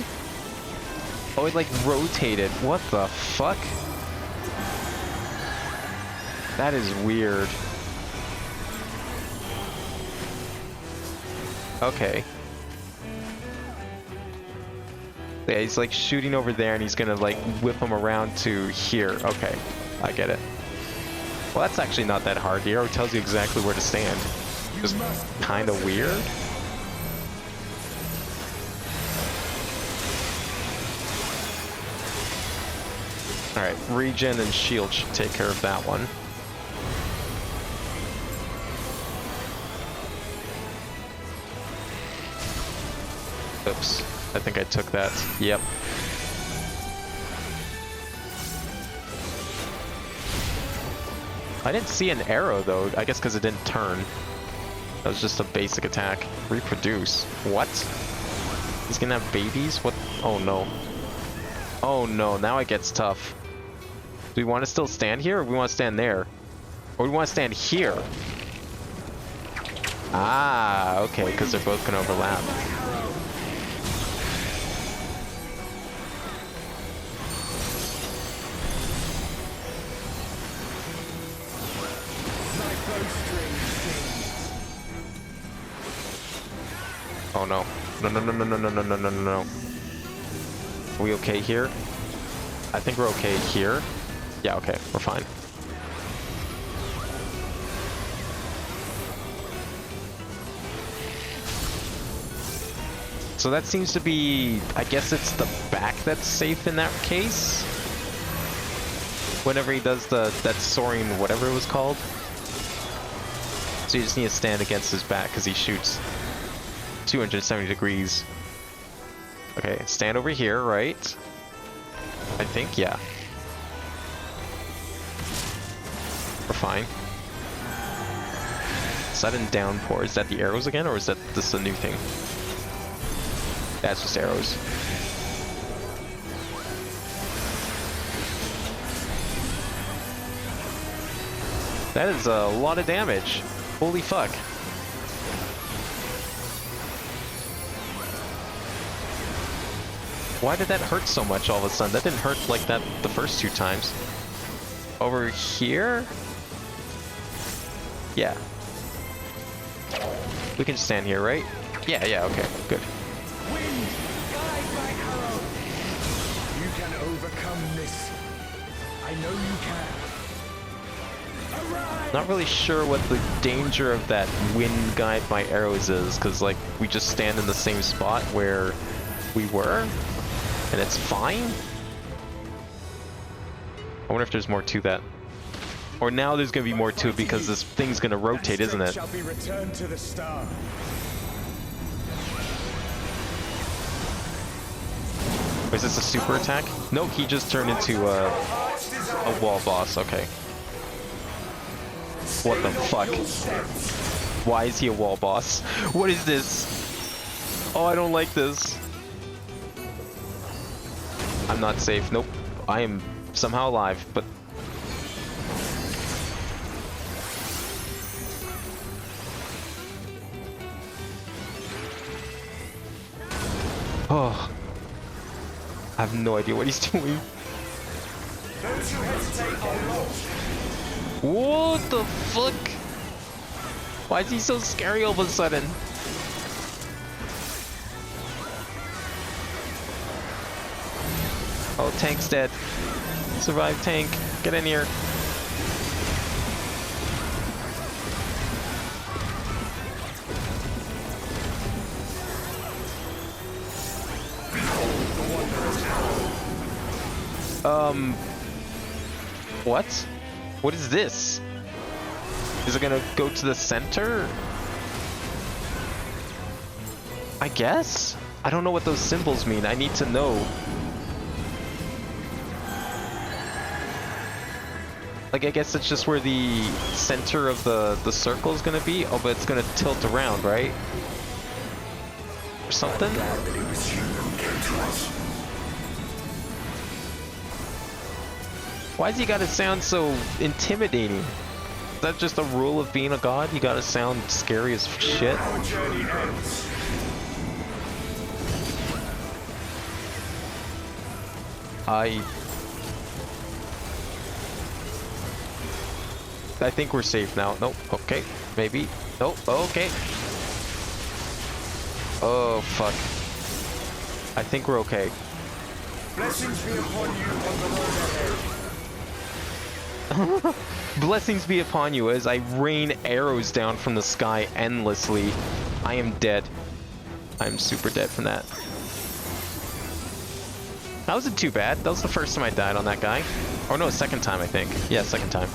Oh, it like rotated. What the fuck? That is weird. Okay. Yeah, he's like shooting over there and he's gonna like whip him around to here. Okay, I get it. Well, that's actually not that hard. The arrow tells you exactly where to stand. Just kind of weird. Alright, regen and shield should take care of that one. Oops, I think I took that. Yep. I didn't see an arrow though, I guess because it didn't turn. That was just a basic attack. Reproduce. What? He's gonna have babies? What? Oh no. Oh no, now it gets tough. Do we want to still stand here, or we want to stand there? Or we want to stand here? Ah, okay, because they're both gonna overlap. Oh no. No, no, no, no, no, no, no, no, no, no. Are we okay here? I think we're okay here. Yeah, okay, we're fine. So that seems to be, I guess it's the back that's safe in that case. Whenever he does that soaring, whatever it was called. So you just need to stand against his back because he shoots 270 degrees. Okay, stand over here, right? I think, yeah. We're fine. Sudden downpour. Is that the arrows again, or is that this a new thing? That's just arrows. That is a lot of damage. Holy fuck. Why did that hurt so much all of a sudden? That didn't hurt like that the first 2 times. Over here? Yeah. We can stand here, right? Yeah, yeah, okay, good. Wind, guide my arrow. You can overcome this. I know you can. Arise! Not really sure what the danger of that wind guide my arrows is, because like we just stand in the same spot where we were, and it's fine. I wonder if there's more to that. Or now there's gonna be more to it because this thing's gonna rotate, isn't it? Shall be returned to the star. Is this a super attack? No, he just turned into a wall boss. Okay. What the fuck? Why is he a wall boss? What is this? Oh, I don't like this. I'm not safe. Nope. I am somehow alive, but... Oh. I have no idea what he's doing. Those who hesitate are lost. What the fuck? Why is he so scary all of a sudden? Oh, tank's dead. Survive, tank. Get in here. What? What is this? Is it gonna go to the center? I guess? I don't know what those symbols mean. I need to know. Like, I guess it's just where the center of the circle is gonna be. Oh, but it's gonna tilt around, right? Or something? Why's he gotta sound so intimidating? Is that just a rule of being a god? You gotta sound scary as shit? I think we're safe now. Nope. Okay. Maybe. Nope. Okay. Oh, fuck. I think we're okay. Blessings be upon you on the road ahead. Blessings be upon you as I rain arrows down from the sky endlessly. I am dead. I'm super dead from that. That wasn't too bad. That was the first time I died on that guy. Or no, second time, I think. Yeah, second time.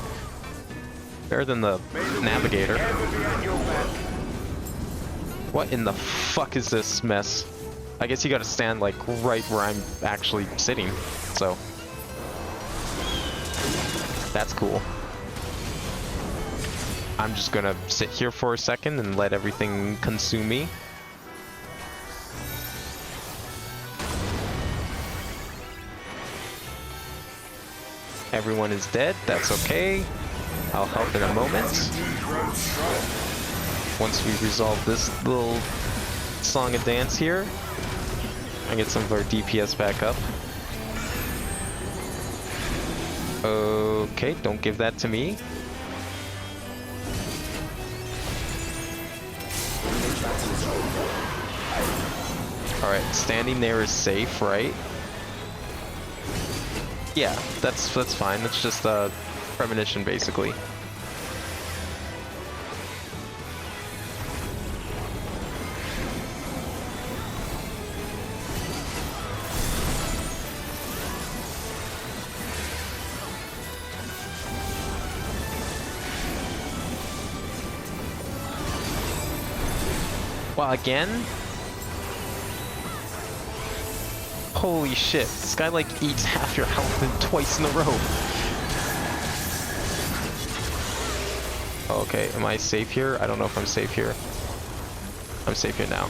Better than the navigator. What in the fuck is this mess? I guess you gotta stand like right where I'm actually sitting, so. That's cool. I'm just gonna sit here for a second and let everything consume me. Everyone is dead, that's okay. I'll help in a moment. Once we resolve this little song and dance here, I get some of our DPS back up. Okay, don't give that to me. Alright, standing there is safe, right? Yeah, that's fine. It's just a premonition, basically. Wow, again? Holy shit, this guy like eats half your health in twice in a row. Okay, am I safe here? I don't know if I'm safe here. I'm safe here now.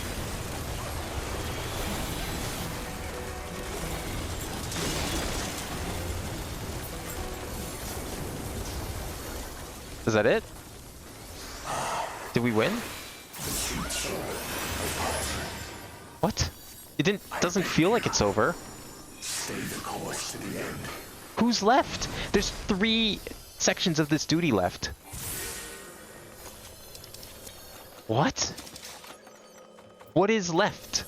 Is that it? Did we win? What? It doesn't feel like it's over. Stay the course to the end. Who's left? There's 3 sections of this duty left. What? What is left?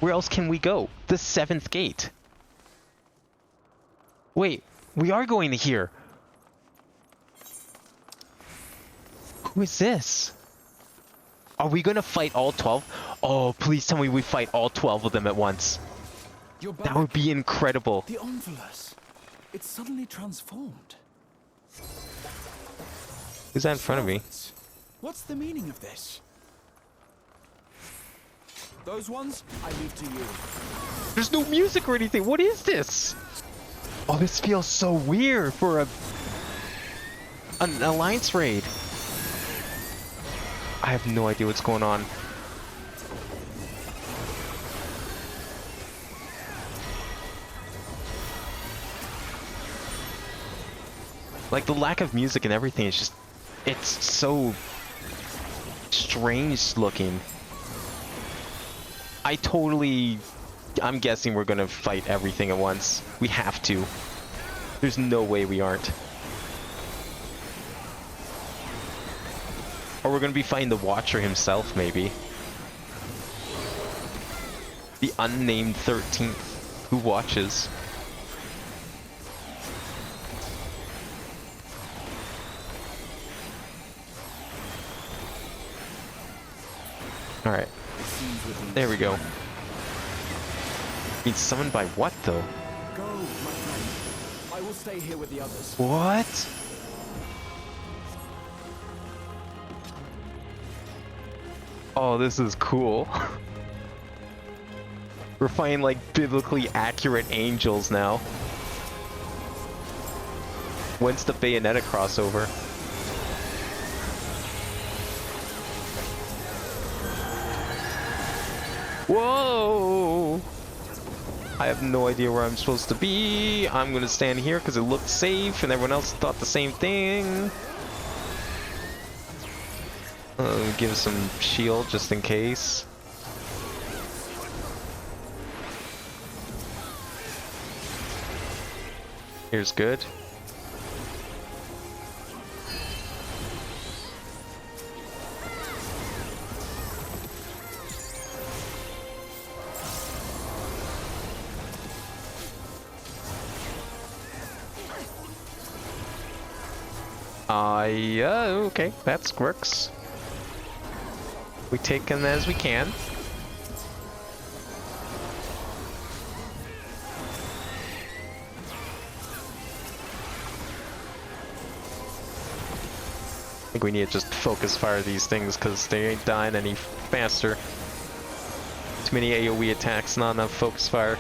Where else can we go? The 7th gate. Wait, we are going to here. Who is this? Are we gonna fight all 12? Oh, please tell me we fight all 12 of them at once. That would be incredible. The Onvolus. It's suddenly transformed. Who's that in front of me? What's the meaning of this? Those ones, I leave to you. There's no music or anything. What is this? Oh, this feels so weird for an alliance raid. I have no idea what's going on. Like, the lack of music and everything is just... It's so... strange looking. I'm guessing we're gonna fight everything at once. We have to. There's no way we aren't. Or we're gonna be fighting the Watcher himself, maybe. The unnamed 13th who watches. Alright. There we go. Being summoned by what, though? Go, my friend. I will stay here with the others. What? Oh, this is cool. We're fighting like biblically accurate angels now. When's the Bayonetta crossover? Whoa! I have no idea where I'm supposed to be. I'm gonna stand here because it looked safe and everyone else thought the same thing. Give us some shield just in case. Here's good. Yeah, okay, that works. We take them as we can. I think we need to just focus fire these things because they ain't dying any faster. Too many AoE attacks, not enough focus fire.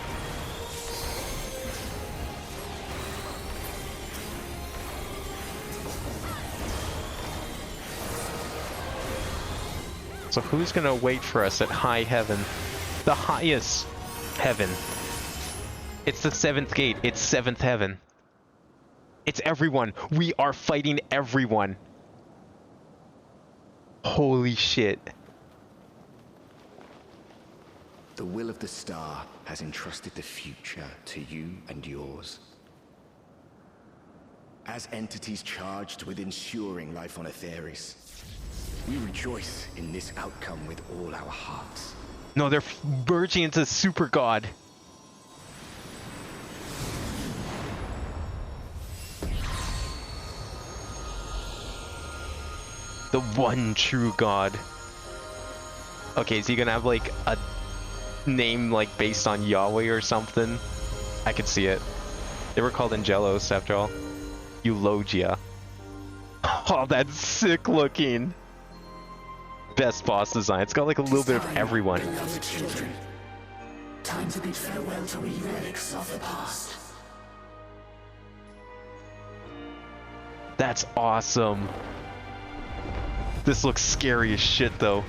So who's gonna wait for us at high heaven? The highest heaven. It's the 7th gate. It's 7th heaven. It's everyone. We are fighting everyone. Holy shit. The will of the star has entrusted the future to you and yours. As entities charged with ensuring life on Aetheris, we rejoice in this outcome with all our hearts. No, they're merging into super god. The one true god. Okay, is he gonna have like a name like based on Yahweh or something? I could see it. They were called Angelos after all. Eulogia. Oh, that's sick looking. Best boss design. It's got like a little bit of everyone. Beloved children, time to bid farewell to we relics of the past. That's awesome. This looks scary as shit though.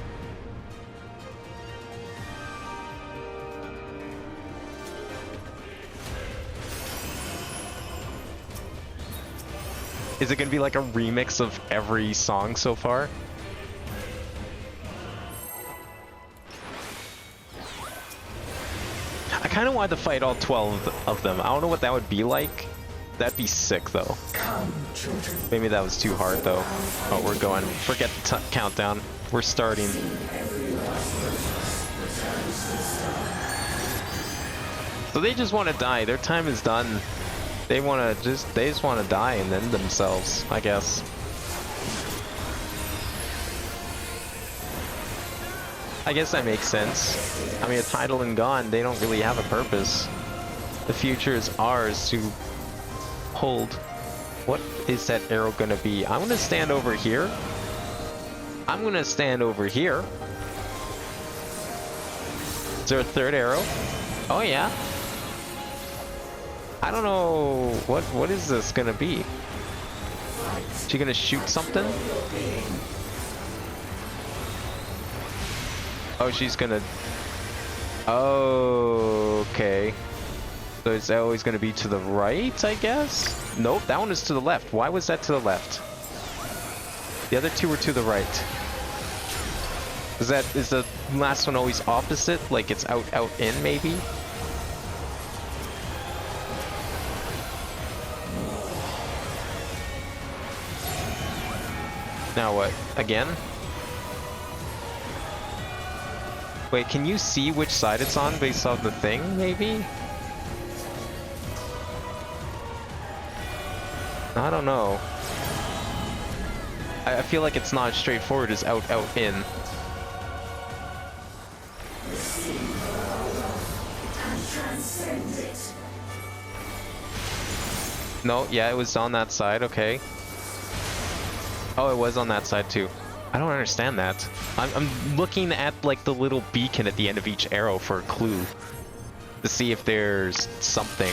Is it gonna be like a remix of every song so far? I kind of wanted to fight all 12 of them. I don't know what that would be like. That'd be sick though. Maybe that was too hard though. Oh, we're going. Forget the countdown. We're starting. So they just want to die. Their time is done. They just want to die and end themselves, I guess. I guess that makes sense. I mean, it's idle and gone. They don't really have a purpose. The future is ours to hold. What is that arrow gonna be? I'm gonna stand over here. I'm gonna stand over here. Is there a third arrow? Oh yeah. I don't know. What is this gonna be? Is she gonna shoot something? Oh, she's gonna... Oh, okay. So it's always gonna be to the right, I guess? Nope, that one is to the left. Why was that to the left? The other two were to the right. Is the last one always opposite? Like it's out, out, in, maybe? Now what? Again? Wait, can you see which side it's on based off the thing, maybe? I don't know. I feel like it's not as straightforward as out, out, in. No, yeah, it was on that side, okay. Oh, it was on that side too. I don't understand that. I'm looking at like the little beacon at the end of each arrow for a clue. To see if there's something.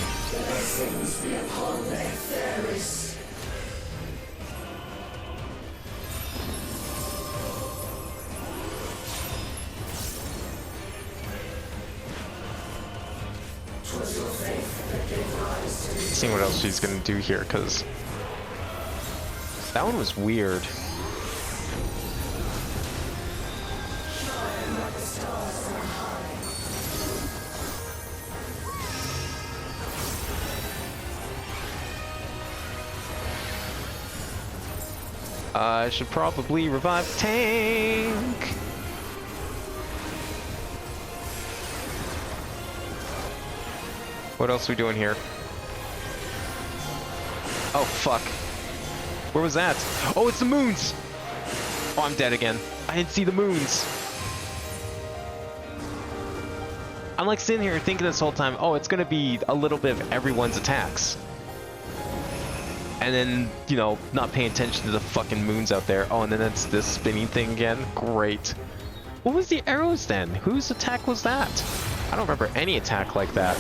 Seeing what else she's gonna do here, because that one was weird. I should probably revive tank. What else are we doing here? Oh fuck. Where was that? Oh, it's the moons! Oh, I'm dead again. I didn't see the moons. I'm like sitting here thinking this whole time, oh, it's gonna be a little bit of everyone's attacks. And then, you know, not paying attention to the fucking moons out there. Oh, and then it's this spinning thing again. Great. What was the arrows then? Whose attack was that? I don't remember any attack like that.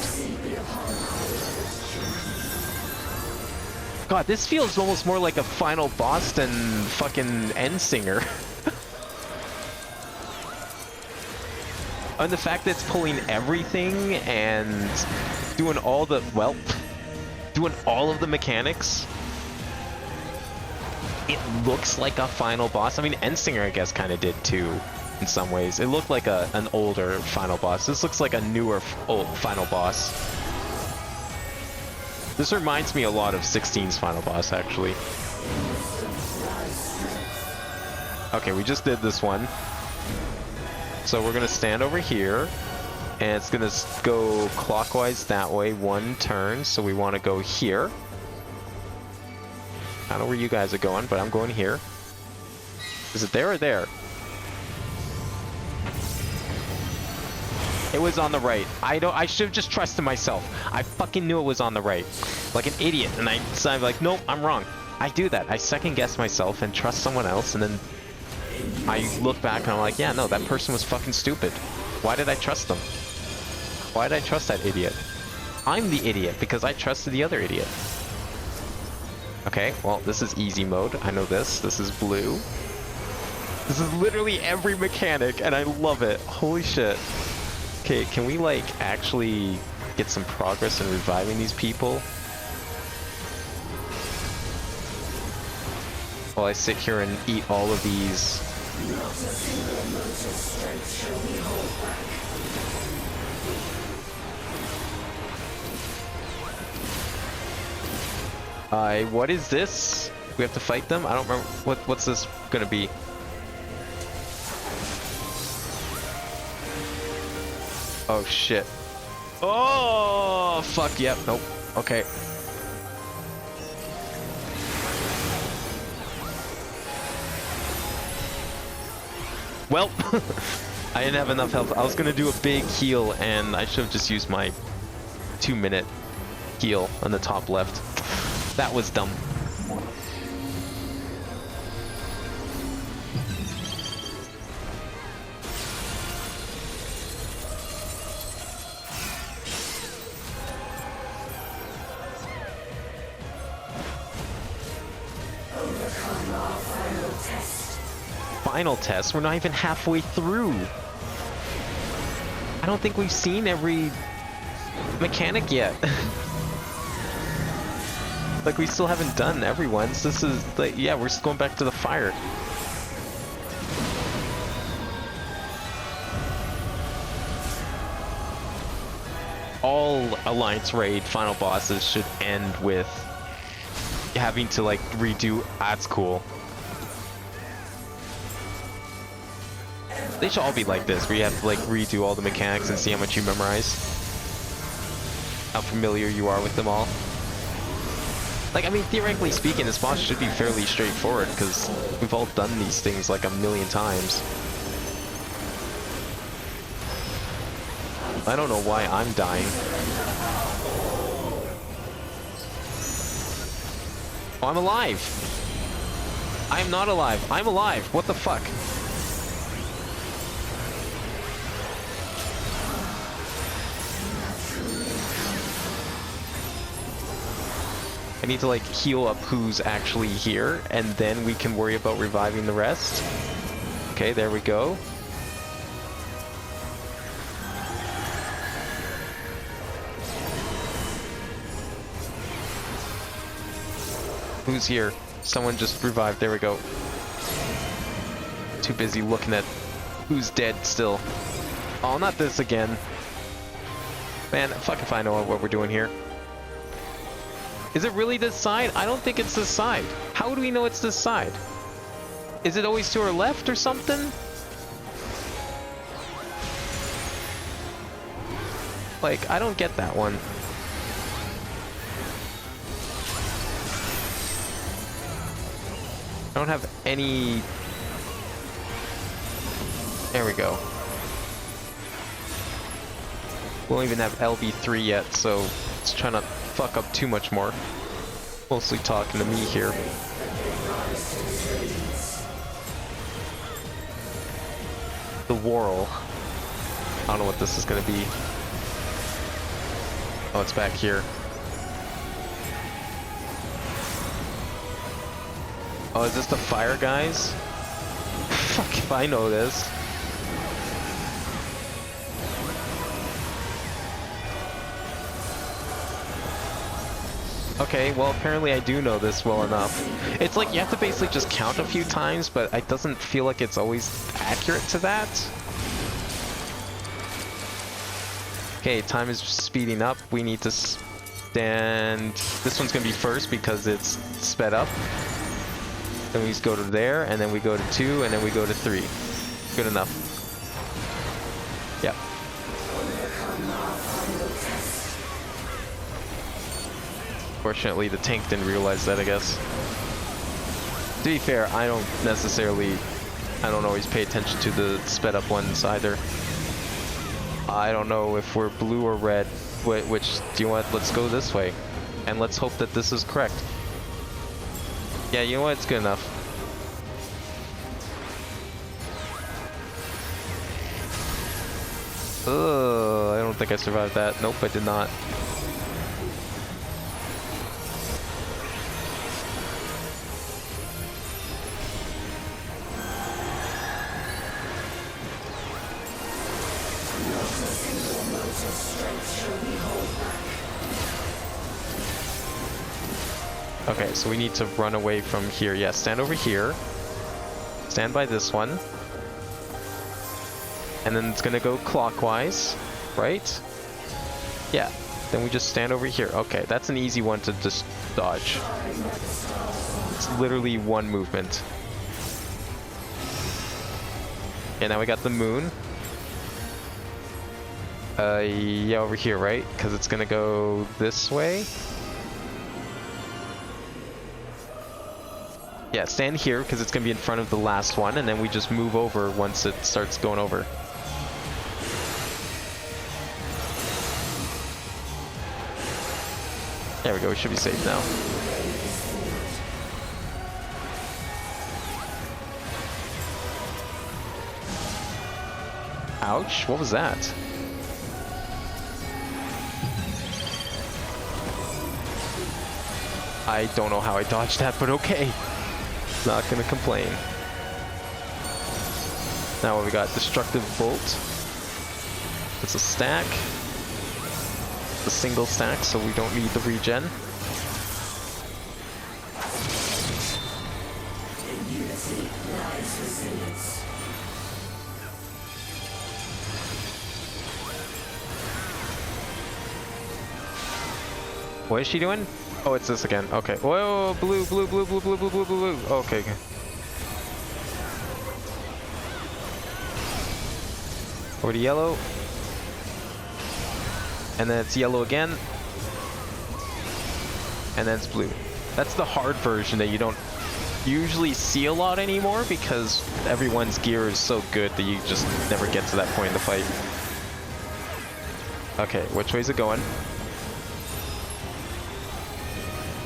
God, this feels almost more like a final boss than fucking Endsinger. And the fact that it's pulling everything and doing all the, well, doing all of the mechanics. It looks like a final boss. I mean, Endsinger, I guess, kind of did too, in some ways. It looked like an older final boss. This looks like a newer final boss. This reminds me a lot of 16's final boss, actually. Okay, we just did this one. So we're gonna stand over here, and it's gonna go clockwise that way 1 turn. So we want to go here. I don't know where you guys are going, but I'm going here. Is it there or there? It was on the right. I should have just trusted myself. I fucking knew it was on the right. Like an idiot. And I decided like, nope, I'm wrong. I do that. I second guess myself and trust someone else, and then I look back and I'm like, yeah, no, that person was fucking stupid. Why did I trust them? Why did I trust that idiot? I'm the idiot because I trusted the other idiot. Okay, well, this is easy mode. I know this. This is blue. This is literally every mechanic, and I love it. Holy shit. Okay, can we, like, actually get some progress in reviving these people? While I sit here and eat all of these. What is this? We have to fight them? I don't remember. What's this gonna be? Oh shit. Oh fuck, yep, nope. Okay. Well, I didn't have enough health. I was gonna do a big heal, and I should have just used my 2-minute heal on the top left. That was dumb. Final test? We're not even halfway through. I don't think we've seen every mechanic yet. Like, we still haven't done everyone's. This is like, yeah, we're just going back to the fire. All Alliance Raid final bosses should end with having to, like, redo. That's cool. They should all be like this, where you have to, like, redo all the mechanics and see how much you memorize. How familiar you are with them all. Like, I mean, theoretically speaking, this boss should be fairly straightforward, because we've all done these things like a million times. I don't know why I'm dying. Oh, I'm alive! I am not alive. I'm alive. What the fuck? I need to, like, heal up who's actually here, and then we can worry about reviving the rest. Okay, there we go. Who's here? Someone just revived. There we go. Too busy looking at who's dead still. Oh, not this again. Man, fuck if I know what we're doing here. Is it really this side? I don't think it's this side. How do we know it's this side? Is it always to our left or something? Like, I don't get that one. I don't have any... There we go. We don't even have LB3 yet, so it's trying to fuck up too much more. Mostly talking to me here. The Whorl. I don't know what this is gonna be. Oh, it's back here. Oh, is this the fire guys? Fuck if I know this. Okay, well apparently I do know this well enough. It's like you have to basically just count a few times, but it doesn't feel like it's always accurate to that. Okay, time is speeding up. We need to stand... This one's gonna be first because it's sped up. Then we just go to there, and then we go to 2, and then we go to 3. Good enough. Yep. Fortunately, the tank didn't realize that, I guess. To be fair, I don't always pay attention to the sped up ones either. I don't know if we're blue or red. Which, do you want? Let's go this way. And let's hope that this is correct. Yeah, you know what? It's good enough. Ugh, I don't think I survived that. Nope, I did not. Okay, so we need to run away from here. Yeah, stand over here. Stand by this one. And then it's gonna go clockwise, right? Yeah, then we just stand over here. Okay, that's an easy one to just dodge. It's literally one movement. Okay, now we got the moon. Yeah, over here, right? Because it's gonna go this way. Yeah, stand here because it's going to be in front of the last one, and then we just move over once it starts going over. There we go, we should be safe now. Ouch, what was that? I don't know how I dodged that, but okay. Not gonna complain. Now what we got? Destructive Bolt. It's a stack. It's a single stack, so we don't need the regen. What is she doing? Oh, it's this again. Okay. Whoa, blue, blue, blue, blue, blue, blue, blue, blue, blue. Okay. Over to yellow. And then it's yellow again. And then it's blue. That's the hard version that you don't usually see a lot anymore because everyone's gear is so good that you just never get to that point in the fight. Okay, which way is it going?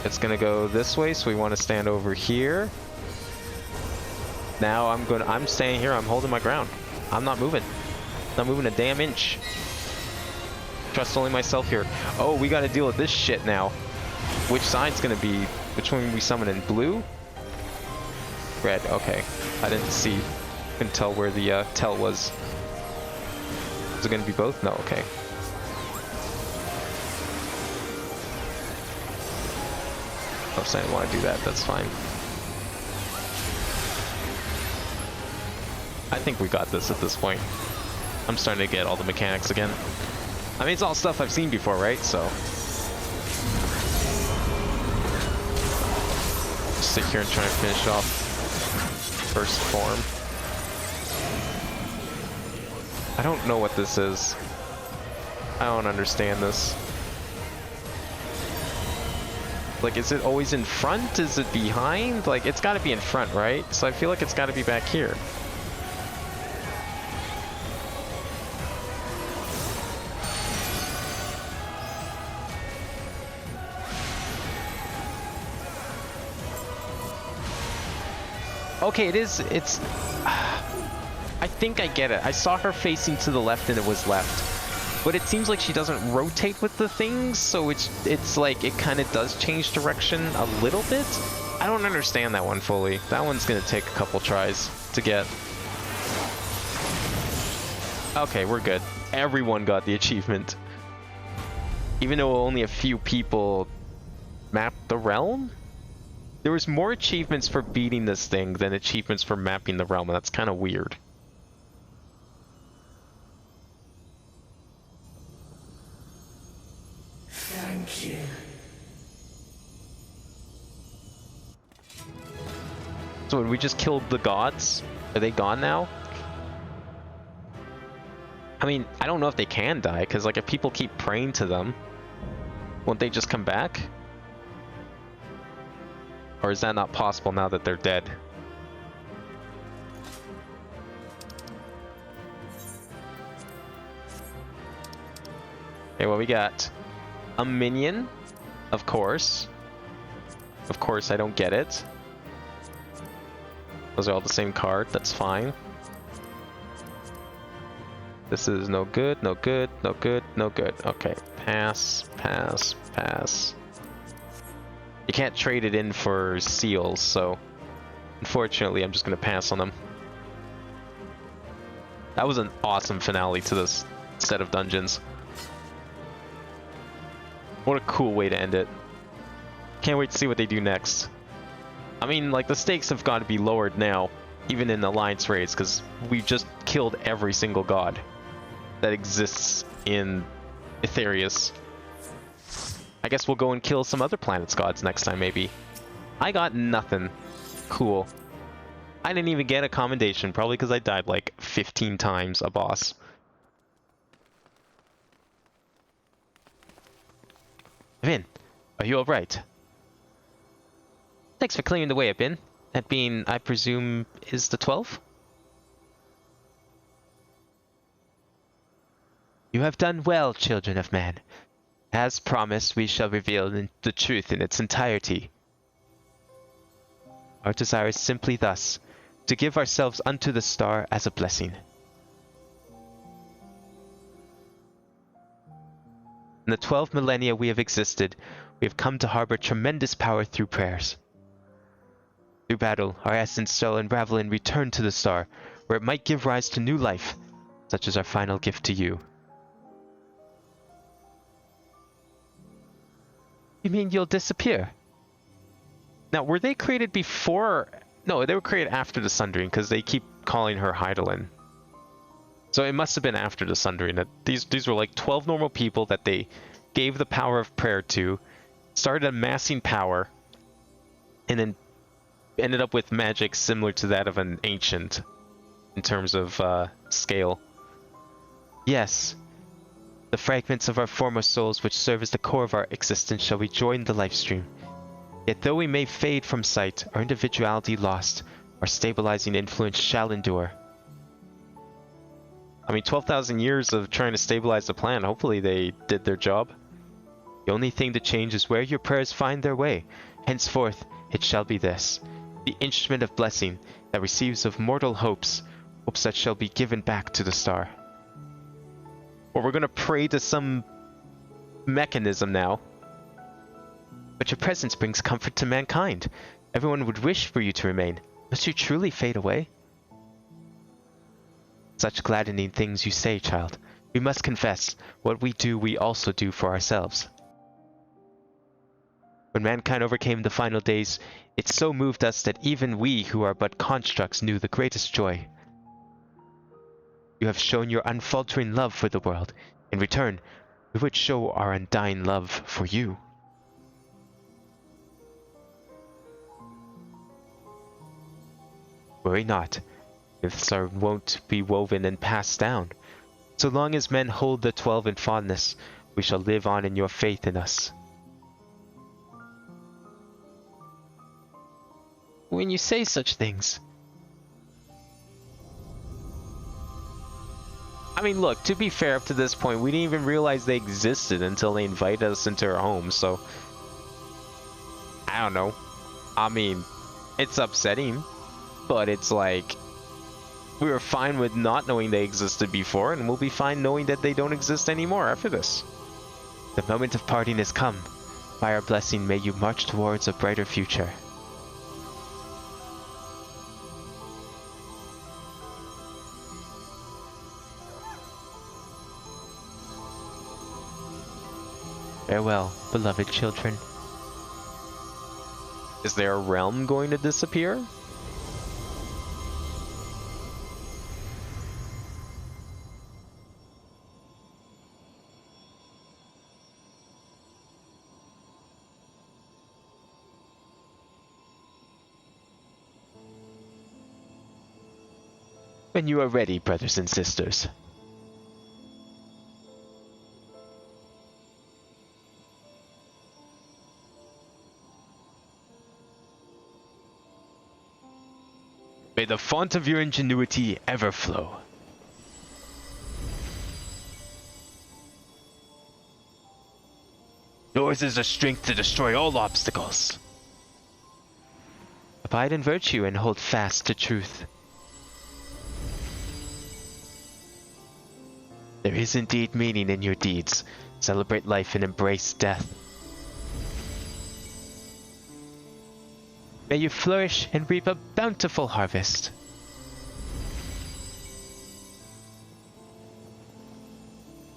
It's gonna go this way, so we want to stand over here. Now I'm staying here, I'm holding my ground. I'm not moving. Not moving a damn inch. Trust only myself here. Oh, we gotta deal with this shit now. Which side's gonna be, which one we summon in? Blue? Red, okay. I didn't see, couldn't tell where the tell was. Is it gonna be both? No, okay. I'm saying I want to do that, that's fine. I think we got this at this point. I'm starting to get all the mechanics again. I mean, it's all stuff I've seen before, right? So. Just sit here and try and finish off first form. I don't know what this is. I don't understand this. Like, is it always in front? Is it behind? Like, it's got to be in front, right? So I feel like it's got to be back here. Okay, it's... I think I get it. I saw her facing to the left and it was left. But it seems like she doesn't rotate with the things, so it's like it kind of does change direction a little bit. I don't understand that one fully. That one's gonna take a couple tries to get. Okay, we're good. Everyone got the achievement. Even though only a few people mapped the realm? There was more achievements for beating this thing than achievements for mapping the realm, and that's kind of weird. Thank you. So we just killed the gods? Are they gone now? I mean, I don't know if they can die, because like if people keep praying to them, won't they just come back? Or is that not possible now that they're dead? Okay, what we got? A minion, of course. Of course, I don't get it. Those are all the same card, that's fine. This is no good, no good, no good, no good. Okay, pass, pass, pass. You can't trade it in for seals, so unfortunately I'm just gonna pass on them. That was an awesome finale to this set of dungeons. What a cool way to end it. Can't wait to see what they do next. I mean, like, the stakes have got to be lowered now, even in Alliance raids, because we've just killed every single god that exists in Aetherius. I guess we'll go and kill some other planets' gods next time, maybe. I got nothing. Cool. I didn't even get a commendation, probably because I died like 15 times a boss. Vin, are you alright? Thanks for clearing the way, Abin. That being, I presume, is the 12? You have done well, children of man. As promised, we shall reveal the truth in its entirety. Our desire is simply thus, to give ourselves unto the star as a blessing. In the 12 millennia we have existed, we have come to harbor tremendous power through prayers. Through battle, our essence shall unravel and return to the star, where it might give rise to new life, such as our final gift to you. You mean you'll disappear? Now, were they created before? No, they were created after the Sundering, because they keep calling her Hydaelyn. So it must have been after the Sundering. These were like 12 normal people that they gave the power of prayer to, started amassing power, and then ended up with magic similar to that of an ancient in terms of scale. Yes, the fragments of our former souls which serve as the core of our existence shall rejoin the life stream. Yet though we may fade from sight, our individuality lost, our stabilizing influence shall endure. I mean, 12,000 years of trying to stabilize the planet. Hopefully they did their job. The only thing to change is where your prayers find their way. Henceforth, it shall be this. The instrument of blessing that receives of mortal hopes, hopes that shall be given back to the star. Or we're gonna pray to some mechanism now. But your presence brings comfort to mankind. Everyone would wish for you to remain. Must you truly fade away? Such gladdening things you say, child. We must confess, what we do we also do for ourselves. When mankind overcame the final days, it so moved us that even we who are but constructs knew the greatest joy. You have shown your unfaltering love for the world. In return, we would show our undying love for you. Worry not. Myths won't be woven and passed down. So long as men hold the 12 in fondness, we shall live on in your faith in us. when you say such things. I mean, look, to be fair, up to this point, we didn't even realize they existed until they invited us into our home, so... I don't know. I mean, it's upsetting, but it's like... We were fine with not knowing they existed before, and we'll be fine knowing that they don't exist anymore after this. The moment of parting has come. By our blessing, may you march towards a brighter future. Farewell, beloved children. Is their realm going to disappear? When you are ready, brothers and sisters. May the font of your ingenuity ever flow. Yours is the strength to destroy all obstacles. Abide in virtue and hold fast to truth. There is indeed meaning in your deeds. Celebrate life and embrace death. May you flourish and reap a bountiful harvest.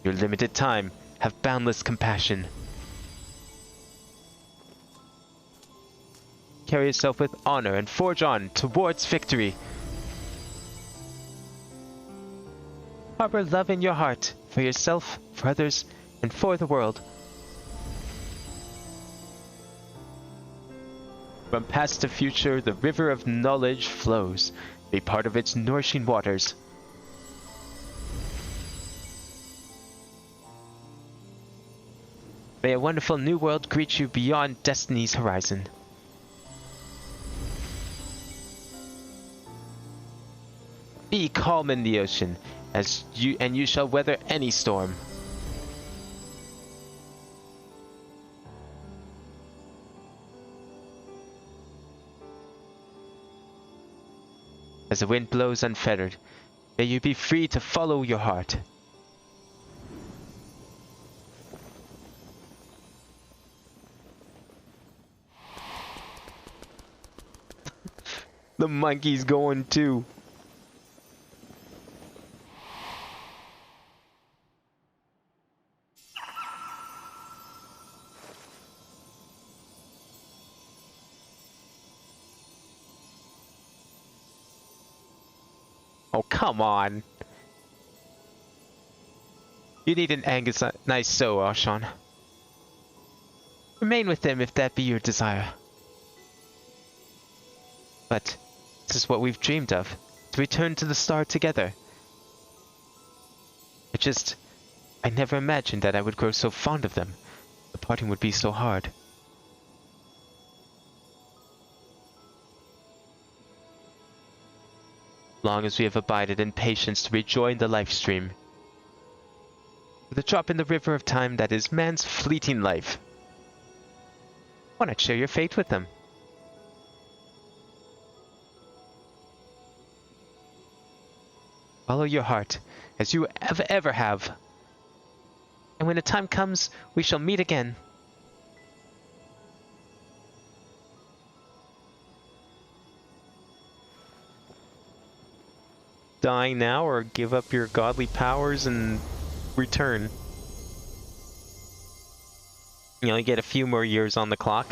Your limited time, have boundless compassion. Carry yourself with honor and forge on towards victory. Harbor love in your heart, for yourself, for others, and for the world. From past to future, the river of knowledge flows. Be part of its nourishing waters. May a wonderful new world greet you beyond destiny's horizon. Be calm in the ocean, and you shall weather any storm. As the wind blows unfettered, may you be free to follow your heart. The monkey's going too. Oh, come on. You need an Angus nice so, Arshawn. Remain with them if that be your desire. But this is what we've dreamed of, to return to the star together. I never imagined that I would grow so fond of them. The parting would be so hard. Long as we have abided in patience to rejoin the life stream. With a drop in the river of time that is man's fleeting life. Why not share your fate with them? Follow your heart, as you ever have. And when the time comes, we shall meet again. Die now or give up your godly powers and return. You only get a few more years on the clock.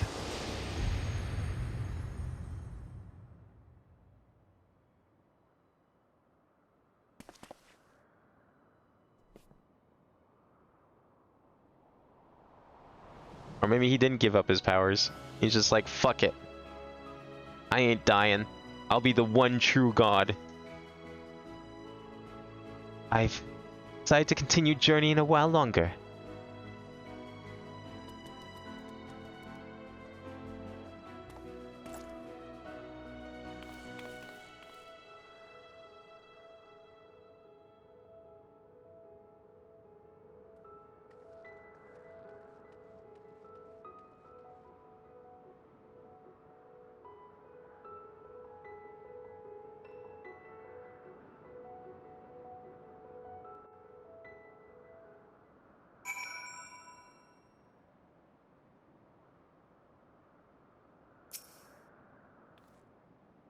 Or maybe he didn't give up his powers. He's just like, fuck it. I ain't dying. I'll be the one true god. I've decided to continue journeying a while longer.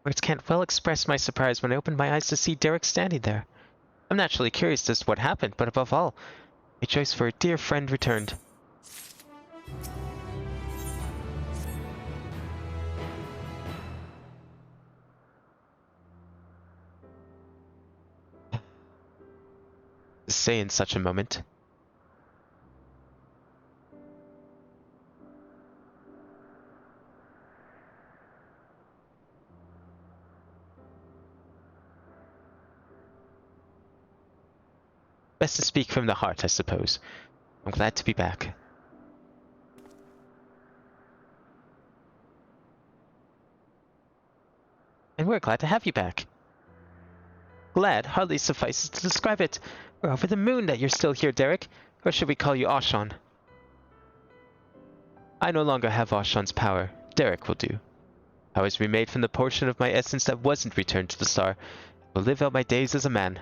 Words can't well express my surprise when I opened my eyes to see Derek standing there. I'm naturally curious as to what happened, but above all, my choice for a dear friend returned. To say in such a moment. Best to speak from the heart, I suppose. I'm glad to be back. And we're glad to have you back. Glad hardly suffices to describe it. We're over the moon that you're still here, Derek. Or should we call you Ashan? I no longer have Ashan's power. Derek will do. Powers remade from the portion of my essence that wasn't returned to the star. I will live out my days as a man.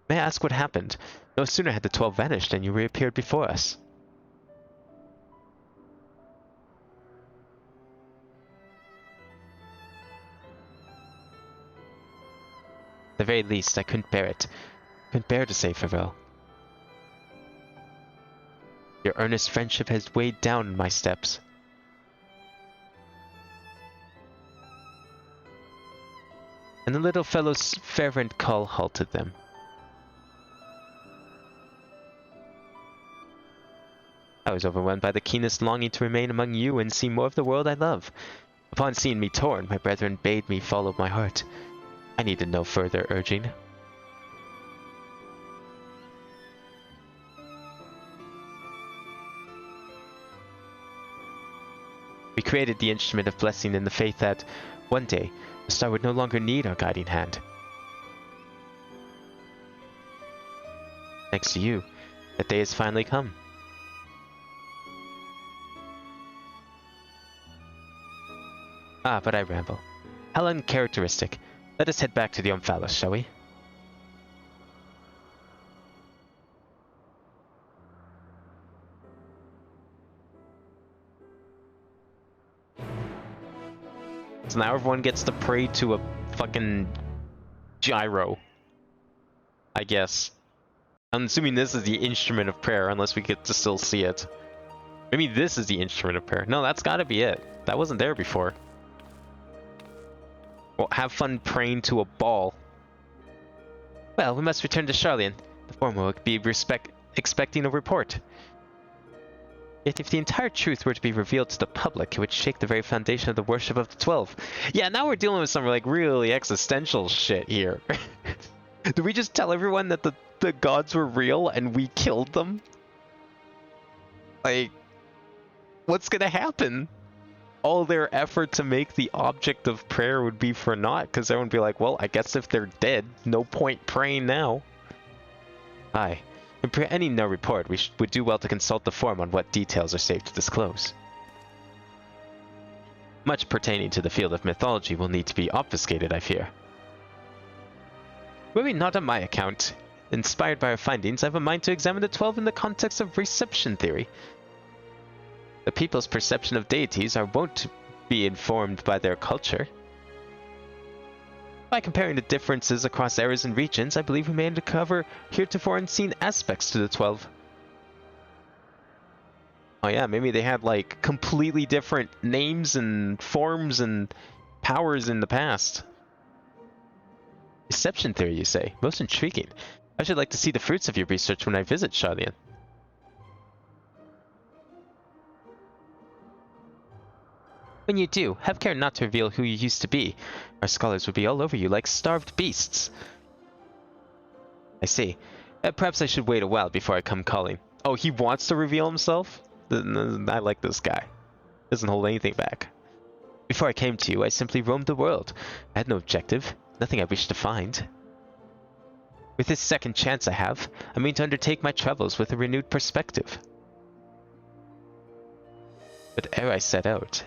May I ask what happened? No sooner had the 12 vanished than you reappeared before us. At the very least, I couldn't bear it. Couldn't bear to say farewell. Your earnest friendship has weighed down my steps. And the little fellow's fervent call halted them. I was overwhelmed by the keenest longing to remain among you and see more of the world I love. Upon seeing me torn, my brethren bade me follow my heart. I needed no further urging. We created the instrument of blessing in the faith that, one day, the star would no longer need our guiding hand. Thanks to you, that day has finally come. Ah, but I ramble. How uncharacteristic. Let us head back to the Omphalos, shall we? So now everyone gets to pray to a fucking gyro. I guess. I'm assuming this is the instrument of prayer, unless we get to still see it. Maybe this is the instrument of prayer. No, that's gotta be it. That wasn't there before. Well, have fun praying to a ball. Well, we must return to Sharlayan. The former will be expecting a report. Yet if the entire truth were to be revealed to the public, it would shake the very foundation of the worship of the 12. Yeah, now we're dealing with some like really existential shit here. Did we just tell everyone that the gods were real and we killed them? Like, what's gonna happen? All their effort to make the object of prayer would be for naught, because everyone would be like, well, I guess if they're dead, no point praying now. Aye. In any no report, we would do well to consult the form on what details are safe to disclose. Much pertaining to the field of mythology will need to be obfuscated, I fear. Maybe not on my account. Inspired by our findings, I have a mind to examine the 12 in the context of reception theory. The people's perception of deities are wont to be informed by their culture. By comparing the differences across eras and regions, I believe we may uncover heretofore unseen aspects to the 12. Oh yeah, maybe they had like completely different names and forms and powers in the past. Reception theory, you say? Most intriguing. I should like to see the fruits of your research when I visit Sharlayan. When you do, have care not to reveal who you used to be. Our scholars would be all over you like starved beasts. I see. Perhaps I should wait a while before I come calling. Oh, he wants to reveal himself? I like this guy. Doesn't hold anything back. Before I came to you, I simply roamed the world. I had no objective, nothing I wished to find. With this second chance I have, I mean to undertake my travels with a renewed perspective. But ere I set out...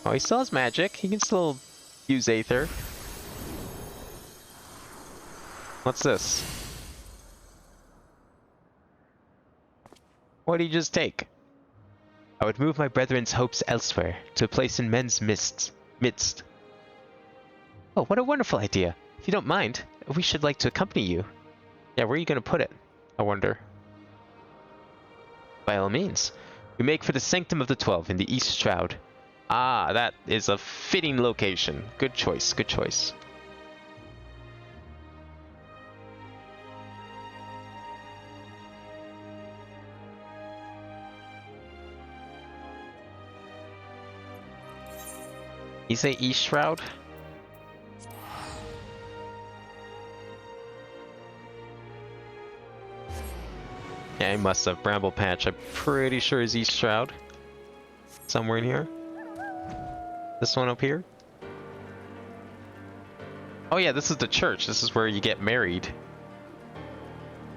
Oh, he still has magic. He can still use Aether. What's this? What do you just take? I would move my brethren's hopes elsewhere, to a place in men's midst. Oh, what a wonderful idea. If you don't mind, we should like to accompany you. Yeah, where are you going to put it? I wonder. By all means. We make for the Sanctum of the 12 in the East Shroud. Ah, that is a fitting location. Good choice, good choice. You say East Shroud? Yeah, he must have. Bramble Patch, I'm pretty sure is East Shroud. Somewhere in here. This one up here? Oh yeah, this is the church. This is where you get married.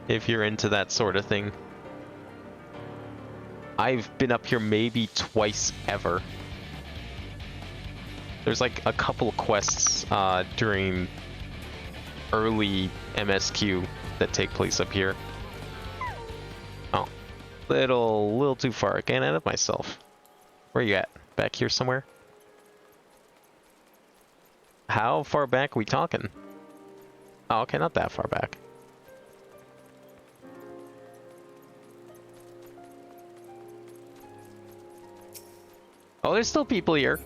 If you're into that sort of thing. I've been up here maybe twice ever. There's like a couple quests during early MSQ that take place up here. Oh, little too far. I can't edit myself. Where you at? Back here somewhere? How far back are we talking? Oh, okay, not that far back. Oh, there's still people here.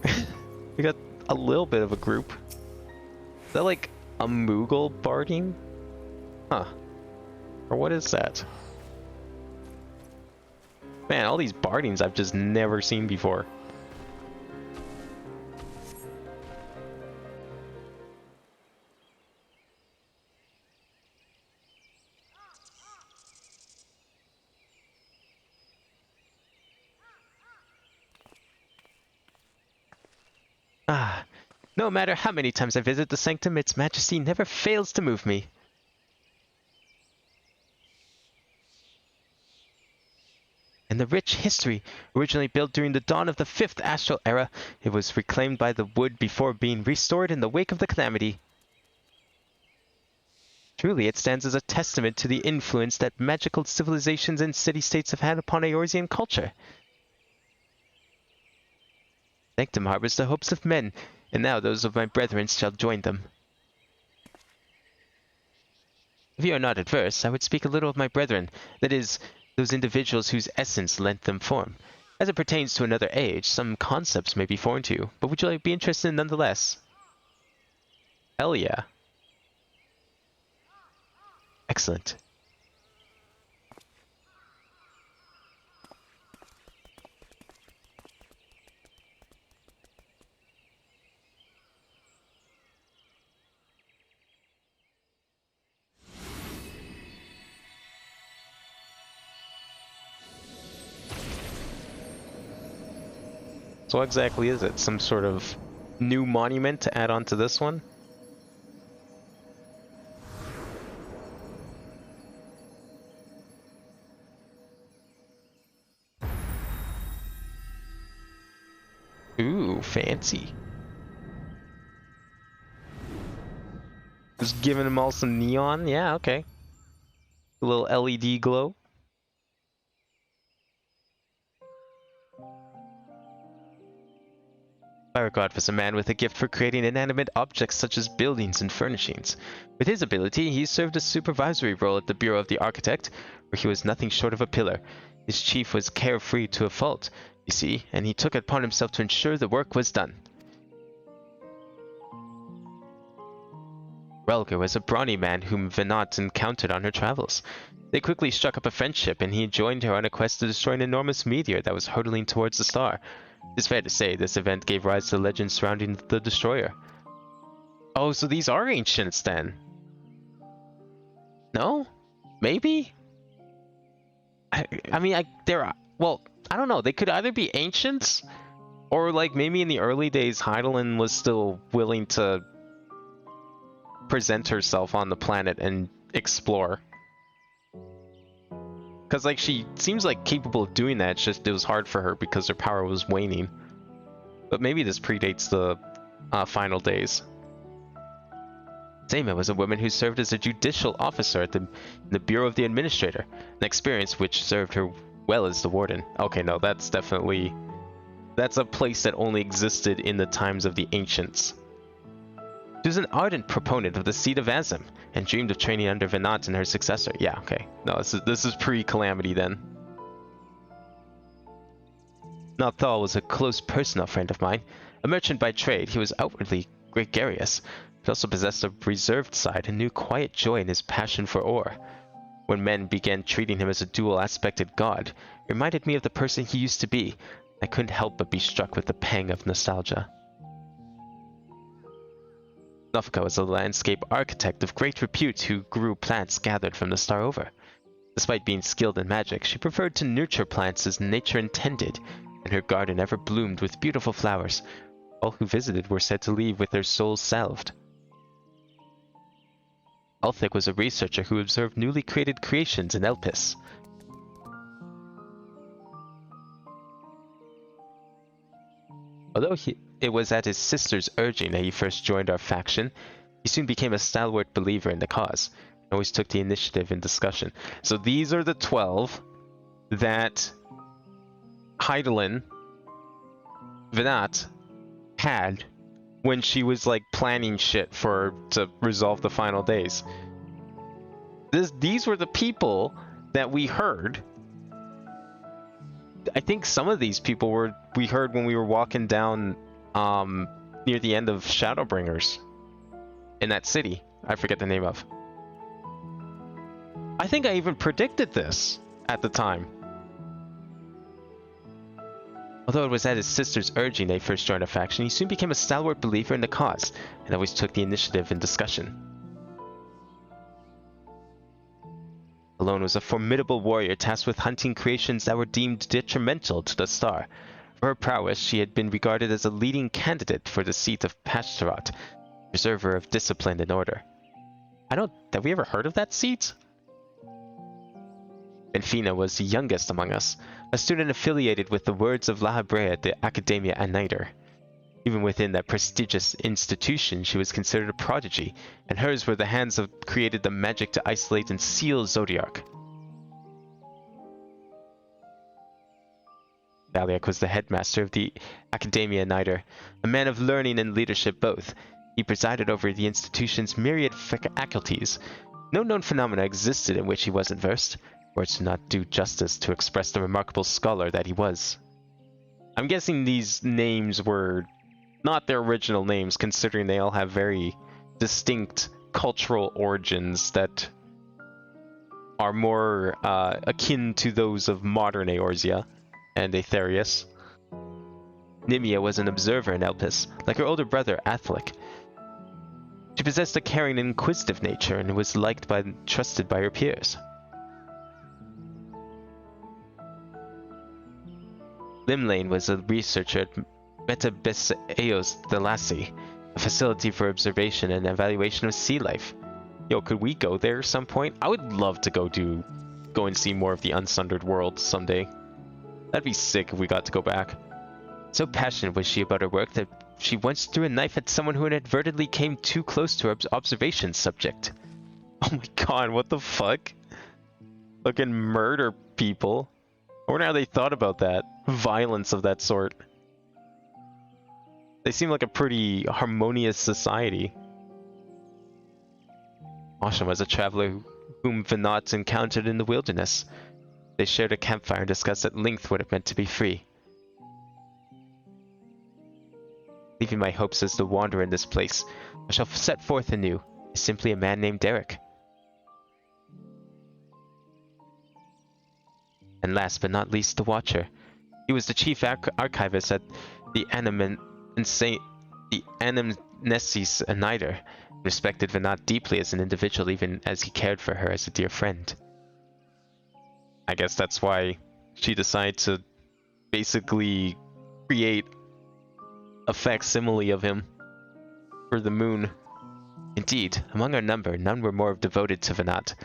We got a little bit of a group. Is that like a Moogle barding? Huh. Or what is that? Man, all these bardings I've just never seen before. Ah, no matter how many times I visit the Sanctum, its majesty never fails to move me. In the rich history, originally built during the dawn of the 5th Astral Era, it was reclaimed by the wood before being restored in the wake of the Calamity. Truly, it stands as a testament to the influence that magical civilizations and city-states have had upon Eorzean culture. Sanctum harbors the hopes of men, and now those of my brethren shall join them. If you are not adverse, I would speak a little of my brethren, that is, those individuals whose essence lent them form. As it pertains to another age, some concepts may be foreign to you, but would you be interested in nonetheless? Hell yeah. Excellent. So what exactly is it? Some sort of new monument to add on to this one? Ooh, fancy. Just giving them all some neon? Yeah, okay. A little LED glow. Fire God was a man with a gift for creating inanimate objects such as buildings and furnishings. With his ability, he served a supervisory role at the Bureau of the Architect, where he was nothing short of a pillar. His chief was carefree to a fault, you see, and he took it upon himself to ensure the work was done. Relger was a brawny man whom Venat encountered on her travels. They quickly struck up a friendship, and he joined her on a quest to destroy an enormous meteor that was hurtling towards the star. It's fair to say this event gave rise to legends surrounding the destroyer. Oh, so these are ancients then? No? Maybe? I mean, well, I don't know. They could either be ancients, or like maybe in the early days Heidelin was still willing to present herself on the planet and explore. Because like she seems like capable of doing that, it's just it was hard for her because her power was waning. But maybe this predates the final days. Zayma was a woman who served as a judicial officer at the Bureau of the Administrator, an experience which served her well as the warden. Okay, no, that's definitely... That's a place that only existed in the times of the ancients. She was an ardent proponent of the seat of Azim, and dreamed of training under Venat and her successor. Yeah, okay. No, this is pre-Calamity then. Nathal was a close personal friend of mine. A merchant by trade, he was outwardly gregarious, but also possessed a reserved side and knew quiet joy in his passion for ore. When men began treating him as a dual-aspected god, it reminded me of the person he used to be. I couldn't help but be struck with the pang of nostalgia. Nofka was a landscape architect of great repute who grew plants gathered from the star over. Despite being skilled in magic, she preferred to nurture plants as nature intended, and her garden ever bloomed with beautiful flowers. All who visited were said to leave with their souls salved. Ulthik was a researcher who observed newly created creations in Elpis. Although it was at his sister's urging that he first joined our faction, he soon became a stalwart believer in the cause, and always took the initiative in discussion. So these are the 12 that Hydaelyn, Venat, had when she was like planning shit to resolve the final days. These were the people that we heard. I think some of these people we heard when we were walking down near the end of Shadowbringers in that city I forget the name of. I think I even predicted this at the time. Although it was at his sister's urging they first joined a faction, he soon became a stalwart believer in the cause, and always took the initiative in discussion. Alone was a formidable warrior tasked with hunting creations that were deemed detrimental to the star. For her prowess, she had been regarded as a leading candidate for the seat of Pashtarat, preserver of discipline and order. Have we ever heard of that seat? Benfina was the youngest among us, a student affiliated with the Words of Lahabrea at the Academia Aniter. Even within that prestigious institution, she was considered a prodigy, and hers were the hands that created the magic to isolate and seal Zodiark. Valiak was the headmaster of the Academia Aniter, a man of learning and leadership both. He presided over the institution's myriad faculties. No known phenomena existed in which he wasn't versed. Words do not do justice to express the remarkable scholar that he was. I'm guessing these names were not their original names, considering they all have very distinct cultural origins that are more akin to those of modern Eorzea and Aetherius. Nimia was an observer in Elpis, like her older brother Athlic. She possessed a caring and inquisitive nature and was liked and trusted by her peers. Limlane was a researcher at Metabeseos Thalasi, a facility for observation and evaluation of sea life. Yo, could we go there some point? I would love to go and see more of the Unsundered world someday. That'd be sick if we got to go back. So passionate was she about her work that she once threw a knife at someone who inadvertently came too close to her observation subject. Oh my god, what the fuck? Fucking murder people. I wonder how they thought about that. Violence of that sort. They seem like a pretty harmonious society. Asham was a traveler whom Venat encountered in the wilderness. They shared a campfire and discussed at length what it meant to be free. Leaving my hopes as the wanderer in this place, I shall set forth anew, as simply a man named Derek. And last but not least, the Watcher. He was the chief archivist at the Anamnesis Aniter, respected Venat deeply as an individual, even as he cared for her as a dear friend. I guess that's why she decided to basically create a facsimile of him for the moon. Indeed, among our number, none were more devoted to Venat.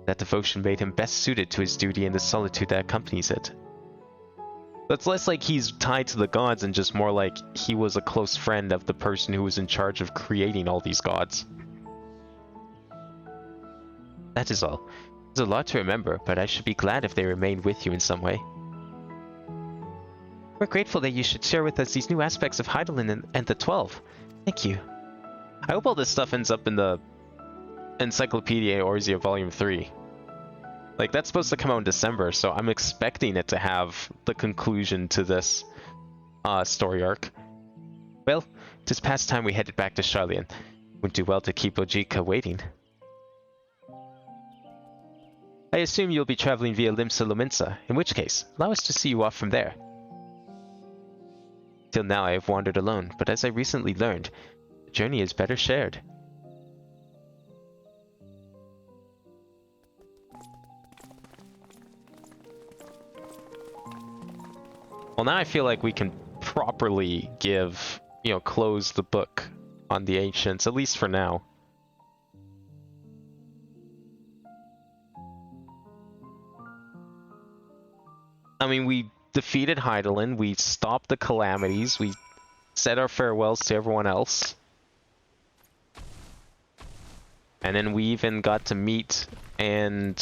That devotion made him best suited to his duty and the solitude that accompanies it. But it's less like he's tied to the gods and just more like he was a close friend of the person who was in charge of creating all these gods. That is all. It's a lot to remember, but I should be glad if they remain with you in some way. We're grateful that you should share with us these new aspects of Hydaelyn and the 12. Thank you. I hope all this stuff ends up in the Encyclopedia Eorzea Volume 3. Like, that's supposed to come out in December, so I'm expecting it to have the conclusion to this story arc. Well, 'tis past time we headed back to Sharlayan. Wouldn't do well to keep Ojika waiting. I assume you'll be traveling via Limsa Lominsa, in which case, allow us to see you off from there. Till now I have wandered alone, but as I recently learned, the journey is better shared. Well, now I feel like we can properly give, close the book on the Ancients, at least for now. I mean, we defeated Hydaelyn, we stopped the calamities, we said our farewells to everyone else. And then we even got to meet and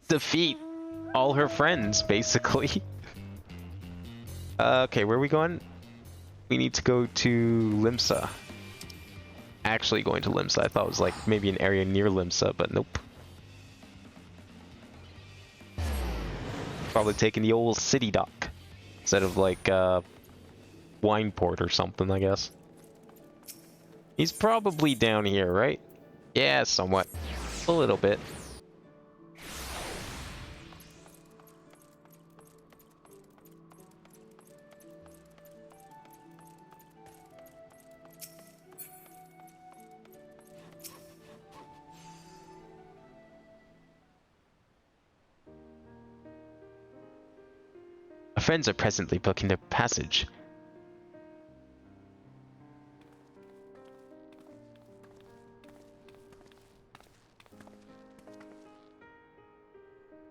defeat all her friends, basically. Okay, where are we going? We need to go to Limsa. Actually going to Limsa. I thought it was like maybe an area near Limsa, but nope. Probably taking the old city dock instead of like Wineport or something, I guess. He's probably down here, right? Yeah, somewhat. A little bit. Our friends are presently booking their passage.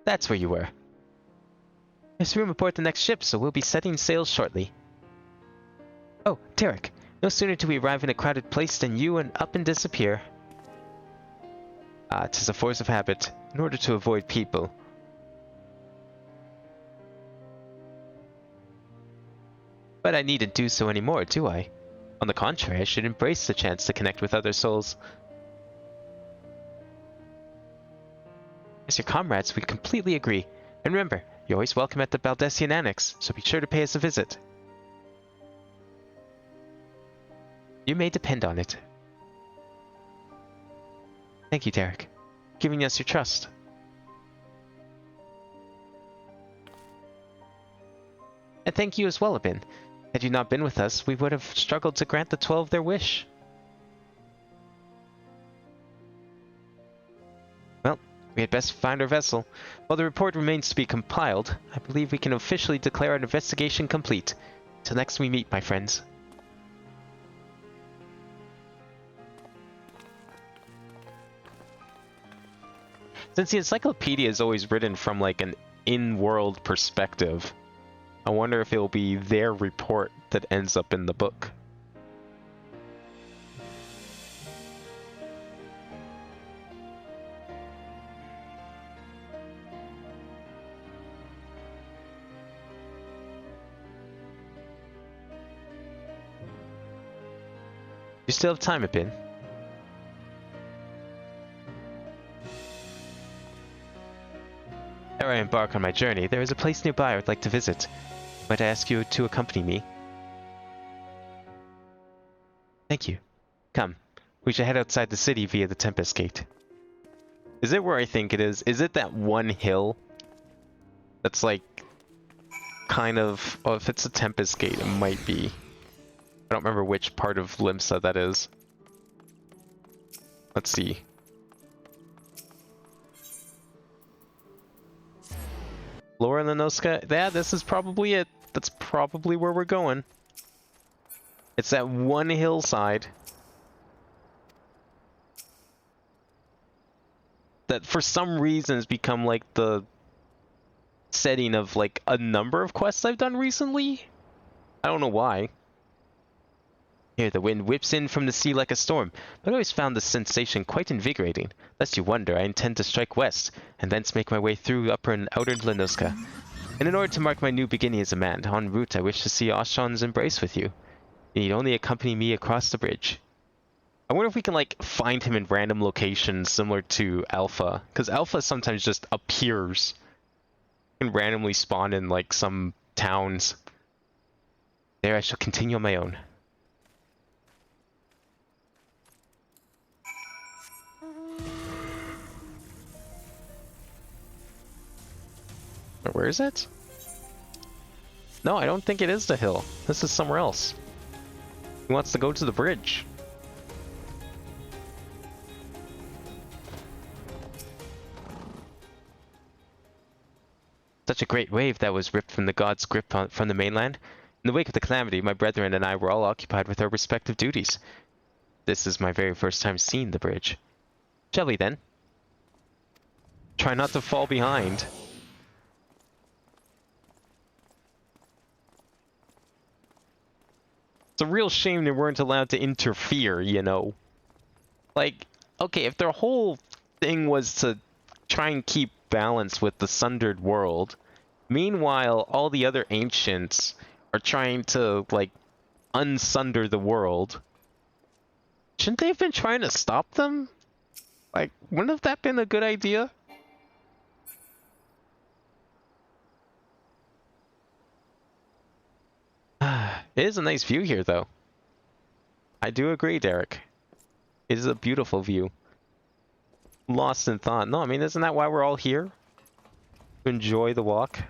That's where you were. There's room aboard the next ship, so we'll be setting sail shortly. Oh, Derek, no sooner do we arrive in a crowded place than you and up and disappear. Ah, 'tis a force of habit, in order to avoid people. But I needn't do so anymore, do I? On the contrary, I should embrace the chance to connect with other souls. As your comrades, we completely agree. And remember, you're always welcome at the Baldessian Annex, so be sure to pay us a visit. You may depend on it. Thank you, Derek, for giving us your trust. And thank you as well, Abin. Had you not been with us, we would have struggled to grant the 12 their wish. Well, we had best find our vessel. While the report remains to be compiled, I believe we can officially declare our investigation complete. Till next we meet, my friends. Since the encyclopedia is always written from like an in-world perspective, I wonder if it will be their report that ends up in the book. You still have time, Abin. Ere I embark on my journey, there is a place nearby I would like to visit. Might I ask you to accompany me? Thank you. Come, we should head outside the city via the Tempest Gate. Is it where I think it is? Is it that one hill that's like kind of... Oh, if it's a Tempest Gate, it might be. I don't remember which part of Limsa that is. Let's see. Laura Lenoska? Yeah, this is probably it. That's probably where we're going. It's that one hillside that for some reason has become like the setting of like a number of quests I've done recently. I don't know why. Here, the wind whips in from the sea like a storm, but I always found the sensation quite invigorating. Lest you wonder, I intend to strike west, and thence make my way through Upper and Outer Lenoska. And in order to mark my new beginning as a man, en route I wish to see Ashan's embrace with you. You need only accompany me across the bridge. I wonder if we can, like, find him in random locations similar to Alpha, because Alpha sometimes just appears and randomly spawn in, like, some towns. There I shall continue on my own. Where is it? No, I don't think it is the hill. This is somewhere else. He wants to go to the bridge. Such a great wave that was ripped from the god's grip from the mainland. In the wake of the calamity, my brethren and I were all occupied with our respective duties. This is my very first time seeing the bridge. Shall we then? Try not to fall behind. It's a real shame they weren't allowed to interfere, you know. Like, okay, if their whole thing was to try and keep balance with the sundered world, meanwhile, all the other ancients are trying to, like, unsunder the world, shouldn't they have been trying to stop them? Like, wouldn't have that been a good idea? It is a nice view here, though. I do agree, Derek. It is a beautiful view. Lost in thought. No, I mean, isn't that why we're all here? To enjoy the walk?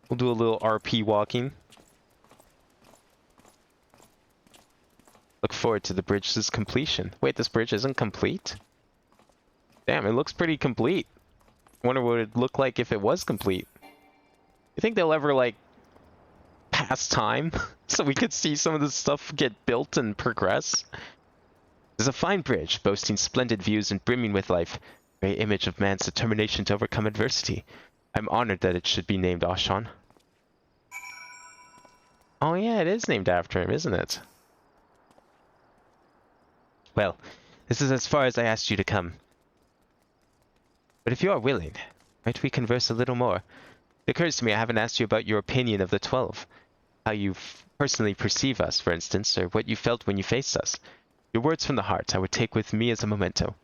We'll do a little RP walking. Look forward to the bridge's completion. Wait, this bridge isn't complete? Damn, it looks pretty complete. Wonder what it'd look like if it was complete. You think they'll ever, like, pass time so we could see some of this stuff get built and progress? There's a fine bridge, boasting splendid views and brimming with life. Very image of man's determination to overcome adversity. I'm honored that it should be named Ashan. Oh yeah, it is named after him, isn't it? Well, this is as far as I asked you to come. But if you are willing, might we converse a little more? It occurs to me I haven't asked you about your opinion of the 12. How you personally perceive us, for instance, or what you felt when you faced us. Your words from the heart I would take with me as a memento.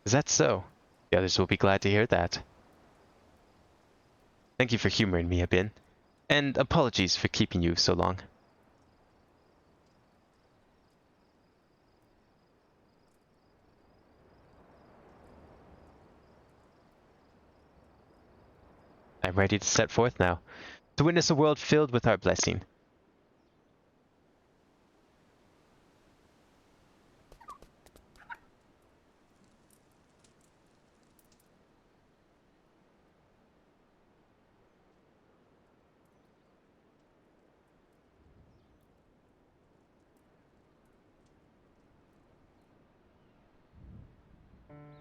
Is that so? The others will be glad to hear that. Thank you for humoring me, Abin. And apologies for keeping you so long. I'm ready to set forth now, to witness a world filled with our blessing.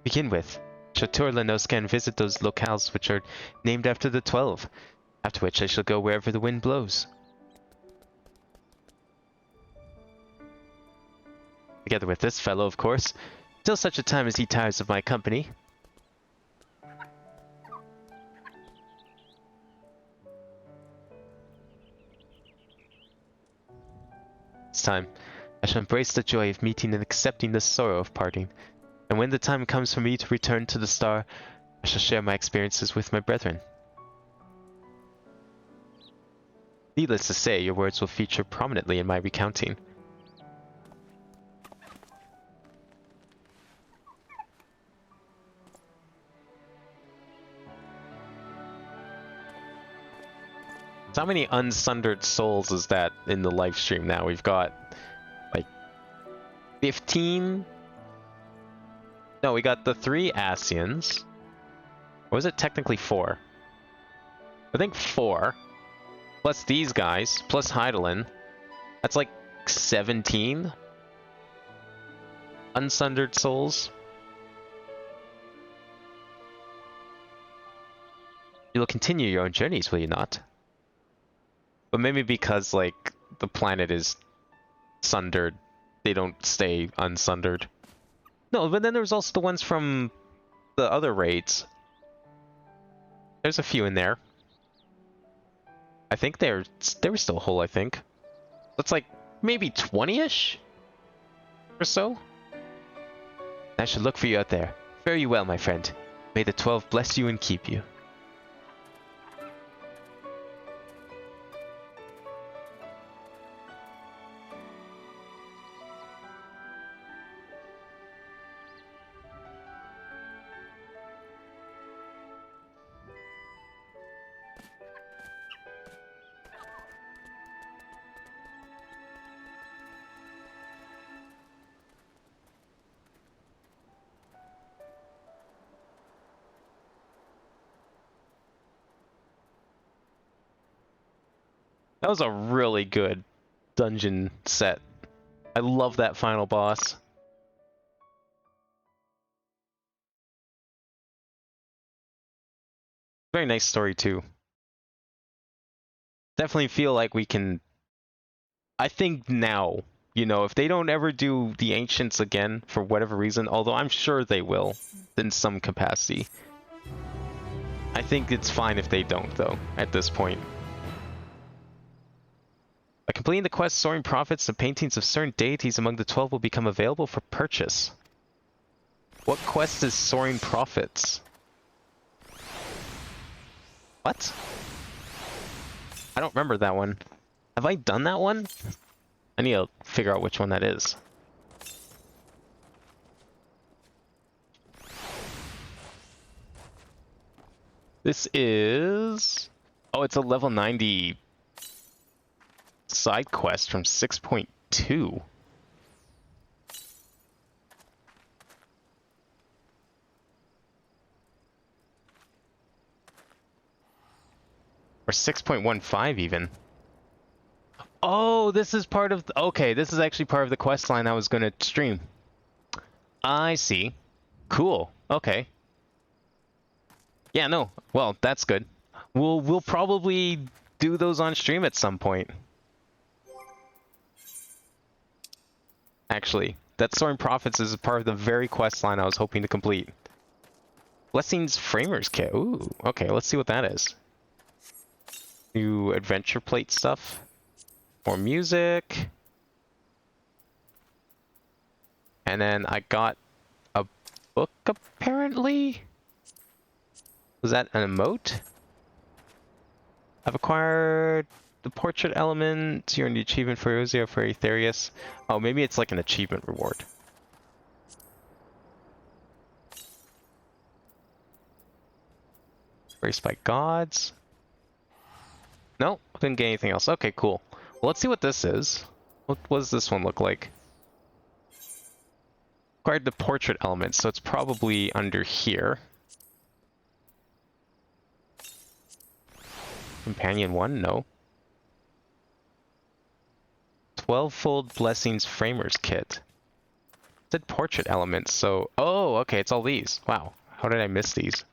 Begin with, shall tour Lenoska and visit those locales which are named after the 12, after which I shall go wherever the wind blows. Together with this fellow, of course, till such a time as he tires of my company. This time, I shall embrace the joy of meeting and accepting the sorrow of parting. And when the time comes for me to return to the star, I shall share my experiences with my brethren. Needless to say, your words will feature prominently in my recounting. So how many unsundered souls is that in the live stream now? We've got like 15. No, we got the 3 Asians. Or was it technically 4? I think 4. Plus these guys, plus Heidelin. That's like 17 unsundered souls. You'll continue your own journeys, will you not? But maybe because, like, the planet is sundered, they don't stay unsundered. No, but then there's also the ones from the other raids. There's a few in there. I think they were still whole, I think. That's like maybe 20-ish or so. I should look for you out there. Fare you well, my friend. May the 12 bless you and keep you. That was a really good dungeon set. I love that final boss. Very nice story too. Definitely feel like we can... I think now, you know, if they don't ever do the Ancients again for whatever reason, although I'm sure they will in some capacity. I think it's fine if they don't though, at this point. By completing the quest Soaring Prophets, the paintings of certain deities among the 12 will become available for purchase. What quest is Soaring Prophets? What? I don't remember that one. Have I done that one? I need to figure out which one that is. This is... Oh, it's a level 90... side quest from 6.2. Or 6.15 even. Oh, this is part of... Okay, this is actually part of the quest line I was going to stream. I see. Cool. Okay. Yeah, no. Well, that's good. We'll probably do those on stream at some point. Actually, that Soaring Prophets is a part of the very quest line I was hoping to complete. Blessings Framers Kit. Ooh, okay, let's see what that is. New adventure plate stuff. More music. And then I got a book, apparently? Was that an emote? I've acquired the portrait element. You're in the achievement for Ozio for Aetherius. Oh, maybe it's like an achievement reward. Graced by gods. No, didn't get anything else. Okay, cool. Well, let's see what this is. What does this one look like? Acquired the portrait element, so it's probably under here. Companion 1? No. 12-fold Blessings Framers Kit. It said portrait elements, so... Oh, okay, it's all these. Wow, how did I miss these?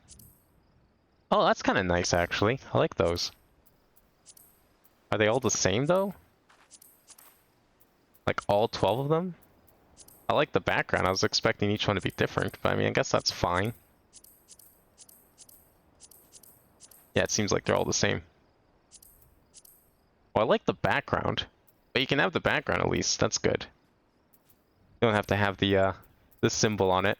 Oh, that's kind of nice, actually. I like those. Are they all the same, though? Like, all 12 of them? I like the background. I was expecting each one to be different, but I mean, I guess that's fine. Yeah, it seems like they're all the same. Well, I like the background. But you can have the background at least. That's good. You don't have to have the symbol on it.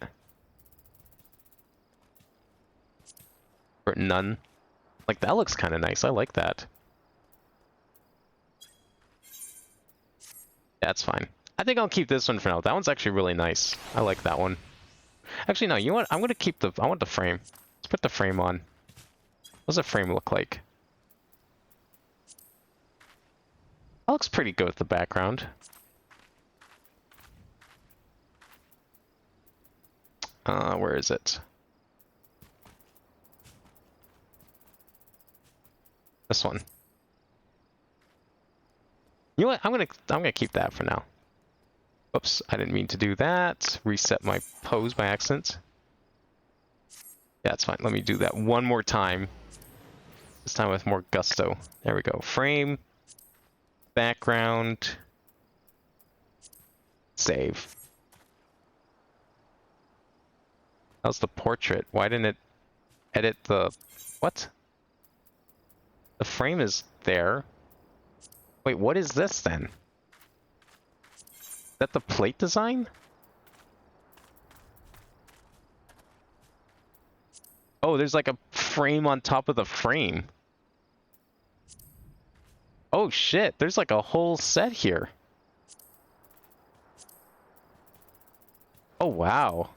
Or none. Like, that looks kind of nice. I like that. That's fine. I think I'll keep this one for now. That one's actually really nice. I like that one. Actually, no, you know what? I'm going to keep the... I want the frame. Let's put the frame on. What does the frame look like? That looks pretty good with the background. Where is it? This one. You know what? I'm gonna keep that for now. Oops, I didn't mean to do that. Reset my pose by accident. Yeah, it's fine. Let me do that one more time. This time with more gusto. There we go. Frame. Background. Save. How's the portrait? Why didn't it edit the... What? The frame is there. Wait, what is this then? Is that the plate design? Oh, there's like a frame on top of the frame. Oh shit, there's like a whole set here. Oh wow.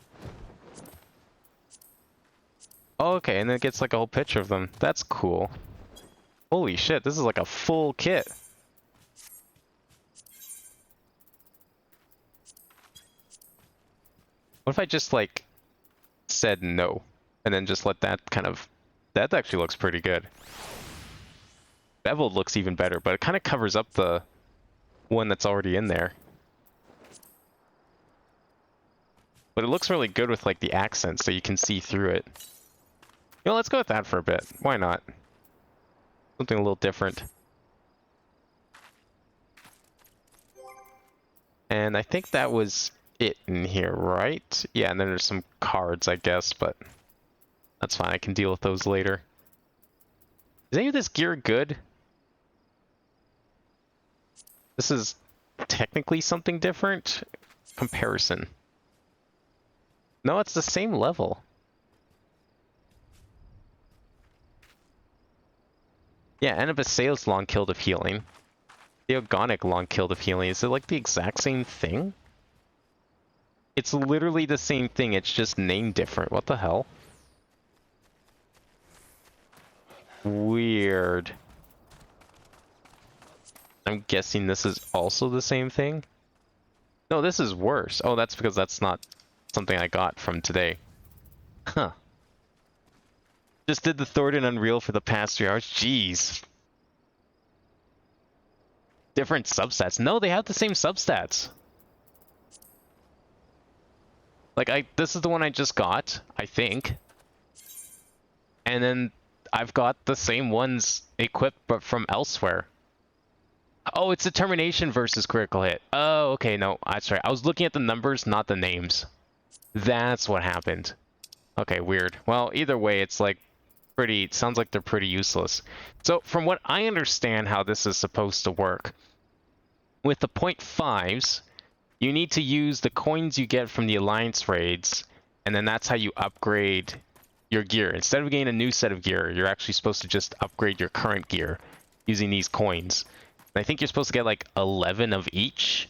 Oh, okay, and then it gets like a whole picture of them. That's cool. Holy shit, this is like a full kit. What if I just like said no and then just let that kind of... That actually looks pretty good. Beveled looks even better, but it kind of covers up the one that's already in there. But it looks really good with like the accents so you can see through it. You know, let's go with that for a bit. Why not? Something a little different. And I think that was it in here, right? Yeah, and then there's some cards, I guess, but that's fine. I can deal with those later. Is any of this gear good? This is technically something different. Comparison. No, it's the same level. Yeah, Anabaseo's long killed of healing. Theogonic long killed of healing. Is it like the exact same thing? It's literally the same thing, it's just named different. What the hell? Weird. I'm guessing this is also the same thing? No, this is worse. Oh, that's because that's not something I got from today. Huh. Just did the Thornton Unreal for the past 3 hours. Jeez. Different substats. No, they have the same substats. Like, this is the one I just got, I think. And then I've got the same ones equipped, but from elsewhere. Oh, it's determination versus critical hit. Oh, okay, no, that's right. I was looking at the numbers, not the names. That's what happened. Okay, weird. Well, either way, it's like pretty... Sounds like they're pretty useless. So, from what I understand how this is supposed to work, with the 0.5s, you need to use the coins you get from the Alliance raids, and then that's how you upgrade your gear. Instead of getting a new set of gear, you're actually supposed to just upgrade your current gear using these coins. And I think you're supposed to get like 11 of each,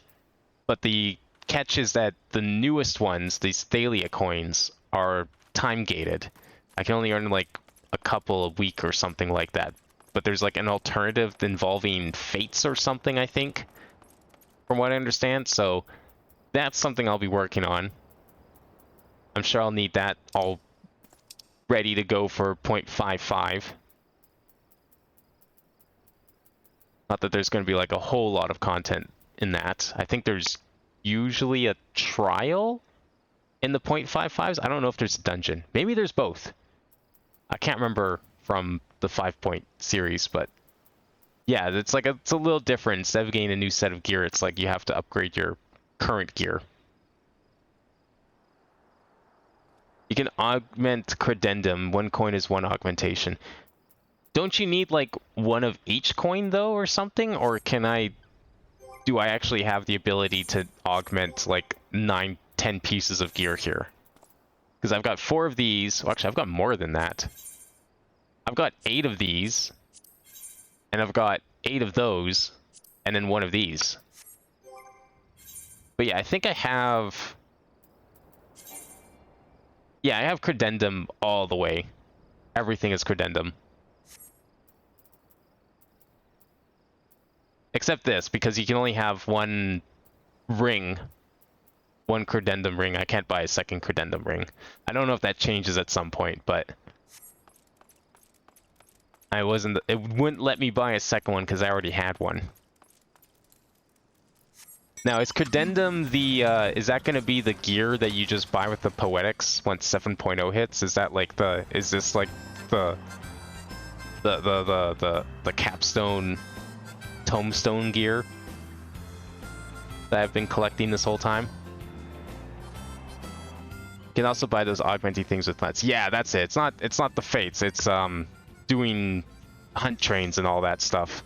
but the catch is that the newest ones, these Thalia coins, are time-gated. I can only earn like a couple a week or something like that. But there's like an alternative involving fates or something, I think, from what I understand. So that's something I'll be working on. I'm sure I'll need that all ready to go for 0.55. Not that there's going to be like a whole lot of content in that. I think there's usually a trial in the 0.55s. I don't know if there's a dungeon. Maybe there's both. I can't remember from the 5-point series, but yeah, it's like it's a little different. Instead of getting a new set of gear, it's like you have to upgrade your current gear. You can augment credendum. 1 coin is 1 augmentation. Don't you need like 1 of each coin though, or something? Or do I actually have the ability to augment like 9, 10 pieces of gear here? Because I've got 4 of these. Well, actually, I've got more than that. I've got 8 of these. And I've got 8 of those. And then 1 of these. But yeah, I think I have... Yeah, I have credendum all the way. Everything is credendum. Except this, because you can only have one ring. One credendum ring. I can't buy a second credendum ring. I don't know if that changes at some point, but... It wouldn't let me buy a second one because I already had one. Now, is credendum the, is that going to be the gear that you just buy with the poetics once 7.0 hits? Is that like is this like the capstone tombstone gear that I've been collecting this whole time? You can also buy those augmenting things with nuts. Yeah, that's it. It's not the fates. It's doing hunt trains and all that stuff.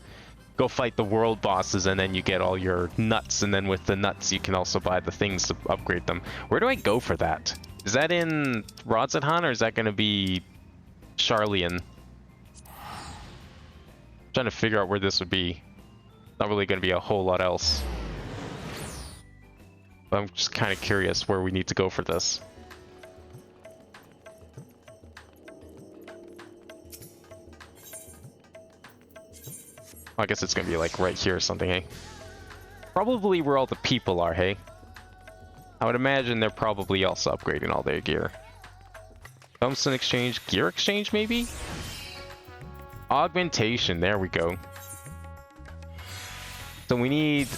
Go fight the world bosses and then you get all your nuts, and then with the nuts you can also buy the things to upgrade them. Where do I go for that? Is that in Radz-at-han or is that going to be Sharlian? Trying to figure out where this would be. Not really going to be a whole lot else. But I'm just kind of curious where we need to go for this. I guess it's gonna be like right here or something, hey? Probably where all the people are, hey? I would imagine they're probably also upgrading all their gear. Tombstone exchange, gear exchange maybe? Augmentation, there we go. So we need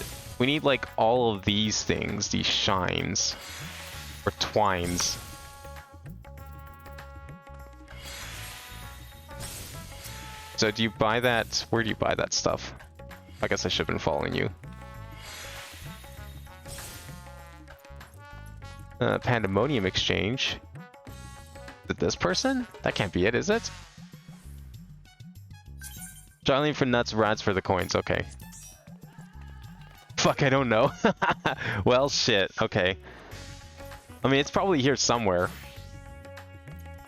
like all of these things, these shines. Or twines. So do you buy that? Where do you buy that stuff? I guess I should have been following you. Pandemonium exchange. Is it this person? That can't be it, is it? Charlie for nuts, Radz for the coins. Okay. Fuck, I don't know. Well, shit. Okay. I mean, it's probably here somewhere.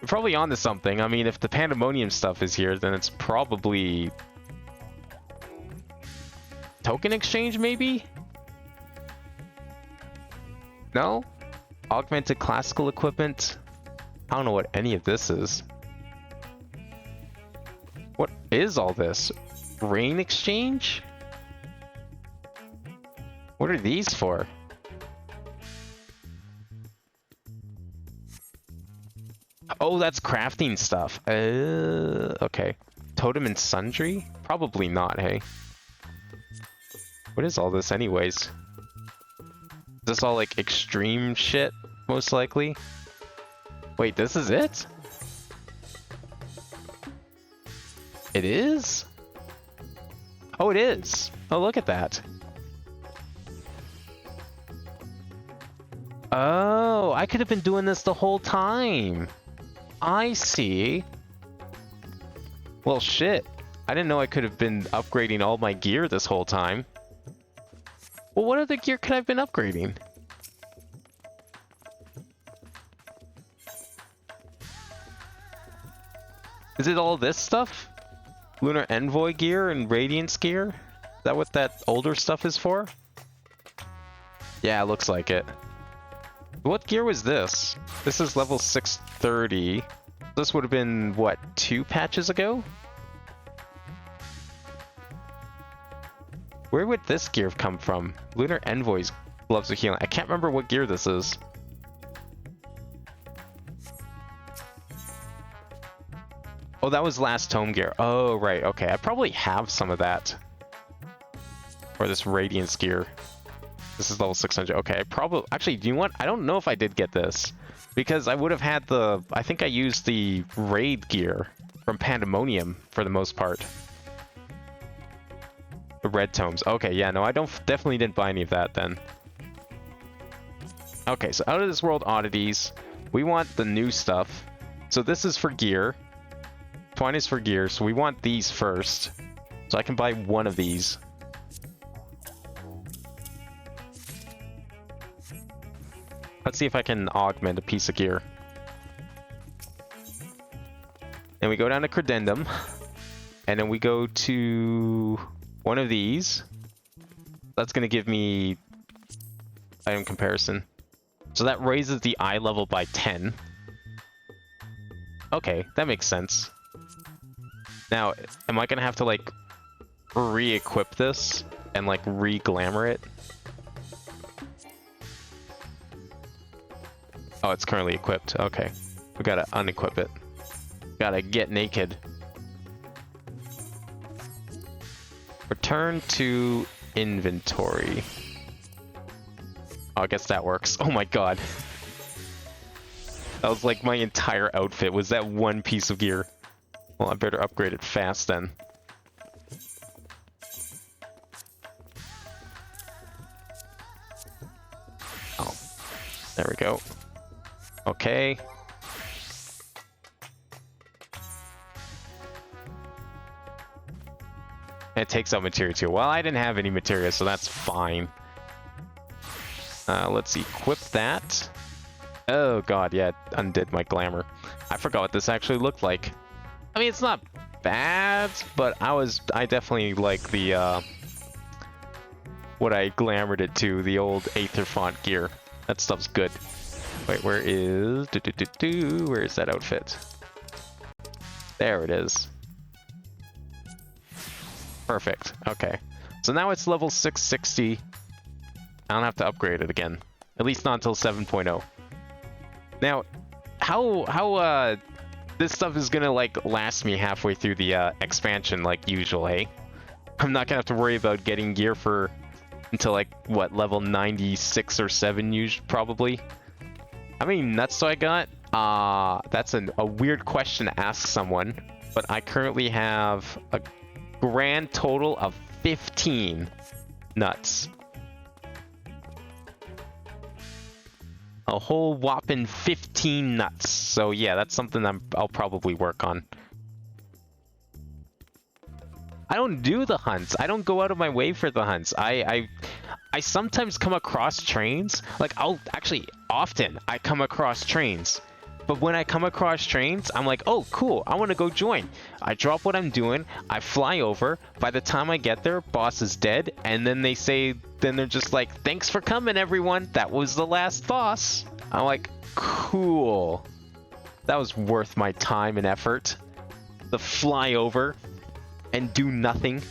We're probably onto something. I mean, if the Pandemonium stuff is here, then it's probably... Token exchange, maybe? No? Augmented classical equipment? I don't know what any of this is. What is all this? Rain exchange? What are these for? Oh, that's crafting stuff. Okay. Totem and Sundry? Probably not, hey. What is all this anyways? Is this all like extreme shit? Most likely? Wait, this is it? It is? Oh, it is. Oh, look at that. Oh, I could have been doing this the whole time. I see. Well, shit. I didn't know I could have been upgrading all my gear this whole time. Well, what other gear could I have been upgrading? Is it all this stuff? Lunar Envoy gear and Radiance gear? Is that what that older stuff is for? Yeah, it looks like it. What gear was this? This is level 630. This would have been, what, 2 patches ago? Where would this gear have come from? Lunar Envoy's gloves of healing. I can't remember what gear this is. Oh, that was last tome gear. Oh, right. Okay, I probably have some of that. Or this Radiance gear. This is level 600. Okay, I probably... Actually, do you know what? I don't know if I did get this. Because I would have had the... I think I used the raid gear from Pandemonium for the most part. The red tomes. Okay, yeah, no, I definitely didn't buy any of that then. Okay, so out of this world oddities, we want the new stuff. So this is for gear. Twine is for gear, so we want these first. So I can buy one of these. Let's see if I can augment a piece of gear. And we go down to Credendum. And then we go to one of these. That's going to give me item comparison. So that raises the eye level by 10. Okay, that makes sense. Now, am I going to have to, like, re-equip this? and like re-glamour it. Oh, it's currently equipped. Okay. We gotta unequip it. Gotta get naked. Return to inventory. Oh, I guess that works. Oh my god. That was like my entire outfit, was that one piece of gear. Well, I better upgrade it fast then. Oh, there we go. Okay. It takes out materia too. Well, I didn't have any materia, so that's fine. Let's equip that. Oh god, yeah, it undid my glamour. I forgot what this actually looked like. I mean, it's not bad, but I definitely like the, what I glamored it to, the old Aether font gear. That stuff's good. Wait, where is... Where is that outfit? There it is. Perfect. Okay. So now it's level 660. I don't have to upgrade it again. At least not until 7.0. Now, how this stuff is gonna like last me halfway through the expansion like usual, hey? I'm not gonna have to worry about getting gear for until like what, level 96 or 7 probably. How many nuts do I got? That's a weird question to ask someone, but I currently have a grand total of 15 nuts. A whole whopping 15 nuts. So yeah, that's something I'll probably work on. I don't do the hunts. I don't go out of my way for the hunts. I sometimes come across trains. Like, often I come across trains. But when I come across trains, I'm like, oh, cool, I want to go join. I drop what I'm doing, I fly over. By the time I get there, boss is dead. And then they're just like, thanks for coming, everyone. That was the last boss. I'm like, cool. That was worth my time and effort. The fly over and do nothing.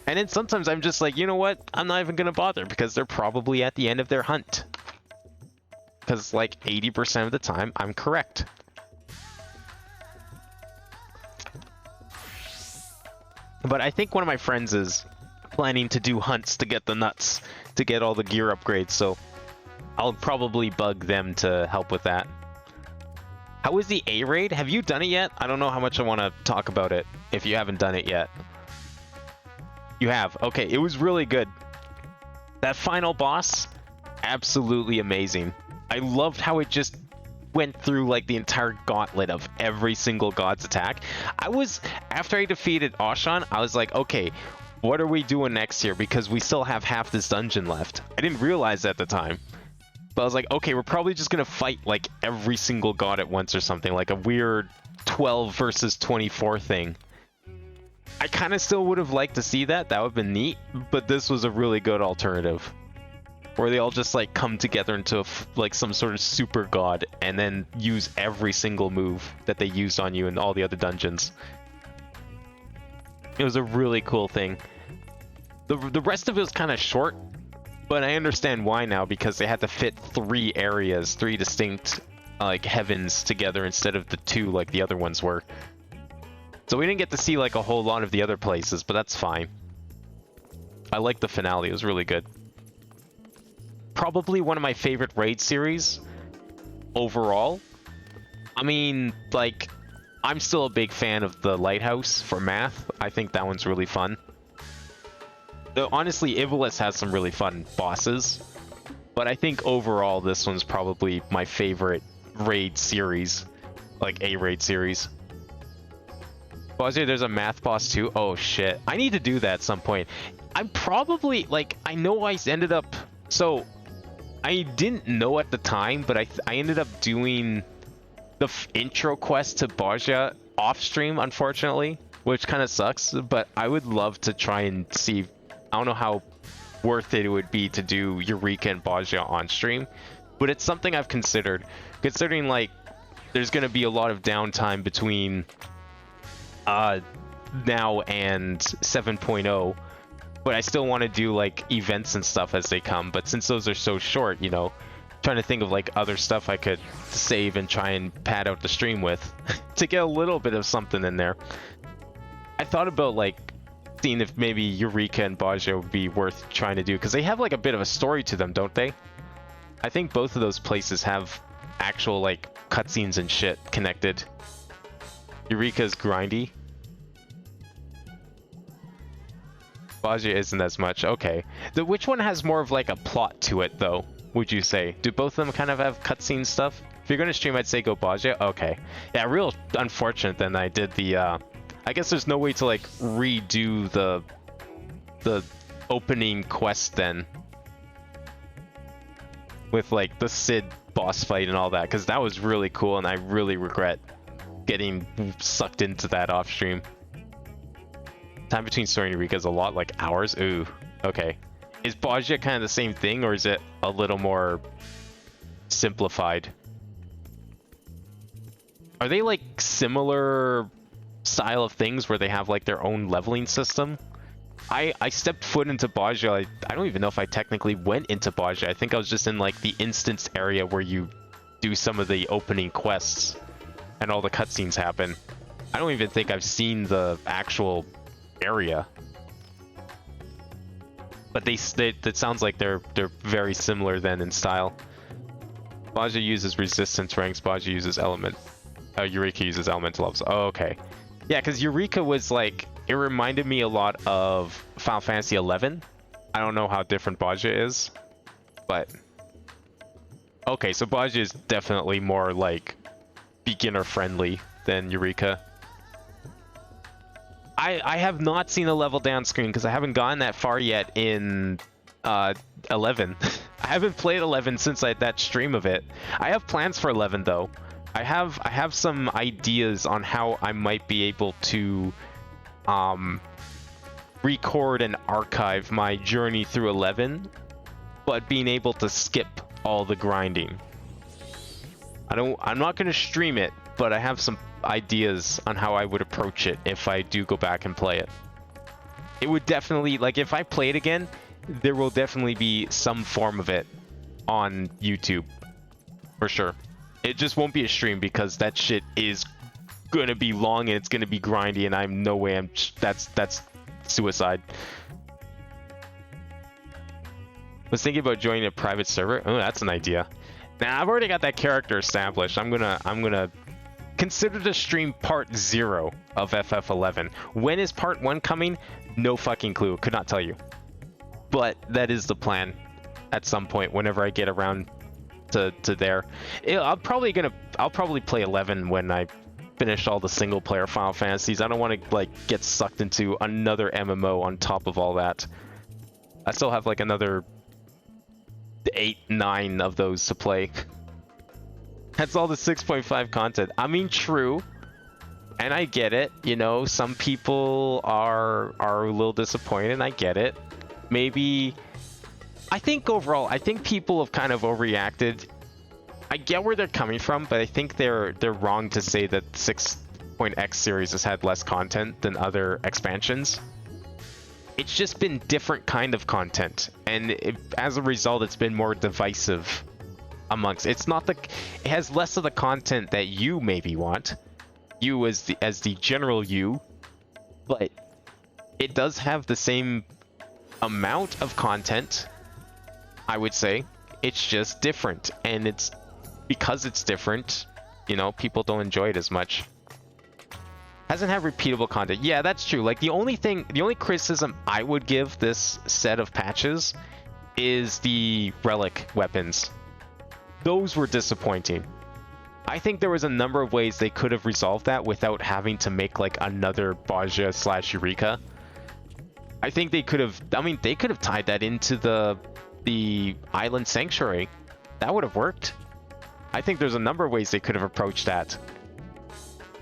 And then sometimes I'm just like, you know what? I'm not even going to bother because they're probably at the end of their hunt. Because like 80% of the time, I'm correct. But I think one of my friends is planning to do hunts to get the nuts, to get all the gear upgrades, so I'll probably bug them to help with that. How is the A-Raid? Have you done it yet? I don't know how much I want to talk about it if you haven't done it yet. You have. Okay, it was really good. That final boss, absolutely amazing. I loved how it just went through like the entire gauntlet of every single god's attack. After I defeated Ashan, I was like, okay, what are we doing next here? Because we still have half this dungeon left. I didn't realize that at the time. But I was like, okay, we're probably just going to fight like every single god at once or something. Like a weird 12 versus 24 thing. I kind of still would have liked to see that. That would have been neat. But this was a really good alternative. Where they all just like come together into like some sort of super god and then use every single move that they used on you in all the other dungeons. It was a really cool thing. The rest of it was kind of short, but I understand why now because they had to fit 3 areas, 3 distinct like heavens together instead of the 2 like the other ones were. So we didn't get to see like a whole lot of the other places, but that's fine. I liked the finale, it was really good. Probably one of my favorite raid series overall. I mean, like, I'm still a big fan of the Lighthouse for math. I think that one's really fun. Though honestly, Iblis has some really fun bosses, but I think overall this one's probably my favorite raid series, like a raid series. Bosnia, there's a math boss too. Oh shit, I need to do that at some point. I'm probably like, I know I ended up, so I didn't know at the time, but I ended up doing the intro quest to Bosnia off stream, unfortunately, which kind of sucks, but I would love to try and see. I don't know how worth it would be to do Eureka and Bosnia on stream, but it's something I've considered, considering like there's going to be a lot of downtime between now and 7.0. but I still want to do like events and stuff as they come. But since those are so short, you know, trying to think of like other stuff I could save and try and pad out the stream with to get a little bit of something in there. I thought about like seeing if maybe Eureka and Baja would be worth trying to do, because they have like a bit of a story to them, don't they? I think both of those places have actual like cutscenes and shit connected. Eureka's grindy. Baja isn't as much. Okay. Which one has more of like a plot to it though, would you say? Do both of them kind of have cutscene stuff? If you're going to stream, I'd say go Baja. Okay. Yeah, real unfortunate then I did the... I guess there's no way to like redo the opening quest then. With like the Cid boss fight and all that, because that was really cool and I really regret getting sucked into that off stream. Time between story and Eureka is a lot, like hours. Ooh, okay. Is Baja kind of the same thing, or is it a little more simplified? Are they like similar style of things where they have like their own leveling system? I stepped foot into Baja. I don't even know if I technically went into Baja. I think I was just in like the instance area where you do some of the opening quests and all the cutscenes happen. I don't even think I've seen the actual area. But it sounds like they're very similar then in style. Baja uses resistance ranks. Baja uses element. Eureka uses elemental levels. Oh, okay. Yeah, because Eureka was like, it reminded me a lot of Final Fantasy XI. I don't know how different Baja is, but okay, so Baja is definitely more like beginner friendly than Eureka. I have not seen a level down screen because I haven't gotten that far yet in 11. I haven't played 11 since that stream of it. I have plans for 11 though. I have some ideas on how I might be able to record and archive my journey through 11, but being able to skip all the grinding. I'm not going to stream it, but I have some ideas on how I would approach it if I do go back and play it. It would definitely, like, if I play it again, there will definitely be some form of it on YouTube for sure. It just won't be a stream because that shit is gonna be long and it's gonna be grindy, and I'm no way that's suicide. Was thinking about joining a private server. Oh, that's an idea. Now I've already got that character established. I'm gonna consider to stream part 0 of FF11. When is part 1 coming? No fucking clue. Could not tell you. But that is the plan at some point whenever I get around to there. I'll probably play 11 when I finish all the single player Final Fantasies. I don't want to like get sucked into another MMO on top of all that. I still have like another 8-9 of those to play. That's all the 6.5 content. I mean, true, and I get it. You know, some people are a little disappointed, and I get it. Maybe, I think overall, I think people have kind of overreacted. I get where they're coming from, but I think they're wrong to say that 6.x series has had less content than other expansions. It's just been different kind of content, and as a result, it's been more divisive amongst. It has less of the content that you maybe want, you as the general you, but it does have the same amount of content, I would say. It's just different, and it's because it's different, you know, people don't enjoy it as much. Hasn't had repeatable content. Yeah, that's true. Like the only criticism I would give this set of patches is the relic weapons. Those were disappointing. I think there was a number of ways they could have resolved that without having to make like another Baja / Eureka. I think they could have, they could have tied that into the Island Sanctuary. That would have worked. I think there's a number of ways they could have approached that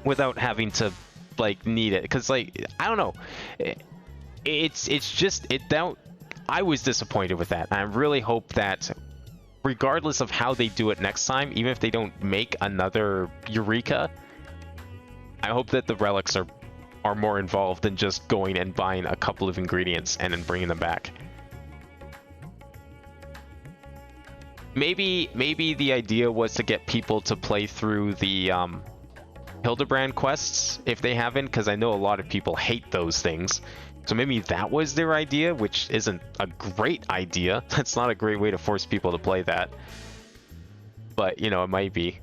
without having to like need it, because like I don't know, I was disappointed with that. I really hope that regardless of how they do it next time, even if they don't make another Eureka, I hope that the relics are are more involved than just going and buying a couple of ingredients and then bringing them back. Maybe the idea was to get people to play through the Hildebrand quests if they haven't, because I know a lot of people hate those things. So maybe that was their idea, which isn't a great idea. That's not a great way to force people to play that. But, you know, it might be.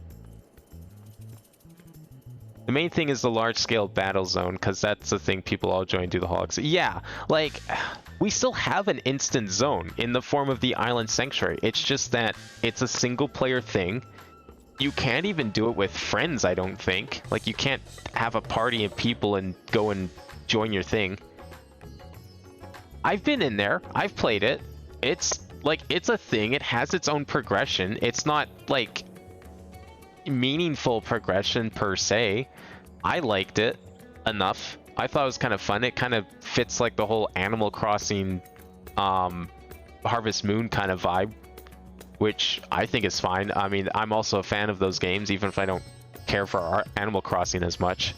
The main thing is the large-scale battle zone, because that's the thing people all join do the hogs. Yeah, like, we still have an instant zone in the form of the Island Sanctuary. It's just that it's a single-player thing. You can't even do it with friends, I don't think. Like, you can't have a party of people and go and join your thing. I've been in there. I've played it. It's, like, it's a thing. It has its own progression. It's not, like, meaningful progression per se. I liked it enough. I thought it was kind of fun. It kind of fits, like, the whole Animal Crossing, Harvest Moon kind of vibe, which I think is fine. I mean, I'm also a fan of those games, even if I don't care for Animal Crossing as much.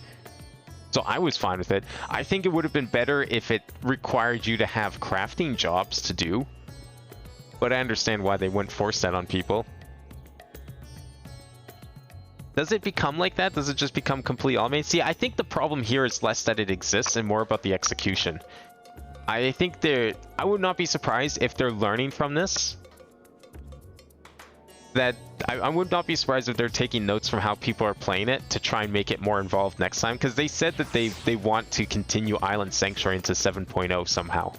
So I was fine with it. I think it would have been better if it required you to have crafting jobs to do. But I understand why they wouldn't force that on people. Does it become like that? Does it just become complete automated? See, I think the problem here is less that it exists and more about the execution. I think I would not be surprised if they're learning from this. I would not be surprised if they're taking notes from how people are playing it to try and make it more involved next time, because they said that they want to continue Island Sanctuary into 7.0 somehow.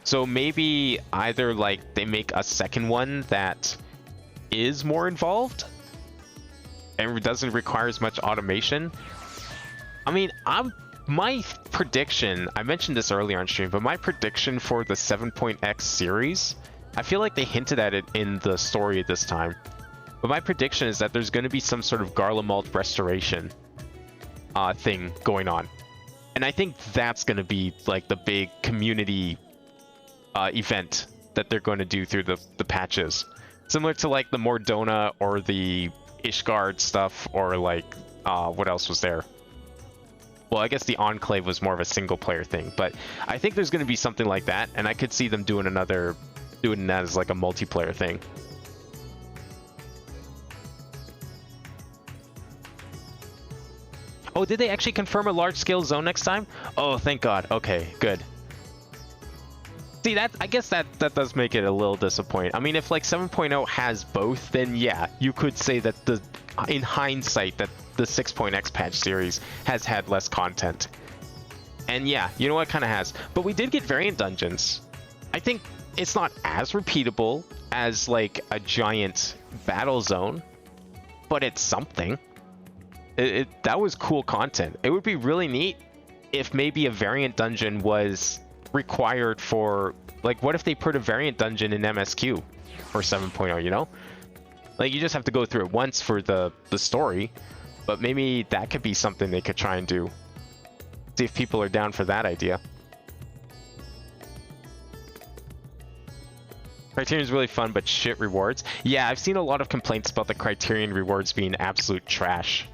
So maybe either like they make a second one that is more involved and doesn't require as much automation. I mean, my prediction, I mentioned this earlier on stream, but my prediction for the 7.x series, I feel like they hinted at it in the story this time. But my prediction is that there's going to be some sort of Garlemald restoration thing going on. And I think that's going to be like the big community event that they're going to do through the patches. Similar to like the Mordona or the Ishgard stuff, or like, what else was there? Well, I guess the Enclave was more of a single player thing, but I think there's going to be something like that, and I could see them doing that as like a multiplayer thing. Oh, did they actually confirm a large-scale zone next time? Oh, thank God. Okay, good. See, I guess that does make it a little disappointing. I mean, if like 7.0 has both, then yeah, you could say that in hindsight, that the 6.x patch series has had less content. And yeah, you know what, kind of has. But we did get variant dungeons. I think it's not as repeatable as like a giant battle zone, but it's something. That was cool content. It would be really neat if maybe a variant dungeon was required for, like, what if they put a variant dungeon in MSQ for 7.0, you know? Like, you just have to go through it once for the story, but maybe that could be something they could try and do. See if people are down for that idea. Criterion's really fun, but shit rewards. Yeah, I've seen a lot of complaints about the Criterion rewards being absolute trash.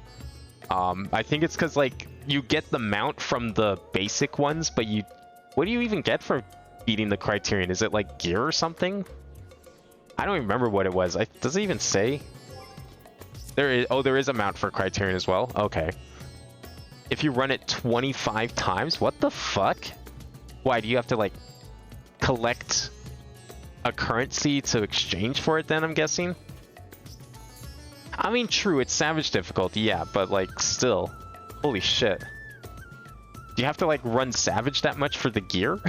I think it's because, like, you get the mount from the basic ones, but what do you even get for beating the Criterion? Is it, like, gear or something? I don't even remember what it was. Does it even say? There is a mount for Criterion as well? Okay. If you run it 25 times? What the fuck? Why, do you have to, like, collect a currency to exchange for it then, I'm guessing? I mean, true, it's Savage difficulty, yeah, but, like, still. Holy shit. Do you have to, like, run Savage that much for the gear?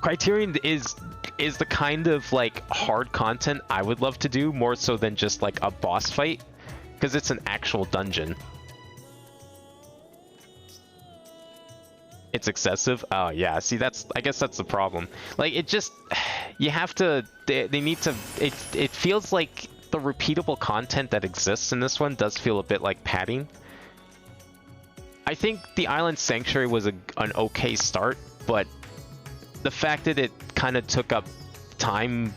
Criterion is the kind of, like, hard content I would love to do, more so than just, like, a boss fight, because it's an actual dungeon. It's excessive? Oh, yeah. See, I guess that's the problem. Like, it just, you have to, they need to, it feels like the repeatable content that exists in this one does feel a bit like padding. I think the Island Sanctuary was an okay start, but the fact that it kind of took up time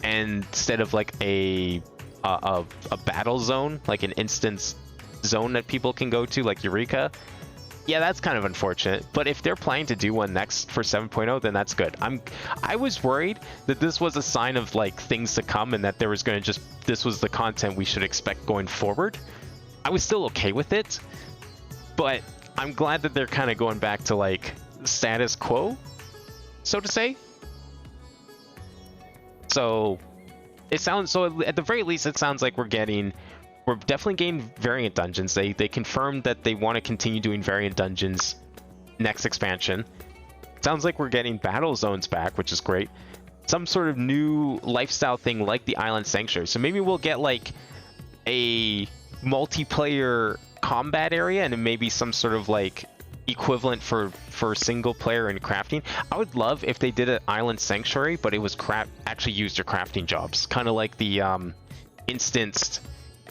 and instead of like a battle zone, like an instance zone that people can go to, like Eureka. Yeah, that's kind of unfortunate. But if they're planning to do one next for 7.0, then that's good. I was worried that this was a sign of like things to come and that there was going to this was the content we should expect going forward. I was still okay with it, but I'm glad that they're kind of going back to like status quo, so to say. So at the very least, it sounds like we're definitely getting variant dungeons. They confirmed that they want to continue doing variant dungeons next expansion. Sounds like we're getting battle zones back, which is great. Some sort of new lifestyle thing like the Island Sanctuary. So maybe we'll get like a multiplayer combat area and maybe some sort of like equivalent for single player and crafting. I would love if they did an Island Sanctuary, but it was actually used your crafting jobs, kind of like the instanced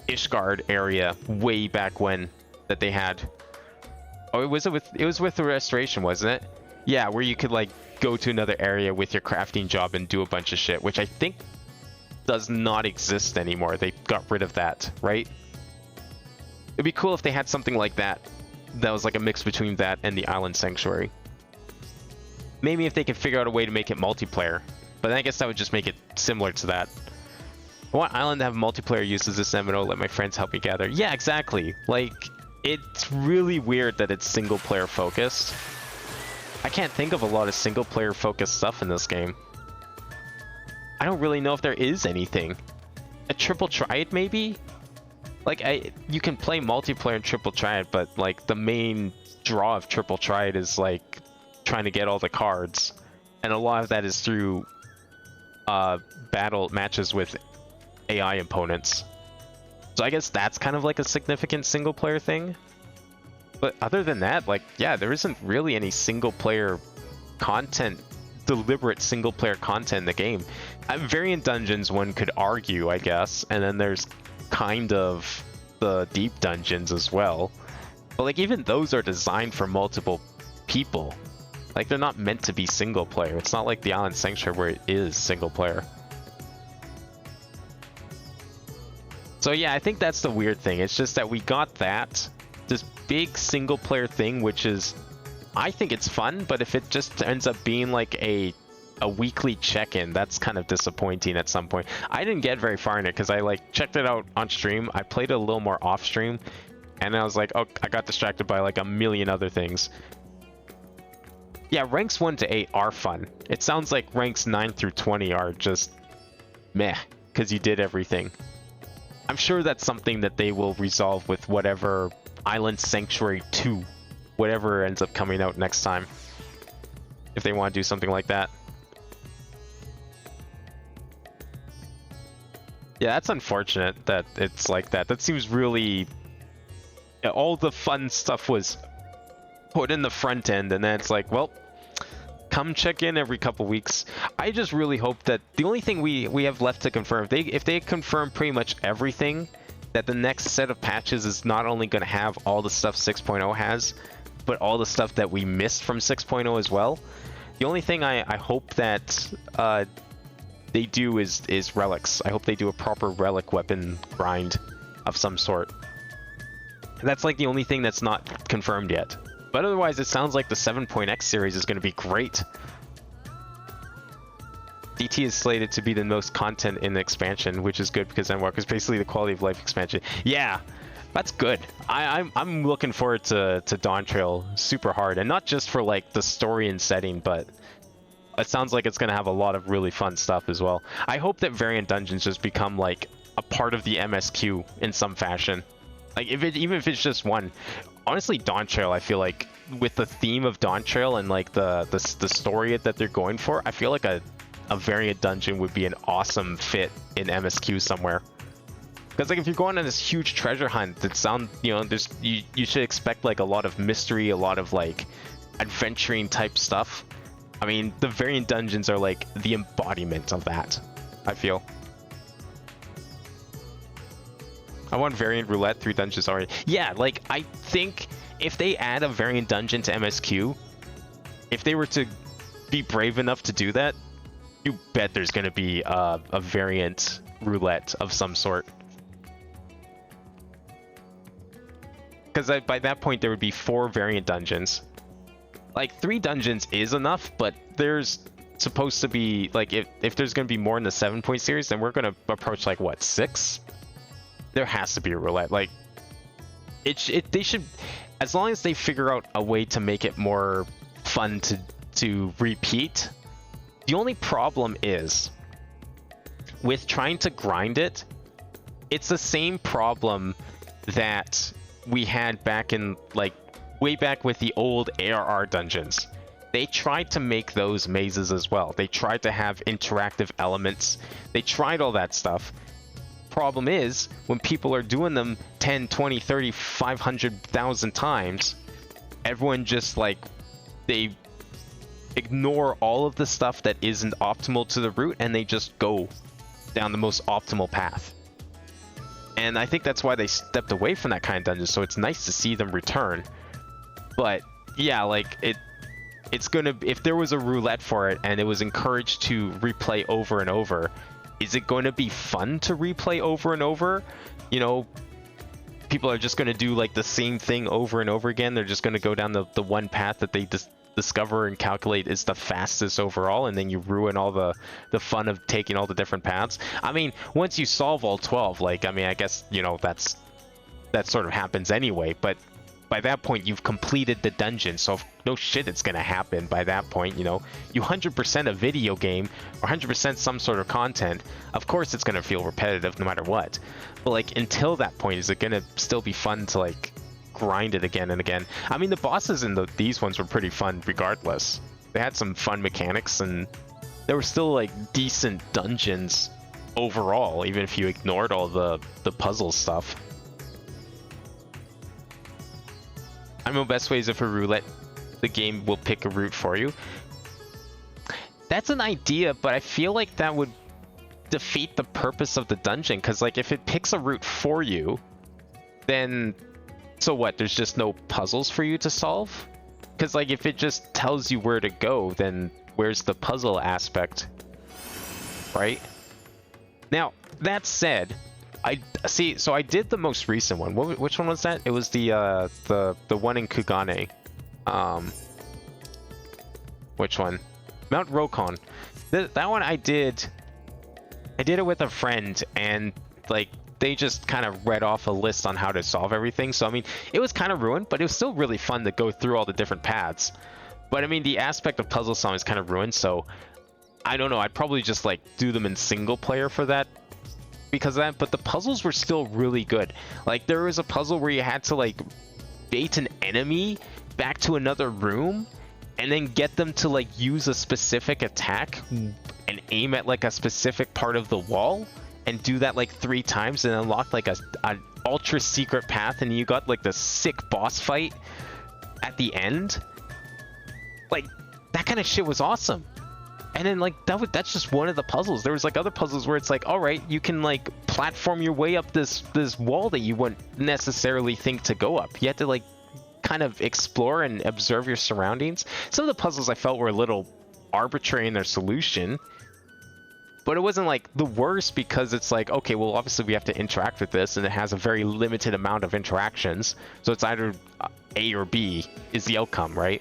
Ishgard area way back when that they had. Oh, it was with the restoration, wasn't it? Yeah, where you could like go to another area with your crafting job and do a bunch of shit, which I think does not exist anymore. They got rid of that, right? It'd be cool if they had something like that was like a mix between that and the Island Sanctuary. Maybe if they could figure out a way to make it multiplayer, but I guess that would just make it similar to that. I want Island to have multiplayer uses this MMO, let my friends help me gather. Yeah, exactly. Like, it's really weird that it's single player focused. I can't think of a lot of single player focused stuff in this game. I don't really know if there is anything. A triple triad maybe? Like, you can play multiplayer in triple triad, but like the main draw of triple triad is like trying to get all the cards. And a lot of that is through battle matches with AI opponents. So I guess that's kind of like a significant single player thing. But other than that, like, yeah, there isn't really any single player content, deliberate single player content in the game. Variant dungeons, one could argue, I guess, and then there's kind of the deep dungeons as well. But like even those are designed for multiple people. Like they're not meant to be single player. It's not like the Island Sanctuary where it is single player. So yeah, I think that's the weird thing. It's just that we got this big single player thing, which is, I think it's fun, but if it just ends up being like a weekly check-in, that's kind of disappointing at some point. I didn't get very far in it because I like checked it out on stream. I played it a little more off stream and I was like, oh, I got distracted by like a million other things. Yeah, ranks 1 to 8 are fun. It sounds like ranks 9 through 20 are just meh because you did everything. I'm sure that's something that they will resolve with whatever Island Sanctuary 2, whatever ends up coming out next time, if they want to do something like that. Yeah, that's unfortunate that it's like that. That seems really... all the fun stuff was put in the front end, and then it's like, well, come check in every couple weeks. I just really hope that the only thing we have left to confirm, if they confirm pretty much everything, that the next set of patches is not only going to have all the stuff 6.0 has, but all the stuff that we missed from 6.0 as well. The only thing I hope that they do is relics. I hope they do a proper relic weapon grind of some sort. That's like the only thing that's not confirmed yet. But otherwise, it sounds like the 7.x series is going to be great. DT is slated to be the most content in the expansion, which is good because Endwalker is basically the quality of life expansion. Yeah, that's good. I'm looking forward to Dawn Trail super hard, and not just for like the story and setting, but it sounds like it's going to have a lot of really fun stuff as well. I hope that variant dungeons just become like a part of the MSQ in some fashion. Like even if it's just one. Honestly, Dawn Trail, I feel like with the theme of Dawn Trail and like the story that they're going for, I feel like a variant dungeon would be an awesome fit in MSQ somewhere. Because like if you're going on this huge treasure hunt, you should expect like a lot of mystery, a lot of like adventuring type stuff. I mean, the variant dungeons are like the embodiment of that, I feel. I want variant roulette through dungeons already. Yeah, like I think if they add a variant dungeon to MSQ, if they were to be brave enough to do that, you bet there's going to be a variant roulette of some sort. because by that point there would be 4 variant dungeons. Like 3 dungeons is enough, but there's supposed to be like if there's going to be more in the 7-point series, then we're going to approach like what, 6? There has to be a roulette. Like they should, as long as they figure out a way to make it more fun to repeat. The only problem is with trying to grind it, it's the same problem that we had back in like way back with the old ARR dungeons. They tried to make those mazes as well. They tried to have interactive elements. They tried all that stuff. Problem is, when people are doing them 10, 20, 30, 500,000 times, everyone just like, they ignore all of the stuff that isn't optimal to the route and they just go down the most optimal path. And I think that's why they stepped away from that kind of dungeon, so it's nice to see them return. But yeah, like it's gonna, if there was a roulette for it and it was encouraged to replay over and over, is it going to be fun to replay over and over? You know, people are just going to do like the same thing over and over again. They're just going to go down the one path that they discover and calculate is the fastest overall, and then you ruin all the fun of taking all the different paths. I mean, once you solve all 12, like, I mean, I guess, you know, that sort of happens anyway, but by that point you've completed the dungeon, so no shit it's gonna happen by that point. You know, you 100% a video game or 100% some sort of content, of course it's gonna feel repetitive no matter what. But like, until that point, is it gonna still be fun to like grind it again and again? I mean, the bosses in these ones were pretty fun regardless. They had some fun mechanics and there were still like decent dungeons overall, even if you ignored all the puzzle stuff. I know best ways of a roulette, the game will pick a route for you. That's an idea, but I feel like that would defeat the purpose of the dungeon, because like if it picks a route for you, then so what? There's just no puzzles for you to solve? Because like if it just tells you where to go, then where's the puzzle aspect, right? Now, that said, I see. So I did the most recent one. Which one was that? It was the one in Kugane. Which one? Mount Rokon. That one I did it with a friend, and like they just kind of read off a list on how to solve everything. So I mean, it was kind of ruined, but it was still really fun to go through all the different paths. But I mean, the aspect of puzzle solving is kind of ruined. So I don't know. I'd probably just like do them in single player for that. Because of that, but the puzzles were still really good. Like there was a puzzle where you had to like bait an enemy back to another room and then get them to like use a specific attack and aim at like a specific part of the wall and do that like 3 times and unlock like an ultra secret path, and you got like the sick boss fight at the end. Like that kind of shit was awesome. And then like that's just one of the puzzles. There was like other puzzles where it's like, all right, you can like platform your way up this wall that you wouldn't necessarily think to go up. You had to like kind of explore and observe your surroundings. Some of the puzzles I felt were a little arbitrary in their solution, but it wasn't like the worst, because it's like, okay, well obviously we have to interact with this and it has a very limited amount of interactions, so it's either A or B is the outcome, right?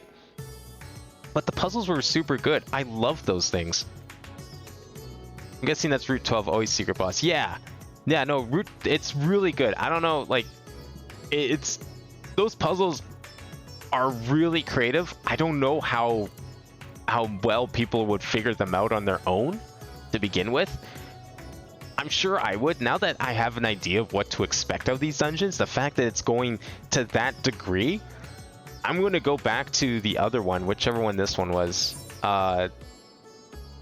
But the puzzles were super good. I love those things. I'm guessing that's Route 12, always secret boss. Yeah, no, it's really good. I don't know, like, it's those puzzles are really creative. I don't know how well people would figure them out on their own to begin with. I'm sure I would. Now that I have an idea of what to expect of these dungeons, the fact that it's going to that degree, I'm going to go back to the other one, whichever one this one was. Yeah,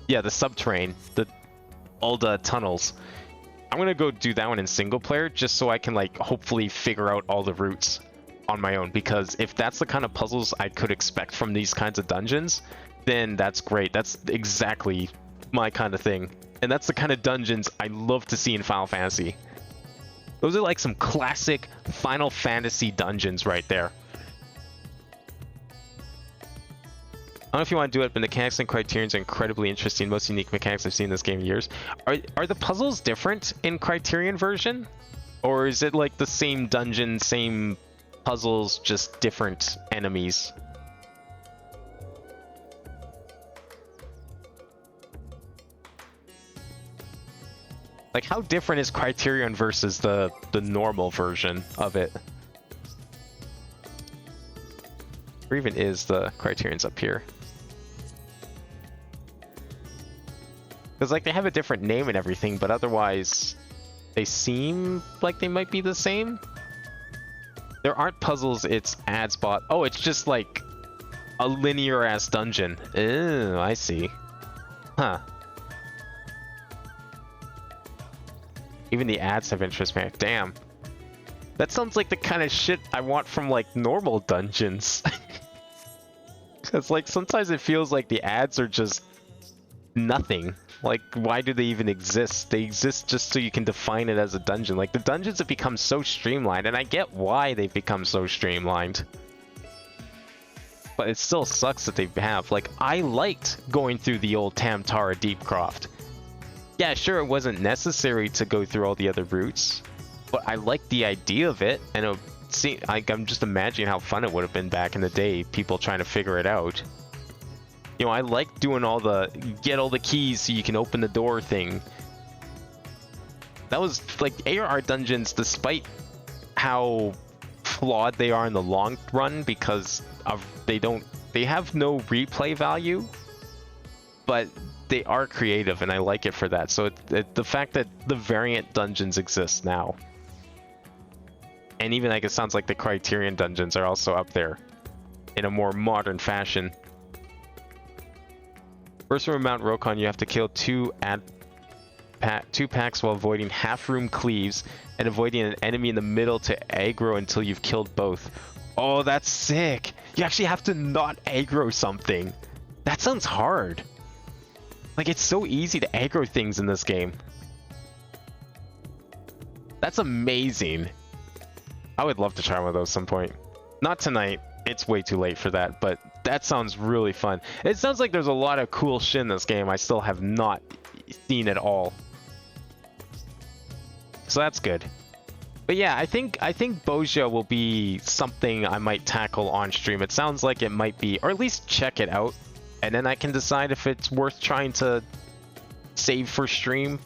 the subterranean, all the tunnels. I'm going to go do that one in single player, just so I can like hopefully figure out all the routes on my own, because if that's the kind of puzzles I could expect from these kinds of dungeons, then that's great. That's exactly my kind of thing. And that's the kind of dungeons I love to see in Final Fantasy. Those are like some classic Final Fantasy dungeons right there. I don't know if you want to do it, but mechanics and criterions are incredibly interesting. Most unique mechanics I've seen in this game in years. Are the puzzles different in Criterion version? Or is it like the same dungeon, same puzzles, just different enemies. Like, how different is Criterion versus the normal version of it? Or even is the Criterion's up here? Because, like, they have a different name and everything, but otherwise, they seem like they might be the same. There aren't puzzles, it's ad spot. Oh, it's just, like, a linear-ass dungeon. Oh, I see. Huh. Even the ads have interest, man. Damn. That sounds like the kind of shit I want from, like, normal dungeons. Because, like, sometimes it feels like the ads are just nothing. Like, why do they even exist? They exist just so you can define it as a dungeon. Like, the dungeons have become so streamlined, and I get why they've become so streamlined. But it still sucks that they have. Like, I liked going through the old Tamtara Deepcroft. Yeah, sure, it wasn't necessary to go through all the other routes, but I liked the idea of it, and I'm just imagining how fun it would have been back in the day, people trying to figure it out. You know, I like doing all the get all the keys so you can open the door thing. That was like ARR dungeons, despite how flawed they are in the long run because of they have no replay value, but they are creative, and I like it for that. So the fact that the variant dungeons exist now, and even like it sounds like the Criterion dungeons are also up there in a more modern fashion. First from Mount Rokon, you have to kill two packs while avoiding half-room cleaves and avoiding an enemy in the middle to aggro until you've killed both. Oh, that's sick! You actually have to not aggro something. That sounds hard. Like, it's so easy to aggro things in this game. That's amazing. I would love to try one of those some point. Not tonight. It's way too late for that, but that sounds really fun. It sounds like there's a lot of cool shit in this game I still have not seen at all. So that's good. But yeah, I think Bozja will be something I might tackle on stream. It sounds like it might be, or at least check it out. And then I can decide if it's worth trying to save for stream.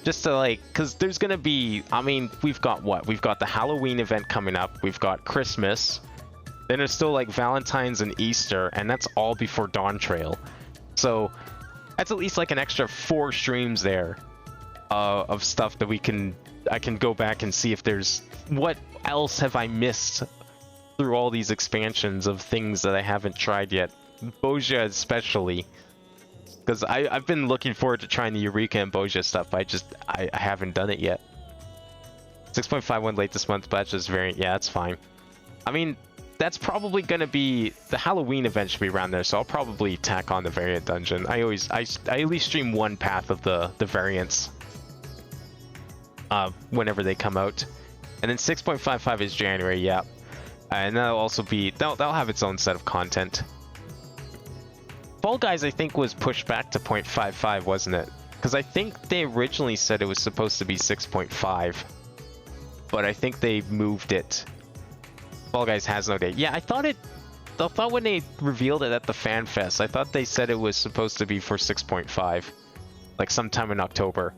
Just to like, because there's going to be, I mean, we've got what? We've got the Halloween event coming up. We've got Christmas. Then there's still like Valentine's and Easter. And that's all before Dawn Trail. So that's at least like an extra 4 streams there of stuff that I can go back and see if there's, what else have I missed through all these expansions of things that I haven't tried yet. Bozja especially, because I've been looking forward to trying the Eureka and Bozja stuff. I haven't done it yet. 6.51 late this month, but just variant. Yeah, that's fine. I mean, that's probably gonna be the Halloween event should be around there, so I'll probably tack on the variant dungeon. I at least stream one path of the variants whenever they come out, and then 6.55 is January. Yeah, and that'll also be that'll have its own set of content. Fall Guys, I think, was pushed back to 0.55, wasn't it? Because I think they originally said it was supposed to be 6.5. But I think they moved it. Fall Guys has no date. Yeah, I thought when they revealed it at the Fan Fest, I thought they said it was supposed to be for 6.5. Like sometime in October.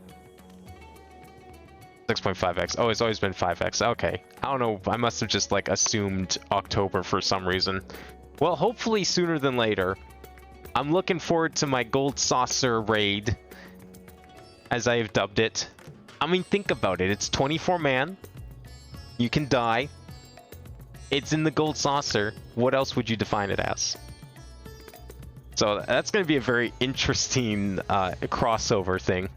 6.5x. Oh, it's always been 5x. Okay. I don't know. I must have just like assumed October for some reason. Well, hopefully sooner than later. I'm looking forward to my Gold Saucer raid, as I have dubbed it. I mean, think about it. It's 24-man. You can die. It's in the Gold Saucer. What else would you define it as? So that's going to be a very interesting crossover thing.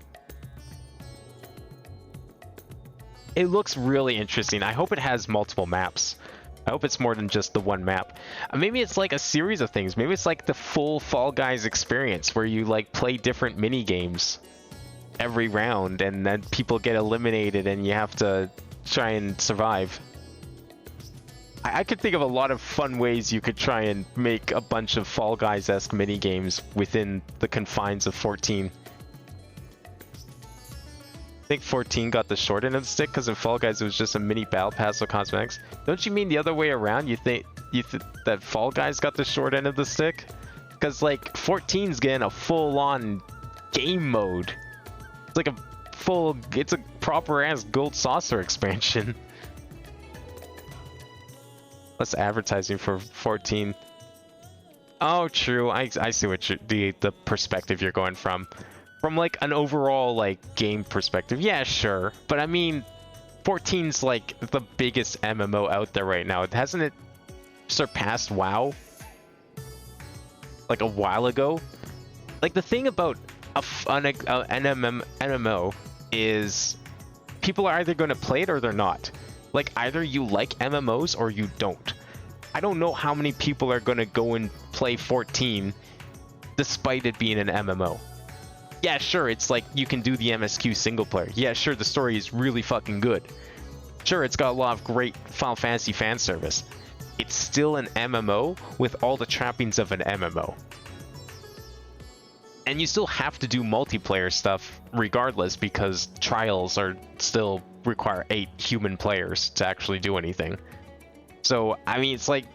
It looks really interesting. I hope it has multiple maps. I hope it's more than just the one map. Maybe it's like a series of things. Maybe it's like the full Fall Guys experience where you like play different mini games every round and then people get eliminated and you have to try and survive. I could think of a lot of fun ways you could try and make a bunch of Fall Guys-esque mini games within the confines of 14. think 14 got the short end of the stick because in Fall Guys it was just a mini battle pass with cosmetics. Don't you mean the other way around? You think that Fall Guys got the short end of the stick? Because like 14's getting a full-on game mode. It's like it's a proper ass Gold Saucer expansion. Less advertising for 14. Oh, true. I see what the perspective you're going from. From like an overall like game perspective, yeah, sure. But I mean, 14's like the biggest MMO out there right now. Hasn't it surpassed WoW? Like a while ago? Like the thing about an MMO is people are either going to play it or they're not. Like either you like MMOs or you don't. I don't know how many people are going to go and play 14 despite it being an MMO. Yeah, sure, it's like you can do the MSQ single player. Yeah, sure, the story is really fucking good. Sure, it's got a lot of great Final Fantasy fan service. It's still an MMO with all the trappings of an MMO. And you still have to do multiplayer stuff regardless because trials are still require 8 human players to actually do anything. So, I mean, it's like,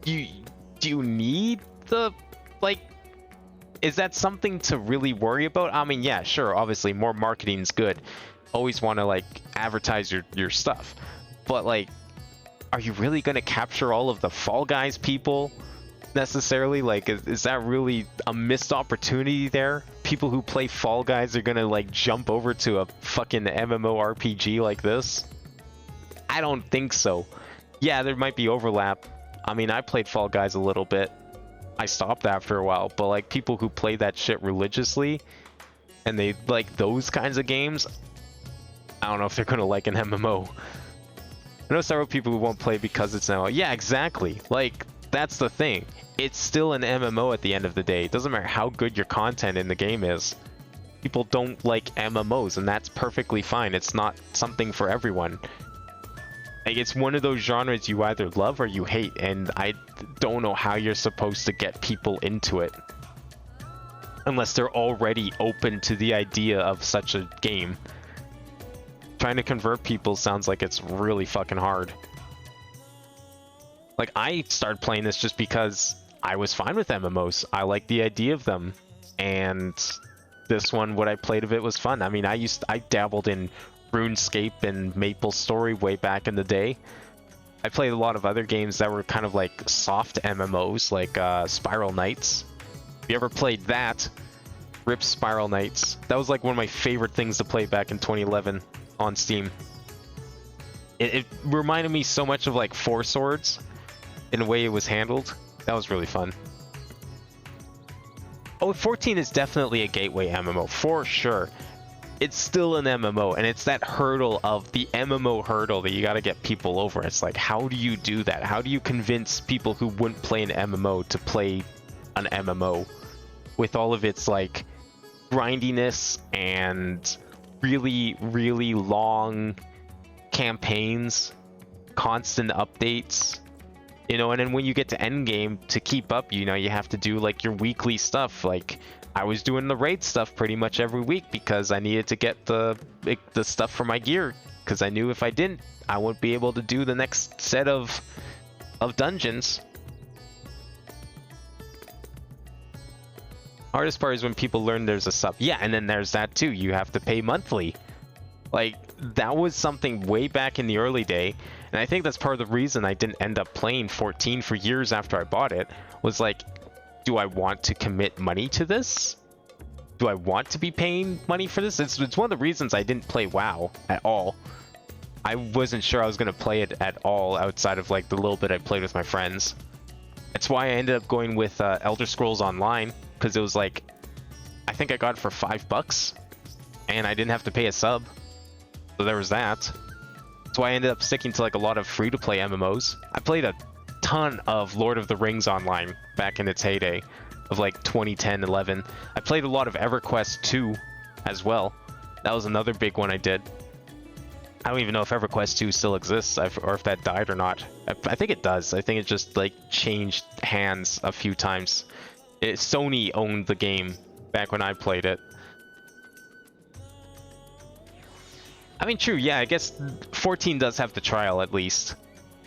do you need the, like, is that something to really worry about? I mean, yeah, sure, obviously more marketing's good. Always want to like advertise your stuff. But like, are you really going to capture all of the Fall Guys people necessarily? Like, is that really a missed opportunity there? People who play Fall Guys are going to like jump over to a fucking MMORPG like this? I don't think so. Yeah, there might be overlap. I mean, I played Fall Guys a little bit. I stopped after a while, but like people who play that shit religiously and they like those kinds of games, I don't know if they're gonna like an MMO. I know several people who won't play because it's now. Yeah, exactly. Like that's the thing. It's still an MMO at the end of the day. It doesn't matter how good your content in the game is. People don't like MMOs, and that's perfectly fine. It's not something for everyone. Like, it's one of those genres you either love or you hate, and I don't know how you're supposed to get people into it. Unless they're already open to the idea of such a game. Trying to convert people sounds like it's really fucking hard. Like, I started playing this just because I was fine with MMOs. I like the idea of them. And this one, what I played of it was fun. I mean, I dabbled in RuneScape and MapleStory way back in the day. I played a lot of other games that were kind of like soft MMOs, like Spiral Knights. If you ever played that, rip Spiral Knights. That was like one of my favorite things to play back in 2011 on Steam. It reminded me so much of like Four Swords in the way it was handled. That was really fun. Oh, 14 is definitely a gateway MMO, for sure. It's still an MMO, and it's that hurdle of the MMO hurdle that you got to get people over. It's like, how do you do that? How do you convince people who wouldn't play an MMO to play an MMO with all of its like grindiness and really, really long campaigns, constant updates, you know? And then when you get to endgame, to keep up, you know, you have to do like your weekly stuff. Like, I was doing the raid stuff pretty much every week because I needed to get the stuff for my gear, because I knew if I didn't, I wouldn't be able to do the next set of dungeons. Hardest part is when people learn there's a sub. Yeah, and then there's that too. You have to pay monthly. Like, that was something way back in the early day, and I think that's part of the reason I didn't end up playing 14 for years after I bought it, was like, do I want to commit money to this? Do I want to be paying money for this? It's one of the reasons I didn't play WoW at all. I wasn't sure I was going to play it at all outside of like the little bit I played with my friends. That's why I ended up going with Elder Scrolls Online, because it was like, I think I got it for $5 and I didn't have to pay a sub. So there was that. That's why I ended up sticking to like a lot of free-to-play MMOs. I played a ton of Lord of the Rings Online back in its heyday of like 2010, 11. I played a lot of EverQuest 2 as well. That was another big one I did. I don't even know if EverQuest 2 still exists or if that died or not. I think it does. I think it just like changed hands a few times. Sony owned the game back when I played it. I mean, true, yeah, I guess 14 does have the trial at least.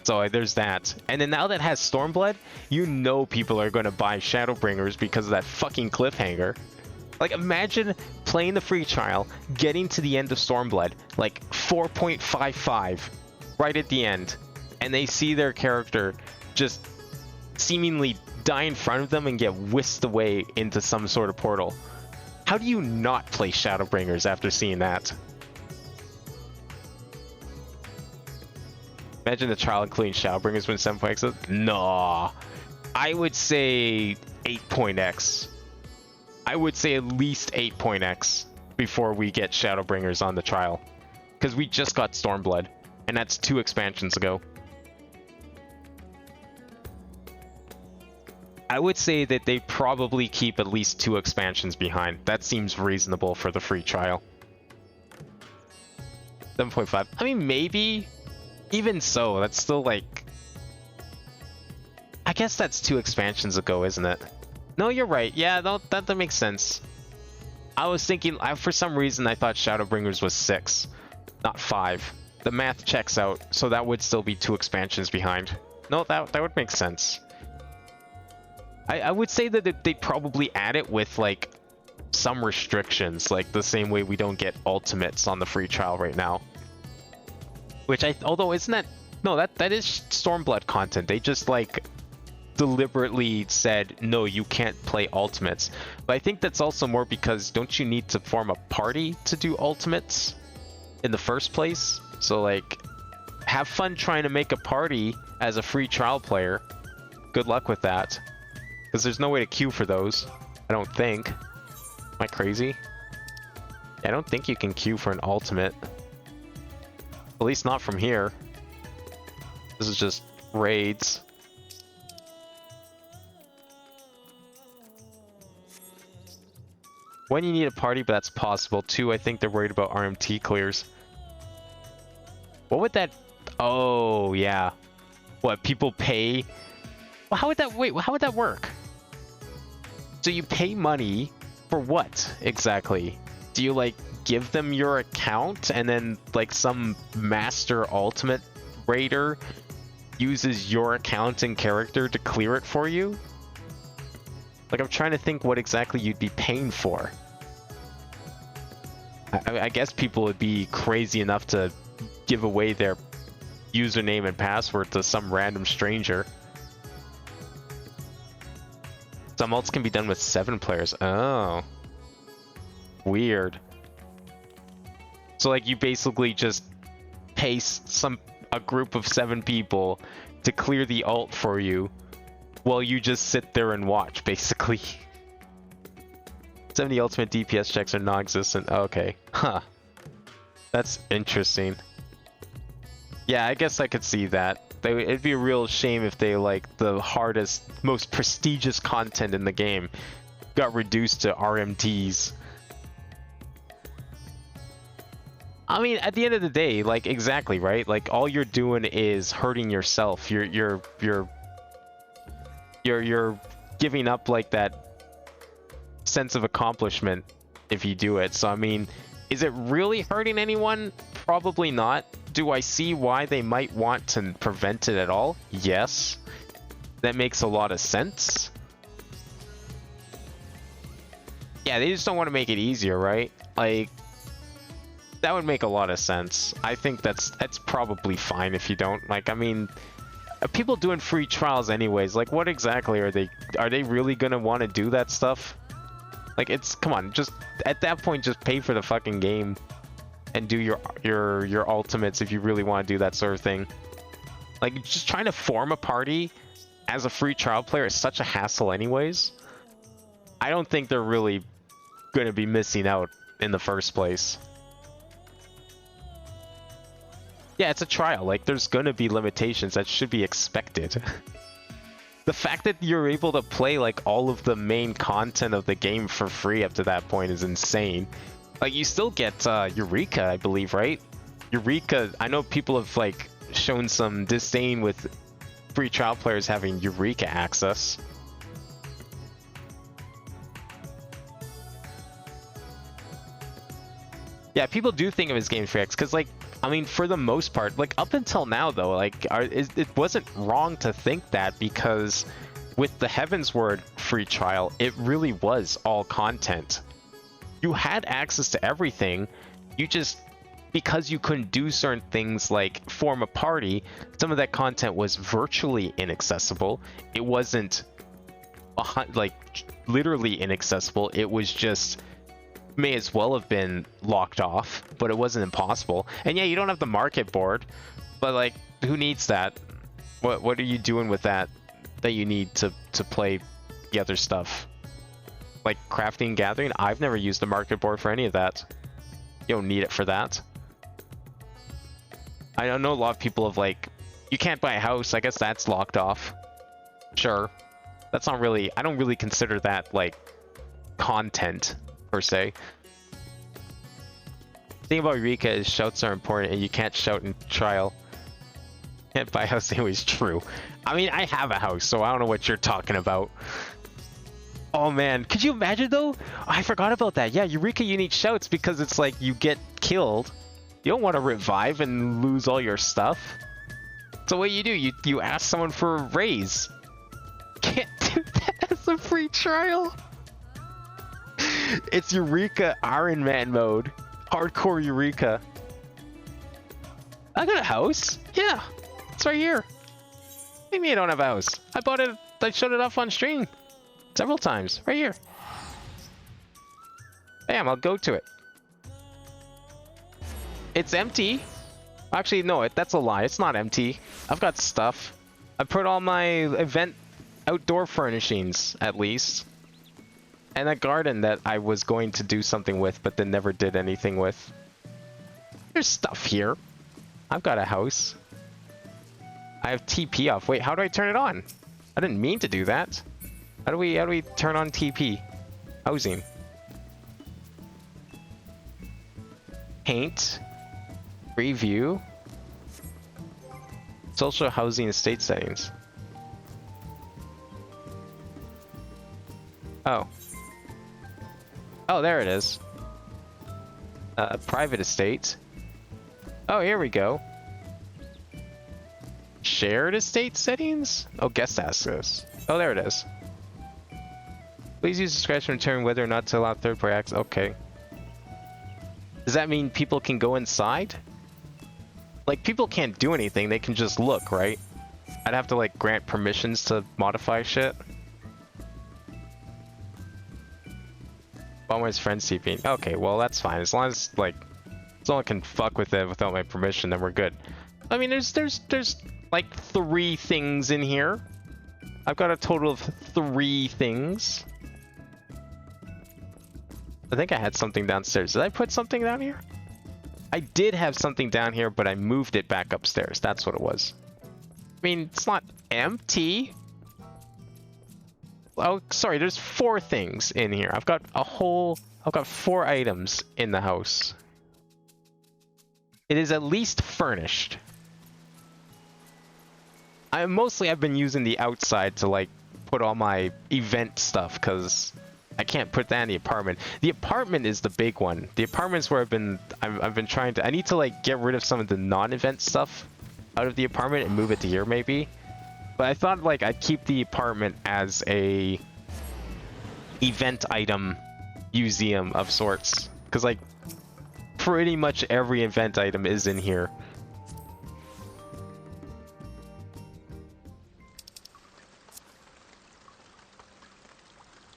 So there's that. And then now that has Stormblood, you know people are going to buy Shadowbringers because of that fucking cliffhanger. Like, imagine playing the free trial, getting to the end of Stormblood, like 4.55, right at the end, and they see their character just seemingly die in front of them and get whisked away into some sort of portal. How do you not play Shadowbringers after seeing that? Imagine the trial including Shadowbringers when 7.x. No, I would say 8.x. I would say at least 8.x before we get Shadowbringers on the trial, because we just got Stormblood, and that's 2 expansions ago. I would say that they probably keep at least 2 expansions behind. That seems reasonable for the free trial. 7.5. I mean, maybe. Even so, that's still like... I guess that's 2 expansions ago, isn't it? No, you're right. Yeah, that makes sense. I was thinking... for some reason, I thought Shadowbringers was 6, not 5. The math checks out, so that would still be 2 expansions behind. No, that would make sense. I would say that they probably add it with, like, some restrictions, like the same way we don't get ultimates on the free trial right now. Which although isn't that... No, that is Stormblood content. They just, like, deliberately said, no, you can't play ultimates. But I think that's also more because don't you need to form a party to do ultimates in the first place? So, like, have fun trying to make a party as a free trial player. Good luck with that. Because there's no way to queue for those, I don't think. Am I crazy? Yeah, I don't think you can queue for an ultimate. At least not from here. This is just raids. When you need a party, but that's possible. 2, I think they're worried about RMT clears. What would that... Oh, yeah. What, people pay... Well, how would that... Wait, how would that work? So you pay money for what, exactly? Do you, like, give them your account and then, like, some master ultimate raider uses your account and character to clear it for you? Like, I'm trying to think what exactly you'd be paying for. I guess people would be crazy enough to give away their username and password to some random stranger. Some ults can be done with 7 players. Oh. Weird. So, like, you basically just pay a group of 7 people to clear the ult for you while you just sit there and watch, basically. 70 ultimate DPS checks are non-existent. Okay. Huh. That's interesting. Yeah, I guess I could see that. It'd be a real shame if they, like, the hardest, most prestigious content in the game got reduced to RMTs. I mean, at the end of the day, like, exactly, right? Like, all you're doing is hurting yourself. You're giving up, like, that sense of accomplishment if you do it. So, I mean, is it really hurting anyone? Probably not. Do I see why they might want to prevent it at all? Yes. That makes a lot of sense. Yeah, they just don't want to make it easier, right? Like, that would make a lot of sense. I think that's probably fine if you don't. Like, I mean, people doing free trials anyways. Like, what exactly are they really gonna want to do that stuff? Like, come on, just at that point, just pay for the fucking game and do your ultimates if you really want to do that sort of thing. Like, just trying to form a party as a free trial player is such a hassle anyways. I don't think they're really going to be missing out in the first place. Yeah, it's a trial. Like, there's going to be limitations that should be expected. The fact that you're able to play, like, all of the main content of the game for free up to that point is insane. Like, you still get Eureka, I believe, right? Eureka, I know people have, like, shown some disdain with free trial players having Eureka access. Yeah, people do think of it as Game Freak because, like, I mean, for the most part, like up until now, though, like, it wasn't wrong to think that because with the Heavensward free trial, it really was all content. You had access to everything. You just, because you couldn't do certain things like form a party, some of that content was virtually inaccessible. It wasn't like literally inaccessible. It was just may as well have been locked off, but it wasn't impossible. And yeah, you don't have the market board, but like, who needs that? What are you doing with that you need to play the other stuff? Like crafting and gathering? I've never used the market board for any of that. You don't need it for that. I know a lot of people have like, you can't buy a house. I guess that's locked off. Sure. That's not really, I don't really consider that like content per se. The thing about Eureka is shouts are important and you can't shout in trial. Can't buy a house anyway is true. I mean, I have a house, so I don't know what you're talking about. Oh man, could you imagine though? I forgot about that. Yeah, Eureka you need shouts because it's like you get killed. You don't want to revive and lose all your stuff. So what do? You ask someone for a raise. Can't do that as a free trial. It's Eureka Iron Man mode. Hardcore Eureka. I got a house. Yeah, it's right here. What do you mean I don't have a house? I bought it. I showed it off on stream several times. Right here. Bam, I'll go to it. It's empty. Actually, no, that's a lie. It's not empty. I've got stuff. I put all my event outdoor furnishings, at least. And a garden that I was going to do something with, but then never did anything with. There's stuff here. I've got a house. I have TP off. Wait, how do I turn it on? I didn't mean to do that. How do we turn on TP? Housing. Paint. Preview. Social housing estate settings. Oh. Oh, there it is. Private estate. Oh, here we go. Shared estate settings? Oh, guest access. Oh, there it is. Please use discretion to determine whether or not to allow third-party access. Okay. Does that mean people can go inside? Like, people can't do anything. They can just look, right? I'd have to, like, grant permissions to modify shit. Always friends TPing. Okay, well that's fine. As long as like someone can fuck with it without my permission, then we're good. I mean, there's like 3 things in here. I've got a total of 3 things. I think I had something downstairs. Did I put something down here? I did have something down here, but I moved it back upstairs. That's what it was. I mean, it's not empty. Oh, sorry, there's 4 things in here. I've got 4 items in the house. It is at least furnished. I've been using the outside to like put all my event stuff because I can't put that in the apartment. The apartment is the big one. The apartment's where I've been trying to, I need to like get rid of some of the non-event stuff out of the apartment and move it to here maybe. But I thought like I'd keep the apartment as a event item museum of sorts. Because like pretty much every event item is in here.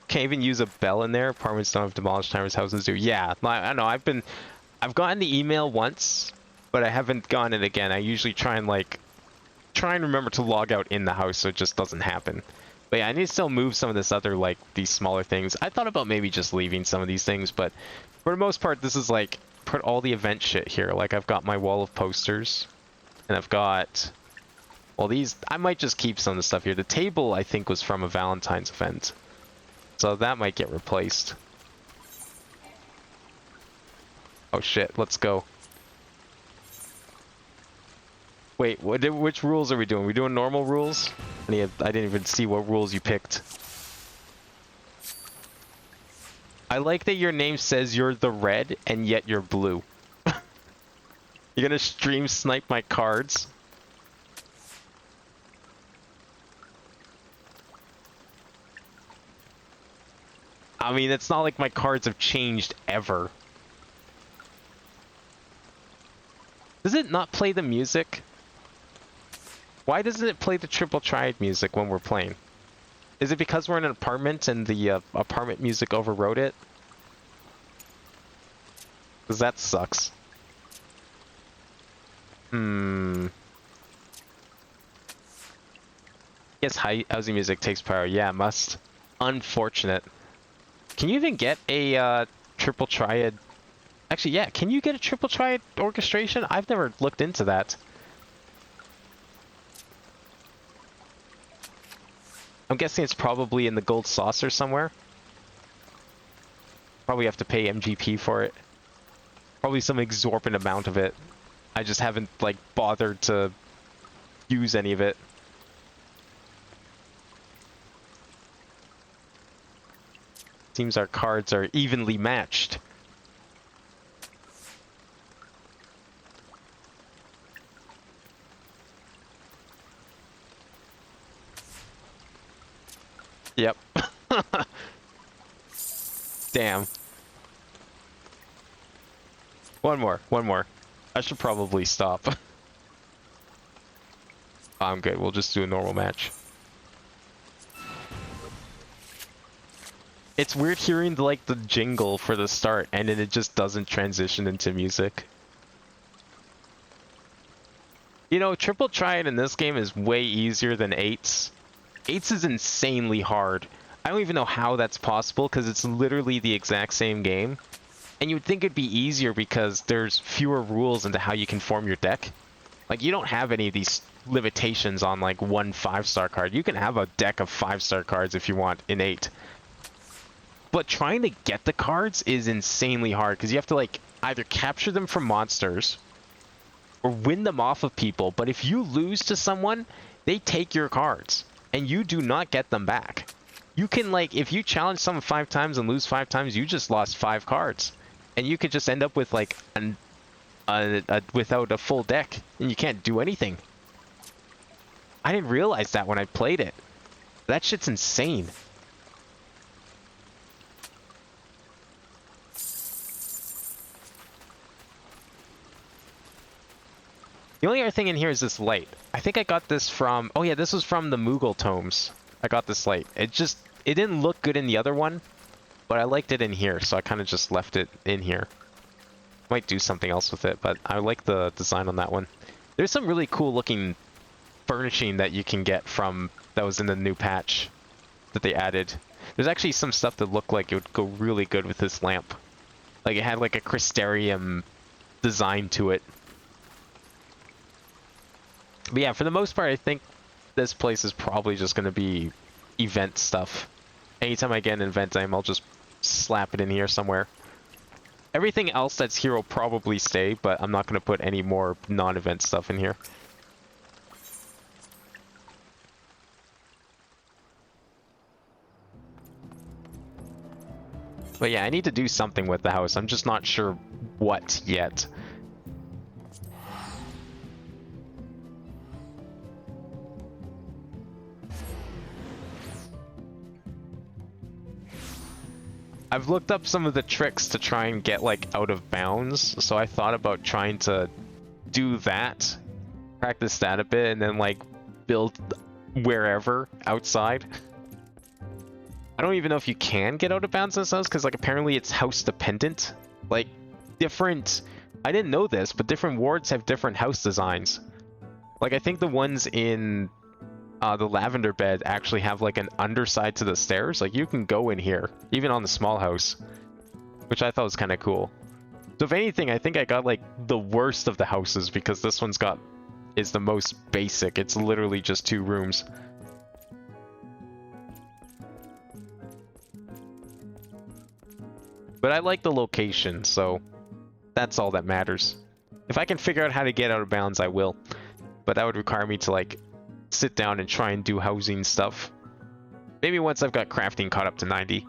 Can't even use a bell in there. Apartments don't have demolished timers, houses do. Yeah, I know. I've gotten the email once, but I haven't gotten it again. I usually try and remember to log out in the house so it just doesn't happen. But yeah, I need to still move some of this other, like, these smaller things. I thought about maybe just leaving some of these things, but for the most part, this is like, put all the event shit here. Like, I've got my wall of posters, and I've got, well, these, I might just keep some of the stuff here. The table, I think, was from a Valentine's event, so that might get replaced. Oh shit, let's go. Wait, which rules are we doing? We doing normal rules? I didn't even see what rules you picked. I like that your name says you're the red, and yet you're blue. You're gonna stream snipe my cards? I mean, it's not like my cards have changed ever. Does it not play the music? Why doesn't it play the triple triad music when we're playing? Is it because we're in an apartment and the apartment music overrode it? Because that sucks. Yes, housing music takes priority. Yeah, must. Unfortunate. Can you even get a triple triad? Actually, yeah, can you get a triple triad orchestration? I've never looked into that. I'm guessing it's probably in the gold saucer somewhere. Probably have to pay MGP for it. Probably some exorbitant amount of it. I just haven't, like, bothered to use any of it. Seems our cards are evenly matched. Yep. Damn. One more. I should probably stop. I'm good, we'll just do a normal match. It's weird hearing the jingle for the start and then it just doesn't transition into music. You know, triple triad in this game is way easier than 8s. 8s is insanely hard. I don't even know how that's possible because it's literally the exact same game. And you'd think it'd be easier because there's fewer rules into how you can form your deck. Like, you don't have any of these limitations on like one 5-star card. You can have a deck of 5-star cards if you want in 8. But trying to get the cards is insanely hard because you have to like either capture them from monsters or win them off of people. But if you lose to someone, they take your cards and you do not get them back. You can, like, if you challenge someone 5 times and lose 5 times, you just lost 5 cards. And you could just end up with like without a full deck and you can't do anything. I didn't realize that when I played it. That shit's insane. The only other thing in here is this light. I think I got this from... Oh yeah, this was from the Moogle tomes. I got this light. It didn't look good in the other one, but I liked it in here, so I kind of just left it in here. Might do something else with it, but I like the design on that one. There's some really cool looking furnishing that you can get from... that was in the new patch that they added. There's actually some stuff that looked like it would go really good with this lamp. Like it had like a crystarium design to it. But yeah, for the most part, I think this place is probably just going to be event stuff. Anytime I get an event item, I'll just slap it in here somewhere. Everything else that's here will probably stay, but I'm not going to put any more non-event stuff in here. But yeah, I need to do something with the house. I'm just not sure what yet. I've looked up some of the tricks to try and get like out of bounds, so I thought about trying to do that, practice that a bit, and then like build wherever outside. I don't even know if you can get out of bounds in this house, because like apparently it's house dependent. Like different, I didn't know this, but different wards have different house designs. Like I think the ones in the lavender bed actually have like an underside to the stairs. Like you can go in here, even on the small house, which I thought was kind of cool. So if anything, I think I got like the worst of the houses because this one's is the most basic. It's literally just 2 rooms. But I like the location, so that's all that matters. If I can figure out how to get out of bounds, I will. But that would require me to like sit down and try and do housing stuff. Maybe once I've got crafting caught up to 90.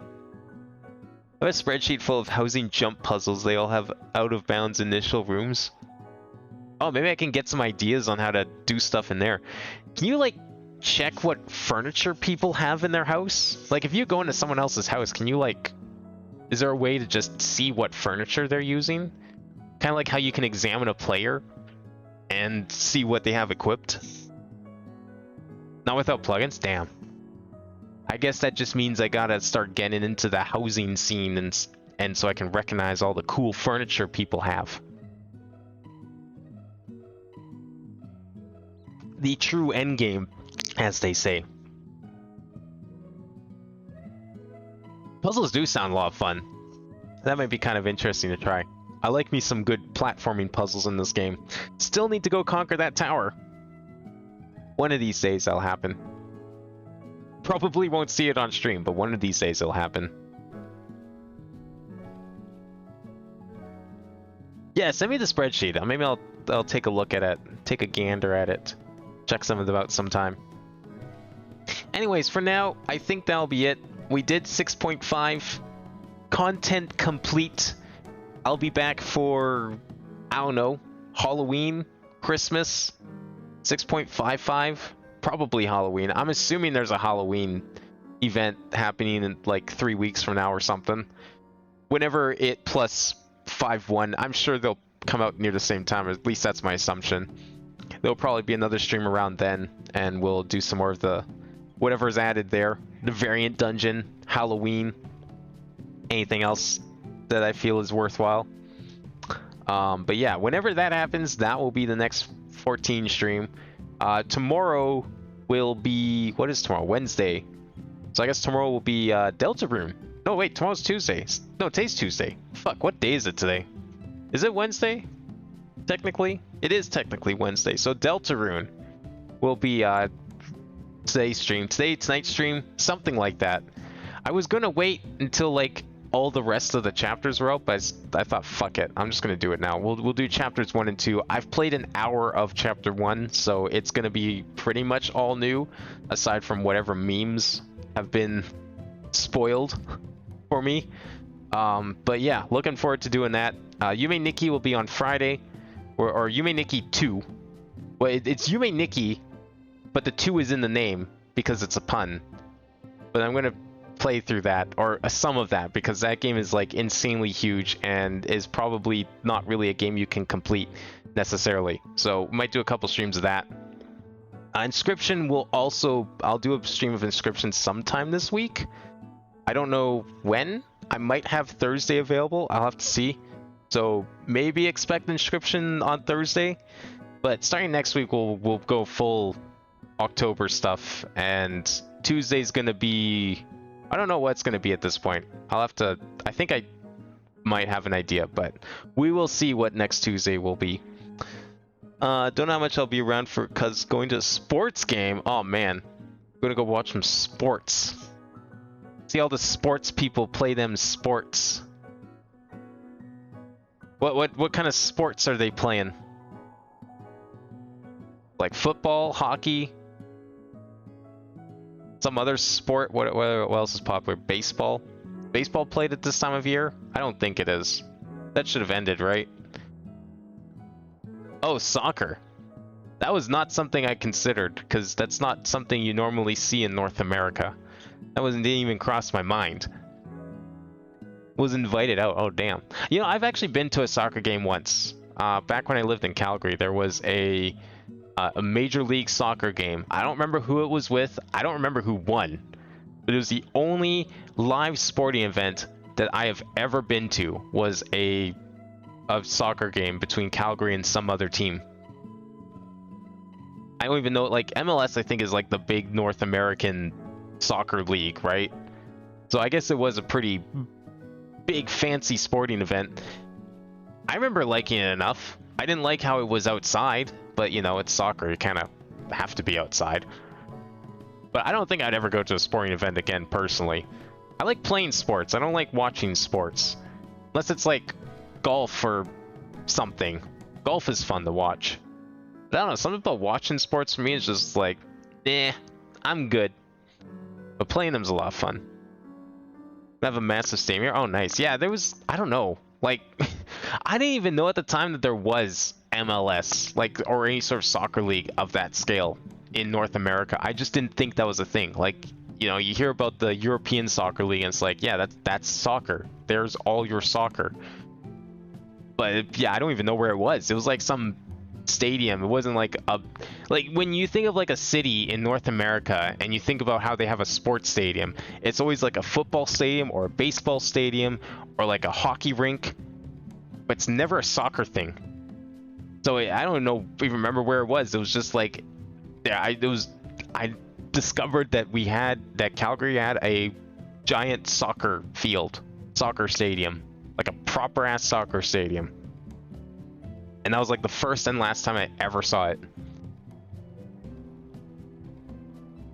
I have a spreadsheet full of housing jump puzzles. They all have out-of-bounds initial rooms. Oh, maybe I can get some ideas on how to do stuff in there. Can you, like, check what furniture people have in their house? Like, if you go into someone else's house, can you, like... Is there a way to just see what furniture they're using? Kind of like how you can examine a player and see what they have equipped. Not without plugins? Damn. I guess that just means I gotta start getting into the housing scene and so I can recognize all the cool furniture people have. The true endgame, as they say. Puzzles do sound a lot of fun. That might be kind of interesting to try. I like me some good platforming puzzles in this game. Still need to go conquer that tower. One of these days that'll happen. Probably won't see it on stream, but one of these days it'll happen. Yeah, send me the spreadsheet. Maybe I'll take a look at it, take a gander at it, check some of it out sometime. Anyways, for now, I think that'll be it. We did 6.5. Content complete. I'll be back for, I don't know, Halloween, Christmas, 6.55. Probably Halloween. I'm assuming there's a Halloween event happening in like 3 weeks from now or something. Whenever it plus 5.1, I'm sure they'll come out near the same time. At least that's my assumption. There'll probably be another stream around then, and we'll do some more of the whatever's added there. The variant dungeon, Halloween, anything else that I feel is worthwhile. But yeah, whenever that happens, that will be the next 14 stream. Tomorrow will be, what is tomorrow? Wednesday. So I guess tomorrow will be Deltarune. No, wait, tomorrow's Tuesday. No, today's Tuesday. Fuck, what day is it today? Is it Wednesday? Technically? It is technically Wednesday. So Deltarune will be today's stream. Tonight's stream, something like that. I was gonna wait until like all the rest of the chapters were out, but I thought, fuck it, I'm just gonna do it now. We'll do chapters 1 and 2. I've played an hour of chapter 1, so it's gonna be pretty much all new, aside from whatever memes have been spoiled for me. But yeah, looking forward to doing that. Yume Nikki will be on Friday, or Yume Nikki 2. Well, it's Yume Nikki, but the 2 is in the name because it's a pun. But I'm gonna play through that, or some of that, because that game is like insanely huge and is probably not really a game you can complete necessarily. So might do a couple streams of that. Inscription will also, I'll do a stream of Inscription sometime this week. I don't know when. I might have Thursday available. I'll have to see. So maybe expect Inscription on Thursday, but starting next week we'll go full October stuff, and Tuesday's gonna be, I don't know what it's gonna be at this point. I'll have to, I think I might have an idea, but we will see what next Tuesday will be. Don't know how much I'll be around for, cause going to a sports game. Oh man, I'm gonna go watch some sports. See all the sports people play them sports. What kind of sports are they playing? Like football, hockey, some other sport? What else is popular? Baseball? Baseball played at this time of year? I don't think it is. That should have ended, right? Oh, soccer. That was not something I considered, because that's not something you normally see in North America. That didn't even cross my mind. Was invited out. Oh, damn. You know, I've actually been to a soccer game once. Back when I lived in Calgary, there was a Major League Soccer game. I don't remember who it was with. I don't remember who won. But it was the only live sporting event that I have ever been to, was a soccer game between Calgary and some other team. I don't even know, like MLS I think is like the big North American soccer league, right? So I guess it was a pretty big fancy sporting event. I remember liking it enough. I didn't like how it was outside, but you know, it's soccer, you kind of have to be outside. But I don't think I'd ever go to a sporting event again, personally. I like playing sports, I don't like watching sports. Unless it's like golf or something. Golf is fun to watch. But I don't know, something about watching sports for me is just like, I'm good. But playing them's a lot of fun. I have a massive stadium here. Oh, nice. Yeah, there was, I don't know. Like, I didn't even know at the time that there was MLS, like, or any sort of soccer league of that scale in North America. I just didn't think that was a thing. Like, you know, you hear about the European Soccer League, and it's like, yeah, that's soccer. There's all your soccer. But yeah, I don't even know where it was. It was like some stadium. It wasn't like when you think of like a city in North America and you think about how they have a sports stadium, it's always like a football stadium or a baseball stadium or like a hockey rink, but it's never a soccer thing. So I don't know, even remember where it was. It was just like, yeah, I discovered that Calgary had a giant soccer stadium, like a proper ass soccer stadium. And that was like the first and last time I ever saw it.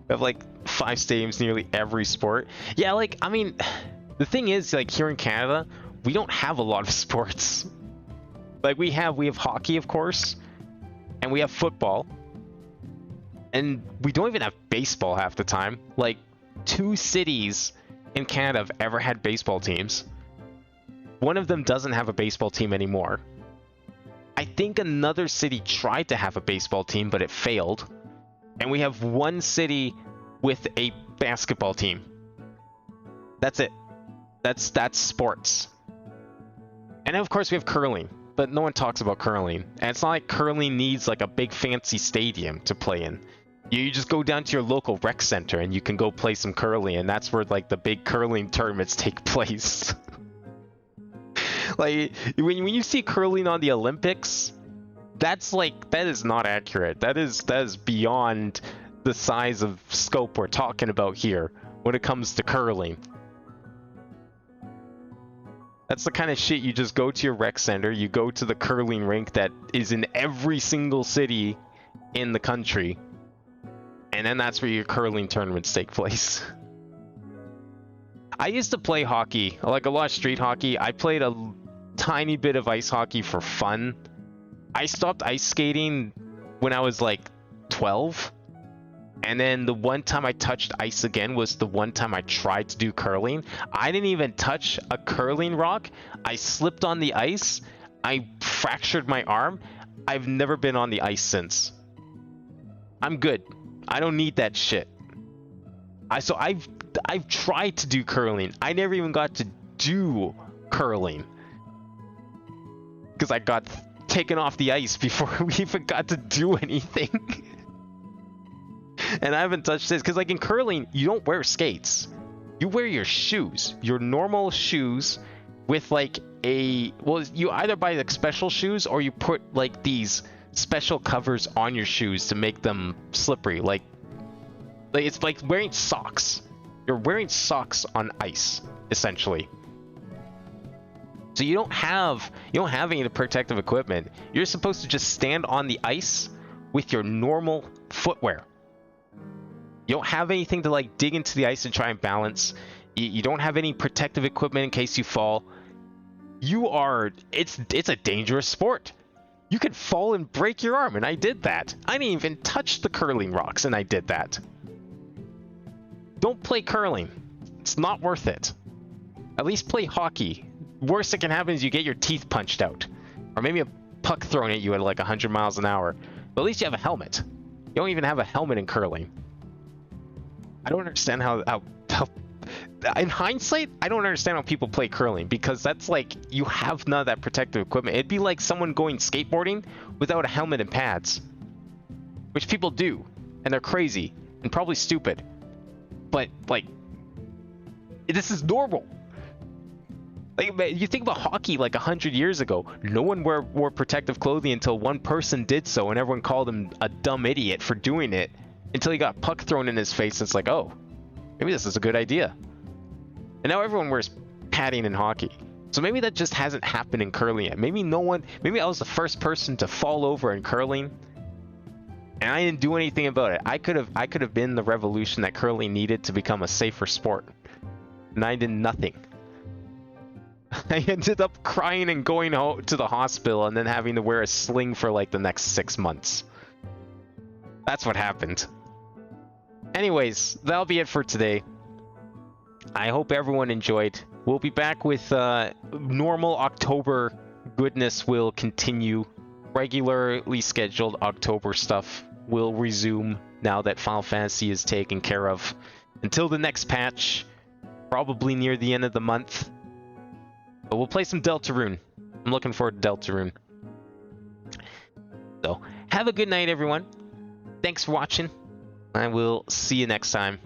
We have like 5 stadiums, nearly every sport. Yeah, like, I mean, the thing is, like, here in Canada, we don't have a lot of sports. Like, we have hockey, of course, and we have football. And we don't even have baseball half the time. Like, 2 cities in Canada have ever had baseball teams. One of them doesn't have a baseball team anymore. I think another city tried to have a baseball team, but it failed. And we have 1 city with a basketball team. That's it. That's sports. And then of course we have curling, but no one talks about curling. And it's not like curling needs like a big fancy stadium to play in. You just go down to your local rec center and you can go play some curling, and that's where like the big curling tournaments take place. Like, when you see curling on the Olympics, that is not accurate. That is beyond the size of scope we're talking about here when it comes to curling. That's the kind of shit you just go to your rec center, you go to the curling rink that is in every single city in the country, and then that's where your curling tournaments take place. I used to play hockey, like a lot of street hockey. I played a tiny bit of ice hockey for fun. I stopped ice skating when I was like 12. And then the one time I touched ice again was the one time I tried to do curling. I didn't even touch a curling rock. I slipped on the ice. I fractured my arm. I've never been on the ice since. I'm good. I don't need that shit. So I've tried to do curling. I never even got to do curling because I got taken off the ice before we even got to do anything. And I haven't touched this because, like, in curling, you don't wear skates. You wear your shoes, your normal shoes, with like you either buy like special shoes or you put like these special covers on your shoes to make them slippery. Like it's like wearing socks. You're wearing socks on ice, essentially. So you don't have any protective equipment. You're supposed to just stand on the ice with your normal footwear. You don't have anything to like dig into the ice and try and balance. You don't have any protective equipment in case you fall. It's a dangerous sport. You could fall and break your arm, and I did that. I didn't even touch the curling rocks, and I did that. Don't play curling. It's not worth it. At least play hockey. Worst that can happen is you get your teeth punched out. Or maybe a puck thrown at you at like 100 miles an hour. But at least you have a helmet. You don't even have a helmet in curling. I don't understand how in hindsight, I don't understand how people play curling, because that's like, you have none of that protective equipment. It'd be like someone going skateboarding without a helmet and pads. Which people do. And they're crazy. And probably stupid. But, like, this is normal. Like, you think about hockey like 100 years ago. No one wore protective clothing until one person did so, and everyone called him a dumb idiot for doing it. Until he got puck thrown in his face, and it's like, oh, maybe this is a good idea. And now everyone wears padding in hockey. So maybe that just hasn't happened in curling yet. Maybe I was the first person to fall over in curling, and I didn't do anything about it. I could have been the revolution that curling needed to become a safer sport. And I did nothing. I ended up crying and going home to the hospital and then having to wear a sling for like the next 6 months. That's what happened. Anyways, that'll be it for today. I hope everyone enjoyed. We'll be back with normal October goodness will continue. Regularly scheduled October stuff will resume now that Final Fantasy is taken care of. Until the next patch, probably near the end of the month. But we'll play some Deltarune. I'm looking forward to Deltarune. So, have a good night, everyone. Thanks for watching. I will see you next time.